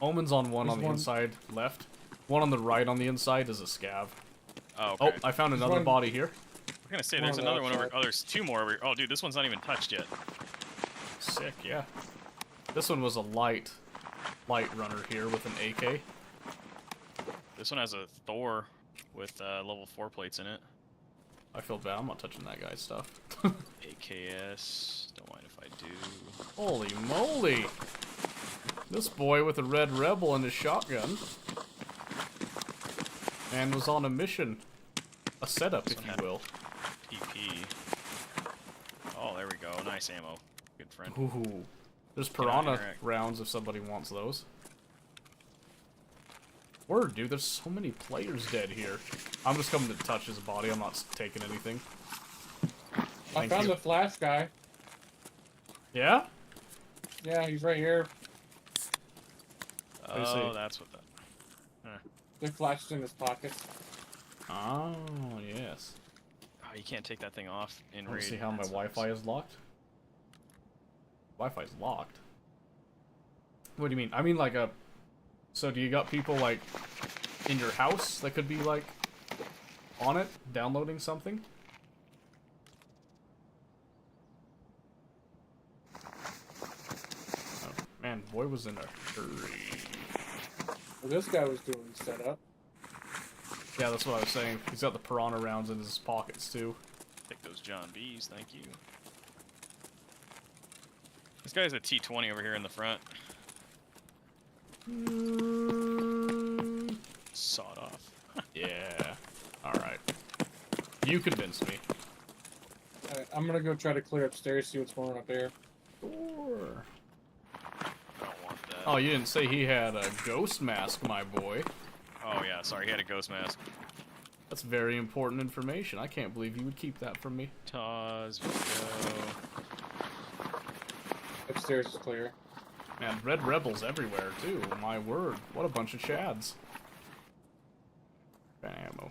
Omen's on one There's on the one. inside left. One on the right on the inside is a scav. Oh, Oh, okay. I found another one- body here. I'm gonna say one there's on the another one over. outside. Oh, there's 2 more over. Oh, dude, this one's not even touched yet. Sick, yeah. This one was a light runner here with an AK. This one has a Thor with level 4 plates in it. I feel bad. I'm not touching that guy's stuff. AKS. Don't mind if I do. Holy moly! This boy with a red rebel and his shotgun. And was on a mission. A setup, if you will. PP. Oh, there we go. Nice ammo. Good friend. Ooh. There's Can I piranha interact? rounds if somebody wants those. Word, dude, there's so many players dead here. I'm just coming to touch his body, I'm not taking anything. I Thank found you. the flash guy. Yeah? Yeah, he's right here. me see. Oh, that's what that. The flash is in his pocket. Oh, yes. Oh, you can't take that thing off in I want Raid. to see how my That sucks. Wi-Fi is locked. Wi-Fi's locked? What do you mean? I mean like a... So do you got people, like, in your house that could be, like, on it, downloading something? Oh, man, boy was in a hurry. Well, this guy was doing setup. Yeah, that's what I was saying. He's got the piranha rounds in his pockets, too. Take those John B's, thank you. This guy's a T20 over here in the front. Sawed off. Yeah. Alright. You convinced me. Alright, I'm gonna go try to clear upstairs, see what's going on up there. Sure. I don't want that. Oh, you didn't say he had a ghost mask, my boy. Oh yeah, sorry, he had a ghost mask. That's very important information. I can't believe you would keep that from me. Taz, video. Upstairs is clear. Man, red rebels everywhere, too. My word. What a bunch of chads. Ammo.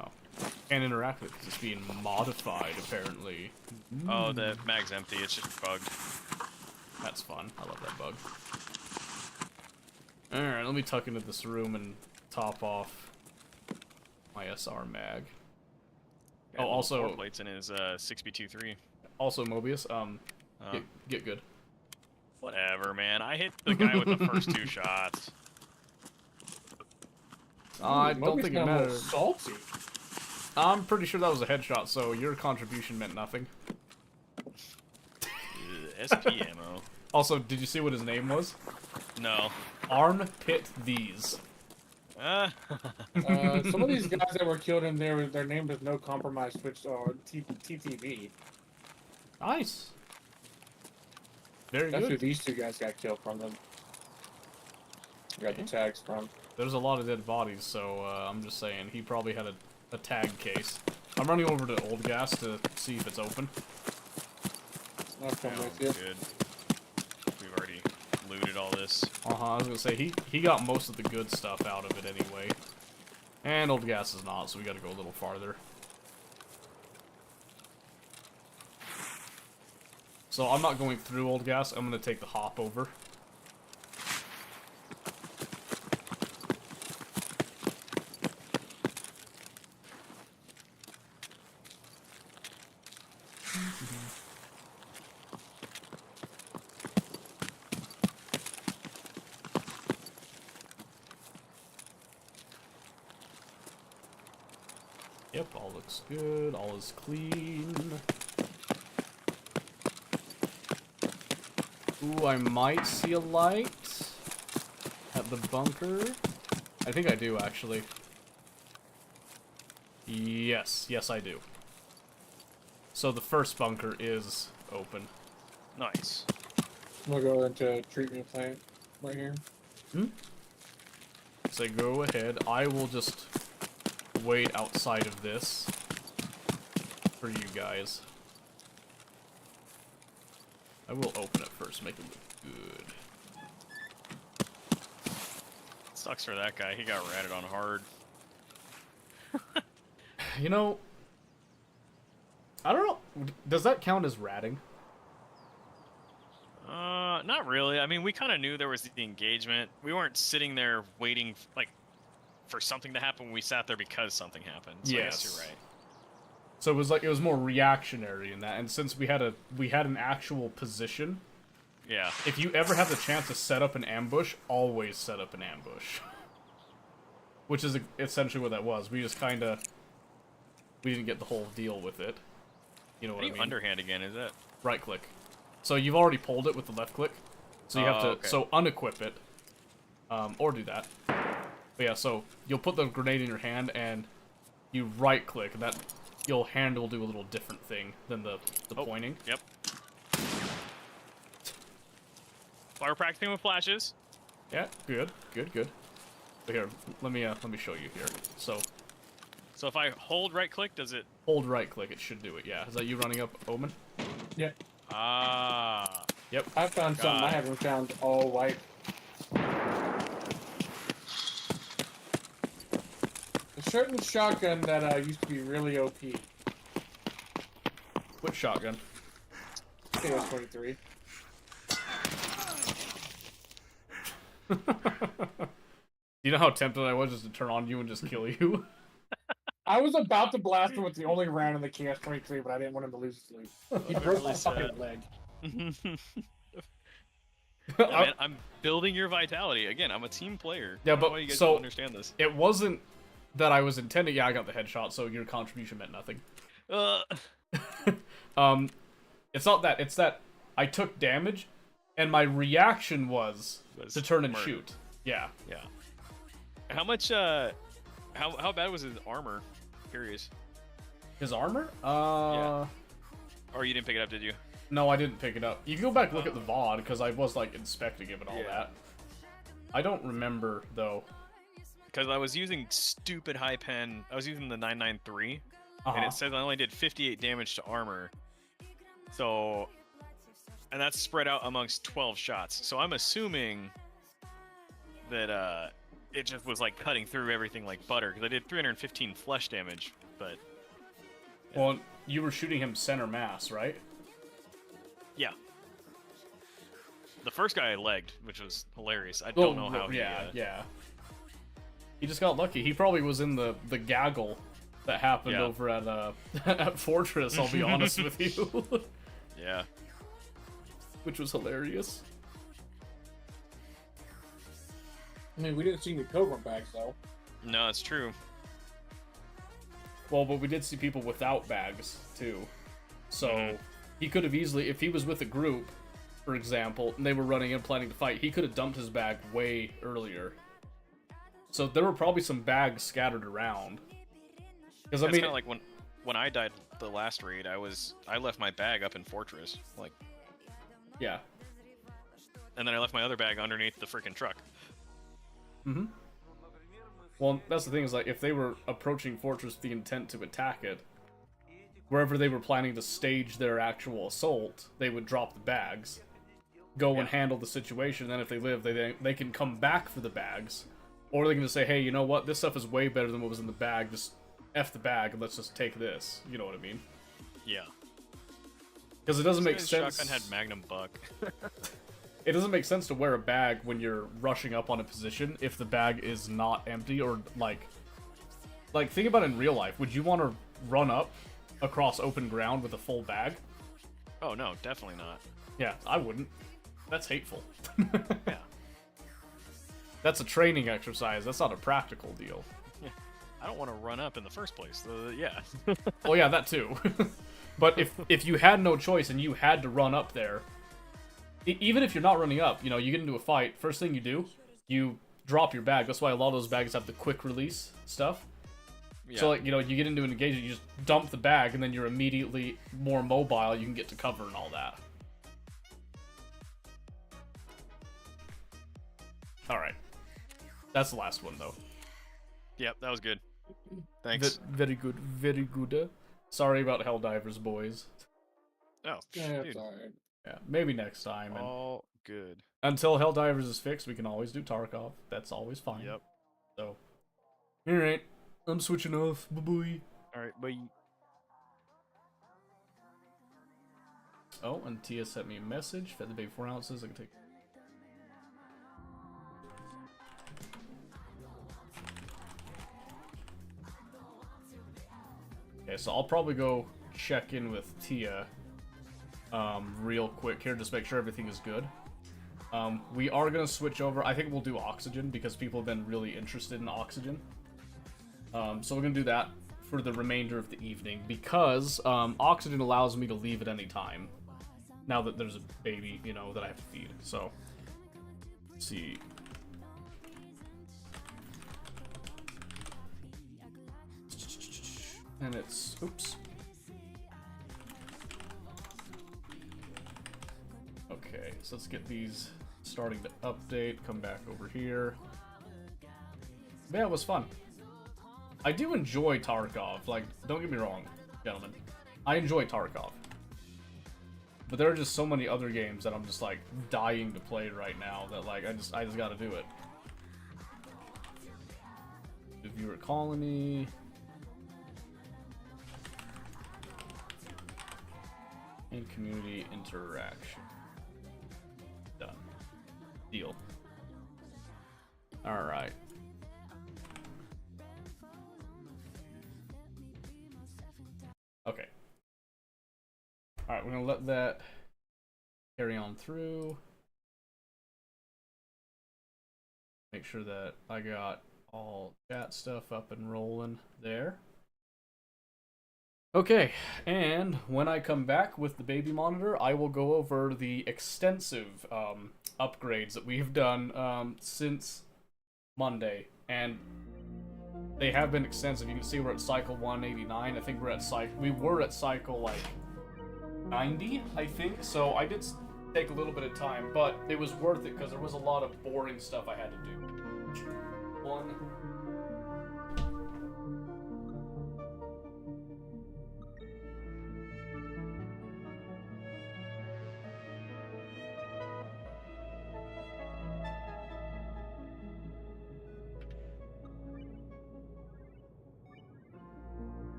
Oh. Can't interact with it because it's being modified, apparently. Oh, the mag's empty, it's just bugged. That's fun. I love that bug. Alright, let me tuck into this room and top off my SR mag. Got Oh, little also... floor plates in his 6B23. Also, Mobius, get good. Whatever, man. I hit the guy with the first 2 shots. I don't Moby's think got it a little matters. salty. I'm pretty sure that was a headshot, so your contribution meant nothing. SP ammo. Also, did you see what his name was? No. Armpit These. Some of these guys that were killed in there, their name was No Compromise Switch or TTV. Nice. Very That's who good. these 2 guys got killed from them. Got the tags from. There's a lot of dead bodies, so I'm just saying he probably had a tag case. I'm running over to Old Gas to see if it's open. I'll come Oh, with you. good. We've already looted all this. I was gonna say he got most of the good stuff out of it anyway. And Old Gas is not, so we gotta go a little farther. So I'm not going through Old Gas, I'm gonna take the hop over. Yep, all looks good, all is clean. Ooh, I might see a light at the bunker. I think I do, actually. Yes, yes I do. So the first bunker is open. Nice. We'll go into a treatment plant right here. So go ahead, I will just wait outside of this for you guys. I will open it first, make it look good. Sucks for that guy. He got ratted on hard. You know, I don't know. Does that count as ratting? Not really. I mean, we kind of knew there was the engagement. We weren't sitting there waiting, like, for something to happen. We sat there because something happened. So I guess you're right. So it was more reactionary in that, and since we had an actual position. Yeah. If you ever have the chance to set up an ambush, always set up an ambush. Which is essentially what that was. We just we didn't get the whole deal with it. You know what I mean? Underhand again, is it? Right click. So you've already pulled it with the left click. So you have to okay. so unequip it. Or do that. But yeah, so you'll put the grenade in your hand and you right click. That your hand will do a little different thing than the pointing. Yep. While we're practicing with flashes. Yeah, good. But here, let me show you here. So if I hold right click, does it? Hold right click, it should do it. Yeah, is that you running up, Omen? Yeah. Ah. Yep. I found something I haven't found all white. certain shotgun that used to be really OP. Which shotgun? KS-23. You know how tempted I was just to turn on you and just kill you? I was about to blast him with the only round in the KS-23, but I didn't want him to lose his lead. He broke my fucking leg. Yeah, man, I'm building your vitality. Again, I'm a team player. Yeah, I don't know but why you guys so don't understand this. it wasn't that I was intending. Yeah, I got the headshot, so your contribution meant nothing. It's not that. It's that I took damage, and my reaction was to turn and murder. shoot. Yeah. Yeah. How much? How bad was his armor? Curious. His armor? Yeah. Or you didn't pick it up, did you? No, I didn't pick it up. You can go back and look at the VOD, because I was, like, inspecting it and all that. I don't remember, though. Because I was using stupid high pen. I was using the 993, and it says I only did 58 damage to armor. So, and that's spread out amongst 12 shots. So I'm assuming that it just was like cutting through everything like butter. Because I did 315 flesh damage, but. Yeah. Well, you were shooting him center mass, right? Yeah. The first guy I legged, which was hilarious. I don't know how he... Yeah. He just got lucky. He probably was in the gaggle that happened over at at Fortress, I'll be honest with you. Yeah. Which was hilarious. I mean, we didn't see any Pilgrim bags, though. No, it's true. Well, but we did see people without bags, too. So, he could have easily, if he was with a group, for example, and they were running in planning to fight, he could have dumped his bag way earlier. So there were probably some bags scattered around. Because I mean, kind of like when I died the last raid, I left my bag up in Fortress, like. Yeah. And then I left my other bag underneath the freaking truck. Mm-hmm. Well, that's the thing, is like, if they were approaching Fortress with the intent to attack it, wherever they were planning to stage their actual assault, they would drop the bags, go and handle the situation, and then if they live, they can come back for the bags. Or they can just say, hey, you know what, this stuff is way better than what was in the bag, just F the bag and let's just take this. You know what I mean? Yeah. Because it doesn't make sense... Shotgun had Magnum Buck. It doesn't make sense to wear a bag when you're rushing up on a position if the bag is not empty, or, like, think about it in real life. Would you want to run up across open ground with a full bag? Oh, no, definitely not. Yeah, I wouldn't. That's hateful. Yeah. That's a training exercise. That's not a practical deal. Yeah. I don't want to run up in the first place. Yeah. Well, yeah, that too. But if you had no choice and you had to run up there, even if you're not running up, you know, you get into a fight, first thing you do, you drop your bag. That's why a lot of those bags have the quick release stuff. Yeah. So, like, you know, you get into an engagement, you just dump the bag, and then you're immediately more mobile, you can get to cover and all that. Alright. That's the last one, though. Yep, that was good. Thanks. Very good, very good. Sorry about Helldivers, boys. Oh, Yeah, dude. sorry. Yeah, maybe next time. And All good. until Helldivers is fixed, we can always do Tarkov. That's always fine. Yep. So, alright. I'm switching off. Bye-bye. Alright, bye. Oh, and Tia sent me a message. Fed the baby 4 ounces. I can take... Okay, so I'll probably go check in with Tia real quick here, just make sure everything is good. We are going to switch over. I think we'll do Oxygen because people have been really interested in Oxygen. So we're going to do that for the remainder of the evening because Oxygen allows me to leave at any time now that there's a baby, you know, that I have to feed. So, let's see. And it's, oops. Okay, so let's get these starting to update. Come back over here. Yeah, it was fun. I do enjoy Tarkov. Like, don't get me wrong, gentlemen. I enjoy Tarkov. But there are just so many other games that I'm just, like, dying to play right now that, like, I just gotta do it. Viewer colony. And community interaction. Done. Deal. Alright. Okay. Alright, we're gonna let that carry on through. Make sure that I got all chat stuff up and rolling there. Okay, and when I come back with the baby monitor, I will go over the extensive upgrades that we've done since Monday, and they have been extensive. You can see we're at cycle 189. I think we were at cycle like 90, I think. So I did take a little bit of time, but it was worth it because there was a lot of boring stuff I had to do. One.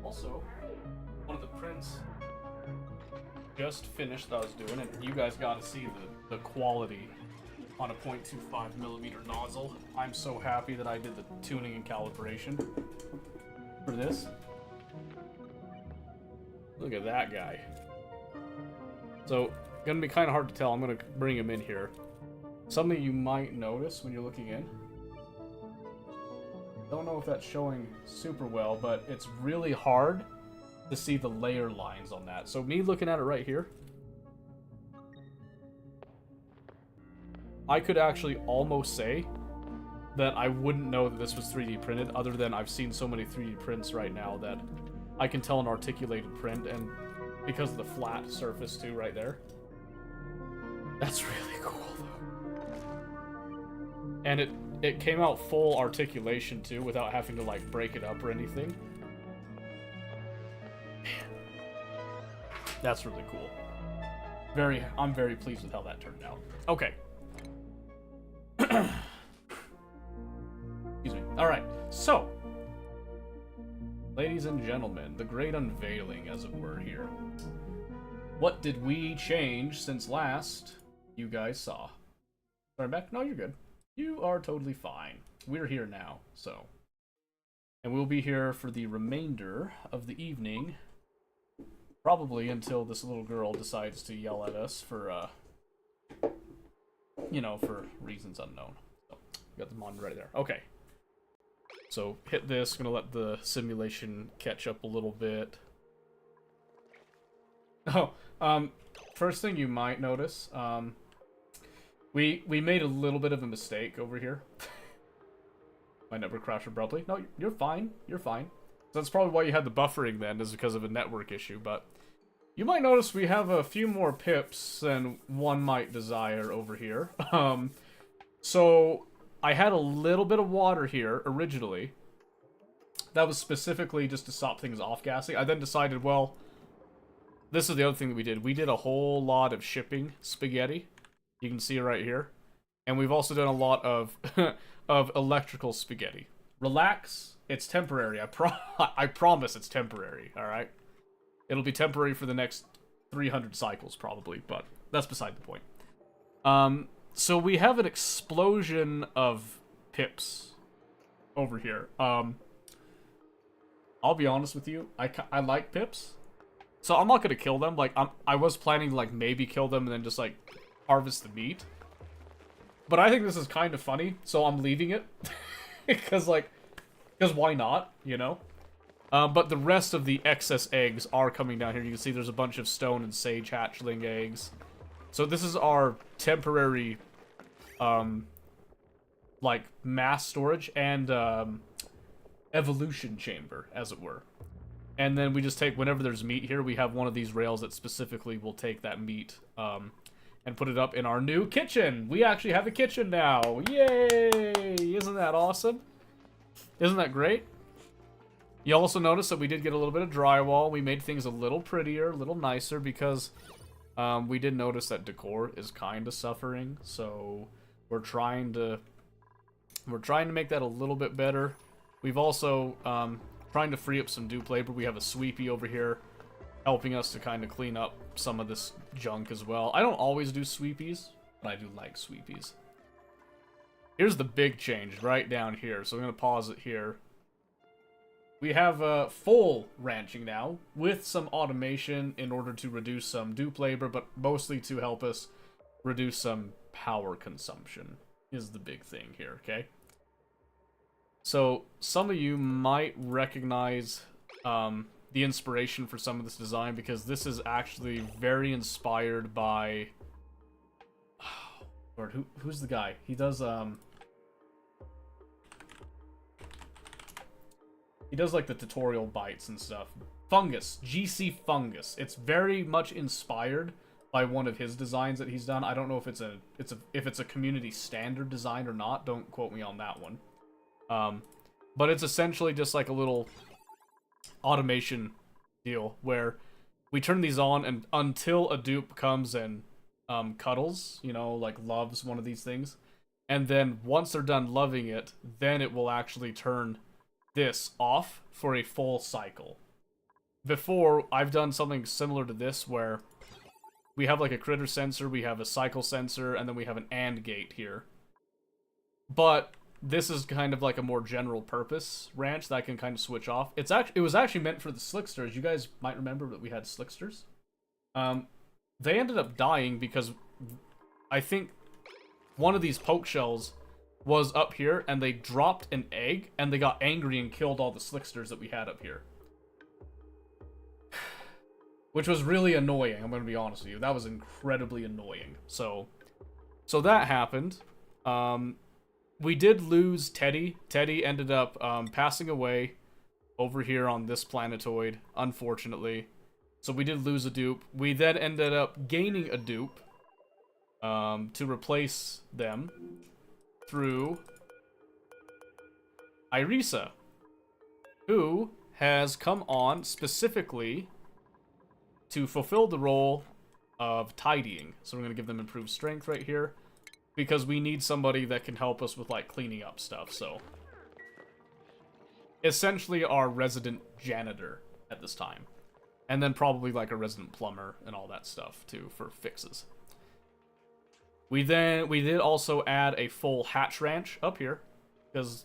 Also, one of the prints just finished that I was doing, and you guys got to see the quality on a 0.25mm nozzle. I'm so happy that I did the tuning and calibration for this. Look at that guy. So, gonna be kind of hard to tell. I'm gonna bring him in here. Something you might notice when you're looking in. Don't know if that's showing super well, but it's really hard to see the layer lines on that. So me looking at it right here, I could actually almost say that I wouldn't know that this was 3D printed, other than I've seen so many 3D prints right now that I can tell an articulated print, and because of the flat surface too right there. That's really cool though. And it came out full articulation too, without having to like break it up or anything. Man, that's really cool. I'm very pleased with how that turned out. Okay. Excuse me. Alright, so, ladies and gentlemen, the great unveiling, as it were, here. What did we change since last you guys saw? Sorry, back? No, you're good. You are totally fine. We're here now, so. And we'll be here for the remainder of the evening. Probably until this little girl decides to yell at us for, you know, for reasons unknown. So, got the monitor right there. Okay. So, hit this. Gonna let the simulation catch up a little bit. Oh, first thing you might notice, we made a little bit of a mistake over here. My network crashed abruptly. No, you're fine. You're fine. So that's probably why you had the buffering then, is because of a network issue, but you might notice we have a few more pips than one might desire over here. So I had a little bit of water here originally. That was specifically just to stop things off-gassing. I then decided, well, this is the other thing that we did. We did a whole lot of shipping spaghetti. You can see it right here. And we've also done a lot of of electrical spaghetti. Relax, it's temporary. I promise it's temporary, alright? It'll be temporary for the next 300 cycles, probably, but that's beside the point. So we have an explosion of pips over here. I'll be honest with you, I like pips. So I'm not gonna kill them. Like, I was planning to, like, maybe kill them and then just, like, harvest the meat. But I think this is kind of funny, so I'm leaving it. Because why not, you know? But the rest of the excess eggs are coming down here. You can see there's a bunch of stone and sage hatchling eggs. So this is our temporary, like, mass storage and, evolution chamber, as it were. And then we just take, whenever there's meat here, we have one of these rails that specifically will take that meat, and put it up in our new kitchen. We actually have a kitchen now. Yay! Isn't that awesome? Isn't that great? You also notice that we did get a little bit of drywall. We made things a little prettier, a little nicer, because we did notice that decor is kind of suffering. So we're trying to make that a little bit better. We've also trying to free up some dupe labor. We have a sweepy over here helping us to kind of clean up some of this junk as well. I don't always do sweepies, but I do like sweepies. Here's the big change right down here. So I'm going to pause it here. We have full ranching now with some automation in order to reduce some dupe labor, but mostly to help us reduce some power consumption is the big thing here, okay? So some of you might recognize the inspiration for some of this design, because this is actually very inspired by... Oh, Lord, who's the guy? He does like the tutorial bites and stuff. Fungus, GC Fungus. It's very much inspired by one of his designs that he's done. I don't know if it's a community standard design or not. Don't quote me on that one. But it's essentially just like a little automation deal where we turn these on, and until a dupe comes and cuddles, you know, like loves one of these things, and then once they're done loving it, then it will actually turn this off for a full cycle. Before, I've done something similar to this where we have like a critter sensor, we have a cycle sensor, and then we have an AND gate here. But this is kind of like a more general purpose ranch that I can kind of switch off. It was actually meant for the slicksters. You guys might remember that we had slicksters. They ended up dying because I think one of these poke shells was up here, and they dropped an egg, and they got angry and killed all the slicksters that we had up here. which was really annoying. I'm going to be honest with you. That was incredibly annoying. So that happened. We did lose Teddy. Teddy ended up passing away over here on this planetoid, unfortunately. So we did lose a dupe. We then ended up gaining a dupe to replace them through Irisa, who has come on specifically to fulfill the role of tidying. So we're going to give them improved strength right here, because we need somebody that can help us with, like, cleaning up stuff. So essentially our resident janitor at this time. And then probably, like, a resident plumber and all that stuff, too, for fixes. We did also add a full hatch ranch up here, because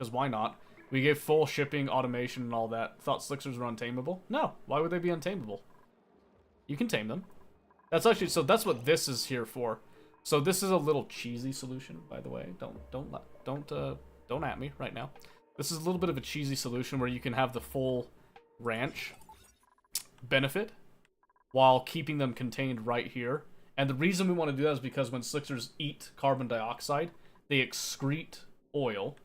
why not? We gave full shipping, automation, and all that. Thought Slicksters were untamable? No. Why would they be untamable? You can tame them. That's actually, so that's what this is here for. So this is a little cheesy solution, by the way. Don't at me right now. This is a little bit of a cheesy solution where you can have the full ranch benefit while keeping them contained right here. And the reason we want to do that is because when Slicksters eat carbon dioxide, they excrete oil,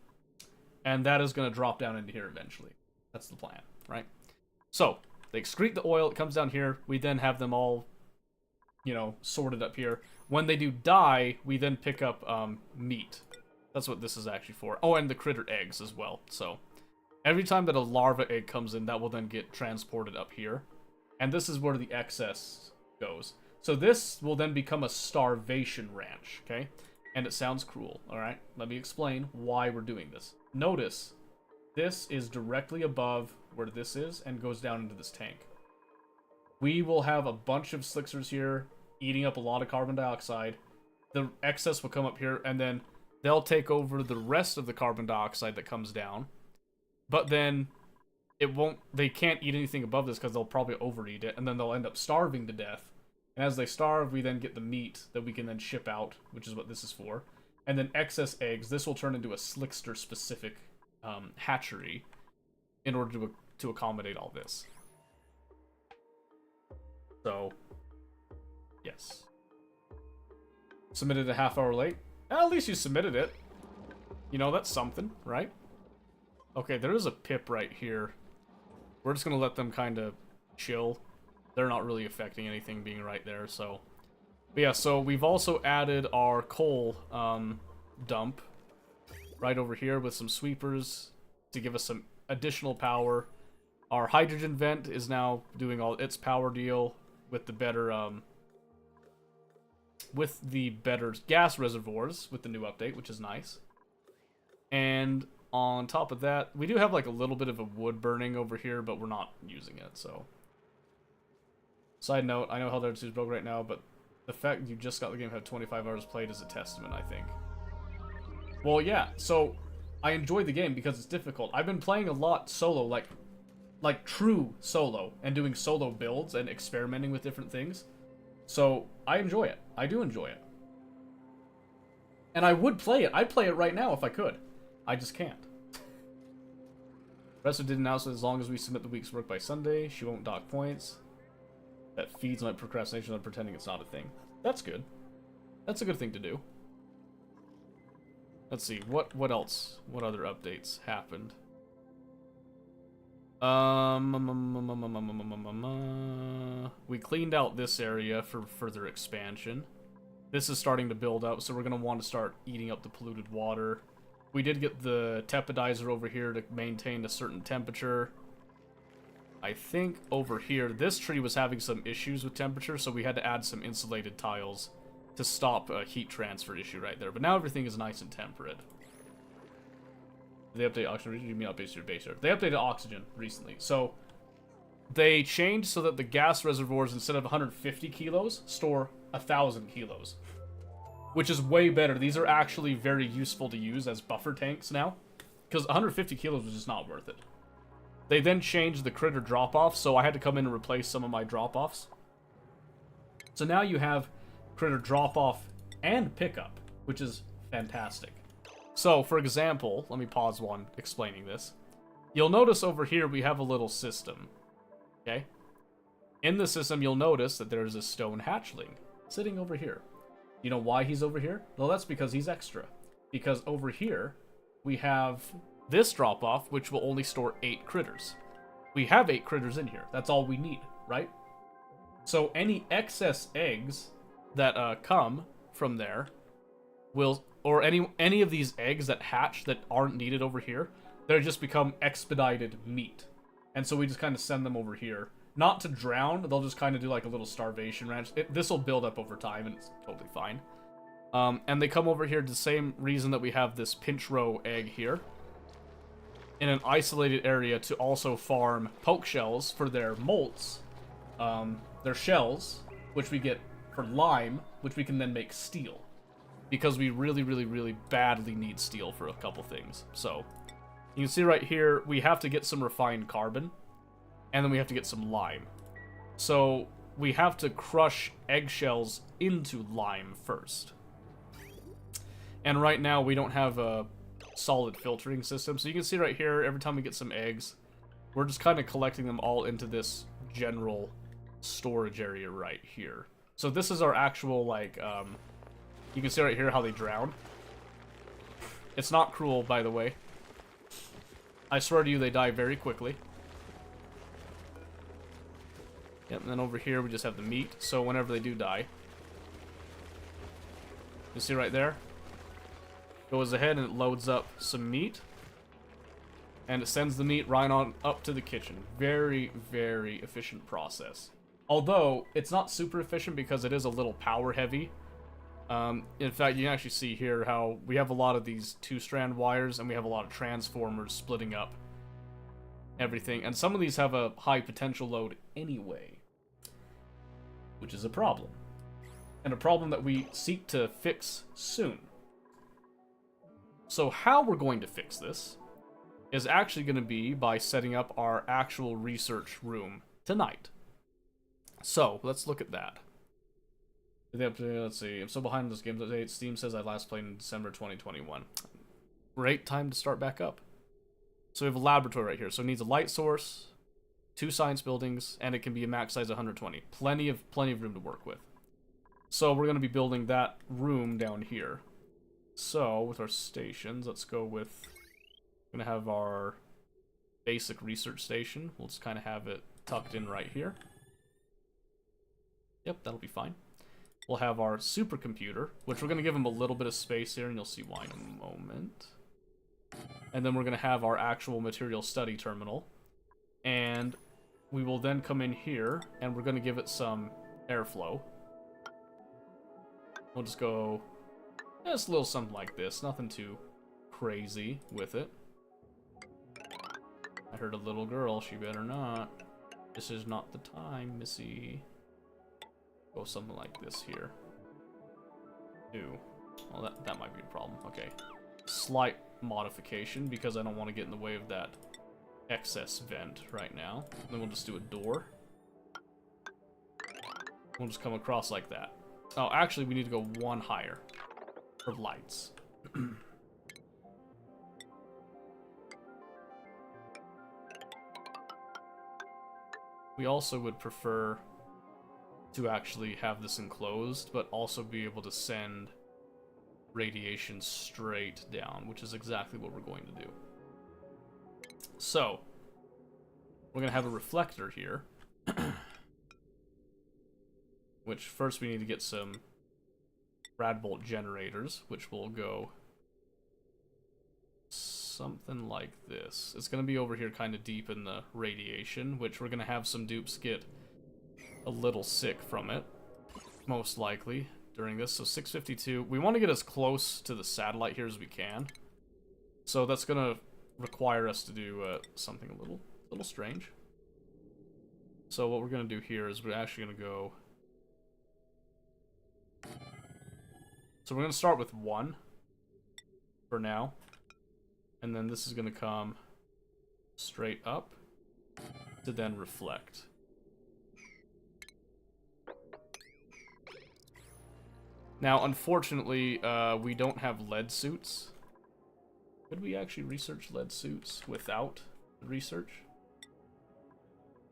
and that is going to drop down into here eventually. That's the plan, right? So they excrete the oil, it comes down here, we then have them all, you know, sorted up here. When they do die, we then pick up meat. That's what this is actually for. Oh, and the critter eggs as well. So every time that a larva egg comes in, that will then get transported up here. And this is where the excess goes. So this will then become a starvation ranch, okay? And it sounds cruel, alright? Let me explain why we're doing this. Notice, this is directly above where this is and goes down into this tank. We will have a bunch of Slicksters here eating up a lot of carbon dioxide. The excess will come up here, and then they'll take over the rest of the carbon dioxide that comes down. But then they can't eat anything above this because they'll probably overeat it, and then they'll end up starving to death. And as they starve, we then get the meat that we can then ship out, which is what this is for. And then excess eggs, this will turn into a Slickster-specific hatchery in order to accommodate all this. So, yes. Submitted a half hour late. At least you submitted it. You know, that's something, right? Okay, there is a pip right here. We're just going to let them kind of chill. They're not really affecting anything being right there, so... But yeah, so we've also added our coal dump right over here with some sweepers to give us some additional power. Our hydrogen vent is now doing all its power deal with the better gas reservoirs with the new update, which is nice. And on top of that, we do have like a little bit of a wood burning over here, but we're not using it, so... Side note, I know Helldivers 2 is broke right now, but the fact you just got the game have 25 hours played is a testament, I think. Well, yeah, so I enjoy the game because it's difficult. I've been playing a lot solo, like true solo, and doing solo builds and experimenting with different things. So I enjoy it. I do enjoy it. And I would play it. I'd play it right now if I could. I just can't. Ressa did announce that as long as we submit the week's work by Sunday, she won't dock points. That feeds my procrastination on pretending it's not a thing. That's good. That's a good thing to do. Let's see, what else? What other updates happened? We cleaned out this area for further expansion. This is starting to build up, so we're going to want to start eating up the polluted water. We did get the tepodizer over here to maintain a certain temperature. I think over here, this tree was having some issues with temperature, so we had to add some insulated tiles to stop a heat transfer issue right there. But now everything is nice and temperate. They updated oxygen recently? You mean updates to your base here? They updated oxygen recently. So they changed so that the gas reservoirs, instead of 150 kilos, store 1,000 kilos. Which is way better. These are actually very useful to use as buffer tanks now. Because 150 kilos was just not worth it. They then changed the critter drop-off, so I had to come in and replace some of my drop-offs. So now you have critter drop-off and pickup, which is fantastic. So, for example, let me pause one explaining this. You'll notice over here we have a little system, okay? In the system, you'll notice that there's a stone hatchling sitting over here. You know why he's over here? Well, that's because he's extra. Because over here, we have this drop-off, which will only store 8 critters. We have 8 critters in here. That's all we need, right? So any excess eggs that come from there will, or any of these eggs that hatch that aren't needed over here, they'll just become expedited meat. And so we just kind of send them over here. Not to drown, they'll just kind of do like a little starvation ranch. This will build up over time, and it's totally fine. And they come over here the same reason that we have this pinch row egg here. In an isolated area to also farm poke shells for their molts. Their shells, which we get for lime, which we can then make steel. Because we really, really, really badly need steel for a couple things. So, you can see right here, we have to get some refined carbon. And then we have to get some lime. So, we have to crush eggshells into lime first. And right now, we don't have a solid filtering system. So you can see right here, every time we get some eggs, we're just kind of collecting them all into this general storage area right here. So this is our actual, like, you can see right here how they drown. It's not cruel, by the way. I swear to you, they die very quickly. Yep, and then over here we just have the meat, so whenever they do die. You see right there? Goes ahead and it loads up some meat. And it sends the meat right on up to the kitchen. Very, very efficient process. Although, it's not super efficient because it is a little power heavy. In fact, you can actually see here how we have a lot of these 2-strand wires and we have a lot of transformers splitting up everything. And some of these have a high potential load anyway. Which is a problem. And a problem that we seek to fix soon. So how we're going to fix this is actually going to be by setting up our actual research room tonight. So, let's look at that. Let's see, I'm so behind on this game update. Steam says I last played in December 2021. Great time to start back up. So we have a laboratory right here. So it needs a light source, 2 science buildings, and it can be a max size 120. Plenty of room to work with. So we're going to be building that room down here. So, with our stations, let's go with... We're going to have our basic research station. We'll just kind of have it tucked in right here. Yep, that'll be fine. We'll have our supercomputer, which we're going to give him a little bit of space here, and you'll see why in a moment. And then we're going to have our actual material study terminal. And we will then come in here, and we're going to give it some airflow. We'll just go... Just a little something like this. Nothing too crazy with it. I heard a little girl. She better not. This is not the time, missy. Go something like this here. Ew. Well, that might be a problem. Okay. Slight modification because I don't want to get in the way of that excess vent right now. Then we'll just do a door. We'll just come across like that. Oh, actually, we need to go 1 higher. For lights. We also would prefer to actually have this enclosed, but also be able to send radiation straight down, which is exactly what we're going to do. So, we're going to have a reflector here. Which first we need to get some Radbolt generators, which will go something like this. It's going to be over here kind of deep in the radiation, which we're going to have some dupes get a little sick from it, most likely, during this. So 652. We want to get as close to the satellite here as we can. So that's going to require us to do something a little strange. So what we're going to do here is we're actually going to go... So we're going to start with 1 for now. And then this is going to come straight up to then reflect. Now, unfortunately, we don't have lead suits. Could we actually research lead suits without research?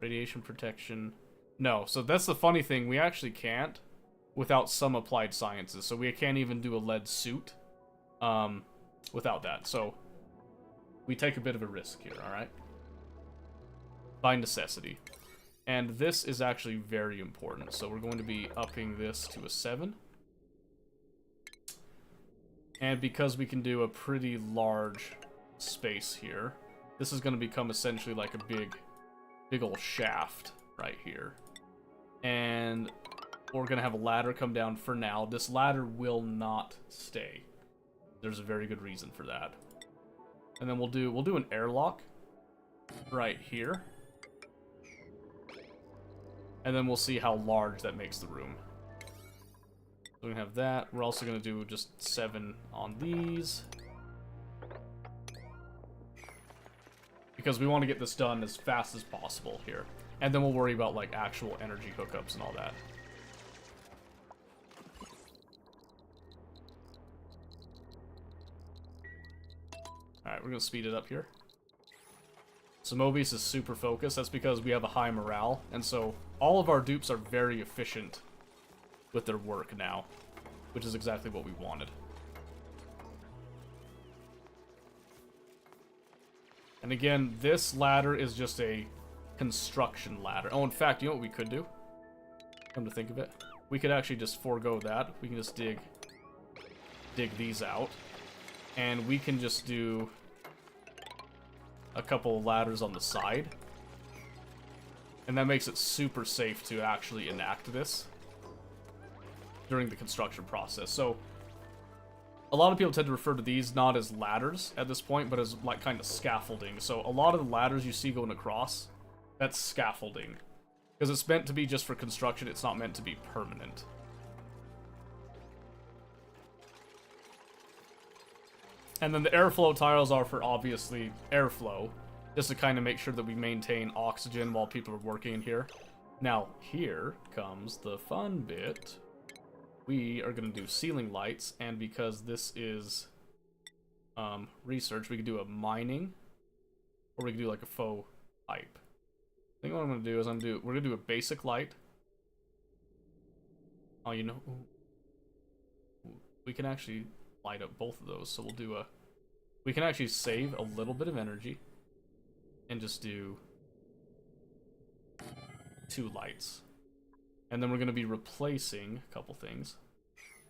Radiation protection. No, so that's the funny thing. We actually can't without some applied sciences. So we can't even do a lead suit without that. So we take a bit of a risk here, alright? By necessity. And this is actually very important. So we're going to be upping this to a 7. And because we can do a pretty large space here, this is going to become essentially like a big old shaft right here. And we're going to have a ladder come down for now. This ladder will not stay. There's a very good reason for that. And then we'll do an airlock right here. And then we'll see how large that makes the room. So we're going to have that. We're also going to do just 7 on these. Because we want to get this done as fast as possible here. And then we'll worry about, like, actual energy hookups and all that. Alright, we're going to speed it up here. So Mobius is super focused. That's because we have a high morale. And so all of our dupes are very efficient with their work now. Which is exactly what we wanted. And again, this ladder is just a construction ladder. Oh, in fact, you know what we could do? Come to think of it. We could actually just forego that. We can just dig these out. And we can just do a couple of ladders on the side. And that makes it super safe to actually enact this during the construction process. So a lot of people tend to refer to these not as ladders at this point, but as like kind of scaffolding. So a lot of the ladders you see going across, that's scaffolding. Because it's meant to be just for construction, it's not meant to be permanent. And then the airflow tiles are for, obviously, airflow. Just to kind of make sure that we maintain oxygen while people are working in here. Now, here comes the fun bit. We are going to do ceiling lights, and because this is research, we could do a mining, or we could do like a faux pipe. I think what I'm going to do is we're going to do a basic light. Oh, you know, we can actually light up both of those, so we'll do we can actually save a little bit of energy and just do 2 lights. And then we're going to be replacing a couple things.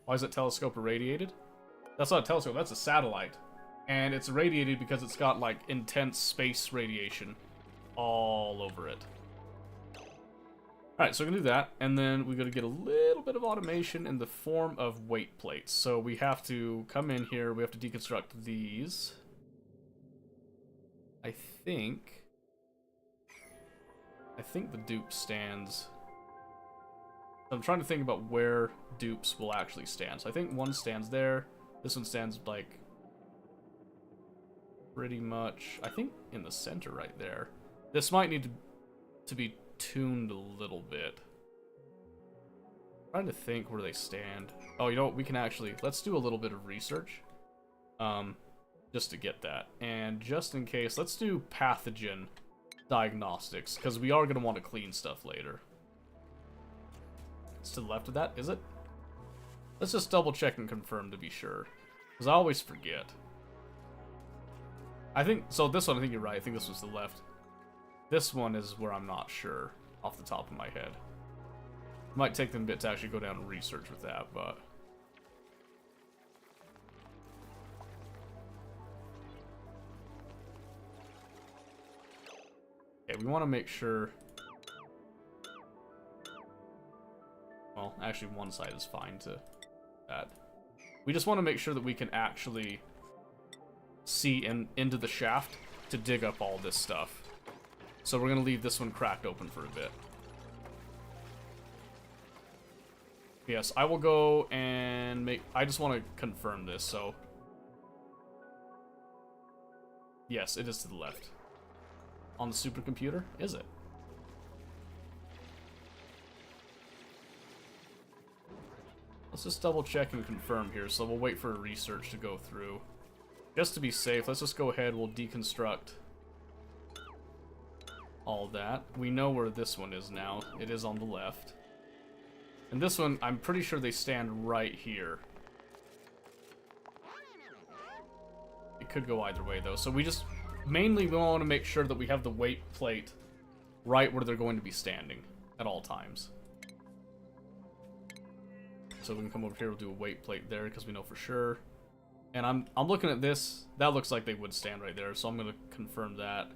Why is that telescope irradiated? That's not a telescope, that's a satellite. And it's irradiated because it's got, like, intense space radiation all over it. Alright, so we're going to do that. And then we're going to get a little bit of automation in the form of weight plates. So we have to come in here, we have to deconstruct these. I think the dupe stands... I'm trying to think about where dupes will actually stand. So I think one stands there. This one stands, like, pretty much, I think, in the center right there. This might need to be tuned a little bit. I'm trying to think where they stand. Oh, you know what? We can actually... Let's do a little bit of research. Just to get that. And just in case, let's do pathogen diagnostics. Because we are going to want to clean stuff later. It's to the left of that, is it? Let's just double check and confirm to be sure. Because I always forget. I think, so this one, I think you're right. I think this was the left. This one is where I'm not sure off the top of my head. Might take them a bit to actually go down and research with that, but... Okay, we want to make sure... Well, actually one side is fine to that. We just want to make sure that we can actually see into the shaft to dig up all this stuff. So we're going to leave this one cracked open for a bit. Yes, I will go and make... I just want to confirm this, so... Yes, it is to the left. On the supercomputer? Is it? Let's just double check and confirm here, so we'll wait for research to go through. Just to be safe, let's just go ahead, we'll deconstruct all that. We know where this one is now. It is on the left. And this one, I'm pretty sure they stand right here. It could go either way, though. So we just... Mainly, we want to make sure that we have the weight plate right where they're going to be standing at all times. So we can come over here, we'll do a weight plate there, because we know for sure. And I'm looking at this. That looks like they would stand right there, so I'm going to confirm that.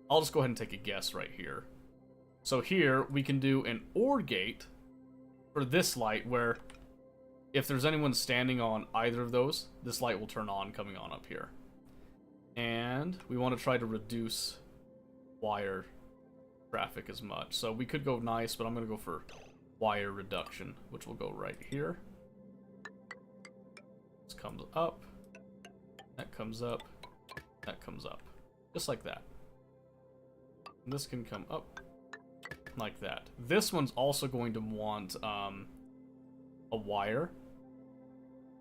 I'll just go ahead and take a guess right here. So here, we can do an OR gate for this light, where if there's anyone standing on either of those, this light will turn on coming on up here. And we want to try to reduce wire traffic as much. So we could go nice, but I'm going to go for wire reduction, which will go right here. This comes up. That comes up. That comes up. Just like that. And this can come up like that. This one's also going to want a wire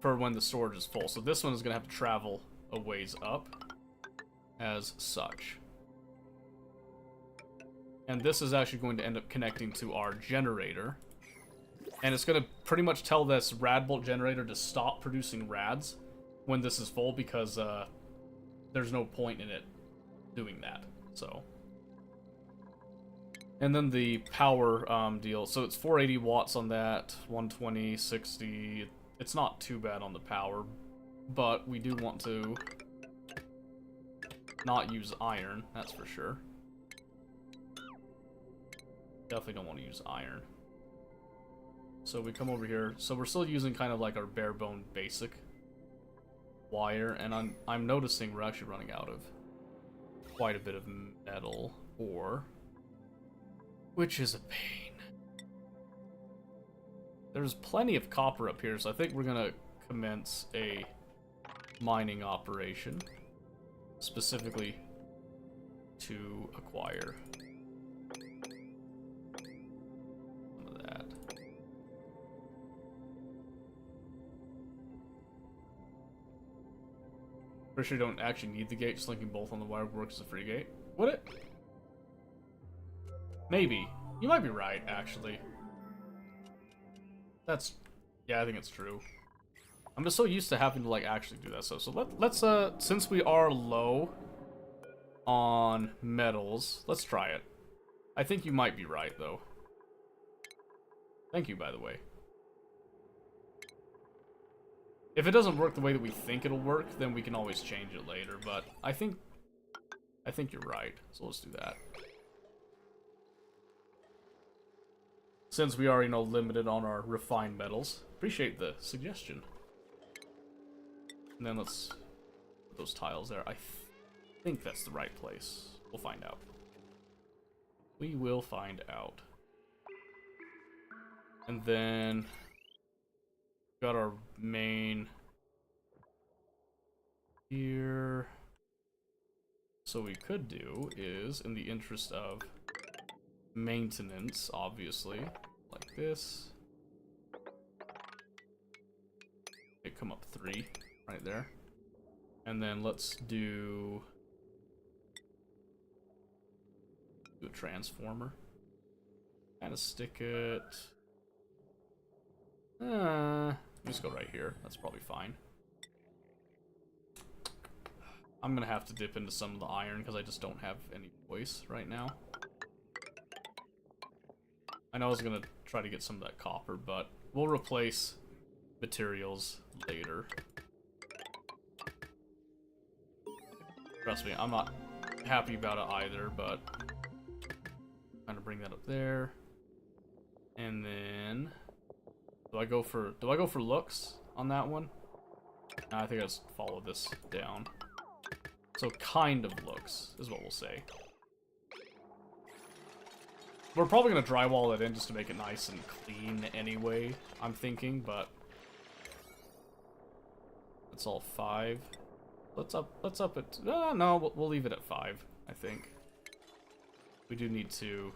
for when the storage is full. So this one is going to have to travel a ways up as such. And this is actually going to end up connecting to our generator. And it's going to pretty much tell this rad bolt generator to stop producing rads when this is full, because there's no point in it doing that. So, and then the power deal. So it's 480 watts on that, 120, 60. It's not too bad on the power, but we do want to not use iron, that's for sure. Definitely don't want to use iron. So we come over here. So we're still using kind of like our bare bone basic wire, and I'm noticing we're actually running out of quite a bit of metal ore, which is a pain. There's plenty of copper up here, so I think we're gonna commence a mining operation specifically to acquire some of that. Pretty sure you don't actually need the gate, just linking both on the wire works as a free gate. Would it? Maybe. You might be right, actually. That's... yeah, I think it's true. I'm just so used to having to, like, actually do that. So let's, since we are low on metals, let's try it. I think you might be right, though. Thank you, by the way. If it doesn't work the way that we think it'll work, then we can always change it later, but I think you're right, so let's do that. Since we are, you know, limited on our refined metals. Appreciate the suggestion. And then let's put those tiles there. I think that's the right place. We'll find out. We will find out. And then got our main here. So what we could do is, in the interest of maintenance, obviously, like this. It come up 3 right there. And then let's do a transformer. Kind of stick it. Just go right here. That's probably fine. I'm gonna have to dip into some of the iron because I just don't have any choice right now. I know I was gonna try to get some of that copper, but we'll replace materials later. Trust me, I'm not happy about it either, but I'm gonna bring that up there. And then do I go for looks on that one? No, I think I just follow this down. So kind of looks is what we'll say. We're probably gonna drywall it in just to make it nice and clean anyway, I'm thinking, but it's all 5. Let's up it. No, we'll leave it at 5, I think. We do need to,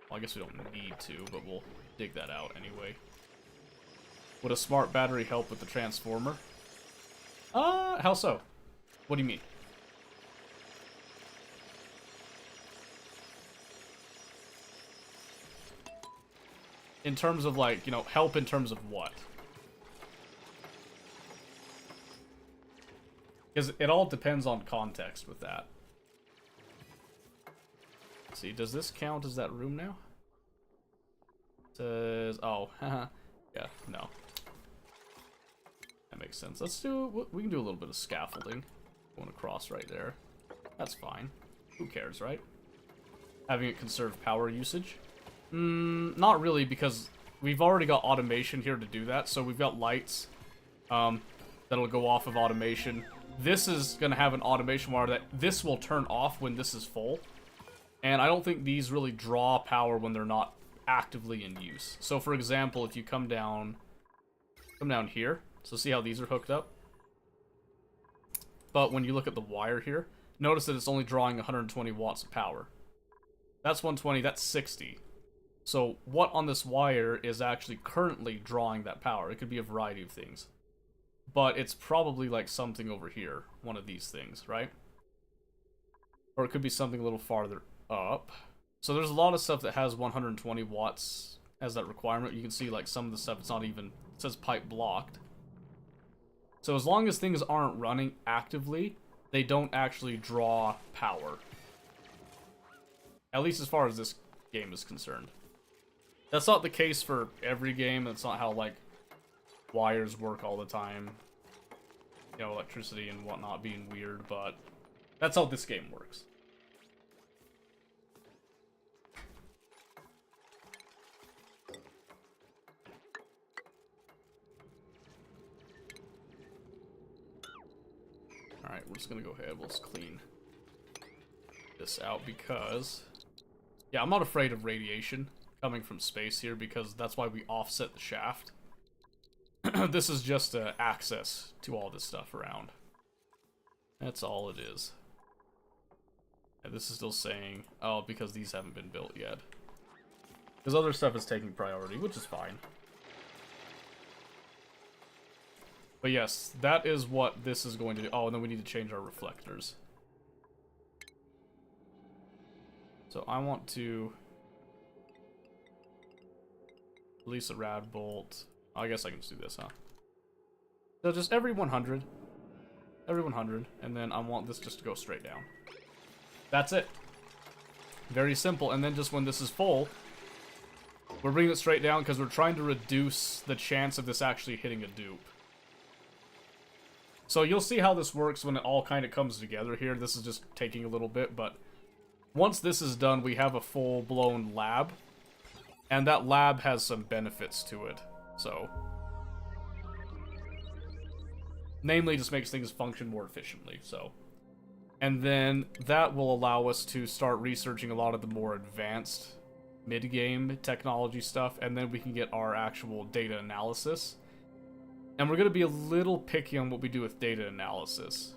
well, I guess we don't need to, but we'll dig that out anyway. Would a smart battery help with the transformer? How so? What do you mean? In terms of, like, you know, help in terms of what? Because it all depends on context with that. Let's see, does this count as that room now? It says, oh, yeah, no. That makes sense. Let's do, we can do a little bit of scaffolding. Going across right there. That's fine. Who cares, right? Having it conserve power usage. Not really, because we've already got automation here to do that. So we've got lights that'll go off of automation. This is going to have an automation wire that this will turn off when this is full. And I don't think these really draw power when they're not actively in use. So for example, if you come down here, so see how these are hooked up? But when you look at the wire here, notice that it's only drawing 120 watts of power. That's 120, that's 60. So what on this wire is actually currently drawing that power? It could be a variety of things. But it's probably like something over here, one of these things, right? Or it could be something a little farther up. So there's a lot of stuff that has 120 watts as that requirement. You can see like some of the stuff, it's not even, it says pipe blocked. So as long as things aren't running actively, they don't actually draw power. At least as far as this game is concerned. That's not the case for every game. That's not how, like, wires work all the time. You know, electricity and whatnot being weird, but that's how this game works. Alright, we're just gonna go ahead. We'll just clean this out because... yeah, I'm not afraid of radiation coming from space here because that's why we offset the shaft. This is just access to all this stuff around. That's all it is. And this is still saying, oh, because these haven't been built yet. Because other stuff is taking priority, which is fine. But yes, that is what this is going to do. Oh, and then we need to change our reflectors. So I want to release a rad bolt. Oh, I guess I can just do this, huh? So just every 100. Every 100. And then I want this just to go straight down. That's it. Very simple. And then just when this is full, we're bringing it straight down because we're trying to reduce the chance of this actually hitting a dupe. So you'll see how this works when it all kind of comes together here. This is just taking a little bit, but once this is done, we have a full-blown lab. And that lab has some benefits to it, so... namely, just makes things function more efficiently, so... and then that will allow us to start researching a lot of the more advanced mid-game technology stuff, and then we can get our actual data analysis. And we're going to be a little picky on what we do with data analysis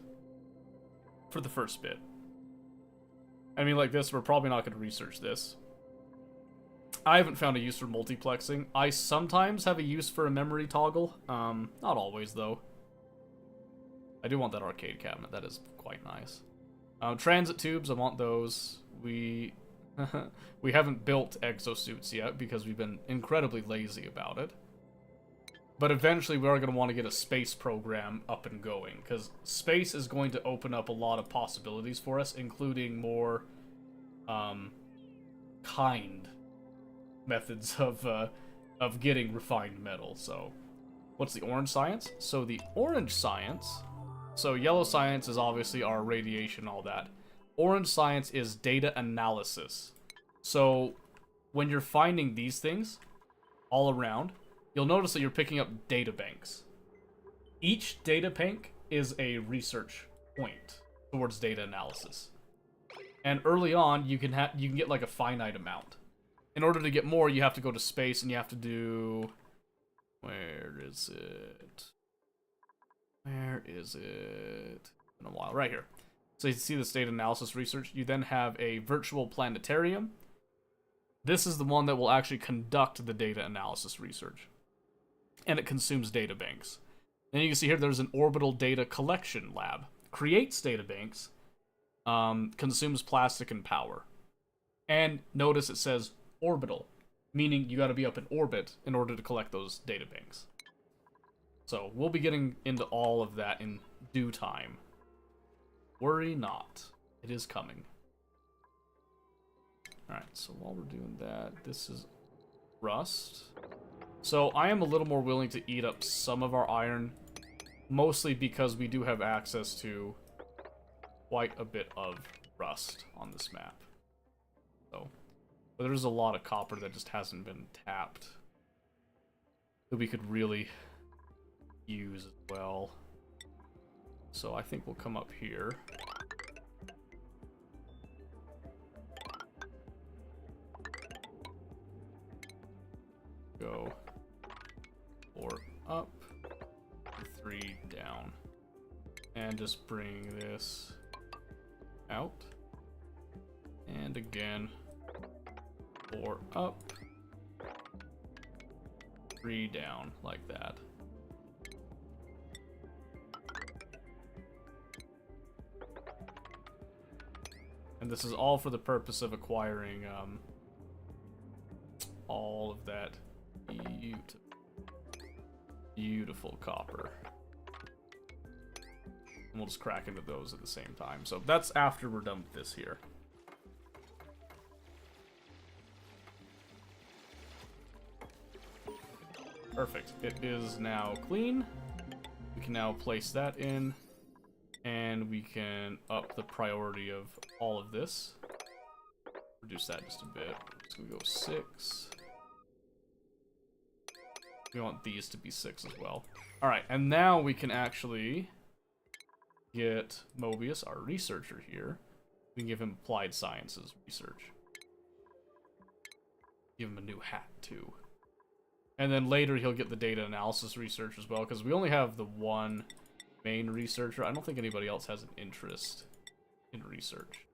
for the first bit. I mean, like this, we're probably not going to research this. I haven't found a use for multiplexing. I sometimes have a use for a memory toggle. Not always, though. I do want that arcade cabinet. That is quite nice. Transit tubes, I want those. We we haven't built exosuits yet because we've been incredibly lazy about it. But eventually we are going to want to get a space program up and going, because space is going to open up a lot of possibilities for us, including more kind methods of getting refined metal. So what's the orange science? So the orange science, so yellow science is obviously our radiation, all that. Orange science is data analysis. So when you're finding these things all around, you'll notice that you're picking up data banks. Each data bank is a research point towards data analysis. And early on, you can get like a finite amount. In order to get more, you have to go to space and you have to do... where is it? Where is it? In a while, right here. So you see this data analysis research. You then have a virtual planetarium. This is the one that will actually conduct the data analysis research. And it consumes data banks. Then you can see here there's an orbital data collection lab. Creates data banks, consumes plastic and power. And notice it says orbital, meaning you got to be up in orbit in order to collect those data banks. So we'll be getting into all of that in due time. Worry not. It is coming. Alright, so while we're doing that, this is rust. So I am a little more willing to eat up some of our iron, mostly because we do have access to quite a bit of rust on this map. So, but there's a lot of copper that just hasn't been tapped that we could really use as well. So I think we'll come up here. Go 4 up, 3 down, and just bring this out, and again 4 up, 3 down, like that. And this is all for the purpose of acquiring all of that beautiful copper. And we'll just crack into those at the same time. So that's after we're done with this here. Perfect. It is now clean. We can now place that in. And we can up the priority of all of this. Reduce that just a bit. Just gonna go 6. We want these to be 6 as well. Alright, and now we can actually get Mobius, our researcher here. We can give him applied sciences research. Give him a new hat too. And then later he'll get the data analysis research as well, because we only have the one main researcher. I don't think anybody else has an interest in research.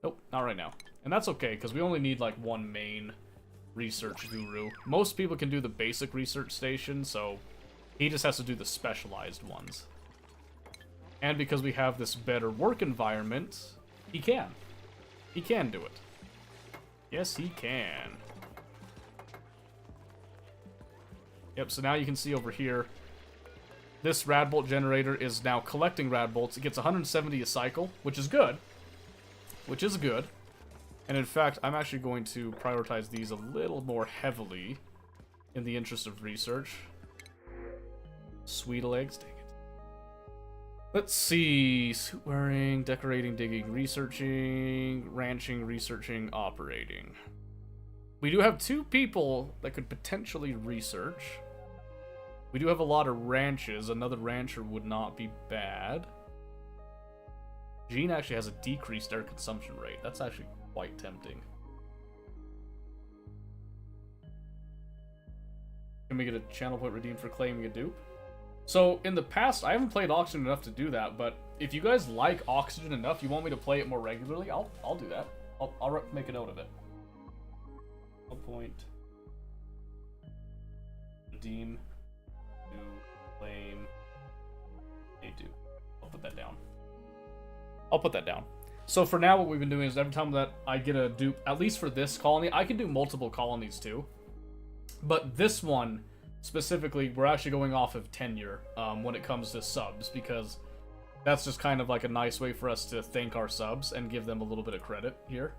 Nope, not right now. And that's okay, because we only need like one main research guru. Most people can do the basic research station, so he just has to do the specialized ones. And because we have this better work environment, he can. He can do it. Yes, he can. Yep, so now you can see over here, this Radbolt generator is now collecting Radbolts. It gets 170 a cycle, which is good. Which is good. And in fact, I'm actually going to prioritize these a little more heavily in the interest of research. Sweet legs, dang it. Let's see. Suit wearing, decorating, digging, researching, ranching, researching, operating. We do have 2 people that could potentially research. We do have a lot of ranches. Another rancher would not be bad. Gene actually has a decreased air consumption rate. That's actually quite tempting. Can we get a channel point redeemed for claiming a dupe? So, in the past, I haven't played Oxygen enough to do that, but if you guys like Oxygen enough, you want me to play it more regularly, I'll do that. I'll make a note of it. Channel point redeem to claim a dupe. I'll put that down. I'll put that down. So for now, what we've been doing is every time that I get a dupe, at least for this colony, I can do multiple colonies too. But this one, specifically, we're actually going off of tenure when it comes to subs, because that's just kind of like a nice way for us to thank our subs and give them a little bit of credit here.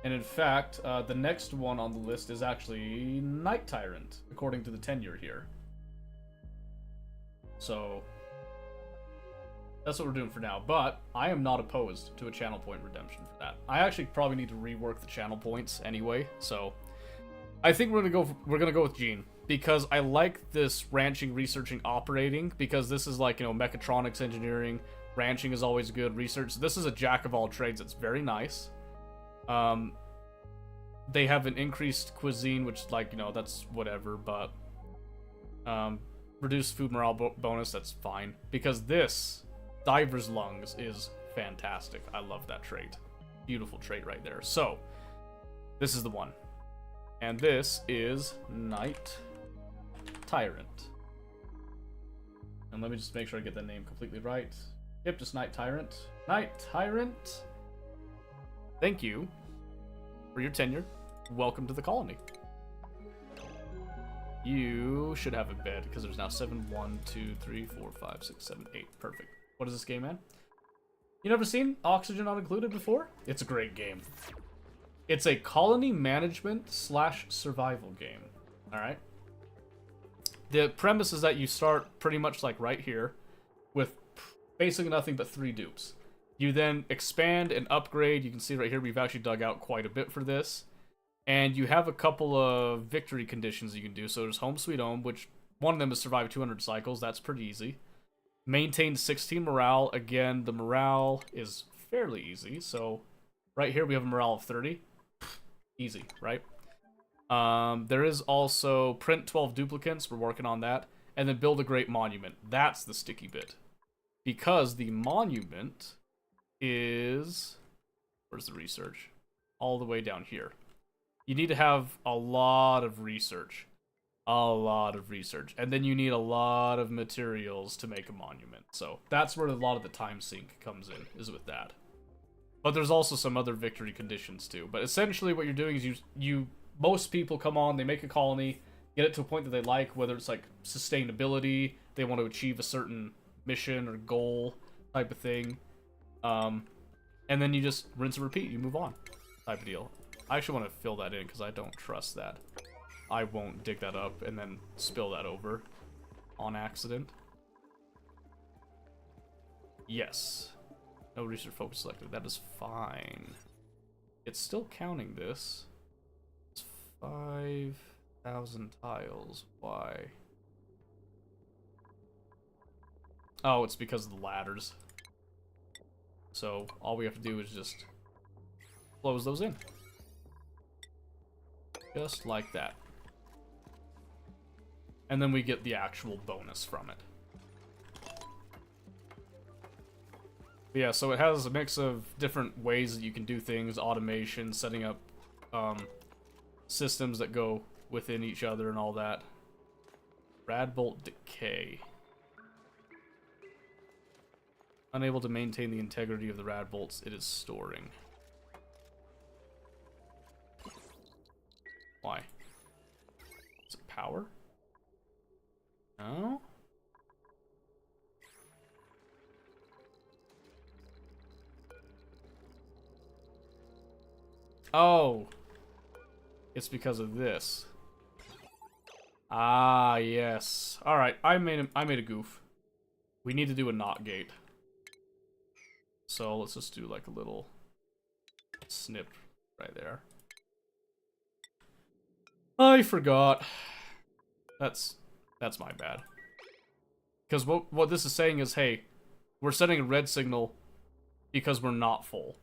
And in fact, the next one on the list is actually Night Tyrant, according to the tenure here. So that's what we're doing for now, but I am not opposed to a channel point redemption for that. I actually probably need to rework the channel points anyway, so I think we're gonna go with Gene, because I like this ranching, researching, operating, because this is like, you know, mechatronics engineering, ranching is always good, research. This is a jack of all trades. It's very nice. They have an increased cuisine, which, like, you know, that's whatever, but reduced food morale bonus, that's fine, because this Diver's Lungs is fantastic. I love that trait. Beautiful trait right there. So, this is the one. And this is Night Tyrant. And let me just make sure I get the name completely right. Yep, just Night Tyrant. Night Tyrant, thank you for your tenure. welcome to the colony. You should have a bed, because there's now 7, 1, 2, 3, 4, 5, 6, 7, 8. Perfect. What is this game, man? You never seen Oxygen Not Included before? It's a great game. It's a colony management / survival game. Alright? The premise is that you start pretty much like right here, with basically nothing but 3 dupes. You then expand and upgrade. You can see right here we've actually dug out quite a bit for this. And you have a couple of victory conditions you can do. So there's Home Sweet Home, which one of them is survive 200 cycles. That's pretty easy. Maintain 16 morale. Again, the morale is fairly easy. So right here we have a morale of 30. Easy, right? There is also print 12 duplicates. We're working on that. And then build a great monument. That's the sticky bit. Because the monument is... Where's the research? All the way down here. You need to have a lot of research. A lot of research. And then you need a lot of materials to make a monument. So that's where a lot of the time sink comes in, is with that. But there's also some other victory conditions too. But essentially what you're doing is most people come on, they make a colony, get it to a point that they like, whether it's like sustainability, they want to achieve a certain mission or goal type of thing. And then you just rinse and repeat, you move on type of deal. I actually want to fill that in because I don't trust that. I won't dig that up and then spill that over on accident. Yes. No research focus selected. That is fine. It's still counting this. It's 5,000 tiles. Why? Oh, it's because of the ladders. So all we have to do is just close those in. Just like that. And then we get the actual bonus from it. But yeah, so it has a mix of different ways that you can do things, automation, setting up systems that go within each other and all that. Radbolt Decay. Unable to maintain the integrity of the radbolts it is storing. Why? Is it power? No? Oh! It's because of this. Ah, yes. Alright, I made a goof. We need to do a NOT gate. So let's just do like a little snip right there. I forgot. That's my bad. Because what this is saying is, hey, we're sending a red signal because we're not full.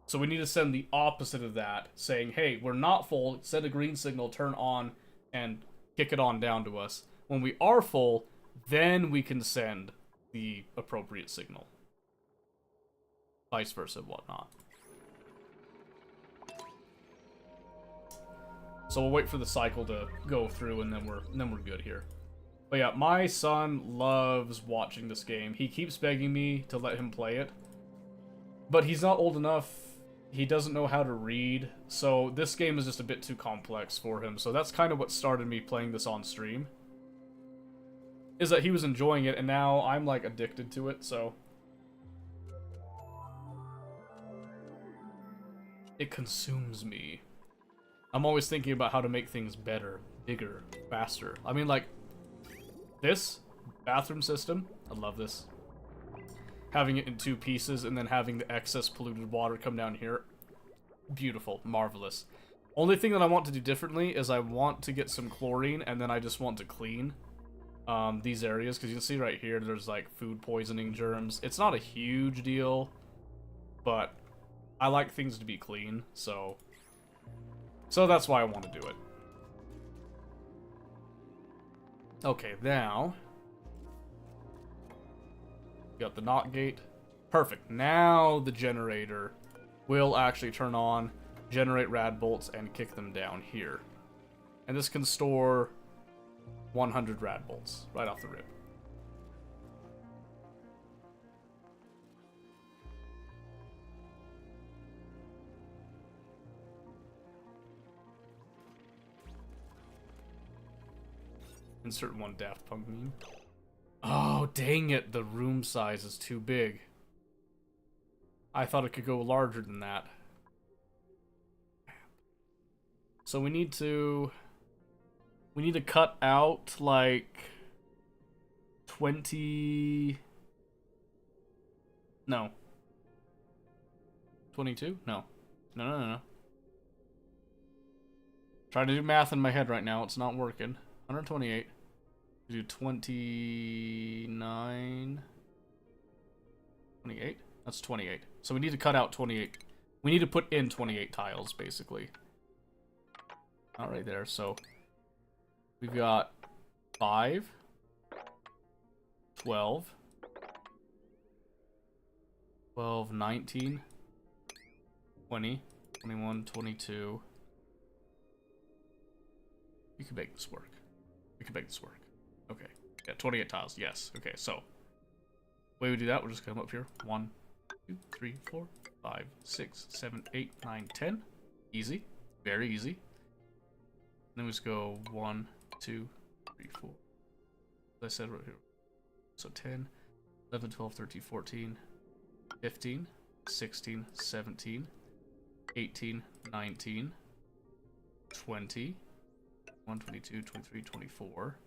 So we need to send the opposite of that, saying, hey, we're not full, send a green signal, turn on, and kick it on down to us. When we are full, then we can send the appropriate signal. Vice versa, whatnot. So we'll wait for the cycle to go through, and then we're good here. But yeah, my son loves watching this game. He keeps begging me to let him play it, but he's not old enough. He doesn't know how to read, so this game is just a bit too complex for him. So that's kind of what started me playing this on stream. Is that he was enjoying it, and now I'm like addicted to it, so it consumes me. I'm always thinking about how to make things better, bigger, faster. I mean, like, this bathroom system, I love this. Having it in 2 pieces and then having the excess polluted water come down here. Beautiful, marvelous. Only thing that I want to do differently is I want to get some chlorine and then I just want to clean these areas. Because you can see right here, there's like food poisoning germs. It's not a huge deal, but I like things to be clean, so that's why I want to do it. Okay, now got the NOT gate. Perfect. Now the generator will actually turn on, generate rad bolts, and kick them down here. And this can store 100 rad bolts right off the rip. Insert one Daft Punk meme. Oh, dang it. The room size is too big. I thought it could go larger than that. So we need to cut out like 20. No. 22? No. No. Trying to do math in my head right now. It's not working. 128. We do 29. 28? That's 28. So we need to cut out 28. We need to put in 28 tiles, basically. Not right there. So we've got 5, 12, 19, 20, 21, 22. You can make this work. We can make this work. Okay. Yeah, 28 tiles. Yes. Okay, so the way we do that, we'll just come up here. 1, 2, 3, 4, 5, 6, 7, 8, 9, 10. Easy. Very easy. Then we just go 1, 2, 3, 4. As I said right here. So 10, 11, 12, 13, 14, 15, 16, 17, 18, 19, 20, 21, 22, 23, 24.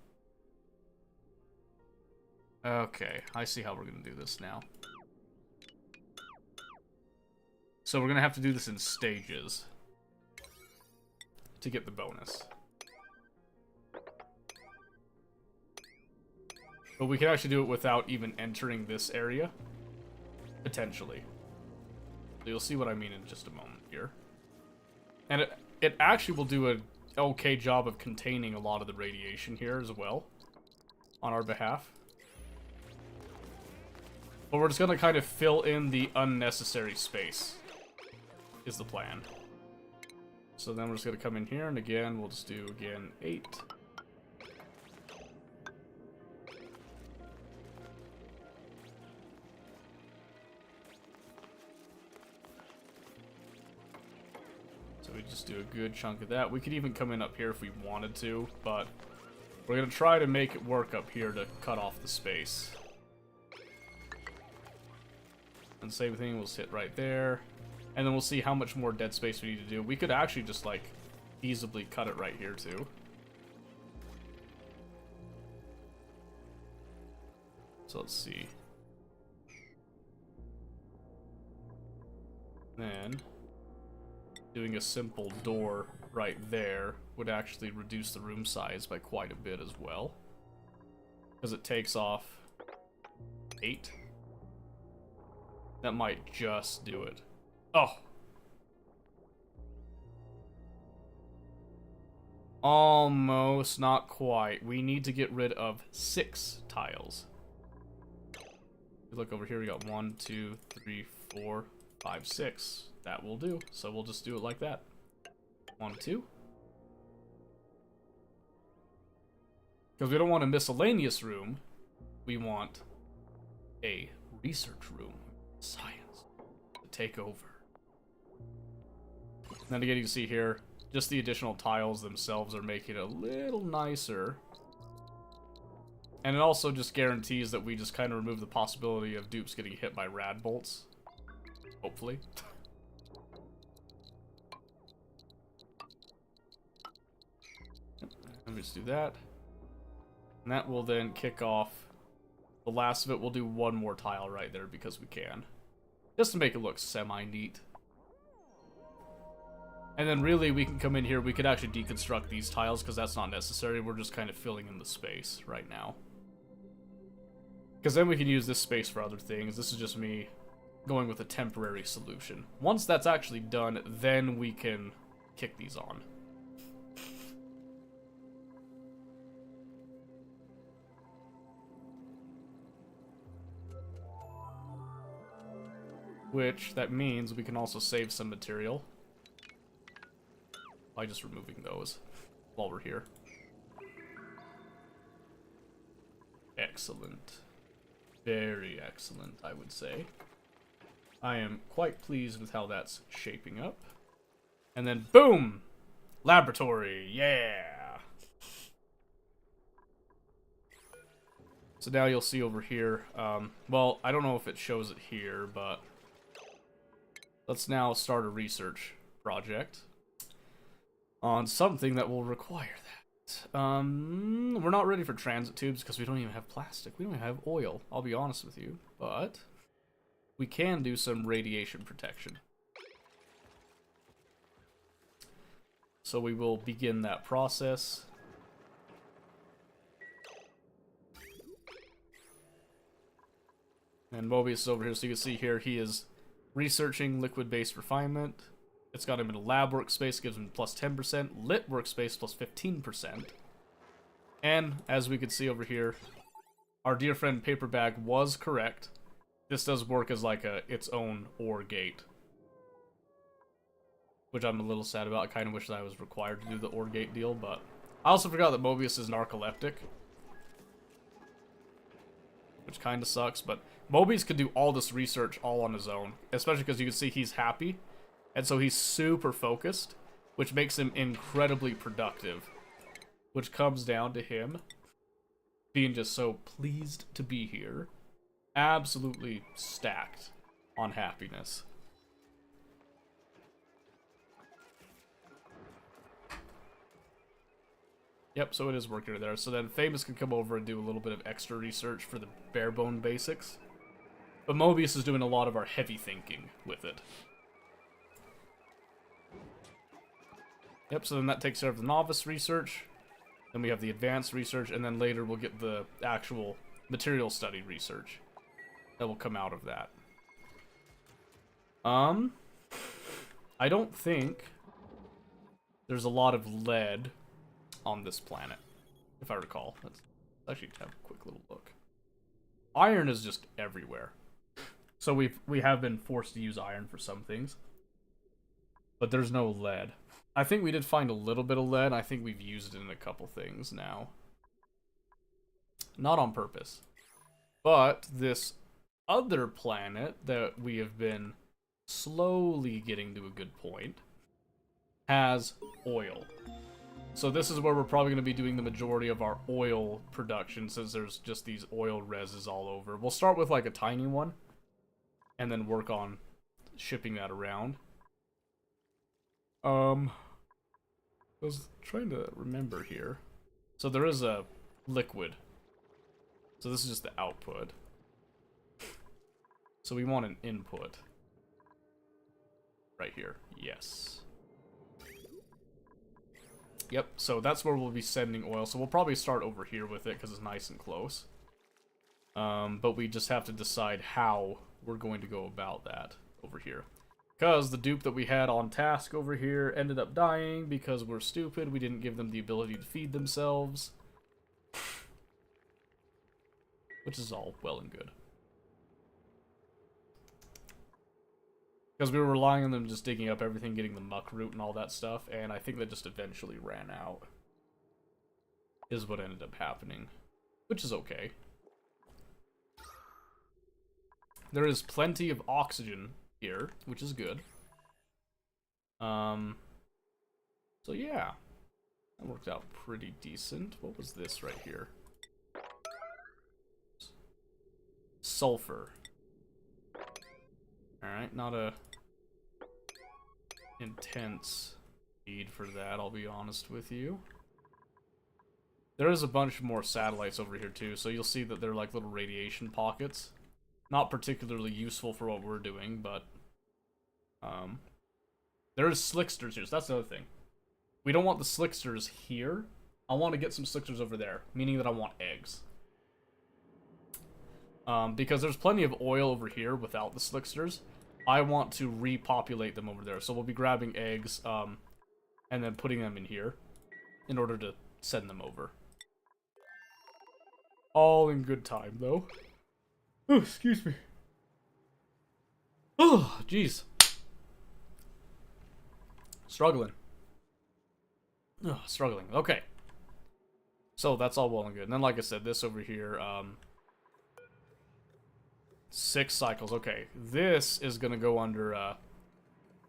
Okay, I see how we're going to do this now. So we're going to have to do this in stages to get the bonus. But we can actually do it without even entering this area. Potentially. So you'll see what I mean in just a moment here. And it actually will do a okay job of containing a lot of the radiation here as well. On our behalf. But we're just going to kind of fill in the unnecessary space. Is the plan. So then we're just going to come in here, and again, we'll just do, again, 8. So we just do a good chunk of that. We could even come in up here if we wanted to, but we're going to try to make it work up here to cut off the space. And same thing, we'll sit right there. And then we'll see how much more dead space we need to do. We could actually just, like, feasibly cut it right here, too. So let's see. Then, doing a simple door right there would actually reduce the room size by quite a bit as well. Because it takes off 8. That might just do it. Oh. Almost, not quite. We need to get rid of 6 tiles. You look over here, we got 1, 2, 3, 4, 5, 6. That will do. So we'll just do it like that. 1, 2. Because we don't want a miscellaneous room. We want a research room. Science. To take over. And then again, you can see here, just the additional tiles themselves are making it a little nicer. And it also just guarantees that we just kind of remove the possibility of dupes getting hit by rad bolts. Hopefully. Let me just do that. And that will then kick off the last of it. We'll do one more tile right there because we can. Just to make it look semi-neat. And then really we can come in here, we could actually deconstruct these tiles because that's not necessary. We're just kind of filling in the space right now. Because then we can use this space for other things. This is just me going with a temporary solution. Once that's actually done, then we can kick these on. Which, that means we can also save some material by just removing those while we're here. Excellent. Very excellent, I would say. I am quite pleased with how that's shaping up. And then, boom! Laboratory, yeah! So now you'll see over here, well, I don't know if it shows it here, but let's now start a research project on something that will require that. We're not ready for transit tubes because we don't even have plastic. We don't even have oil, I'll be honest with you, but we can do some radiation protection. So we will begin that process. And Mobius is over here, so you can see here he is researching liquid-based refinement. It's got him in a lab workspace, gives him plus 10%, lit workspace plus 15%. And, as we can see over here, our dear friend Paper Bag was correct. This does work as like its own OR gate. Which I'm a little sad about. I kind of wish that I was required to do the OR gate deal, but I also forgot that Mobius is narcoleptic. Which kind of sucks, but Mobius could do all this research all on his own. Especially because you can see he's happy. And so he's super focused, which makes him incredibly productive. Which comes down to him being just so pleased to be here. Absolutely stacked on happiness. Yep, so it is working there. So then Famous can come over and do a little bit of extra research for the bare bone basics. But Mobius is doing a lot of our heavy thinking with it. Yep, so then that takes care of the novice research. Then we have the advanced research, and then later we'll get the actual material study research that will come out of that. I don't think there's a lot of lead on this planet, if I recall. Let's actually have a quick little look. Iron is just everywhere. So we have been forced to use iron for some things. But there's no lead. I think we did find a little bit of lead. I think we've used it in a couple things now. Not on purpose. But this other planet that we have been slowly getting to a good point has oil. So this is where we're probably going to be doing the majority of our oil production, since there's just these oil reses all over. We'll start with like a tiny one, and then work on shipping that around. I was trying to remember here. So there is a liquid. So this is just the output. So we want an input. Right here. Yes. Yep, so that's where we'll be sending oil. So we'll probably start over here with it because it's nice and close. But we just have to decide how we're going to go about that over here. Because the dupe that we had on task over here ended up dying because we're stupid. We didn't give them the ability to feed themselves. Which is all well and good. Because we were relying on them just digging up everything, getting the muck root and all that stuff, and I think that just eventually ran out. Is what ended up happening. Which is okay. There is plenty of oxygen here, which is good. So yeah. That worked out pretty decent. What was this right here? Sulfur. Alright, not a intense need for that, I'll be honest with you. There is a bunch more satellites over here too, so you'll see that they're like little radiation pockets. Not particularly useful for what we're doing, but there's slicksters here, so that's another thing. We don't want the slicksters here. I want to get some slicksters over there, meaning that I want eggs. Because there's plenty of oil over here without the slicksters. I want to repopulate them over there. So we'll be grabbing eggs, and then putting them in here in order to send them over. All in good time, though. Oh, excuse me. Oh, jeez. Struggling. Oh, struggling. Okay. So that's all well and good. And then, like I said, this over here, 6 cycles. Okay, this is gonna go under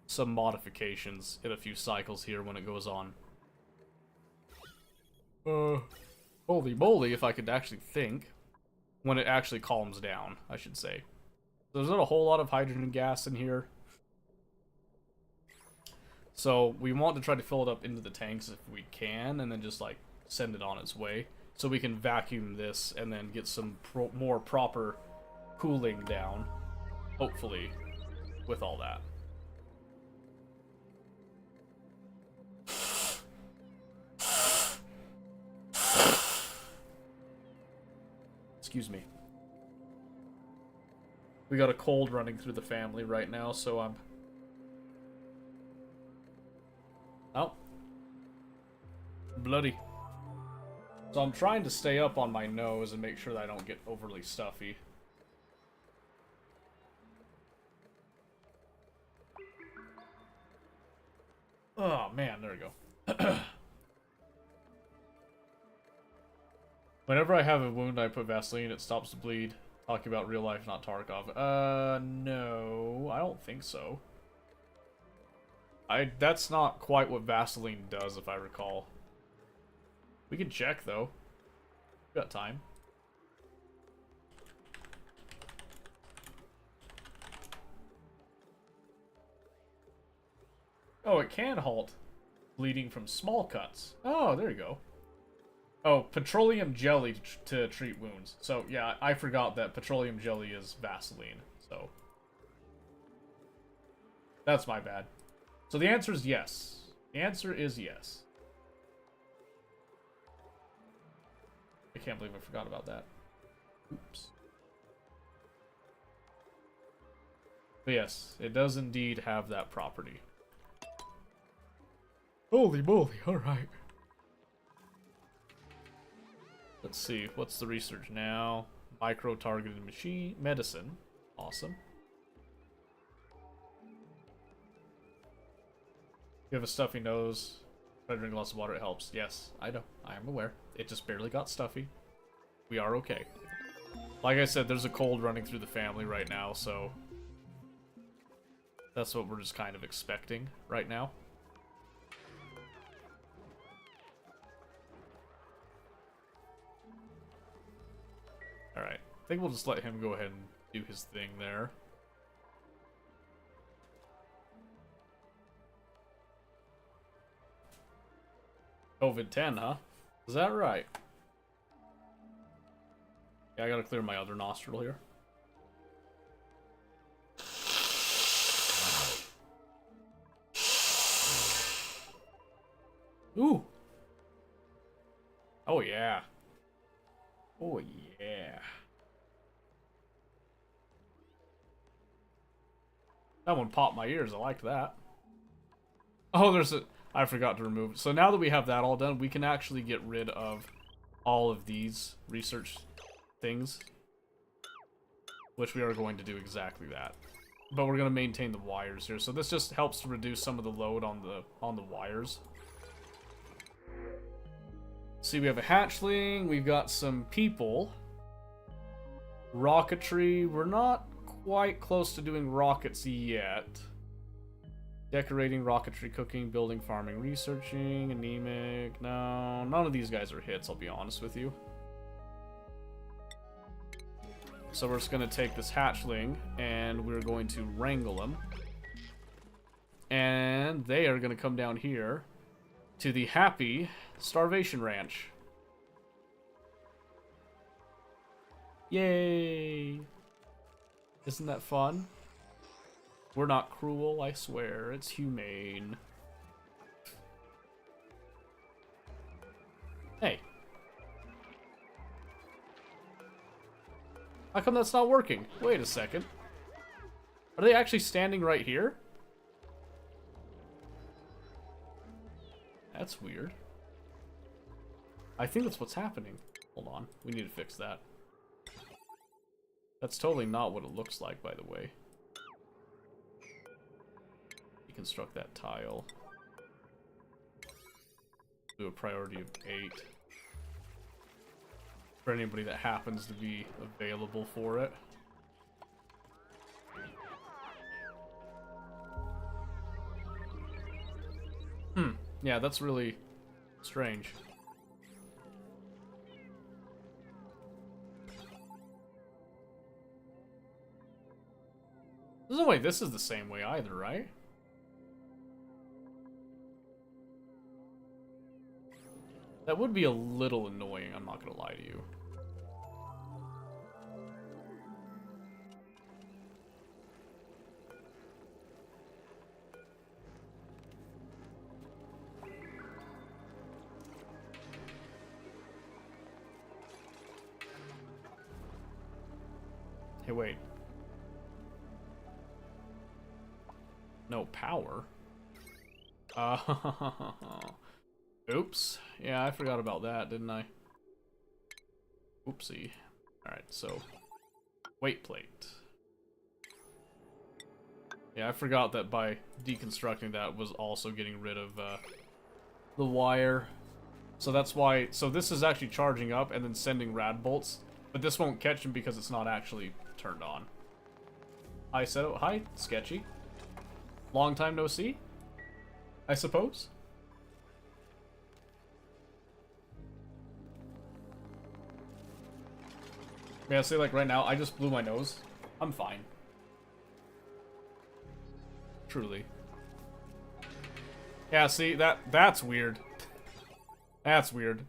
some modifications in a few cycles here when it goes on. Holy moly, if I could actually think. when it actually calms down, I should say. There's not a whole lot of hydrogen gas in here. So we want to try to fill it up into the tanks if we can, and then just like send it on its way. So we can vacuum this and then get some more proper cooling down, hopefully, with all that. Excuse me. We got a cold running through the family right now, so I'm... Oh. Bloody. So I'm trying to stay up on my nose and make sure that I don't get overly stuffy. Oh, man, there we go. Whenever I have a wound, I put Vaseline, it stops the bleed. Talking about real life, not Tarkov. No, I don't think so. That's not quite what Vaseline does, if I recall. We can check, though. We got time. Oh, it can halt bleeding from small cuts. Oh, there you go. Oh, petroleum jelly to treat wounds. So, yeah, I forgot that petroleum jelly is Vaseline. So, that's my bad. So the answer is yes. The answer is yes. I can't believe I forgot about that. Oops. But yes, it does indeed have that property. Holy moly, alright. Let's see, what's the research now? Micro-targeted machine medicine. Awesome. You have a stuffy nose. Try to drink lots of water, it helps. Yes, I know. I am aware. It just barely got stuffy. We are okay. Like I said, there's a cold running through the family right now, so... that's what we're just kind of expecting right now. Alright. I think we'll just let him go ahead and do his thing there. COVID-10, huh? Is that right? Yeah, I gotta clear my other nostril here. Ooh! Oh, yeah. Oh, yeah. That one popped my ears. I like that. Oh, there's a... I forgot to remove it. So now that we have that all done, we can actually get rid of all of these research things. Which we are going to do exactly that. But we're going to maintain the wires here. So this just helps to reduce some of the load on the wires. See, we have a hatchling. We've got some people. Rocketry. We're not quite close to doing rockets yet. Decorating, rocketry, cooking, building, farming, researching, anemic. No, none of these guys are hits, I'll be honest with you. So we're just going to take this hatchling, and we're going to wrangle them. And they are going to come down here to the Happy Starvation Ranch. Yay! Isn't that fun? We're not cruel, I swear. It's humane. Hey. How come that's not working? Wait a second. Are they actually standing right here? That's weird. I think that's what's happening. Hold on. We need to fix that. That's totally not what it looks like, by the way. Construct that tile. Do a priority of 8. For anybody that happens to be available for it. Yeah, that's really strange. There's no way this is the same way either, right? That would be a little annoying, I'm not gonna lie to you. Hey, wait. No power? Oops. Yeah, I forgot about that, didn't I? Oopsie. Alright, so... weight plate. Yeah, I forgot that by deconstructing that was also getting rid of, the wire. So that's why... so this is actually charging up and then sending rad bolts. But this won't catch him because it's not actually turned on. Hi, Seto. Hi, Sketchy. Long time no see, I suppose. Yeah, say like right now, I just blew my nose. I'm fine. Truly. Yeah, see, that's weird. That's weird.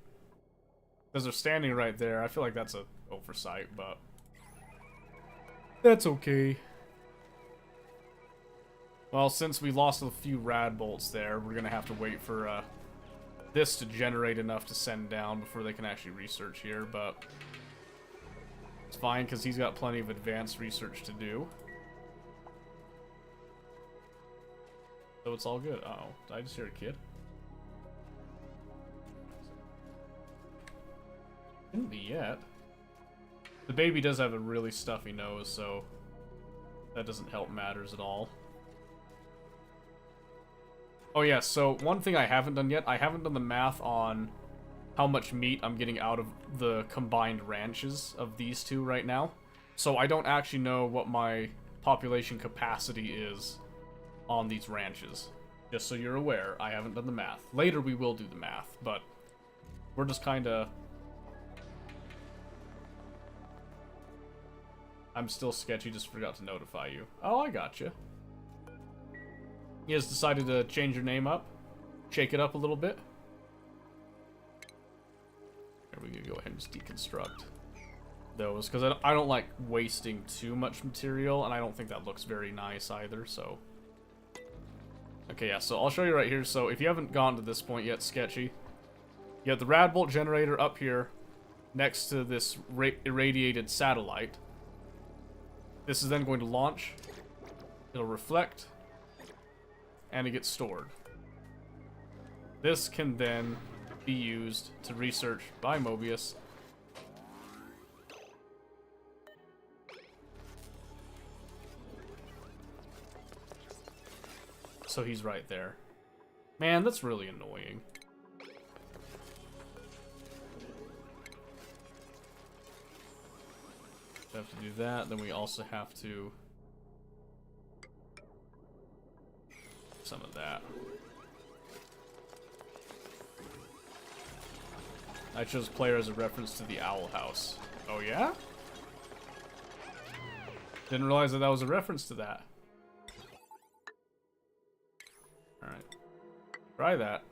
Because they're standing right there. I feel like that's a oversight, but that's okay. Well, since we lost a few rad bolts there, we're gonna have to wait for this to generate enough to send down before they can actually research here, but it's fine because he's got plenty of advanced research to do. So it's all good. Uh-oh, did I just hear a kid? Didn't be yet. The baby does have a really stuffy nose, so that doesn't help matters at all. Oh yeah, so one thing I haven't done yet, I haven't done the math on how much meat I'm getting out of the combined ranches of these two right now. So I don't actually know what my population capacity is on these ranches. Just so you're aware, I haven't done the math. Later we will do the math, but we're just kinda... I'm still sketchy, just forgot to notify you. Oh, I gotcha. You guys decided to change your name up? Shake it up a little bit? Here, we can go ahead and just deconstruct those, because I don't like wasting too much material, and I don't think that looks very nice either, so... Okay, yeah, so I'll show you right here. So if you haven't gone to this point yet, Sketchy, you have the rad bolt generator up here next to this irradiated satellite. This is then going to launch, it'll reflect, and it gets stored. This can then be used to research by Mobius. So he's right there. Man, that's really annoying. We have to do that, then we also have to... some of that. I chose player as a reference to the Owl House. Oh yeah? Didn't realize that that was a reference to that. Alright. Try that.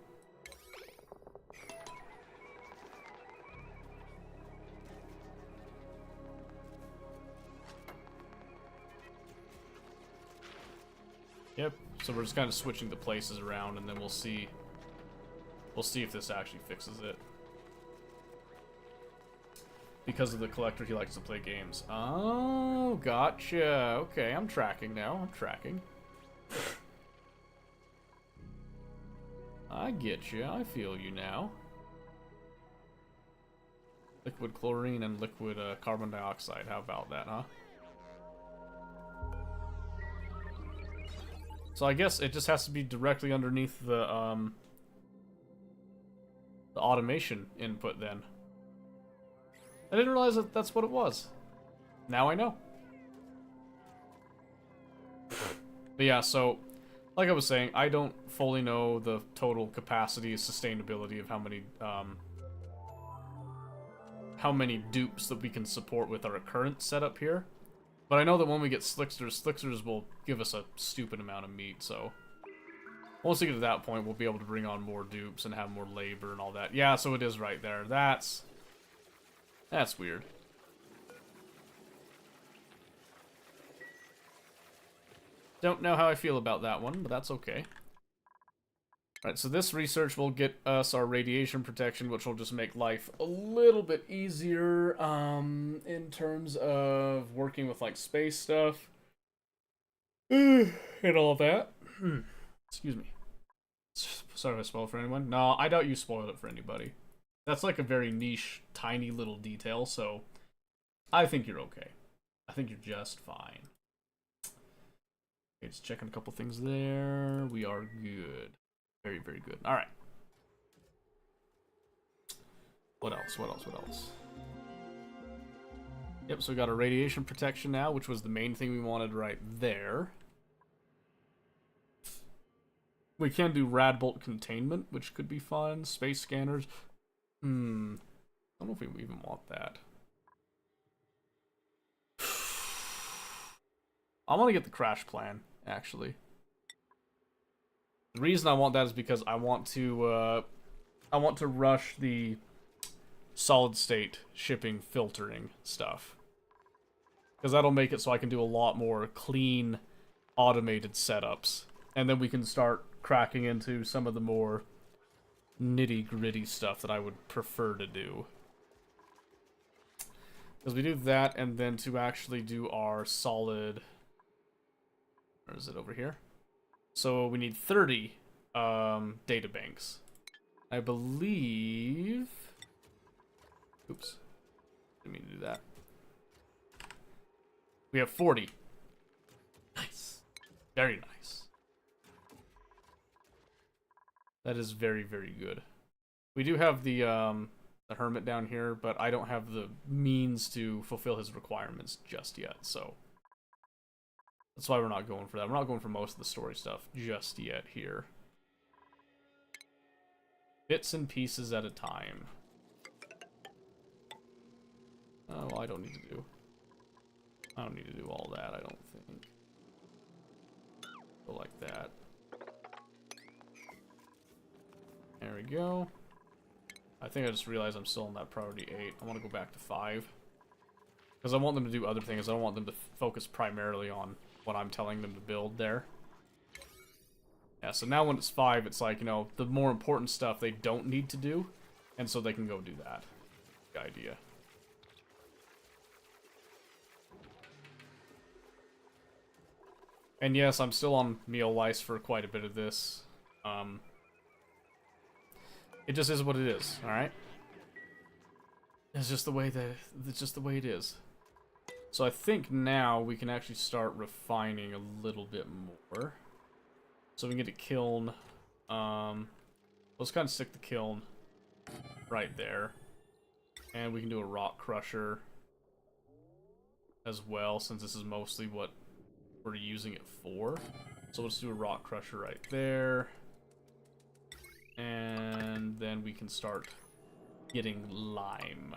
Yep, so we're just kind of switching the places around, and then we'll see if this actually fixes it. Because of the collector, he likes to play games. Oh, gotcha. Okay, I'm tracking now. I'm tracking. I get you. I feel you now. Liquid chlorine and liquid carbon dioxide. How about that, huh? So I guess it just has to be directly underneath the automation input then. I didn't realize that that's what it was. Now I know. But yeah, so like I was saying, I don't fully know the total capacity and sustainability of how many dupes that we can support with our current setup here. But I know that when we get Slicksters, Slicksters will give us a stupid amount of meat, so... Once we get to that point, we'll be able to bring on more dupes and have more labor and all that. Yeah, so it is right there. That's weird. Don't know how I feel about that one, but that's okay. Alright, so this research will get us our radiation protection, which will just make life a little bit easier in terms of working with, like, space stuff. And all that. Excuse me. Sorry if I spoiled for anyone. No, I doubt you spoiled it for anybody. That's like a very niche, tiny little detail, so I think you're okay. I think you're just fine. Okay, just checking a couple things there. We are good. Very, very good. Alright. What else? What else? What else? Yep, so we got a radiation protection now, which was the main thing we wanted right there. We can do Radbolt containment, which could be fun. Space scanners. I don't know if we even want that. I want to get the crash plan, actually. The reason I want that is because I want to rush the solid state shipping filtering stuff. Because that'll make it so I can do a lot more clean, automated setups. And then we can start cracking into some of the more nitty-gritty stuff that I would prefer to do. Because we do that, and then to actually do our solid... Where is it? Over here? So we need 30 data banks. I believe... Oops. Didn't mean to do that. We have 40. Nice. Very nice. That is very, very good. We do have the hermit down here, but I don't have the means to fulfill his requirements just yet, so... That's why we're not going for that. We're not going for most of the story stuff just yet here. Bits and pieces at a time. Oh, well, I don't need to do all that, I don't think. Go like that. There we go. I think I just realized I'm still on that priority 8. I want to go back to 5. Because I want them to do other things. I don't want them to focus primarily on what I'm telling them to build there. Yeah, so now when it's 5, it's like, you know, the more important stuff they don't need to do. And so they can go do that. Good idea. And yes, I'm still on meal lice for quite a bit of this. It just is what it is, alright? It's just the way it is. So I think now we can actually start refining a little bit more. So we can get a kiln. Let's kind of stick the kiln right there. And we can do a rock crusher as well, since this is mostly what we're using it for. So let's do a rock crusher right there. And then we can start getting lime.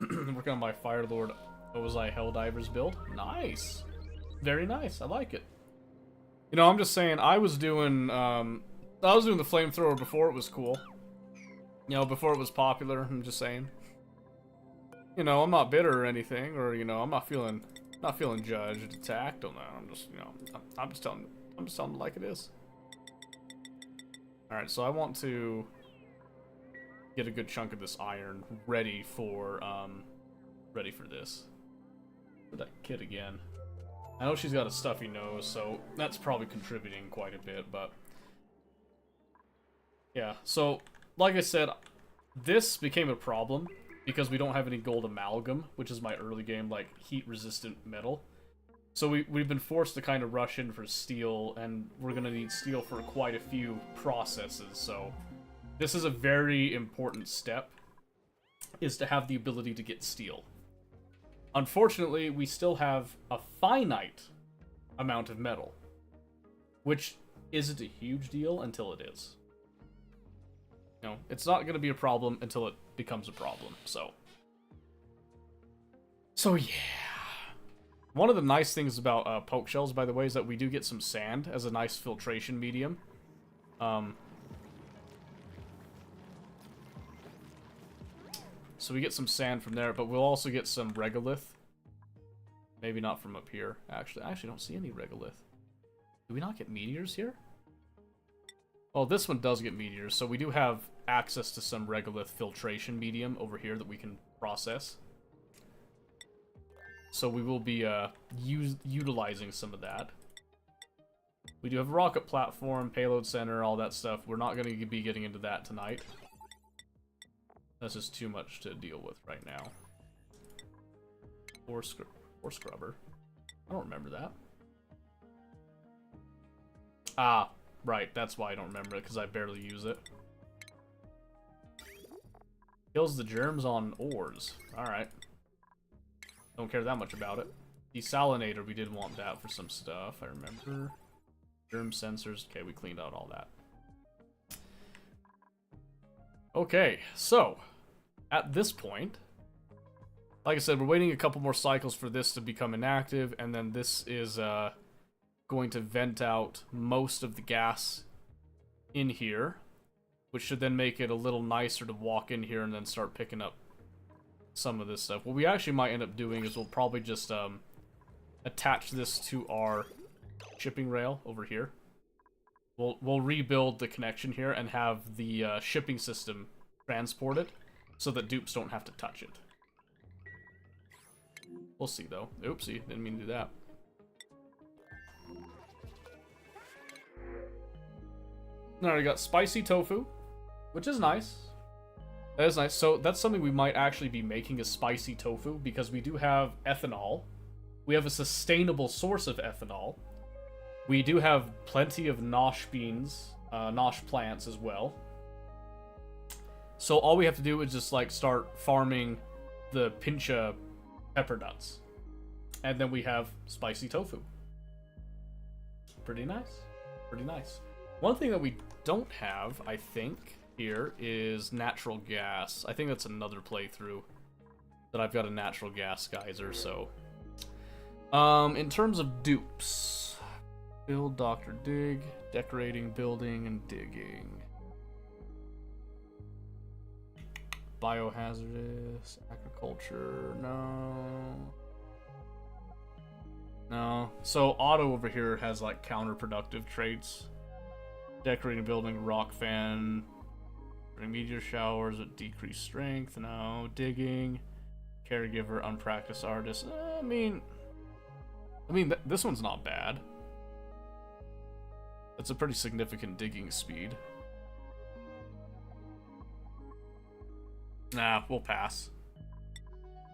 Working on my Firelord Ozai Helldivers build. Nice. Very nice. I like it. You know, I'm just saying, I was doing the flamethrower before it was cool. You know, before it was popular, I'm just saying. You know, I'm not bitter or anything, or, you know, I'm not feeling judged, attacked on that. I'm just, you know, I'm just telling it like it is. Alright, so I want to get a good chunk of this iron ready for this. For that kid again. I know she's got a stuffy nose, so that's probably contributing quite a bit, but... Yeah, so, like I said, this became a problem because we don't have any gold amalgam, which is my early game, like, heat-resistant metal. So we've been forced to kind of rush in for steel, and we're gonna need steel for quite a few processes, so... This is a very important step, is to have the ability to get steel. Unfortunately, we still have a finite amount of metal, which isn't a huge deal until it is. You know, it's not going to be a problem until it becomes a problem, so. So, yeah. One of the nice things about poke shells, by the way, is that we do get some sand as a nice filtration medium. So we get some sand from there, but we'll also get some regolith. Maybe not from up here, actually. I actually don't see any regolith. Do we not get meteors here? Oh, this one does get meteors, so we do have access to some regolith filtration medium over here that we can process. So we will be utilizing some of that. We do have a rocket platform, payload center, all that stuff. We're not going to be getting into that tonight. That's just too much to deal with right now. Or scrubber. I don't remember that. Ah, right. That's why I don't remember it, because I barely use it. Kills the germs on ores. Alright. Don't care that much about it. Desalinator, we did want that for some stuff, I remember. Germ sensors. Okay, we cleaned out all that. Okay, so, at this point, like I said, we're waiting a couple more cycles for this to become inactive, and then this is going to vent out most of the gas in here, which should then make it a little nicer to walk in here and then start picking up some of this stuff. What we actually might end up doing is we'll probably just attach this to our shipping rail over here. We'll rebuild the connection here and have the shipping system transport it so that dupes don't have to touch it. We'll see though. Oopsie, didn't mean to do that. Now we got spicy tofu, which is nice. That is nice. So that's something we might actually be making, is spicy tofu, because we do have ethanol. We have a sustainable source of ethanol. We do have plenty of nosh beans, nosh plants as well. So all we have to do is just like start farming the pincha pepper nuts. And then we have spicy tofu. Pretty nice. Pretty nice. One thing that we don't have, I think, here is natural gas. I think that's another playthrough that I've got a natural gas geyser, so. In terms of dupes, build, doctor, dig, decorating, building, and digging. Biohazardous, agriculture, no. No. So Otto over here has like counterproductive traits. Decorating, building, rock fan, meteor showers with decreased strength, no. Digging, caregiver, unpracticed artist. I mean, this one's not bad. It's a pretty significant digging speed. Nah, we'll pass.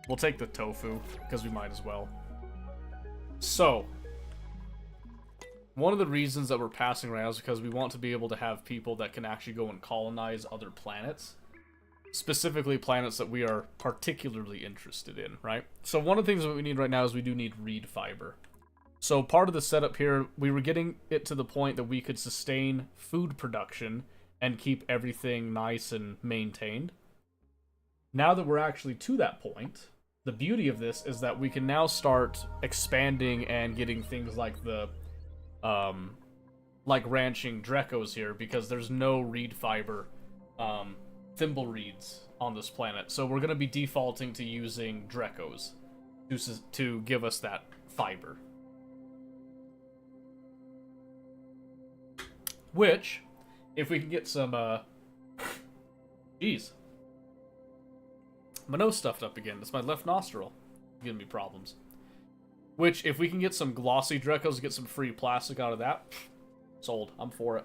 We'll take the tofu, because we might as well. So, one of the reasons that we're passing right now is because we want to be able to have people that can actually go and colonize other planets. Specifically planets that we are particularly interested in, right? So one of the things that we need right now is we do need reed fiber. So part of the setup here, we were getting it to the point that we could sustain food production and keep everything nice and maintained. Now that we're actually to that point, the beauty of this is that we can now start expanding and getting things like the like ranching Drekos here, because there's no reed fiber thimble reeds on this planet. So we're going to be defaulting to using Drekos to give us that fiber. Which, if we can get some, jeez. My nose stuffed up again. It's my left nostril giving me problems. Which, if we can get some glossy Drekos, get some free plastic out of that, sold. I'm for it.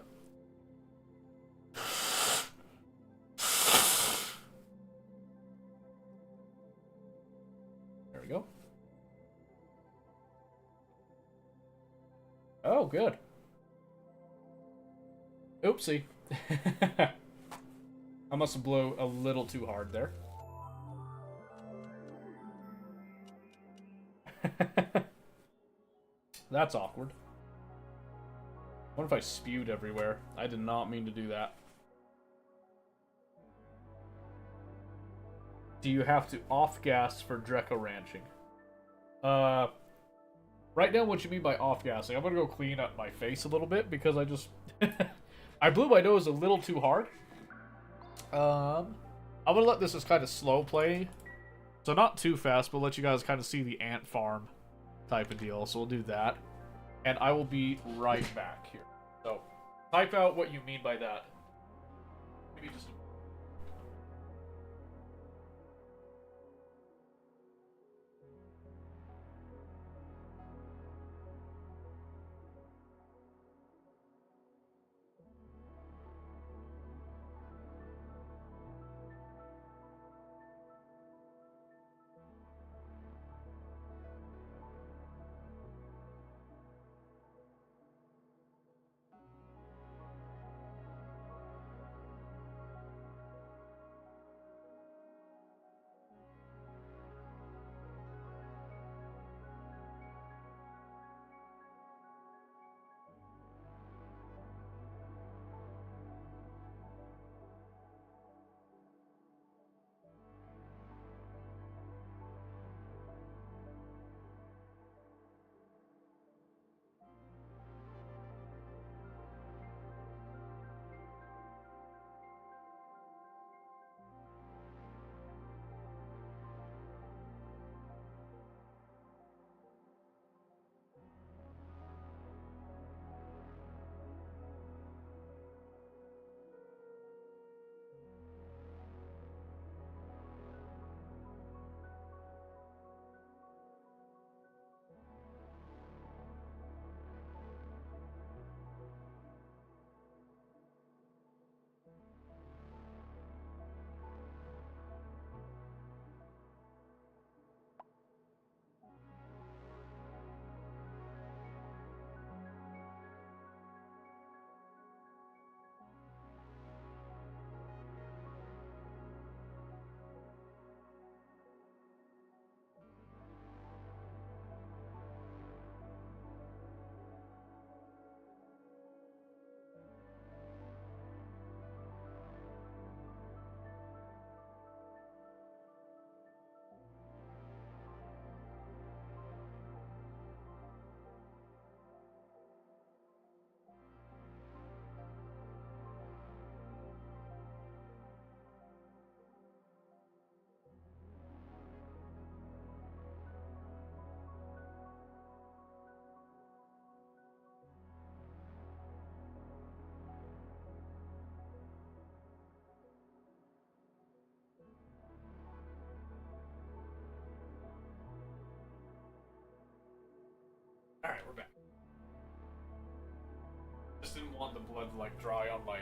There we go. Oh, good. Oopsie. I must have blew a little too hard there. That's awkward. What if I spewed everywhere? I did not mean to do that. do you have to off-gas for Dreco ranching? Right now, what you mean by off-gassing? I'm gonna go clean up my face a little bit because I just... I blew my nose a little too hard. I'm gonna let this as kind of slow play. So not too fast, but let you guys kind of see the ant farm type of deal. So we'll do that. And I will be right back here. So, type out what you mean by that. Maybe just... Alright, we're back. Just didn't want the blood to like dry on my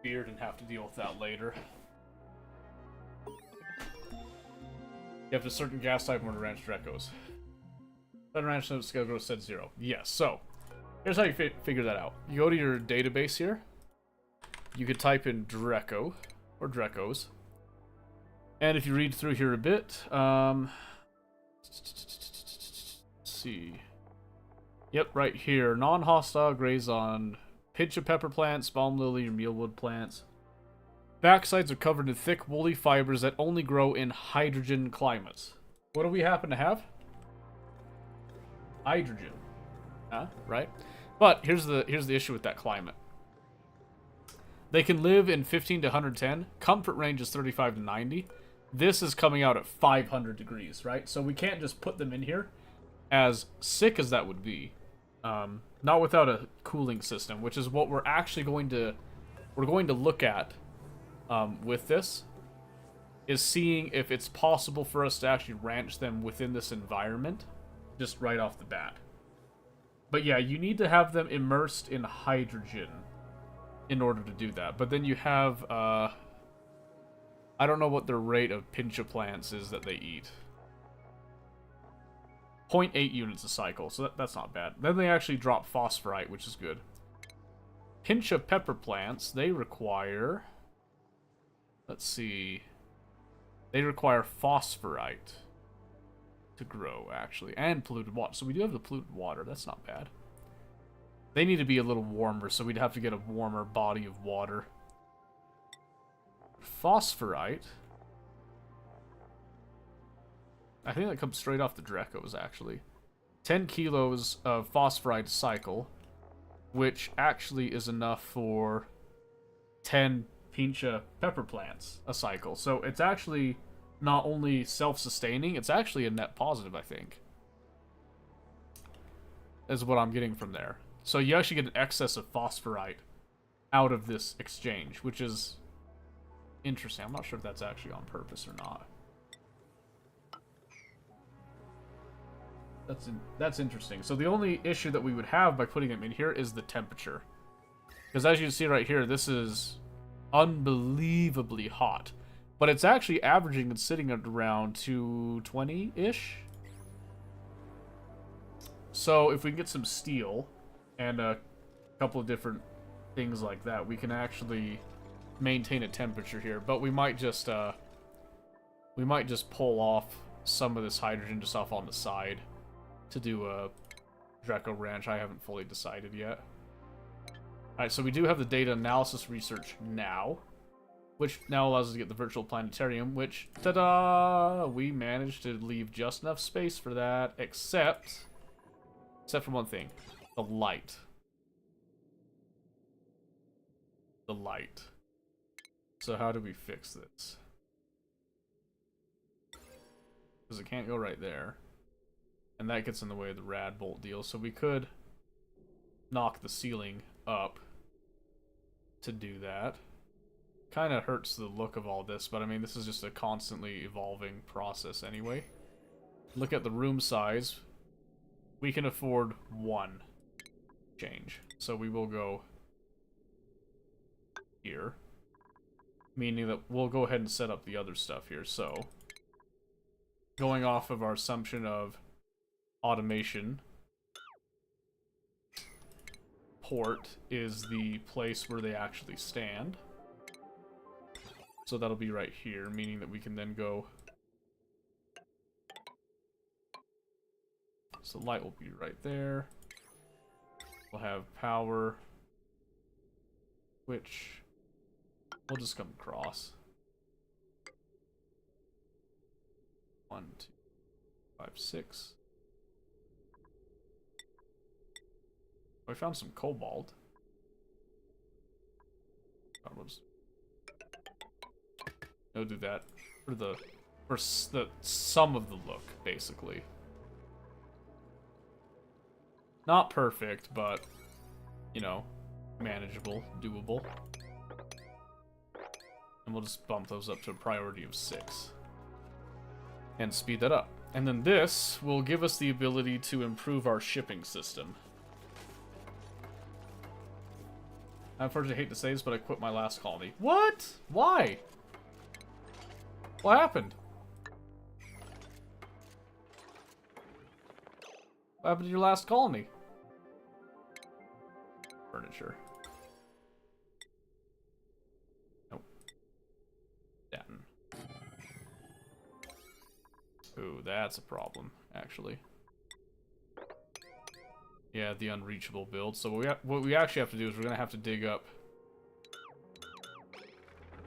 beard and have to deal with that later. You have to certain gas type in order to ranch Drecos. Then ranch notes go to set 0. Yes, so here's how you figure that out. You go to your database here. You could type in Dreco or Drecos. And if you read through here a bit, let's see. Yep, right here. Non-hostile graze on pinch of pepper plants, balm lily, or mealwood plants. Backsides are covered in thick, woolly fibers that only grow in hydrogen climates. What do we happen to have? Hydrogen. Huh? Right? But here's the issue with that climate. They can live in 15 to 110. Comfort range is 35 to 90. This is coming out at 500 degrees, right? So we can't just put them in here. As sick as that would be, not without a cooling system, which is what we're actually going to look at with this, is seeing if it's possible for us to actually ranch them within this environment, just right off the bat. But yeah, you need to have them immersed in hydrogen in order to do that. But then you have, I don't know what the rate of pincha plants is that they eat. 0.8 units a cycle, so that's not bad. Then they actually drop phosphorite, which is good. Pincha pepper plants, they require... Let's see... They require phosphorite to grow, actually. And polluted water. So we do have the polluted water. That's not bad. They need to be a little warmer, so we'd have to get a warmer body of water. Phosphorite. I think that comes straight off the Drecos, actually. 10 kilos of phosphorite cycle, which actually is enough for 10 pincha pepper plants a cycle. So it's actually not only self-sustaining, it's actually a net positive, I think. Is what I'm getting from there. So you actually get an excess of phosphorite out of this exchange, which is interesting. I'm not sure if that's actually on purpose or not. That's interesting. So the only issue that we would have by putting them in here is the temperature. Because as you can see right here, this is unbelievably hot. But it's actually averaging and sitting at around 220-ish. So if we can get some steel and a couple of different things like that, we can actually maintain a temperature here. But we might just pull off some of this hydrogen just off on the side to do a Dreco Ranch. I haven't fully decided yet. Alright, so we do have the data analysis research now, which now allows us to get the virtual planetarium, which, ta-da! We managed to leave just enough space for that, except for one thing. The light. The light. So how do we fix this? Because it can't go right there. And that gets in the way of the rad bolt deal. So we could knock the ceiling up to do that. Kind of hurts the look of all this, but I mean, this is just a constantly evolving process anyway. Look at the room size. We can afford one change. So we will go here. Meaning that we'll go ahead and set up the other stuff here. So, going off of our assumption of automation, port is the place where they actually stand. So that'll be right here, meaning that we can then go... So light will be right there. We'll have power, which we'll just come across. 1, 2, 5, 6. I found some cobalt. No, do that for some of the look, basically. Not perfect, but you know, manageable, doable. And we'll just bump those up to a priority of 6 and speed that up. And then this will give us the ability to improve our shipping system. I unfortunately hate to say this, but I quit my last colony. What? Why? What happened? What happened to your last colony? Furniture. Nope. Datin. Ooh, that's a problem, actually. Yeah, the unreachable build. So what we actually have to do is we're going to have to dig up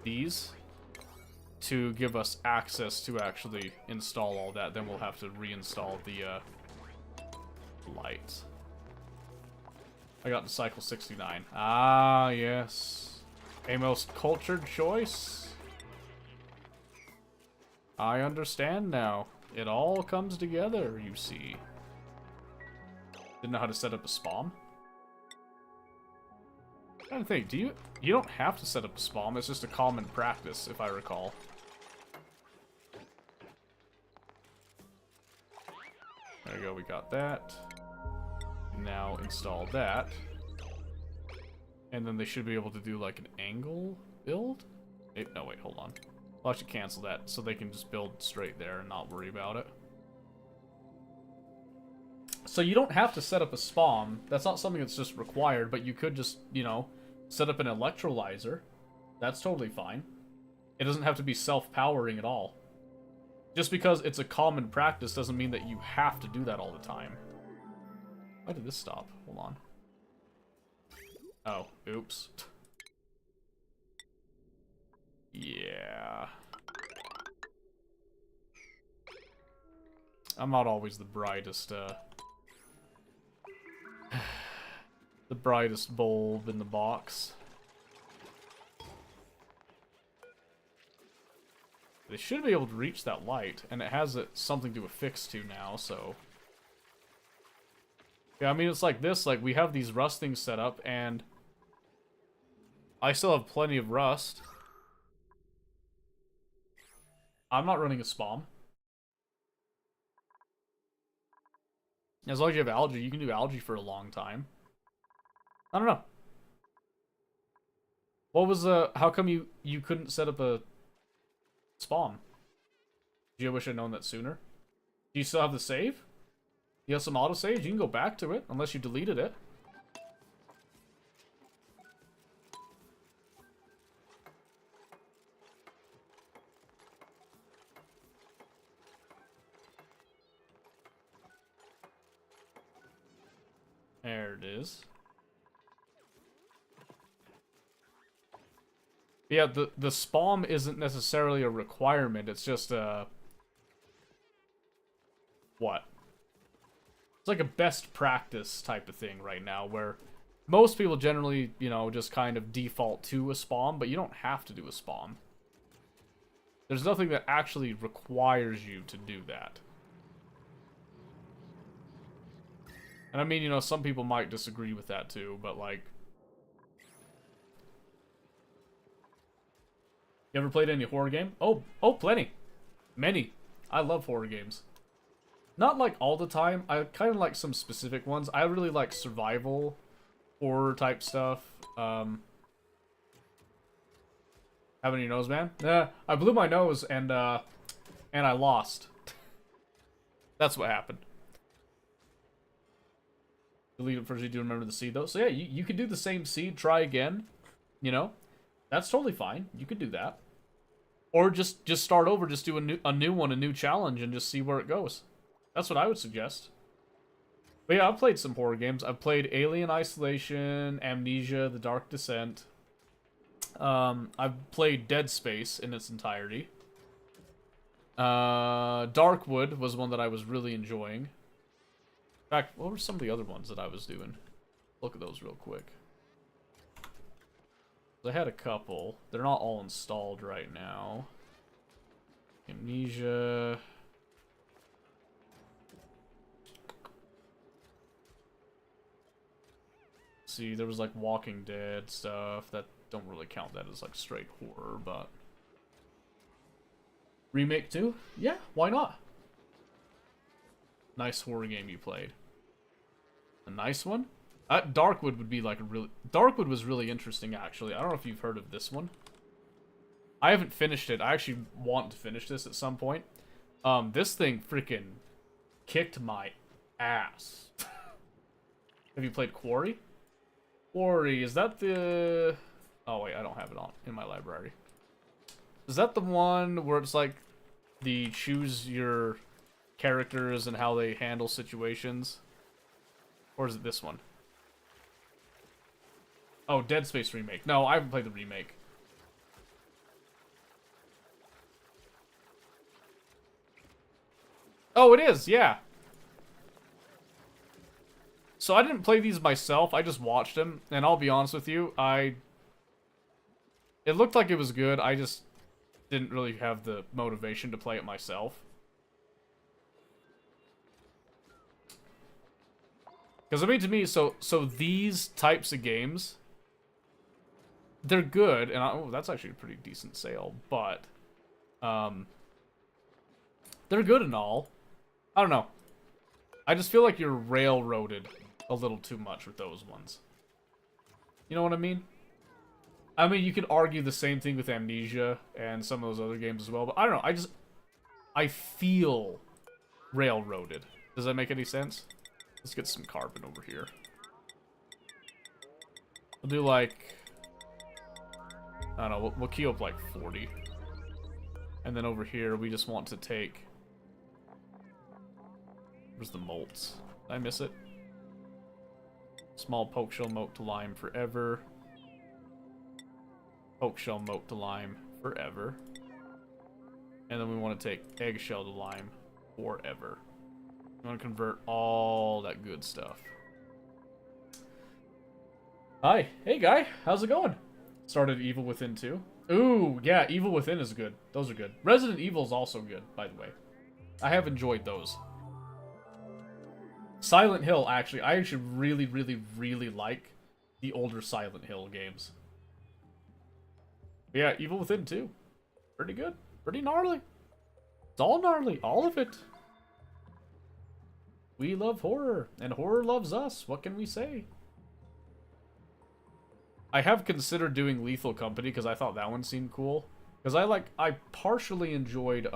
these to give us access to actually install all that. Then we'll have to reinstall the lights. I got to cycle 69. Ah, yes. A most cultured choice. I understand now. It all comes together, you see. Didn't know how to set up a spawn. I'm trying to think, you don't have to set up a spawn, it's just a common practice, if I recall. There we go, we got that. Now install that. And then they should be able to do like an angle build? No, wait, hold on. I'll actually cancel that so they can just build straight there and not worry about it. So you don't have to set up a spawn. That's not something that's just required, but you could just, you know, set up an electrolyzer. That's totally fine. It doesn't have to be self-powering at all. Just because it's a common practice doesn't mean that you have to do that all the time. Why did this stop? Hold on. Oh, oops. Yeah. I'm not always the brightest, the brightest bulb in the box. They should be able to reach that light, and it has something to affix to now, so... Yeah, I mean, it's like this, like, we have these rust things set up, and... I still have plenty of rust. I'm not running a SPOM. As long as you have algae, you can do algae for a long time. I don't know. What was, how come you couldn't set up a SPOM? Gee, I wish I'd known that sooner. Do you still have the save? You have some autosaves? You can go back to it, unless you deleted it. There it is. Yeah, the SPOM isn't necessarily a requirement, it's just a... What? It's like a best practice type of thing right now, where most people generally, you know, just kind of default to a SPOM, but you don't have to do a SPOM. There's nothing that actually requires you to do that. And I mean, you know, some people might disagree with that too, but like... You ever played any horror game? Oh, plenty. Many. I love horror games. Not like all the time. I kind of like some specific ones. I really like survival horror type stuff. Having your nose, man? I blew my nose and I lost. That's what happened. Delete it first. You do remember the seed though. So yeah, you could do the same seed. Try again. You know, that's totally fine. You could do that, or just start over. Just do a new one, a new challenge, and just see where it goes. That's what I would suggest. But yeah, I've played some horror games. I've played Alien Isolation, Amnesia, The Dark Descent. I've played Dead Space in its entirety. Darkwood was one that I was really enjoying. In fact, what were some of the other ones that I was doing? Look at those real quick. I had a couple. They're not all installed right now. Amnesia. See, there was like Walking Dead stuff. That don't really count that as like straight horror, but... Remake 2? Yeah, why not? Nice horror game you played. A nice one? Darkwood would be like a really... Darkwood was really interesting, actually. I don't know if you've heard of this one. I haven't finished it. I actually want to finish this at some point. This thing freaking kicked my ass. Have you played Quarry? Quarry, is that the... Oh, wait, I don't have it on in my library. Is that the one where it's like the choose your characters and how they handle situations? Or is it this one? Oh, Dead Space Remake. No, I haven't played the remake. Oh, it is, yeah. So I didn't play these myself, I just watched them, and I'll be honest with you, it looked like it was good, I just didn't really have the motivation to play it myself. Because I mean, to me, so these types of games, they're good, and oh, that's actually a pretty decent sale, but they're good and all. I don't know. I just feel like you're railroaded a little too much with those ones. You know what I mean? I mean, you could argue the same thing with Amnesia and some of those other games as well, but I don't know. I feel railroaded. Does that make any sense? Let's get some carbon over here. We'll do like... I don't know, we'll queue up like 40. And then over here, we just want to take... Where's the molts? Did I miss it? Small poke shell moat to lime forever. Poke shell moat to lime forever. And then we want to take eggshell to lime forever. You want to convert all that good stuff. Hi. Hey, guy. How's it going? Started Evil Within 2. Ooh, yeah, Evil Within is good. Those are good. Resident Evil is also good, by the way. I have enjoyed those. Silent Hill, actually. I actually really, really, really like the older Silent Hill games. But yeah, Evil Within 2. Pretty good. Pretty gnarly. It's all gnarly. All of it. We love horror, and horror loves us. What can we say? I have considered doing Lethal Company because I thought that one seemed cool. Because I partially enjoyed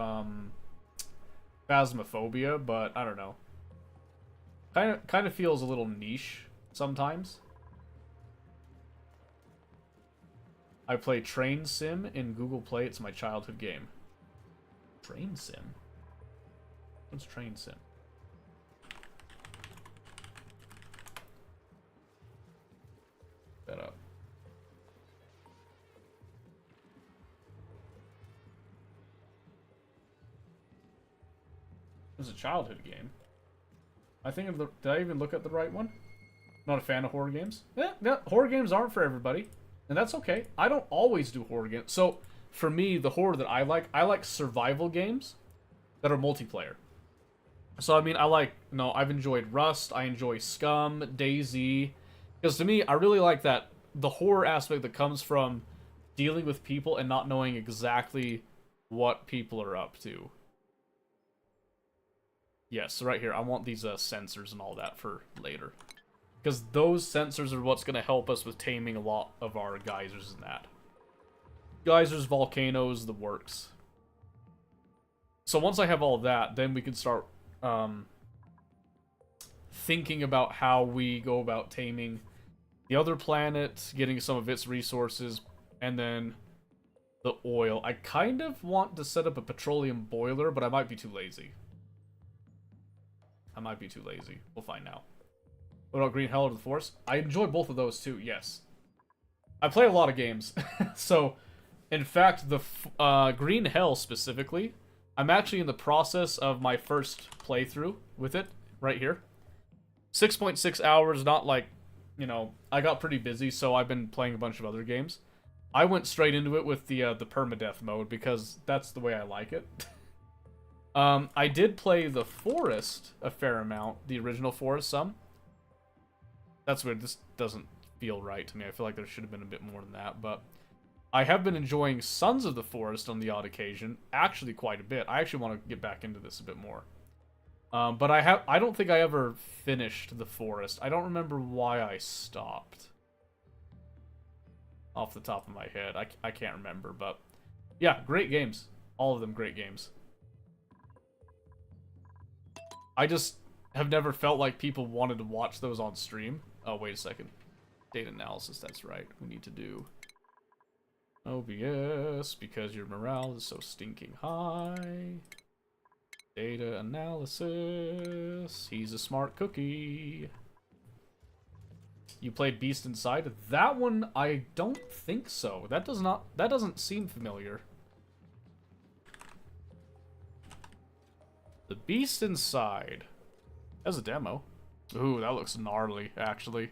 Phasmophobia, but I don't know. Kind of feels a little niche sometimes. I play Train Sim in Google Play. It's my childhood game. Train Sim? What's Train Sim? That up. It's a childhood game. I think of the. Did I even look at the right one? Not a fan of horror games. Yeah, horror games aren't for everybody, and that's okay. I don't always do horror games. So for me, the horror that I like survival games that are multiplayer. So I mean, I've enjoyed Rust. I enjoy Scum, DayZ, because to me, I really like that the horror aspect that comes from dealing with people and not knowing exactly what people are up to. Yes, so right here, I want these sensors and all that for later. Because those sensors are what's going to help us with taming a lot of our geysers and that. Geysers, volcanoes, the works. So once I have all that, then we can start thinking about how we go about taming the other planet, getting some of its resources, and then the oil. I kind of want to set up a petroleum boiler, but I might be too lazy. We'll find out. What about Green Hell or the Forest? I enjoy both of those too, yes. I play a lot of games. So, in fact, the Green Hell specifically, I'm actually in the process of my first playthrough with it, right here. 6.6 hours, not like, you know, I got pretty busy, so I've been playing a bunch of other games. I went straight into it with the permadeath mode, because that's the way I like it. I did play the Forest a fair amount, the original Forest some. That's weird, this doesn't feel right to me. I feel like there should have been a bit more than that, but I have been enjoying Sons of the Forest on the odd occasion, actually quite a bit. I actually want to get back into this a bit more. But I don't think I ever finished the Forest. I don't remember why I stopped. Off the top of my head, I can't remember, but yeah, great games. All of them great games. I just have never felt like people wanted to watch those on stream. Oh, wait a second. Data analysis, that's right. We need to do OBS because your morale is so stinking high. Data analysis. He's a smart cookie. You played Beast Inside? That one, I don't think so. That doesn't seem familiar. The Beast Inside. That's a demo. Ooh, that looks gnarly, actually.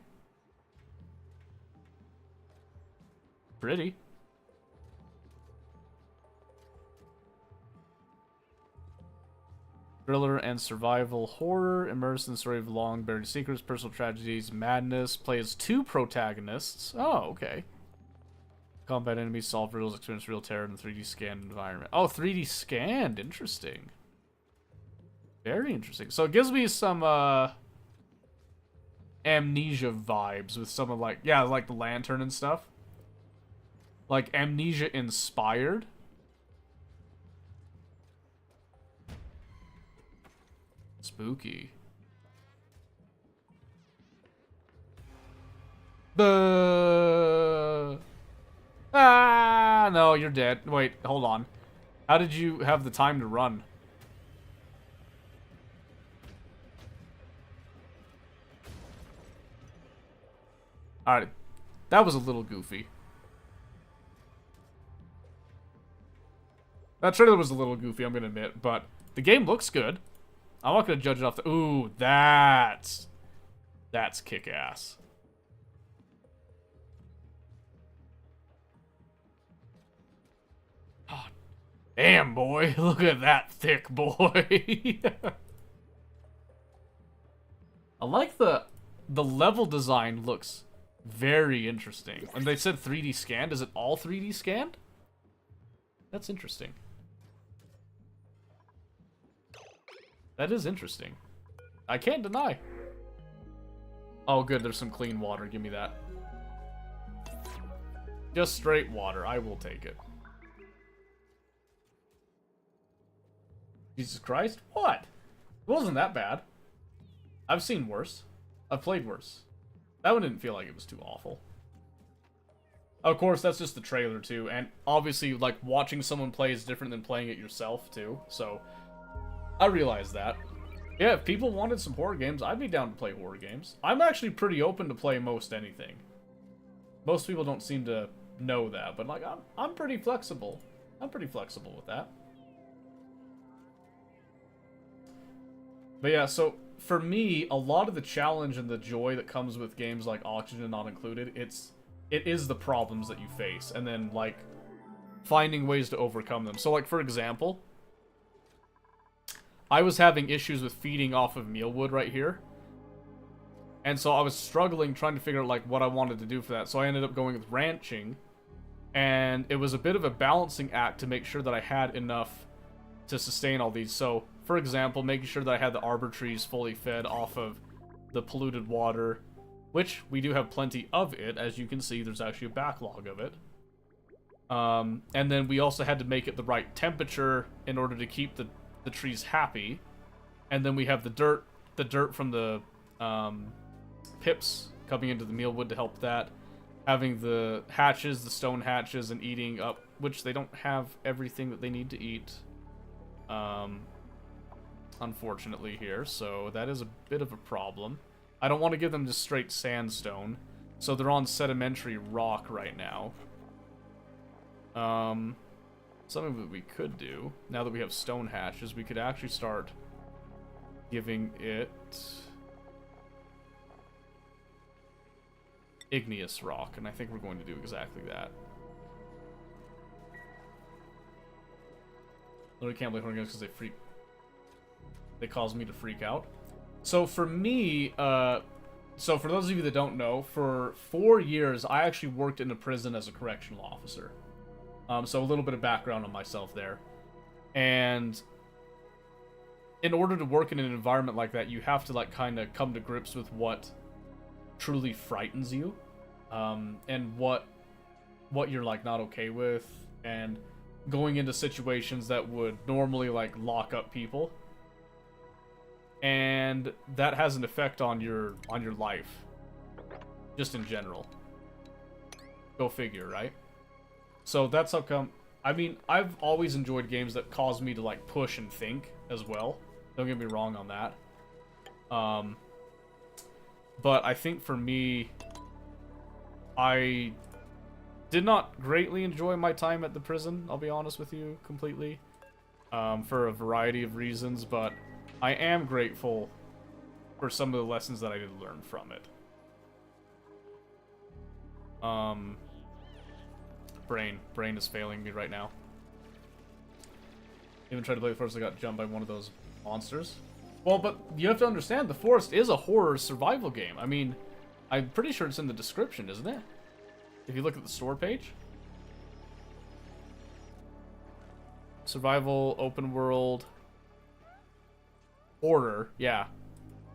Pretty. Thriller and survival horror, immersed in the story of long buried secrets, personal tragedies, madness. Play as 2 protagonists. Oh, okay. Combat enemies, solve riddles, experience real terror in the 3D scanned environment. Oh, 3D scanned. Interesting. Very interesting. So it gives me some Amnesia vibes with some of like, yeah, like the lantern and stuff. Like Amnesia inspired. Spooky. Ah, no, you're dead. Wait, hold on. How did you have the time to run? Alright. That was a little goofy. That trailer was a little goofy, I'm gonna admit, but the game looks good. I'm not gonna judge it off the... Ooh, that's kick-ass. Oh, damn, boy. Look at that thick boy. I like the level design looks very interesting. And they said 3D scanned. Is it all 3D scanned? That's interesting. That is interesting. I can't deny. Oh, good. There's some clean water. Give me that. Just straight water. I will take it. Jesus Christ. What? It wasn't that bad. I've seen worse. I've played worse. That one didn't feel like it was too awful. Of course, that's just the trailer, too. And obviously, like, watching someone play is different than playing it yourself, too. So, I realize that. Yeah, if people wanted some horror games, I'd be down to play horror games. I'm actually pretty open to play most anything. Most people don't seem to know that, but, like, I'm pretty flexible. I'm pretty flexible with that. But yeah, so... For me, a lot of the challenge and the joy that comes with games like Oxygen Not Included, it is the problems that you face, and then, like, finding ways to overcome them. So, like, for example, I was having issues with feeding off of mealwood right here, and so I was struggling trying to figure out, like, what I wanted to do for that. So I ended up going with ranching, and it was a bit of a balancing act to make sure that I had enough to sustain all these. So... For example, making sure that I had the arbor trees fully fed off of the polluted water, which we do have plenty of it. As you can see, there's actually a backlog of it. And then we also had to make it the right temperature in order to keep the trees happy. And then we have the dirt from the pips coming into the mealwood to help that. Having the hatches, the stone hatches, and eating up, which they don't have everything that they need to eat. Unfortunately here, so that is a bit of a problem. I don't want to give them just straight sandstone, so they're on sedimentary rock right now. Something that we could do, now that we have stone hatches, we could actually start giving it igneous rock, and I think we're going to do exactly that. Literally can't believe because they cause me to freak out. So for me, so for those of you that don't know, for 4 years, I actually worked in a prison as a correctional officer. So a little bit of background on myself there. And in order to work in an environment like that, you have to, like, kind of come to grips with what truly frightens you. And what you're, like, not okay with. And going into situations that would normally, like, lock up people. And that has an effect on your life, just in general. Go figure, right? So that's how come. I mean, I've always enjoyed games that cause me to, like, push and think as well. Don't get me wrong on that. But I think for me, I did not greatly enjoy my time at the prison. I'll be honest with you completely, for a variety of reasons, but I am grateful for some of the lessons that I did learn from it. Brain is failing me right now. Even tried to play the forest, I got jumped by one of those monsters. Well, but you have to understand, the forest is a horror survival game. I mean, I'm pretty sure it's in the description, isn't it? If you look at the store page. Survival, open world... Horror, yeah.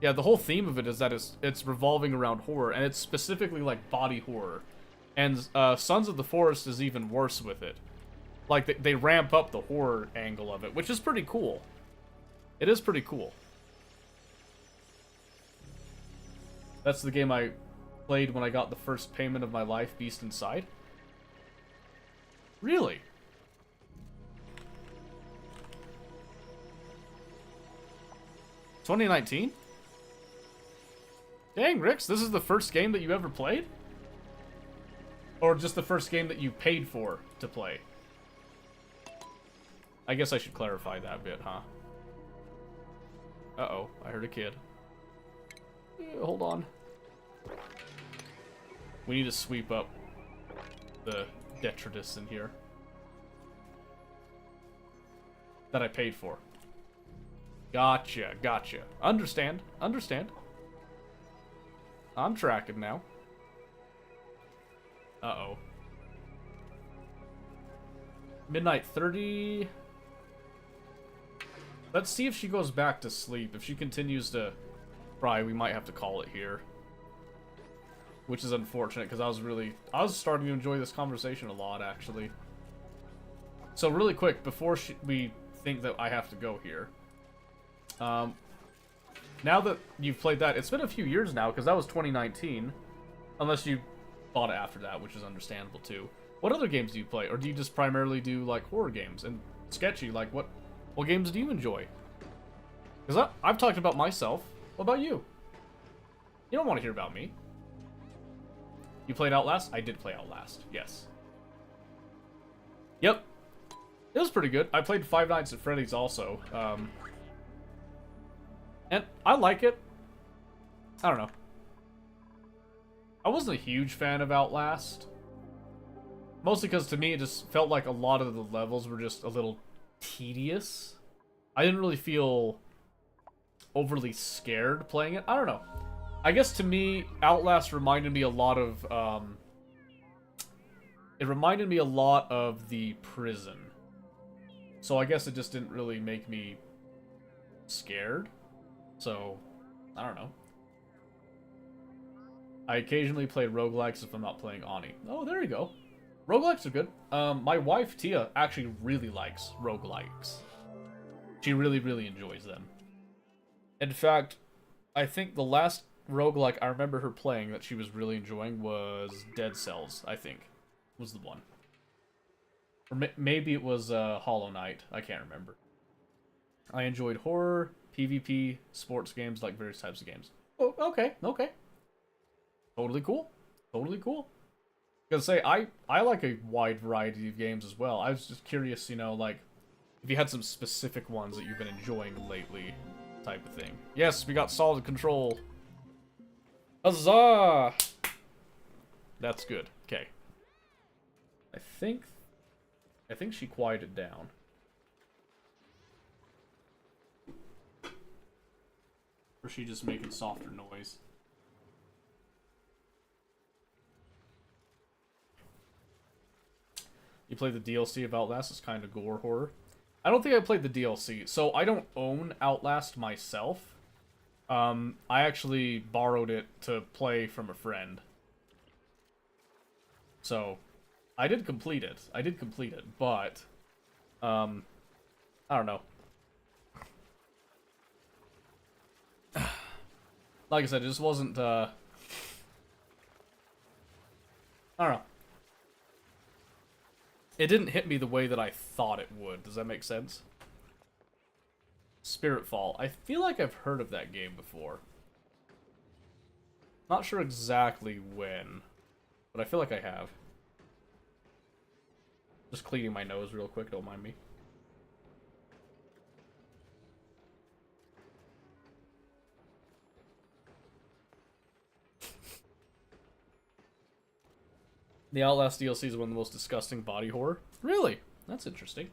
Yeah, the whole theme of it is that it's revolving around horror, and it's specifically, like, body horror. And Sons of the Forest is even worse with it. Like, they ramp up the horror angle of it, which is pretty cool. It is pretty cool. That's the game I played when I got the first payment of my life, Beast Inside. Really? $2019? Dang, Rix, this is the first game that you ever played? Or just the first game that you paid for to play? I guess I should clarify that bit, huh? Uh-oh, I heard a kid. Hold on. We need to sweep up the detritus in here. That I paid for. Gotcha, gotcha. Understand, understand. I'm tracking now. Uh-oh. Midnight 30. Let's see if she goes back to sleep. If she continues to cry, we might have to call it here. Which is unfortunate, because I was starting to enjoy this conversation a lot, actually. So really quick, before we think that I have to go here. Now that you've played that, it's been a few years now, because that was 2019. Unless you bought it after that, which is understandable too. What other games do you play? Or do you just primarily do, like, horror games? And Sketchy, like, what games do you enjoy? Because I've talked about myself. What about you? You don't want to hear about me. You played Outlast? I did play Outlast, yes. Yep. It was pretty good. I played Five Nights at Freddy's also. And I like it. I don't know. I wasn't a huge fan of Outlast. Mostly because to me it just felt like a lot of the levels were just a little tedious. I didn't really feel overly scared playing it. I don't know. I guess to me, Outlast reminded me a lot of, it reminded me a lot of the prison. So I guess it just didn't really make me scared. So, I don't know. I occasionally play roguelikes if I'm not playing Ani. Oh, there you go. Roguelikes are good. My wife, Tia, actually really likes roguelikes. She really, really enjoys them. In fact, I think the last roguelike I remember her playing that she was really enjoying was Dead Cells, I think. Was the one. Or maybe it was Hollow Knight. I can't remember. I enjoyed horror, PvP, sports games, like various types of games. Oh, okay, okay. Totally cool. Totally cool. I was gonna say, I like a wide variety of games as well. I was just curious, you know, like, if you had some specific ones that you've been enjoying lately, type of thing. Yes, we got solid control. Huzzah! That's good. Okay. I think she quieted down. Or is she just making softer noise? You play the DLC of Outlast, it's kind of gore horror. I don't think I played the DLC, so I don't own Outlast myself. I actually borrowed it to play from a friend. So, I did complete it. But, I don't know. Like I said, it just wasn't, I don't know. It didn't hit me the way that I thought it would. Does that make sense? Spiritfall. I feel like I've heard of that game before. Not sure exactly when, but I feel like I have. Just cleaning my nose real quick, don't mind me. The Outlast DLC is one of the most disgusting body horror. Really? That's interesting.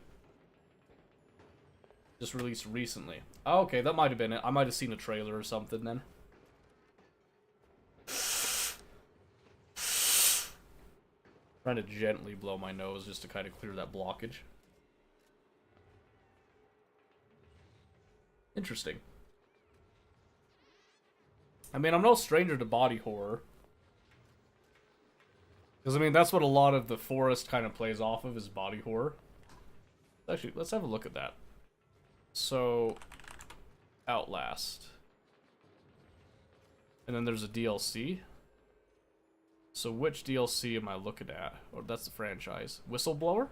Just released recently. Oh, okay, that might have been it. I might have seen a trailer or something then. Trying to gently blow my nose just to kind of clear that blockage. Interesting. I mean, I'm no stranger to body horror. Because, I mean, that's what a lot of the Forest kind of plays off of, is body horror. Actually, let's have a look at that. So, Outlast. And then there's a DLC. So which DLC am I looking at? Or that's the franchise. Whistleblower?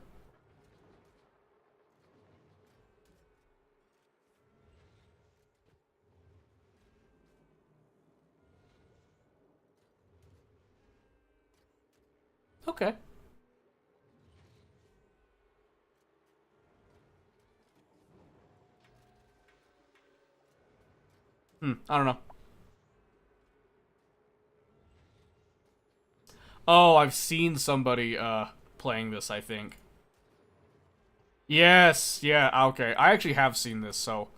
Okay. I don't know. Oh, I've seen somebody playing this, I think. Yes, yeah, okay. I actually have seen this, so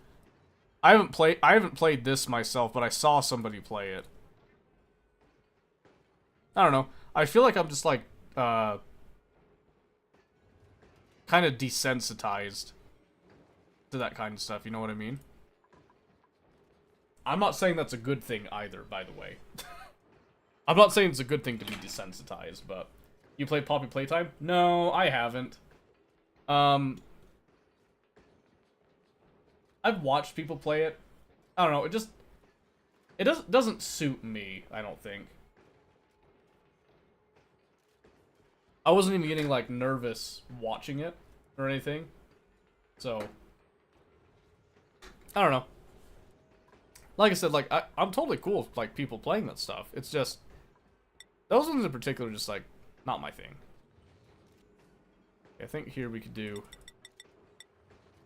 I haven't played this myself, but I saw somebody play it. I don't know. I feel like I'm just like kind of desensitized to that kind of stuff, you know what I mean? I'm not saying that's a good thing either, by the way. I'm not saying it's a good thing to be desensitized, but you play Poppy Playtime? No, I haven't. I've watched people play it. I don't know, it doesn't suit me, I don't think. I wasn't even getting like nervous watching it or anything. So I don't know. Like I said, like I'm totally cool with like people playing that stuff. It's just those ones in particular are just like not my thing. I think here we could do,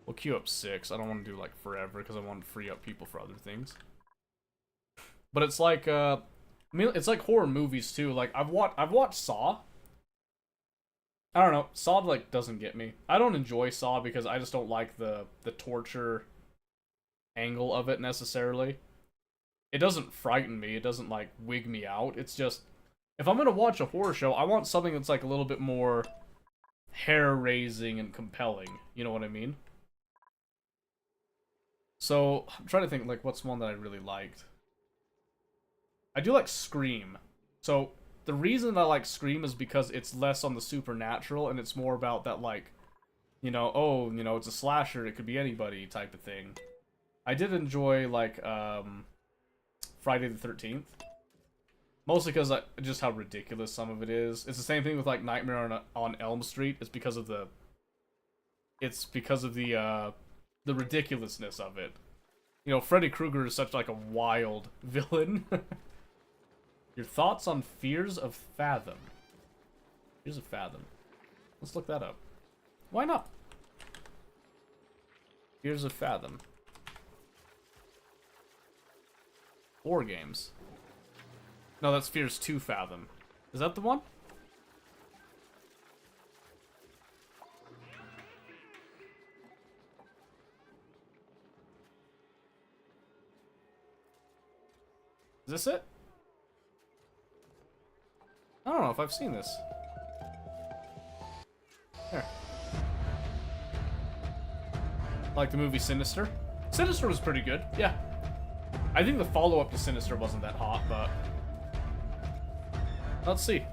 we'll queue up 6. I don't want to do like forever because I want to free up people for other things. But it's like I mean, it's like horror movies too. Like I've watched Saw. I don't know, Saw like doesn't get me. I don't enjoy Saw because I just don't like the torture angle of it necessarily. It doesn't frighten me, it doesn't like wig me out. It's just, if I'm gonna watch a horror show, I want something that's like a little bit more hair-raising and compelling, you know what I mean? So I'm trying to think like what's one that I really liked. I do like Scream. So the reason I like Scream is because it's less on the supernatural and it's more about that, like, you know, oh, you know, it's a slasher, it could be anybody type of thing. I did enjoy, like, Friday the 13th. Mostly because just how ridiculous some of it is. It's the same thing with, like, Nightmare on Elm Street. It's because of the ridiculousness of it. You know, Freddy Krueger is such, like, a wild villain. Your thoughts on Fears of Fathom. Fears of Fathom. Let's look that up. Why not? Fears of Fathom. 4 games. No, that's Fears to Fathom. Is that the one? Is this it? I don't know if I've seen this. Here. Like the movie Sinister. Sinister was pretty good, yeah. I think the follow-up to Sinister wasn't that hot, but let's see.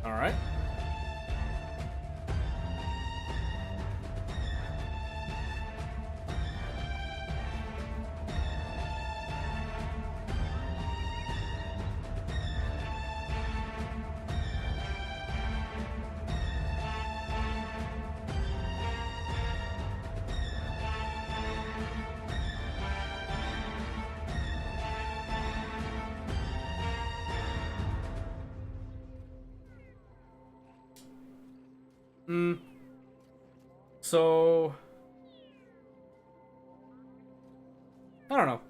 All right. So I don't know.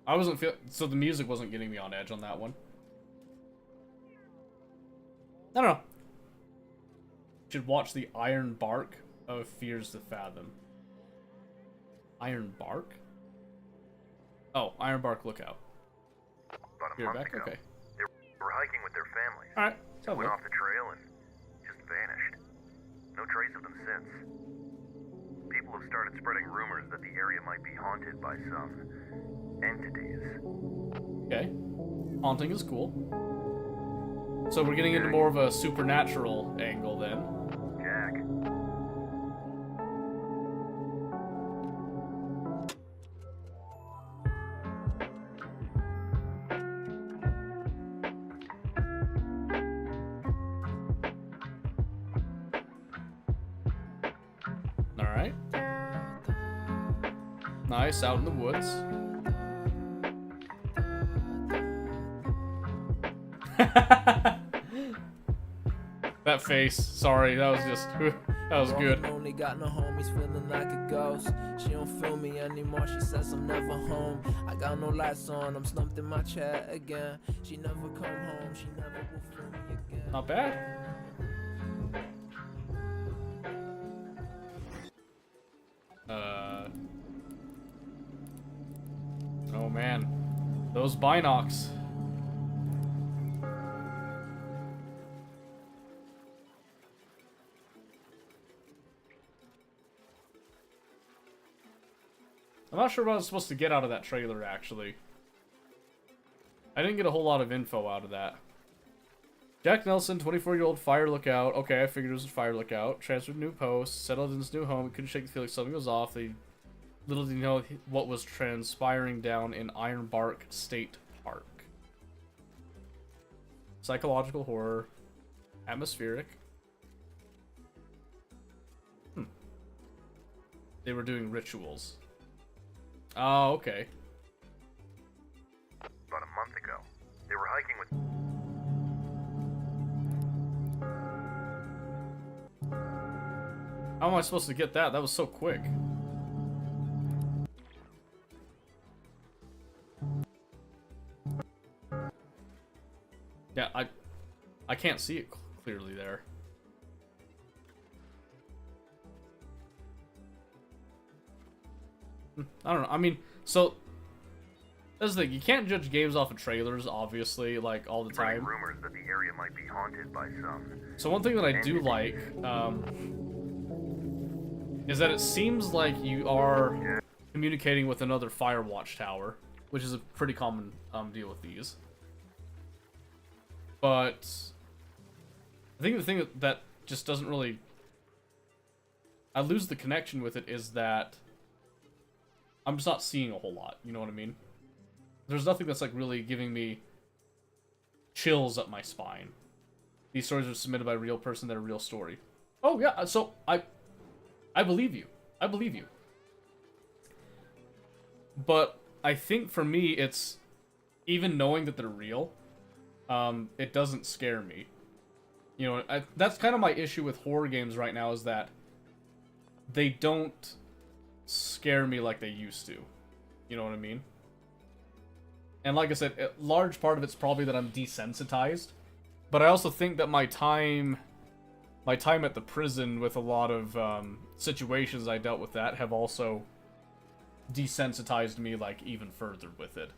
I wasn't so the music wasn't getting me on edge on that one. I don't know. Should watch the Iron Bark of Fears to Fathom. Iron Bark? Oh, Iron Bark Lookout. About a You're month back? ago, Okay. they were hiking with their families. Alright. They went off the trail and just vanished. No trace of them since. People have started spreading rumors that the area might be haunted by some entities. Okay. Haunting is cool. So we're getting into more of a supernatural angle then. Jack. Alright. Nice, out in the woods. That face. Sorry, that was just... that was good. Only got no homies, feeling like a ghost. She don't feel me anymore, she says I'm never home. I got no lights on, I'm slumped in my chair again. She never come home, she never will feel me again. Not bad. Oh man. Those binocs. I'm not sure what I was supposed to get out of that trailer, actually. I didn't get a whole lot of info out of that. Jack Nelson, 24-year-old fire lookout. Okay, I figured it was a fire lookout. Transferred to new post. Settled in his new home. Couldn't shake the feeling something was off. They little did he know what was transpiring down in Ironbark State Park. Psychological horror. Atmospheric. They were doing rituals. Oh, okay. About a month ago, they were hiking with... How am I supposed to get that? That was so quick. Yeah, I can't see it clearly there. I don't know. I mean, so that's the thing. You can't judge games off of trailers, obviously, like all the time. Rumors that the area might be haunted by some. So one thing that I do like is that it seems like you are communicating with another Firewatch tower, which is a pretty common deal with these. But I think the thing that just doesn't really... I lose the connection with it is that I'm just not seeing a whole lot, you know what I mean? There's nothing that's like really giving me chills up my spine. These stories are submitted by a real person, they're a real story. Oh yeah, so I believe you. I believe you. But I think for me, it's even knowing that they're real, it doesn't scare me. You know, that's kind of my issue with horror games right now, is that they don't scare me like they used to. You know what I mean? And like I said, a large part of it's probably that I'm desensitized. But I also think that my time at the prison with a lot of situations I dealt with that have also desensitized me like even further with it.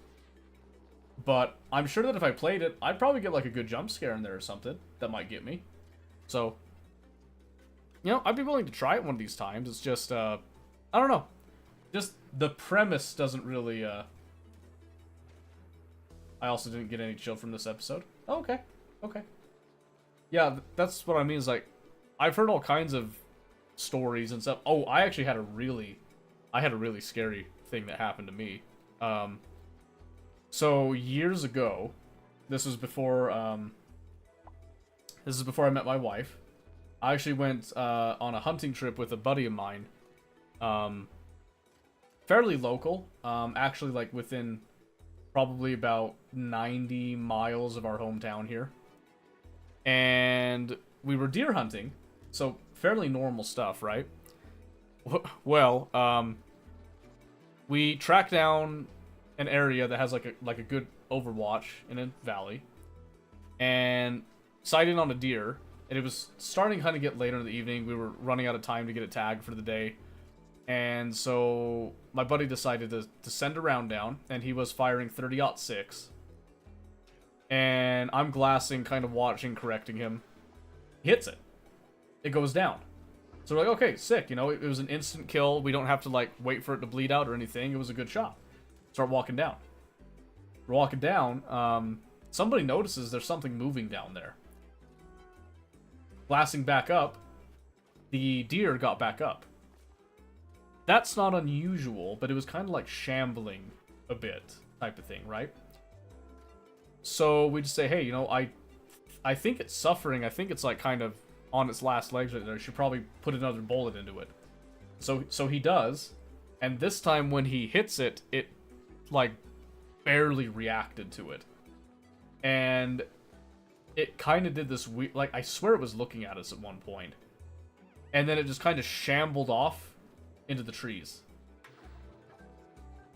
But I'm sure that if I played it, I'd probably get like a good jump scare in there or something that might get me. So, you know, I'd be willing to try it one of these times. It's just, I don't know. Just the premise doesn't really, I also didn't get any chill from this episode. Oh, okay. Okay. Yeah, that's what I mean, is like, I've heard all kinds of stories and stuff. Oh, I actually had a really scary thing that happened to me. So years ago, this was before I met my wife. I actually went on a hunting trip with a buddy of mine. Fairly local, actually like within probably about 90 miles of our hometown here. And we were deer hunting, so fairly normal stuff, right? Well, we tracked down an area that has like a good overwatch in a valley, and sighted on a deer. And it was starting kind of get later in the evening. We were running out of time to get it tagged for the day. And so my buddy decided to send a round down, and he was firing 30-06. And I'm glassing, kind of watching, correcting him. He hits it. It goes down. So we're like, okay, sick. You know, it was an instant kill. We don't have to, like, wait for it to bleed out or anything. It was a good shot. Start walking down. We're walking down. Somebody notices there's something moving down there. Glassing back up, the deer got back up. That's not unusual, but it was kind of like shambling a bit type of thing, right? So we just say, hey, you know, I think it's suffering. I think it's like kind of on its last legs right there. I should probably put another bullet into it. So he does, And this time when he hits it, it, like, barely reacted to it. And it kind of did this weird, like, I swear it was looking at us at one point. And then it just kind of shambled off into the trees.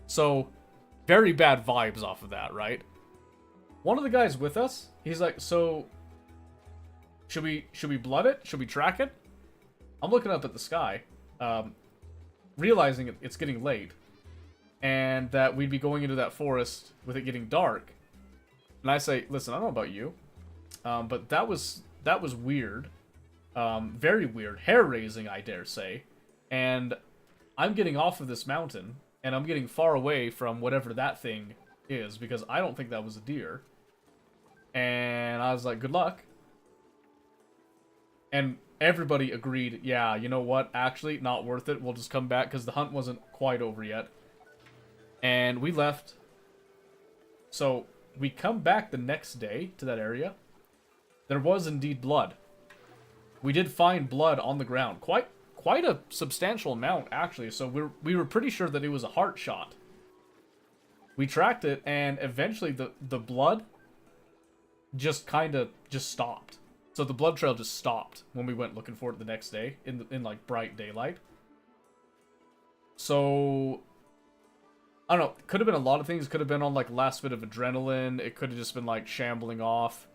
So, very bad vibes off of that, right? One of the guys with us, he's like, so, should we blood it? Should we track it? I'm looking up at the sky, realizing it's getting late, and that we'd be going into that forest with it getting dark. And I say, listen, I don't know about you, but that was weird, very weird, hair-raising, I dare say. And I'm getting off of this mountain, and I'm getting far away from whatever that thing is, because I don't think that was a deer. And I was like, good luck. And everybody agreed, yeah, you know what, actually, not worth it, we'll just come back, because the hunt wasn't quite over yet. And we left. So, we come back the next day to that area. There was indeed blood. We did find blood on the ground. Quite a substantial amount, actually, so we were pretty sure that it was a heart shot. We tracked it, and eventually the blood just kind of stopped. So the blood trail just stopped when we went looking for it the next day in like bright daylight. So I don't know, could have been a lot of things. Could have been on like last bit of adrenaline. It could have just been like shambling off.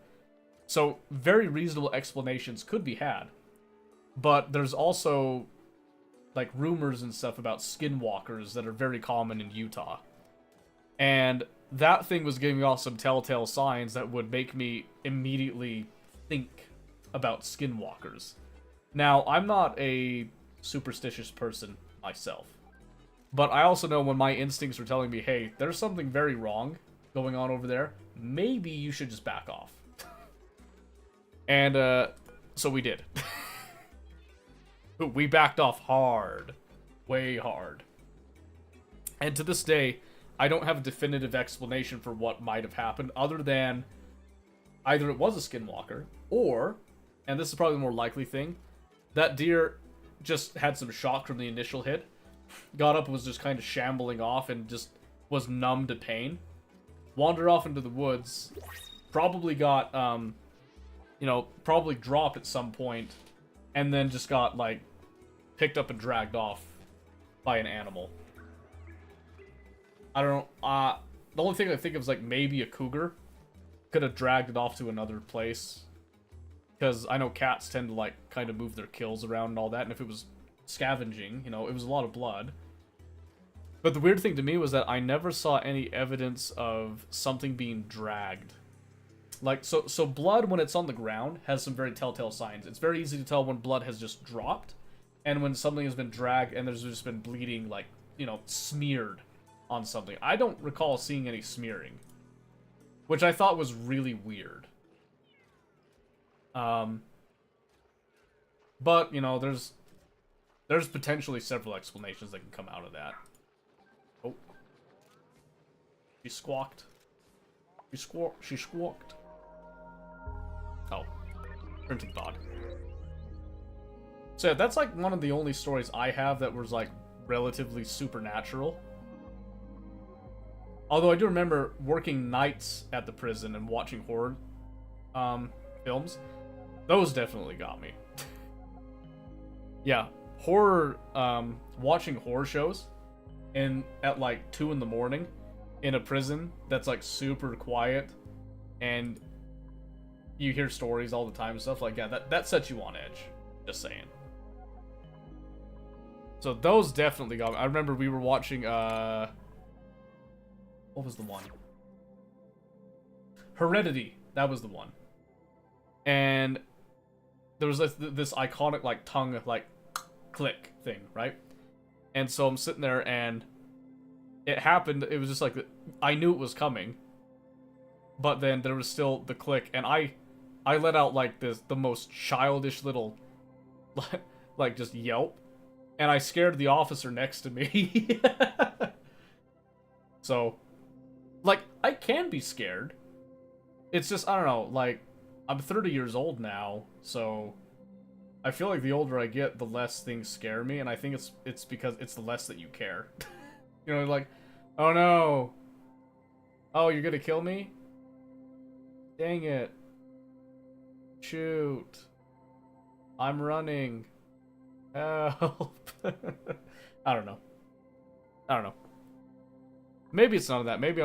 So very reasonable explanations could be had. But there's also like rumors and stuff about skinwalkers that are very common in Utah. And that thing was giving off some telltale signs that would make me immediately think about skinwalkers. Now, I'm not a superstitious person myself, but I also know when my instincts were telling me, hey, there's something very wrong going on over there, maybe you should just back off. And so we did. We backed off hard, way hard. And to this day, I don't have a definitive explanation for what might have happened, other than either it was a skinwalker, or, and this is probably the more likely thing, that deer just had some shock from the initial hit, got up and was just kind of shambling off and just was numb to pain, wandered off into the woods, probably got, probably dropped at some point, and then just got, like, picked up and dragged off by an animal. I don't know, the only thing I think of is, like, maybe a cougar could have dragged it off to another place. Because I know cats tend to, like, kind of move their kills around and all that, and if it was scavenging, it was a lot of blood. But the weird thing to me was that I never saw any evidence of something being dragged. Like, so blood, when it's on the ground, has some very telltale signs. It's very easy to tell when blood has just dropped, and when something has been dragged and there's just been bleeding, like, smeared on something. I don't recall seeing any smearing, which I thought was really weird. But, there's potentially several explanations that can come out of that. Oh. She squawked. She squawked. Oh. Printing pod. So yeah, that's like one of the only stories I have that was like relatively supernatural. Although I do remember working nights at the prison and watching horror films. Those definitely got me. Yeah, horror, watching horror shows at like 2 in the morning in a prison that's like super quiet and you hear stories all the time and stuff like that sets you on edge. Just saying. So those definitely got me. I remember we were watching, what was the one? Heredity. That was the one. And there was this iconic, like, tongue, like, click thing, right? And so I'm sitting there, and it happened. It was just like, I knew it was coming. But then there was still the click, and I let out, like, the most childish little, like, just yelp. And I scared the officer next to me. So, like, I can be scared. It's just, I don't know, like, I'm 30 years old now, so I feel like the older I get, the less things scare me, and I think it's because it's the less that you care. You know, like, oh no. Oh, you're gonna kill me? Dang it. Shoot. I'm running. Help. I don't know. I don't know. Maybe it's none of that. Maybe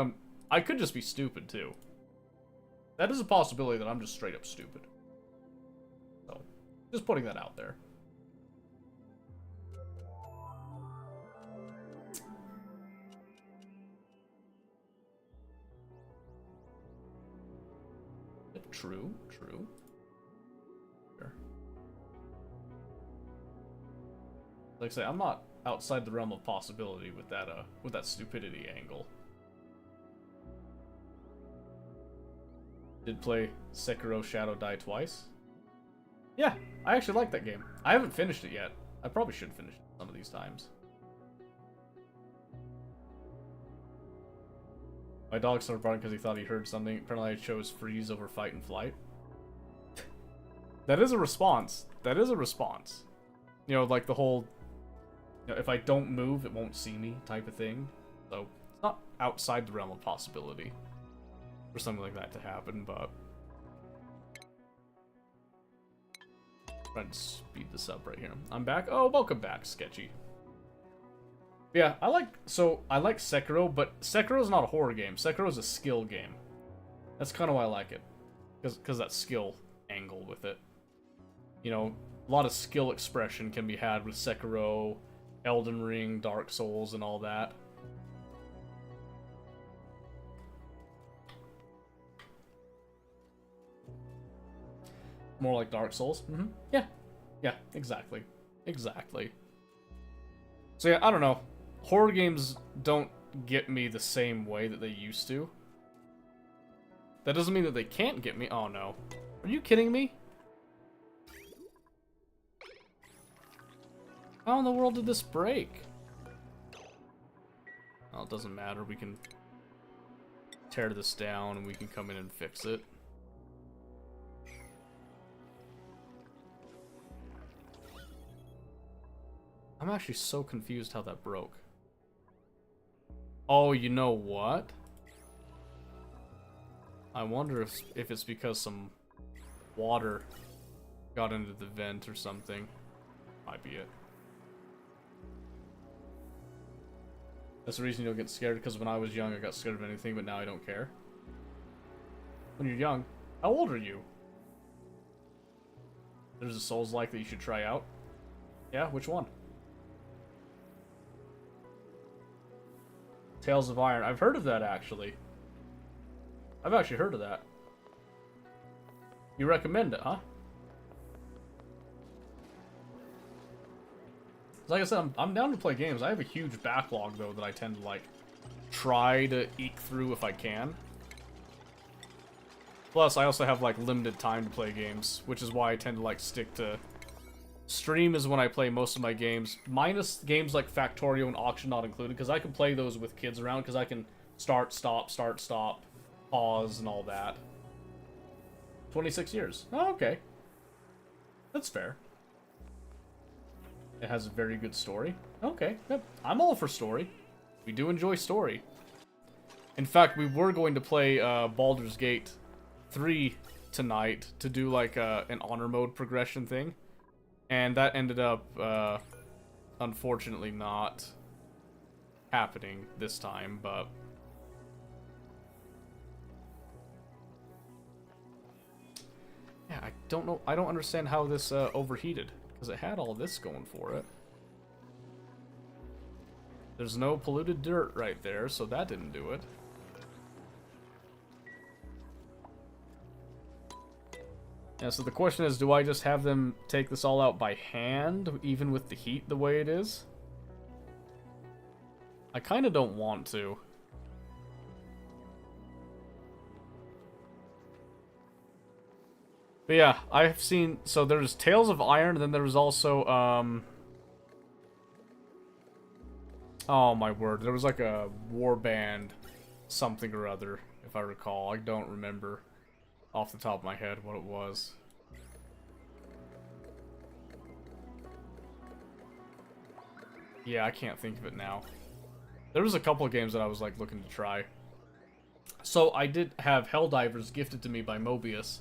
I could just be stupid too. That is a possibility that I'm just straight up stupid. So, just putting that out there. True, true. Sure. Like I say, I'm not outside the realm of possibility with that stupidity angle. Did play Sekiro Shadow Die Twice? Yeah, I actually like that game. I haven't finished it yet. I probably should finish it some of these times. My dog started barking because he thought he heard something. Apparently I chose freeze over fight and flight. That is a response. That is a response. You know, like the whole, you know, if I don't move, it won't see me type of thing. So, it's not outside the realm of possibility for something like that to happen, but... trying to speed this up right here. I'm back. Oh, welcome back, Sketchy. Yeah, I like Sekiro, but Sekiro's not a horror game. Sekiro's a skill game. That's kind of why I like it. Because that skill angle with it. You know, a lot of skill expression can be had with Sekiro, Elden Ring, Dark Souls, and all that. More like Dark Souls. Mm-hmm. Yeah. Yeah, exactly. Exactly. So yeah, I don't know. Horror games don't get me the same way that they used to. That doesn't mean that they can't get me. Oh no. Are you kidding me? How in the world did this break? Well, it doesn't matter. We can tear this down and we can come in and fix it. I'm actually so confused how that broke. Oh, you know what? I wonder if it's because some water got into the vent or something. Might be it. That's the reason you'll get scared, because when I was young I got scared of anything, but now I don't care. When you're young, how old are you? There's a Souls-like that you should try out. Yeah, which one? Tales of Iron. I've heard of that, actually. I've actually heard of that. You recommend it, huh? Like I said, I'm down to play games. I have a huge backlog, though, that I tend to, like, try to eke through if I can. Plus, I also have, like, limited time to play games, which is why I tend to, like, stick to... Stream is when I play most of my games, minus games like Factorio and Auction not included, because I can play those with kids around, because I can start, stop, pause, and all that. 26 years. Oh, okay. That's fair. It has a very good story. Okay, yep. I'm all for story. We do enjoy story. In fact, we were going to play Baldur's Gate 3 tonight to do like an honor mode progression thing. And that ended up, unfortunately, not happening this time, but... Yeah, I don't know. I don't understand how this overheated, because it had all this going for it. There's no polluted dirt right there, so that didn't do it. Yeah, so the question is, do I just have them take this all out by hand, even with the heat the way it is? I kind of don't want to. But yeah, I've seen... So there's Tales of Iron, and then there was also, oh my word, there was like a warband something or other, if I recall. I don't remember off the top of my head what it was. Yeah, I can't think of it now. There was a couple of games that I was like looking to try. So I did have Helldivers gifted to me by Mobius.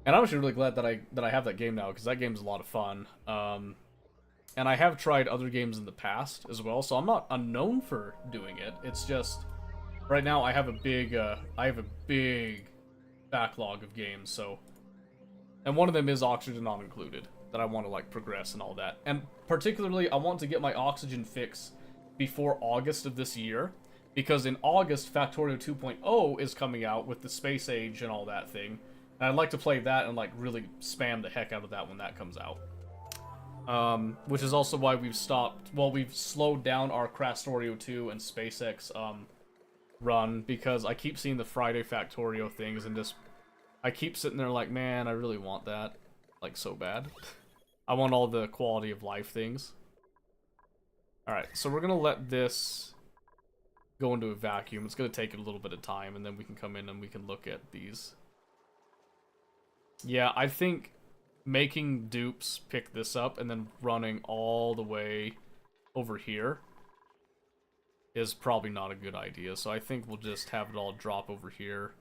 And I'm actually really glad that I have that game now, because that game's a lot of fun. And I have tried other games in the past as well, so I'm not unknown for doing it. It's just right now I have a big backlog of games, so, and one of them is Oxygen Not Included that I want to like progress and all that. And particularly I want to get my Oxygen fix before August of this year, because in August Factorio 2.0 is coming out with the Space Age and all that thing. And I'd like to play that and like really spam the heck out of that when that comes out. Which is also why we've slowed down our Crastorio 2 and SpaceX run, because I keep seeing the Friday Factorio things and just I keep sitting there like, man, I really want that, like, so bad. I want all the quality of life things. Alright, so we're gonna let this go into a vacuum. It's gonna take it a little bit of time, and then we can come in and we can look at these. Yeah, I think making dupes pick this up and then running all the way over here is probably not a good idea. So I think we'll just have it all drop over here,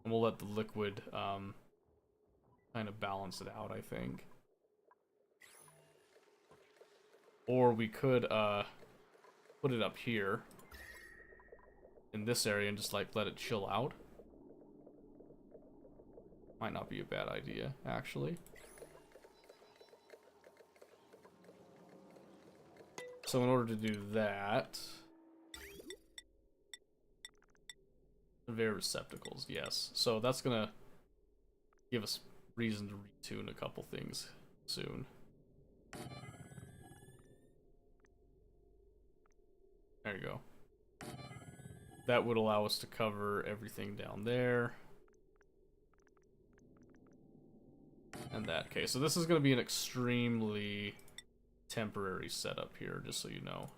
and we'll let the liquid kind of balance it out, I think. Or we could put it up here in this area and just like let it chill out. Might not be a bad idea, actually. So in order to do that, conveyor receptacles, yes. So that's gonna give us reason to retune a couple things soon. There you go. That would allow us to cover everything down there. And that. Okay, so this is going to be an extremely temporary setup here, just so you know.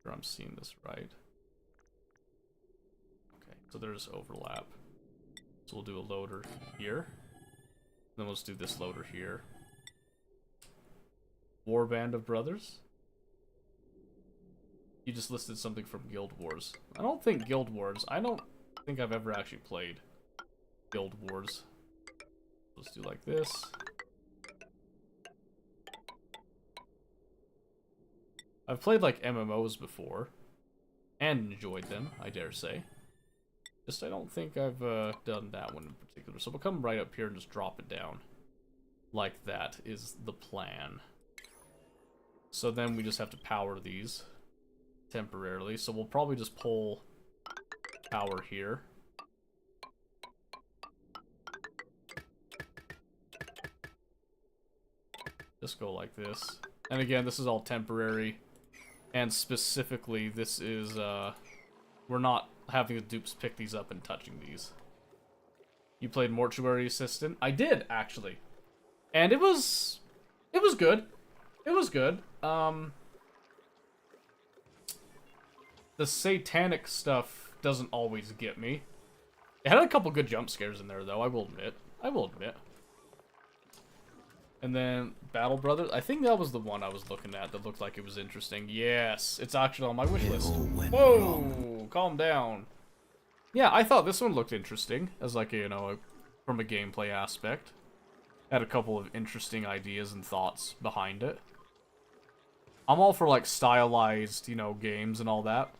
Sure I'm seeing this right. Okay, so there's overlap. So we'll do a loader here. Then we'll just do this loader here. Warband of Brothers? You just listed something from Guild Wars. I don't think I've ever actually played Guild Wars. Let's do like this. I've played like MMOs before and enjoyed them, I dare say. Just I don't think I've done that one in particular. So we'll come right up here and just drop it down. Like that is the plan. So then we just have to power these temporarily. So we'll probably just pull power here. Just go like this. And again, this is all temporary. And specifically, this is, we're not having the dupes pick these up and touching these. You played Mortuary Assistant? I did, actually. And it was good. It was good. The satanic stuff doesn't always get me. It had a couple good jump scares in there, though, I will admit. And then Battle Brothers, I think that was the one I was looking at that looked like it was interesting. Yes, it's actually on my wish list. Whoa, calm down. Yeah, I thought this one looked interesting as like, you know, from a gameplay aspect. Had a couple of interesting ideas and thoughts behind it. I'm all for like stylized, you know, games and all that.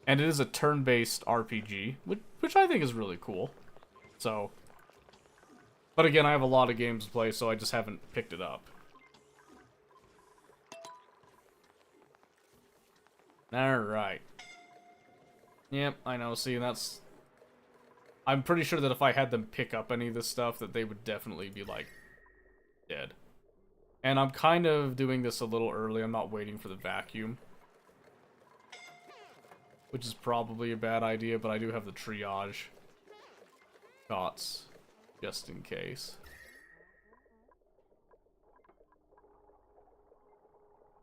And it is a turn-based RPG, which I think is really cool. So, but again, I have a lot of games to play, so I just haven't picked it up. Alright. Yep, I know, see, that's... I'm pretty sure that if I had them pick up any of this stuff, that they would definitely be, like, dead. And I'm kind of doing this a little early, I'm not waiting for the vacuum. Which is probably a bad idea, but I do have the triage shots, just in case.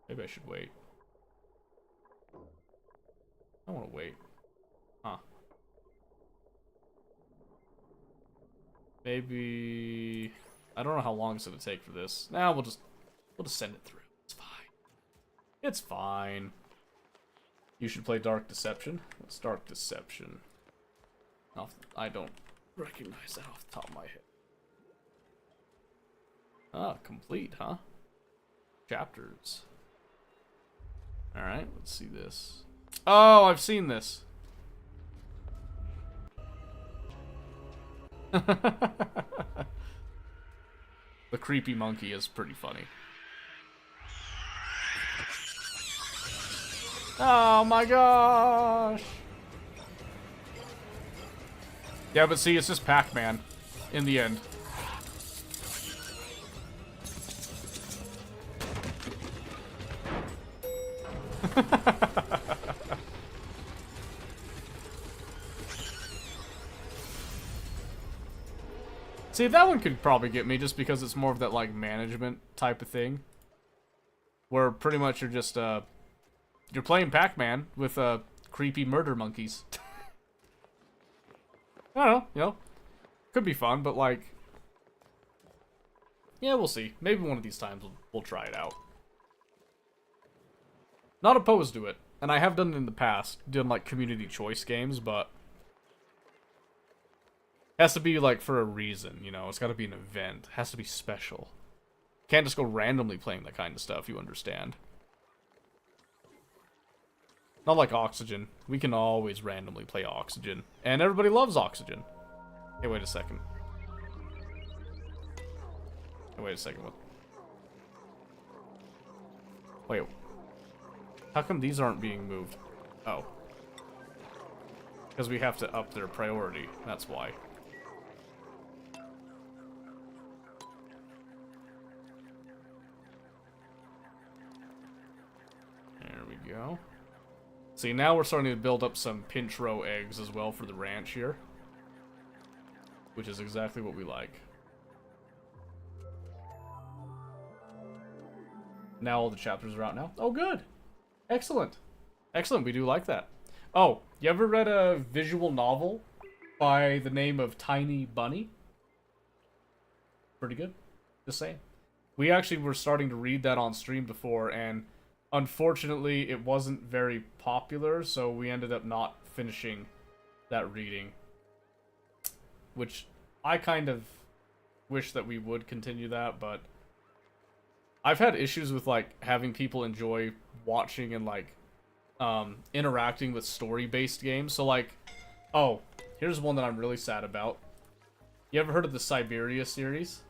Maybe I should wait. I want to wait. Huh. Maybe... I don't know how long it's going to take for this. Nah, we'll just send it through. It's fine. It's fine. You should play Dark Deception. What's Dark Deception? I don't recognize that off the top of my head. Ah, complete, huh? Chapters. Alright, let's see this. Oh, I've seen this. The creepy monkey is pretty funny. Oh my gosh! Yeah, but see, it's just Pac-Man in the end. See, that one could probably get me just because it's more of that, like, management type of thing. Where pretty much you're just, you're playing Pac-Man with, creepy murder monkeys. I don't know, you know. Could be fun, but, like... yeah, we'll see. Maybe one of these times we'll try it out. Not opposed to it. And I have done it in the past. Done, like, community choice games, but... has to be, like, for a reason, you know? It's gotta be an event. It has to be special. Can't just go randomly playing that kind of stuff, you understand. Not like Oxygen. We can always randomly play Oxygen. And everybody loves Oxygen. Hey, wait a second. Hey, wait a second. What? Wait. How come these aren't being moved? Oh. Because we have to up their priority. That's why. There we go. See, now we're starting to build up some pinch row eggs as well for the ranch here. Which is exactly what we like. Now all the chapters are out now. Oh, good! Excellent. Excellent, we do like that. Oh, you ever read a visual novel by the name of Tiny Bunny? Pretty good. Just saying. We actually were starting to read that on stream before, and unfortunately it wasn't very popular, so we ended up not finishing that reading. Which I kind of wish that we would continue that, but I've had issues with, like, having people enjoy watching and, like, interacting with story-based games. So, like, oh, here's one that I'm really sad about. You ever heard of the Siberia series?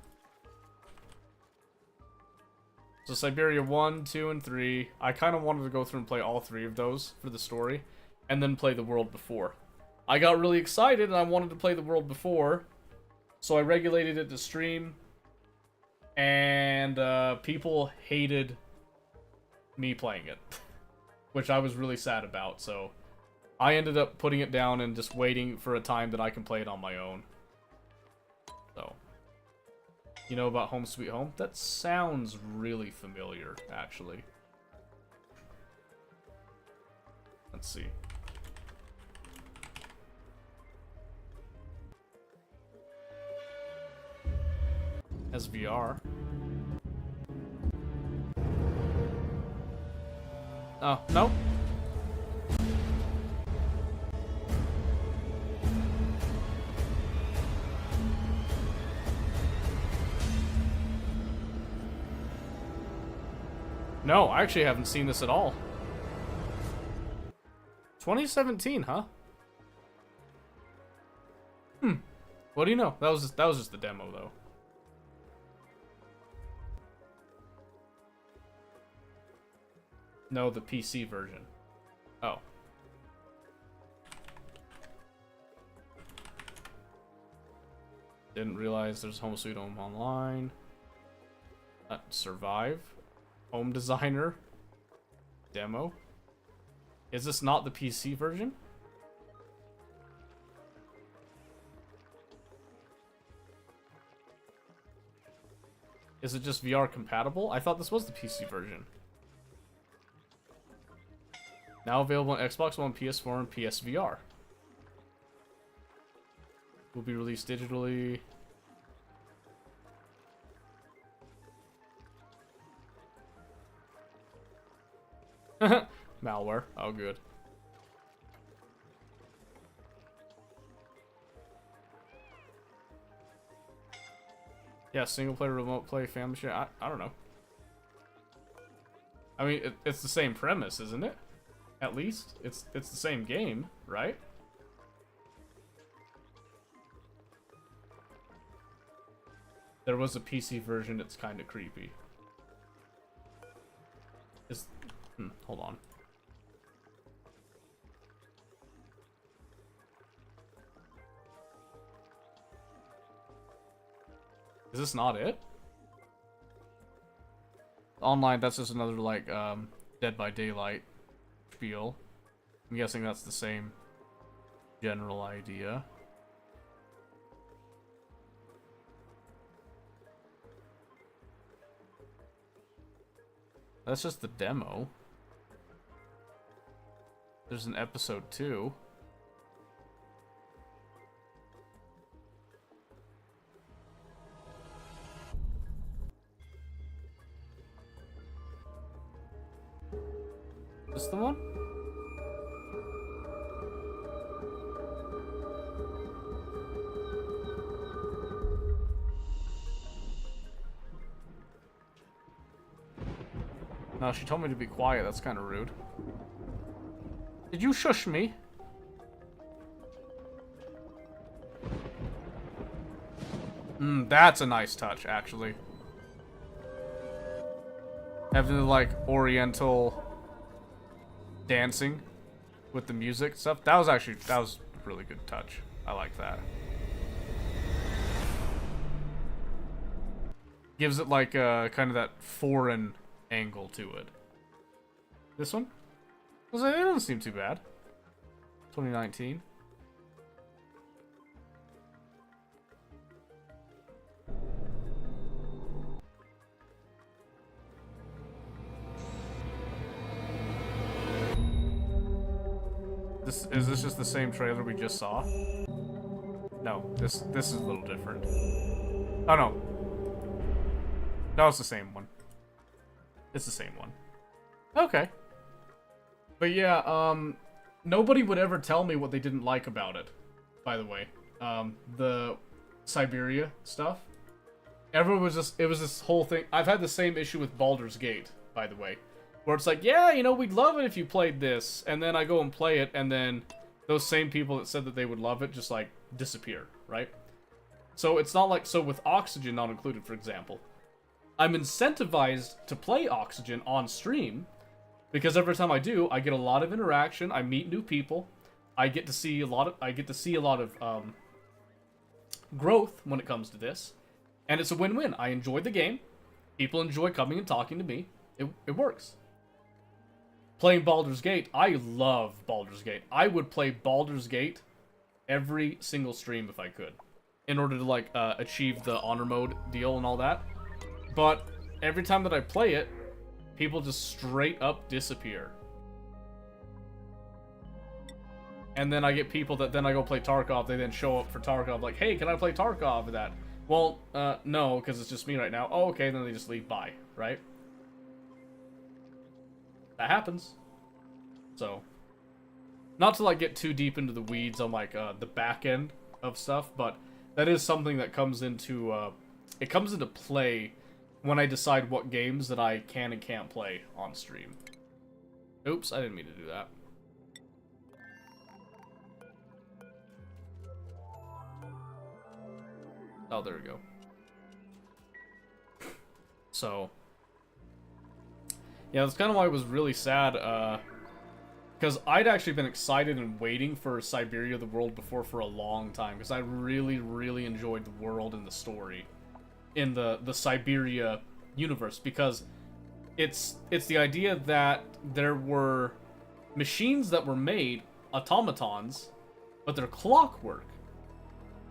So Siberia 1, 2, and 3. I kind of wanted to go through and play all 3 of those for the story, and then play the world before. I got really excited, and I wanted to play the world before, so I regulated it to stream, and people hated me playing it, which I was really sad about, so I ended up putting it down and just waiting for a time that I can play it on my own. So, you know about Home Sweet Home? That sounds really familiar, actually. Let's see. As VR. Oh, no? No, I actually haven't seen this at all. 2017, huh? What do you know? That was just the demo, though. No, the PC version. Oh. Didn't realize there's Home Sweet Home Online. Survive. Home Designer. Demo. Is this not the PC version? Is it just VR compatible? I thought this was the PC version. Now available on Xbox One, PS4, and PSVR. Will be released digitally. Malware. Oh, good. Yeah, single player, remote play, family share. I don't know. I mean, it's the same premise, isn't it? At least it's the same game, right? There was a PC version. It's kind of creepy. Hold on. Is this not it? Online, that's just another, like, Dead by Daylight spiel. I'm guessing that's the same general idea. That's just the demo. There's an episode 2. Is this the one? No, she told me to be quiet. That's kind of rude. Did you shush me? That's a nice touch, actually. Having the, like, oriental dancing with the music stuff. That was a really good touch. I like that. Gives it, like, kind of that foreign angle to it. This one? It doesn't seem too bad. 2019. Is this just the same trailer we just saw? No, this is a little different. Oh no. No, it's the same one. It's the same one. Okay. But yeah, nobody would ever tell me what they didn't like about it, by the way. The Siberia stuff. Everyone was just, it was this whole thing. I've had the same issue with Baldur's Gate, by the way. Where it's like, yeah, you know, we'd love it if you played this. And then I go and play it, and then those same people that said that they would love it just, like, disappear, right? So it's not like, so with Oxygen not included, for example. I'm incentivized to play Oxygen on stream, because every time I do, I get a lot of interaction, I meet new people, I get to see a lot of growth when it comes to this, and it's a win-win. I enjoy the game, people enjoy coming and talking to me, it works. Playing Baldur's Gate, I love Baldur's Gate. I would play Baldur's Gate every single stream if I could, in order to, like, achieve the honor mode deal and all that. But every time that I play it, people just straight up disappear. And then I get people that then I go play Tarkov, they then show up for Tarkov like, hey, can I play Tarkov with that? Well, no, because it's just me right now. Oh, okay, then they just leave by, right? That happens. So, not to, like, get too deep into the weeds on, like, the back end of stuff, but that is something that comes into, it comes into play when I decide what games that I can and can't play on stream. Oops, I didn't mean to do that. Oh, there we go. So, yeah, that's kind of why I was really sad, because I'd actually been excited and waiting for Siberia the World before for a long time, because I really, really enjoyed the world and the story in the Siberia universe, because it's the idea that there were machines that were made, automatons, but they're clockwork.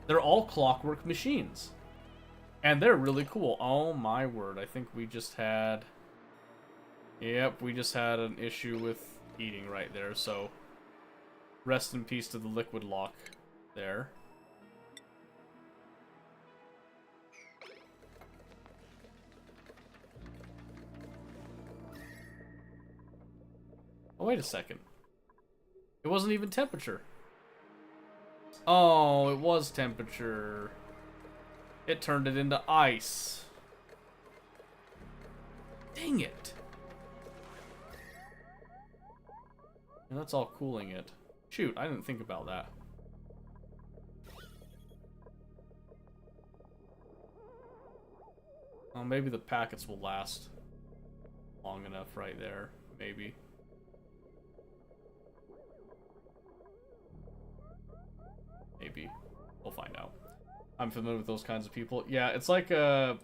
They're all clockwork machines. And they're really cool. Oh my word, I think we just had... Yep, we just had an issue with eating right there, so... Rest in peace to the liquid lock there. Oh, wait a second. It wasn't even temperature. Oh, it was temperature. It turned it into ice. Dang it. And that's all cooling it. Shoot, I didn't think about that. Well, maybe the packets will last long enough right there. Maybe. Maybe. We'll find out. I'm familiar with those kinds of people. Yeah, it's like a...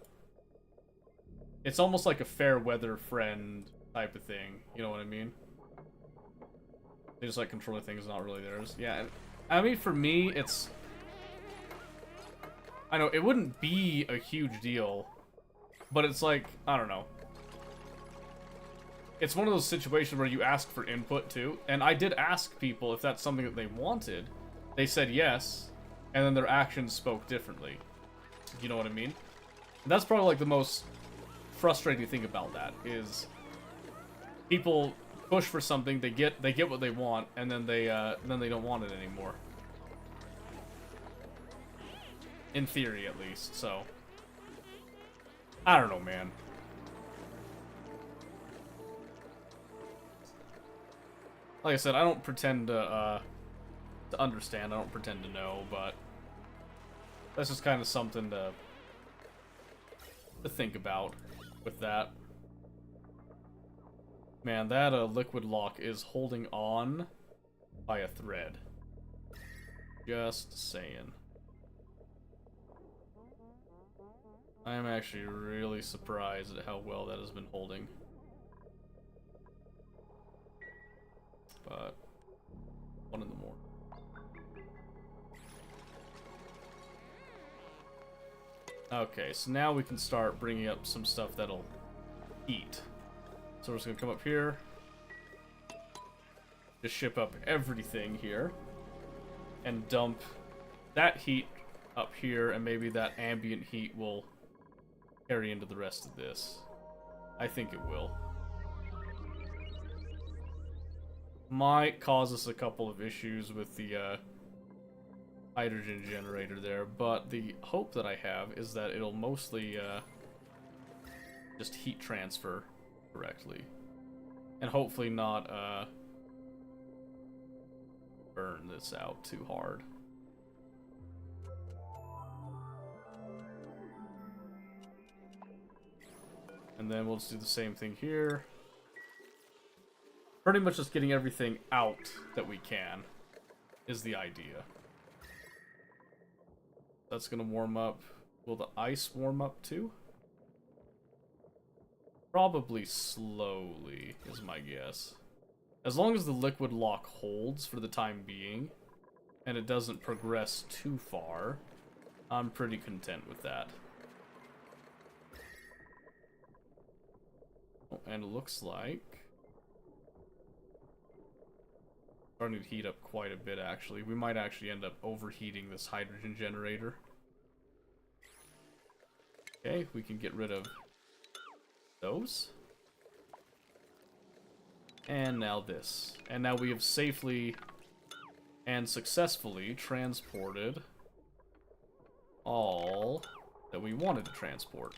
It's almost like a fair weather friend type of thing. You know what I mean? They just like controlling things, not really theirs. Yeah, and I mean, for me, it's... I know, it wouldn't be a huge deal, but it's like, I don't know. It's one of those situations where you ask for input, too. And I did ask people if that's something that they wanted. They said yes, and then their actions spoke differently. You know what I mean? And that's probably like the most frustrating thing about that, is people push for something, they get what they want, and then they don't want it anymore. In theory, at least. So I don't know, man. Like I said, I don't pretend to understand. I don't pretend to know, but that's just kind of something to think about with that. Man, that liquid lock is holding on by a thread. Just saying. I am actually really surprised at how well that has been holding. But 1 in the morning. Okay, so now we can start bringing up some stuff that'll heat. So we're just gonna come up here, just ship up everything here, and dump that heat up here, and maybe that ambient heat will carry into the rest of this. I think it will. Might cause us a couple of issues with the hydrogen generator there, but the hope that I have is that it'll mostly just heat transfer correctly, and hopefully not burn this out too hard. And then we'll just do the same thing here. Pretty much just getting everything out that we can is the idea. That's gonna warm up. Will the ice warm up too? Probably slowly, is my guess. As long as the liquid lock holds for the time being, and it doesn't progress too far, I'm pretty content with that. Oh, and it looks like... starting to heat up quite a bit, actually. We might actually end up overheating this hydrogen generator. Okay, we can get rid of those. And now this. And now we have safely and successfully transported all that we wanted to transport.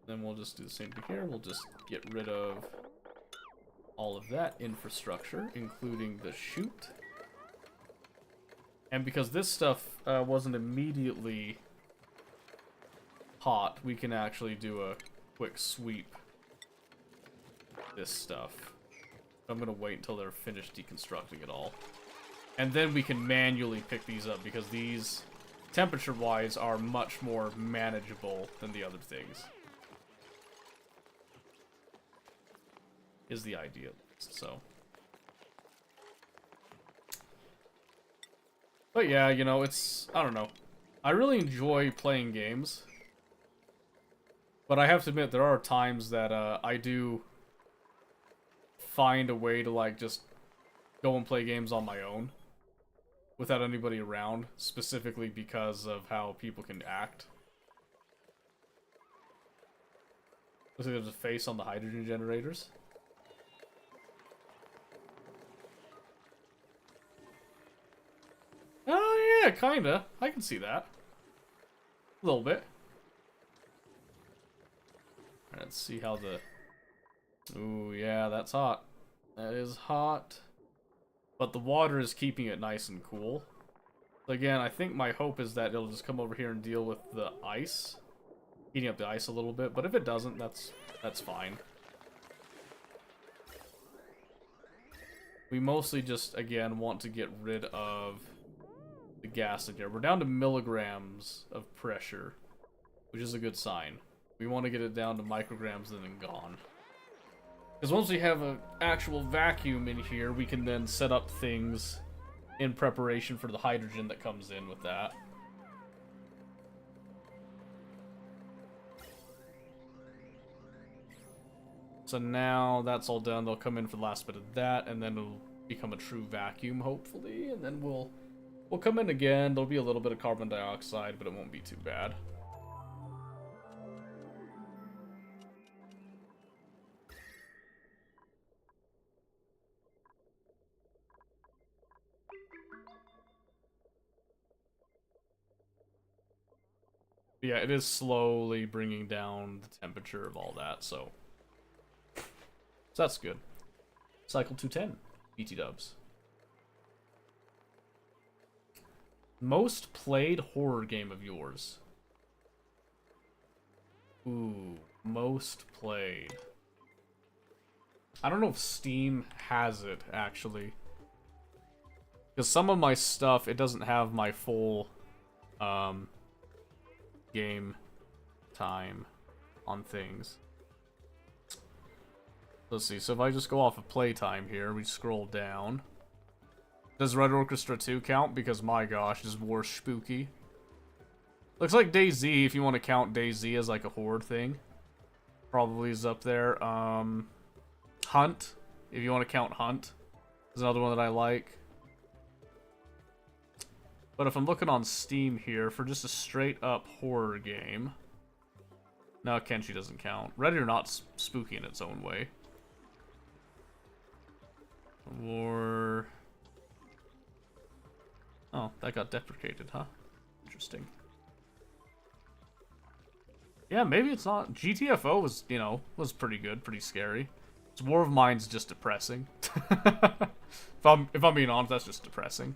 Then we'll just do the same thing here. We'll just get rid of all of that infrastructure, including the chute. And because this stuff wasn't immediately hot, we can actually do a quick sweep this stuff. I'm gonna wait until they're finished deconstructing it all. And then we can manually pick these up, because these, temperature-wise, are much more manageable than the other things. Is the idea, so. But yeah, you know, it's, I don't know. I really enjoy playing games. But I have to admit, there are times that I do find a way to, like, just go and play games on my own without anybody around, specifically because of how people can act. Looks like there's a face on the hydrogen generators. Oh yeah, kinda. I can see that. A little bit. Alright, let's see how the... Ooh, yeah, that's hot. That is hot. But the water is keeping it nice and cool. So again, I think my hope is that it'll just come over here and deal with the ice. Heating up the ice a little bit, but if it doesn't, that's fine. We mostly just, again, want to get rid of the gas in here. We're down to milligrams of pressure, which is a good sign. We want to get it down to micrograms and then gone. Because once we have an actual vacuum in here, we can then set up things in preparation for the hydrogen that comes in with that. So now that's all done. They'll come in for the last bit of that, and then it'll become a true vacuum, hopefully. And then we'll come in again. There'll be a little bit of carbon dioxide, but it won't be too bad. Yeah, it is slowly bringing down the temperature of all that, so that's good. Cycle 210, BT dubs. Most played horror game of yours. Ooh, most played. I don't know if Steam has it, actually. Because some of my stuff, it doesn't have my full, game time on things. Let's see, so if I just go off of playtime here, we scroll down. Does Red Orchestra 2 count? Because my gosh, is war spooky. Looks like DayZ, if you want to count DayZ as like a horror thing. Probably is up there. Hunt, if you want to count Hunt, is another one that I like. But if I'm looking on Steam here for just a straight up horror game. No, Kenshi doesn't count. Ready or Not spooky in its own way. Or... Oh, that got deprecated, huh? Interesting. Yeah, maybe it's not. GTFO was, you know, was pretty good, pretty scary. It's War of Mine's just depressing. if I'm being honest, that's just depressing.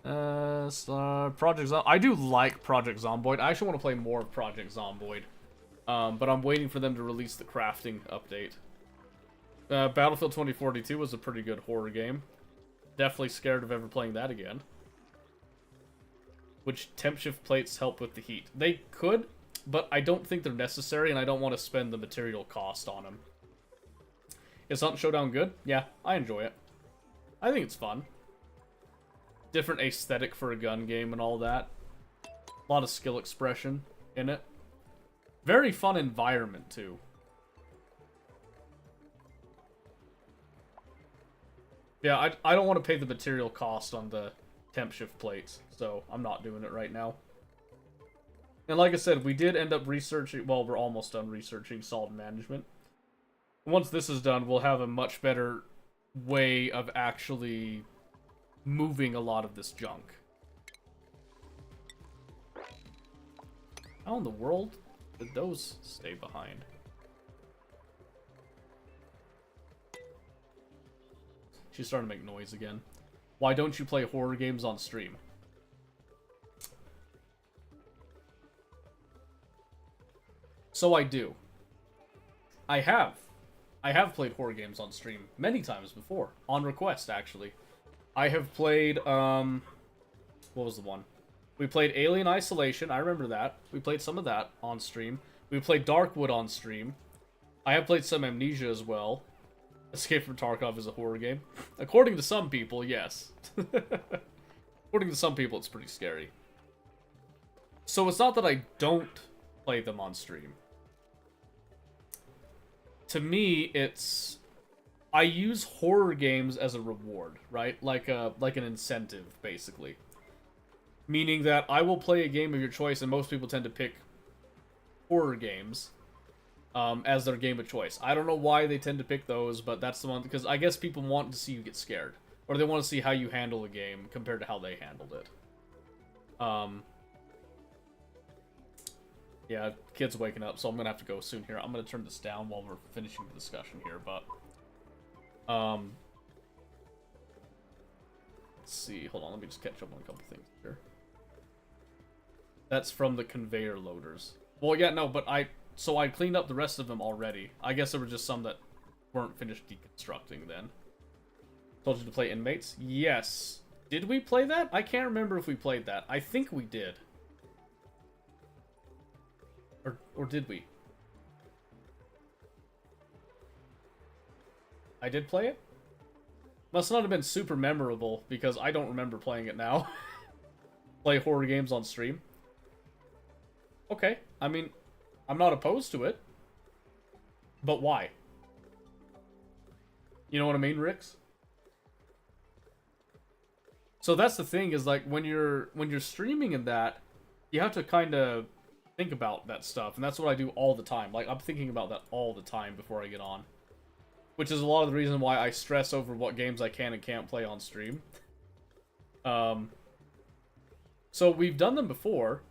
Project Zomboid. I do like Project Zomboid. I actually want to play more of Project Zomboid. But I'm waiting for them to release the crafting update. Battlefield 2042 was a pretty good horror game. Definitely scared of ever playing that again. Which temp shift plates help with the heat? They could, but I don't think they're necessary, and I don't want to spend the material cost on them. Is Hunt Showdown good? Yeah, I enjoy it. I think it's fun. Different aesthetic for a gun game and all that. A lot of skill expression in it. Very fun environment, too. Yeah, I don't want to pay the material cost on the temp shift plates, so I'm not doing it right now. And like I said, we did end up researching, well, we're almost done researching solid management. Once this is done, we'll have a much better way of actually moving a lot of this junk. How in the world did those stay behind? She's starting to make noise again. Why don't you play horror games on stream? So I do. I have played horror games on stream many times before. On request, actually. I have played, what was the one? We played Alien Isolation, I remember that. We played some of that on stream. We played Darkwood on stream. I have played some Amnesia as well. Escape from Tarkov is a horror game. According to some people, yes. According to some people, it's pretty scary. So it's not that I don't play them on stream. To me, it's... I use horror games as a reward, right? Like an incentive, basically. Meaning that I will play a game of your choice, and most people tend to pick horror games. as their game of choice. I don't know why they tend to pick those, but that's the one, because I guess people want to see you get scared. Or they want to see how you handle a game compared to how they handled it. Yeah, kid's waking up, so I'm gonna have to go soon here. I'm gonna turn this down while we're finishing the discussion here, but... let's see, hold on, let me just catch up on a couple things here. That's from the conveyor loaders. Well, yeah, no, but I cleaned up the rest of them already. I guess there were just some that weren't finished deconstructing then. Told you to play Inmates? Yes. Did we play that? I can't remember if we played that. I think we did. Or did we? I did play it? Must not have been super memorable, because I don't remember playing it now. Play horror games on stream. Okay, I mean, I'm not opposed to it. But why? You know what I mean, Rix? So that's the thing, is like when you're streaming in that, you have to kind of think about that stuff, and that's what I do all the time. Like, I'm thinking about that all the time before I get on. Which is a lot of the reason why I stress over what games I can and can't play on stream. So we've done them before.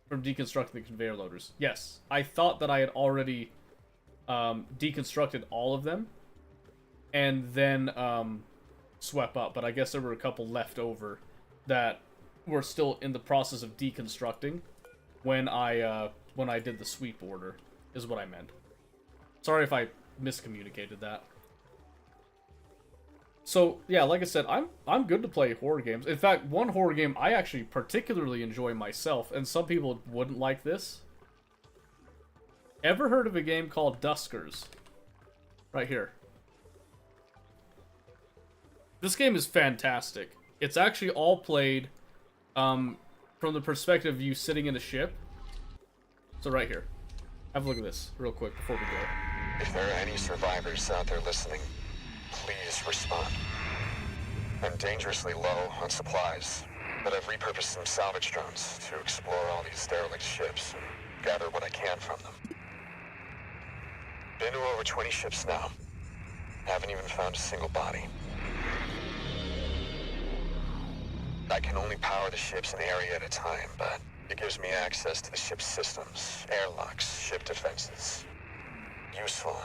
From deconstructing the conveyor loaders. Yes, I thought that I had already deconstructed all of them. And then swept up, but I guess there were a couple left over that were still in the process of deconstructing when I did the sweep order, is what I meant. Sorry if I miscommunicated that. So, yeah, like I said, I'm good to play horror games. In fact, one horror game I actually particularly enjoy myself, and some people wouldn't like this. Ever heard of a game called Duskers? Right here. This game is fantastic. It's actually all played from the perspective of you sitting in a ship. So right here. Have a look at this real quick before we go. If there are any survivors out there listening, please respond. I'm dangerously low on supplies, but I've repurposed some salvage drones to explore all these derelict ships and gather what I can from them. Been to over 20 ships now. Haven't even found a single body. I can only power the ships an area at a time, but it gives me access to the ship's systems, airlocks, ship defenses. Useful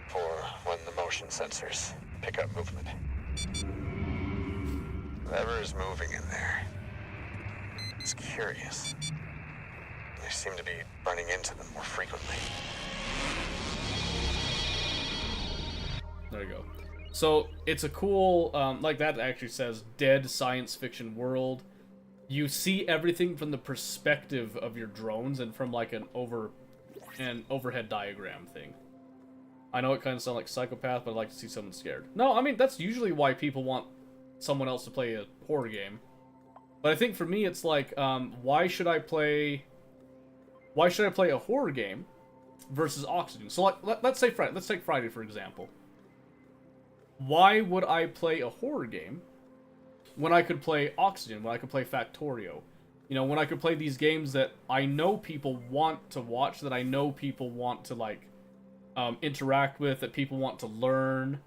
for when the motion sensors pick up movement. Whatever is moving in there, it's curious. I seem to be running into them more frequently. There you go. So, it's a cool, like that actually says, dead science fiction world. You see everything from the perspective of your drones and from like an overhead diagram thing. I know it kind of sounds like Psychopath, but I'd like to see someone scared. No, I mean, that's usually why people want someone else to play a horror game. But I think for me, it's like, why should I play a horror game versus Oxygen? So like, let's take Friday, for example. Why would I play a horror game when I could play Oxygen, when I could play Factorio? You know, when I could play these games that I know people want to watch, that I know people want to, like, interact with, that people want to learn,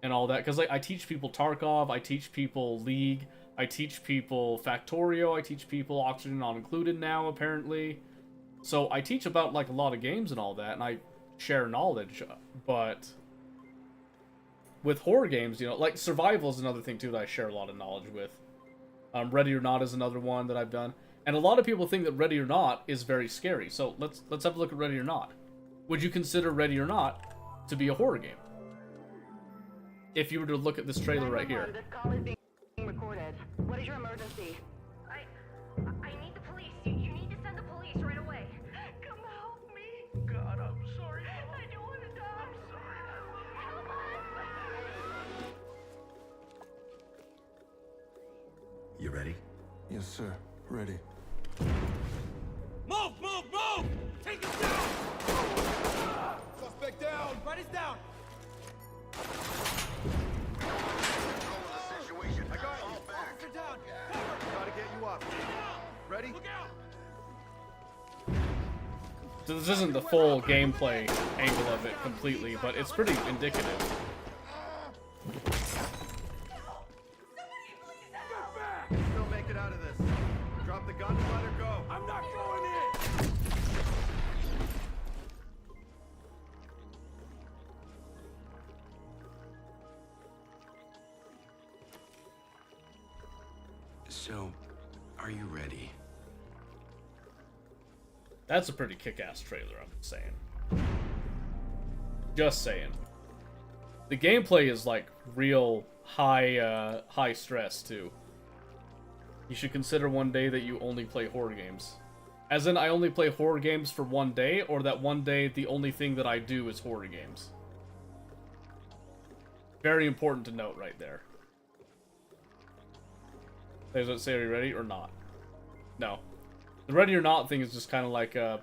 and all that. Because, like, I teach people Tarkov, I teach people League, I teach people Factorio, I teach people Oxygen Not Included now, apparently. So, I teach about, like, a lot of games and all that, and I share knowledge, but with horror games, you know, like, Survival is another thing, too, that I share a lot of knowledge with. Ready or Not is another one that I've done. And a lot of people think that Ready or Not is very scary, so let's have a look at Ready or Not. Would you consider Ready or Not to be a horror game? If you were to look at this trailer right here. This call is being recorded. What is your emergency? I need the police. You need to send the police right away. Come help me. God, I'm sorry. I don't want to die. I'm sorry. Help us. You ready? Yes, sir. Ready. Move! Move! Move! Take it down! Suspect down! Right is down! Situation. I got you. Officer down! Cover! Gotta get you up. Ready? Look out! So this isn't the full gameplay angle of it completely, but it's pretty indicative. Still make it out of this. Drop the gun and let her go. I'm not going in. So, are you ready? That's a pretty kick-ass trailer, I'm saying. Just saying. The gameplay is like real high stress too. You should consider one day that you only play horror games. As in, I only play horror games for one day, or that one day the only thing that I do is horror games. Very important to note right there. Does it say are you ready or not? No. The ready or not thing is just kind of like a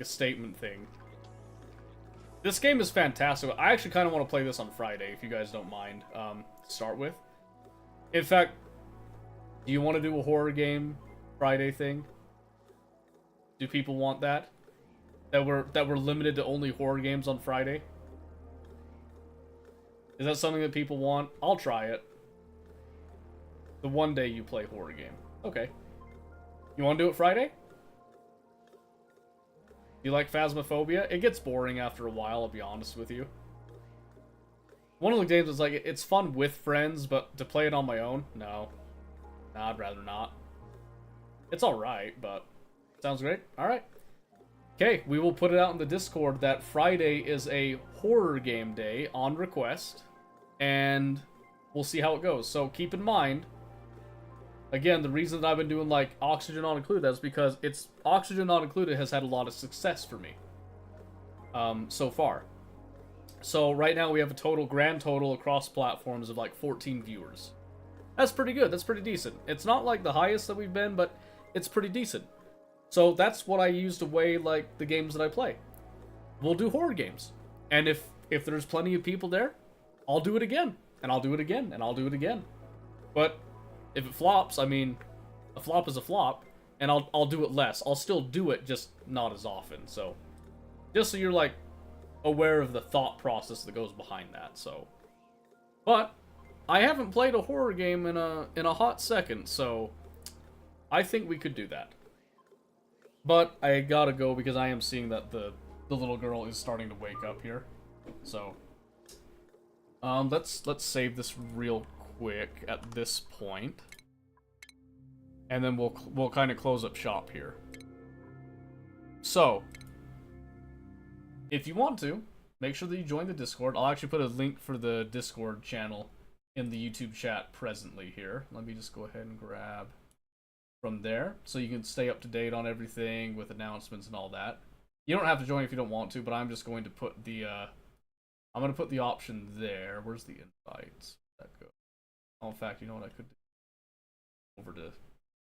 statement thing. This game is fantastic. I actually kind of want to play this on Friday, if you guys don't mind. To start with. In fact, do you want to do a horror game Friday thing? Do people want that? That we're limited to only horror games on Friday? Is that something that people want? I'll try it. The one day you play horror game. Okay. You want to do it Friday? You like Phasmophobia? It gets boring after a while, I'll be honest with you. One of the games is like, it's fun with friends, but to play it on my own? No. Nah, I'd rather not. It's alright, but... Sounds great. Alright. Okay, we will put it out in the Discord that Friday is a horror game day on request. And we'll see how it goes. So keep in mind... Again, the reason that I've been doing, like, Oxygen Not Included, that's because Oxygen Not Included has had a lot of success for me. So far. So, right now we have a grand total across platforms of, like, 14 viewers. That's pretty good, that's pretty decent. It's not, like, the highest that we've been, but it's pretty decent. So, that's what I use to weigh, like, the games that I play. We'll do horror games. And if there's plenty of people there, I'll do it again. And I'll do it again, and I'll do it again. But... if it flops, I mean, a flop is a flop, and I'll do it less. I'll still do it, just not as often, so... just so you're, like, aware of the thought process that goes behind that, so... But, I haven't played a horror game in a hot second, so... I think we could do that. But, I gotta go because I am seeing that the little girl is starting to wake up here. So... let's save this real quick at this point, and then we'll kind of close up shop here. So, if you want to, make sure that you join the Discord. I'll actually put a link for the Discord channel in the YouTube chat presently here. Let me just go ahead and grab from there, so you can stay up to date on everything with announcements and all that. You don't have to join if you don't want to, but I'm just going to put the I'm going to put the option there. Where's the invites? Where'd that go? Oh, in fact, you know what I could do? Over to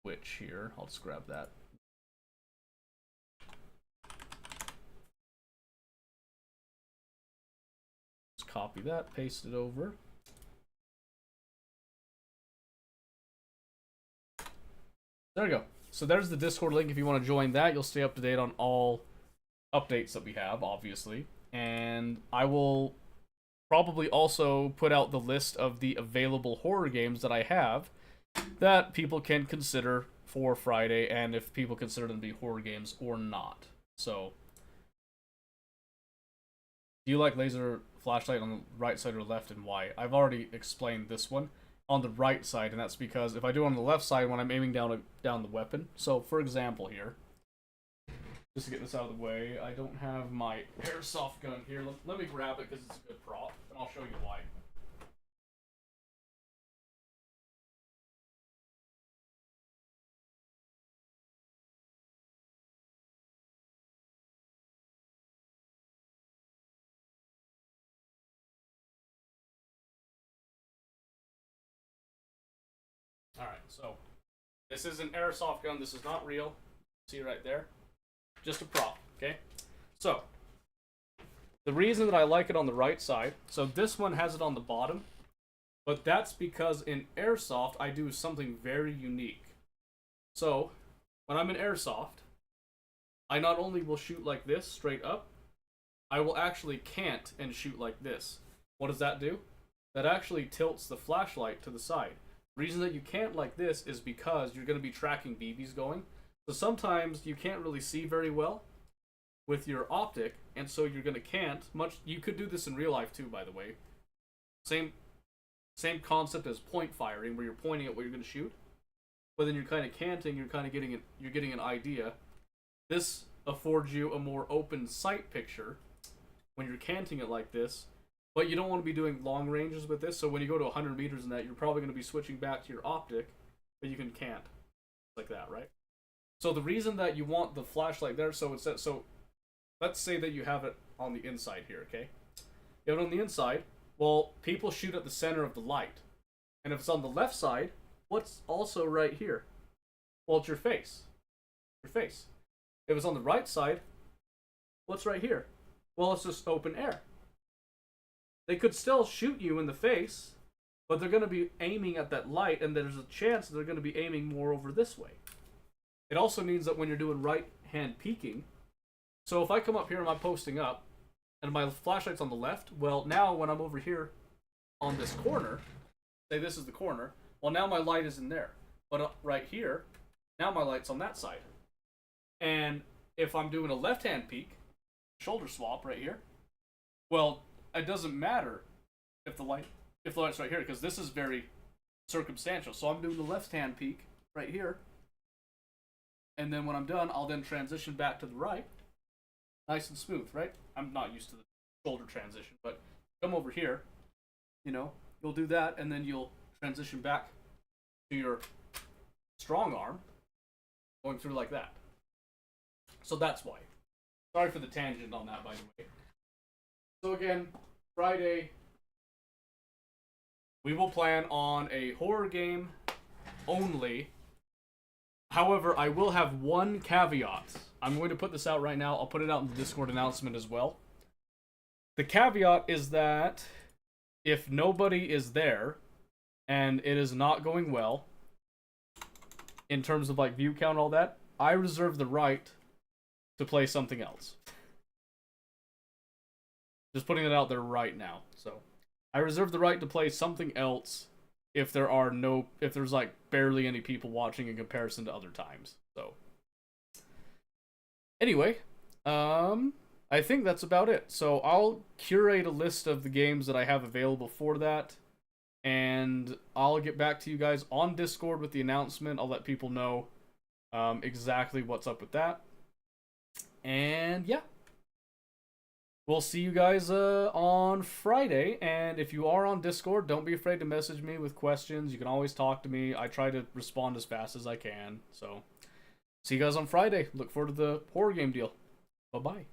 Twitch here. I'll just grab that. Just copy that, paste it over. There we go. So there's the Discord link if you want to join that. You'll stay up to date on all updates that we have, obviously. And I will probably also put out the list of the available horror games that I have that people can consider for Friday, and if people consider them to be horror games or not. So, do you like laser flashlight on the right side or left, and why? I've already explained this one. On the right side, and that's because if I do it on the left side when I'm aiming down the weapon. So, for example here, just to get this out of the way, I don't have my airsoft gun here. Let me grab it because it's a good prop, and I'll show you why. Alright, so this is an airsoft gun. This is not real. See right there? Just a prop, okay? So, the reason that I like it on the right side, so this one has it on the bottom, but that's because in airsoft, I do something very unique. So, when I'm in airsoft, I not only will shoot like this, straight up, I will actually cant and shoot like this. What does that do? That actually tilts the flashlight to the side. The reason that you can't like this is because you're going to be tracking BBs going. So sometimes you can't really see very well with your optic, and so you're going to cant. You could do this in real life too, by the way. Same concept as point firing, where you're pointing at what you're going to shoot, but then you're kind of canting. You're kind of getting an idea. This affords you a more open sight picture when you're canting it like this, but you don't want to be doing long ranges with this. So when you go to 100 meters in that, you're probably going to be switching back to your optic, but you can cant like that, right? So the reason that you want the flashlight there, so let's say that you have it on the inside here, okay? You have it on the inside. Well, people shoot at the center of the light. And if it's on the left side, what's also right here? Well, it's your face. Your face. If it's on the right side, what's right here? Well, it's just open air. They could still shoot you in the face, but they're going to be aiming at that light, and there's a chance they're going to be aiming more over this way. It also means that when you're doing right-hand peeking, so if I come up here and I'm posting up, and my flashlight's on the left, well, now when I'm over here on this corner, say this is the corner, well, now my light is in there. But right here, now my light's on that side. And if I'm doing a left-hand peek, shoulder swap right here, well, it doesn't matter if the light's right here, because this is very circumstantial. So I'm doing the left-hand peek right here, and then when I'm done, I'll then transition back to the right, nice and smooth, right? I'm not used to the shoulder transition, but come over here, you'll do that, and then you'll transition back to your strong arm, going through like that. So that's why. Sorry for the tangent on that, by the way. So again, Friday, we will plan on a horror game only. However, I will have one caveat. I'm going to put this out right now. I'll put it out in the Discord announcement as well. The caveat is that if nobody is there and it is not going well in terms of like view count and all that, I reserve the right to play something else. Just putting it out there right now. So I reserve the right to play something else if there's like barely any people watching in comparison to other times. So anyway, I think that's about it. So I'll curate a list of the games that I have available for that, and I'll get back to you guys on Discord with the announcement. I'll let people know exactly what's up with that. And yeah, we'll see you guys on Friday. And if you are on Discord, don't be afraid to message me with questions. You can always talk to me. I try to respond as fast as I can. So see you guys on Friday. Look forward to the horror game deal. Bye-bye.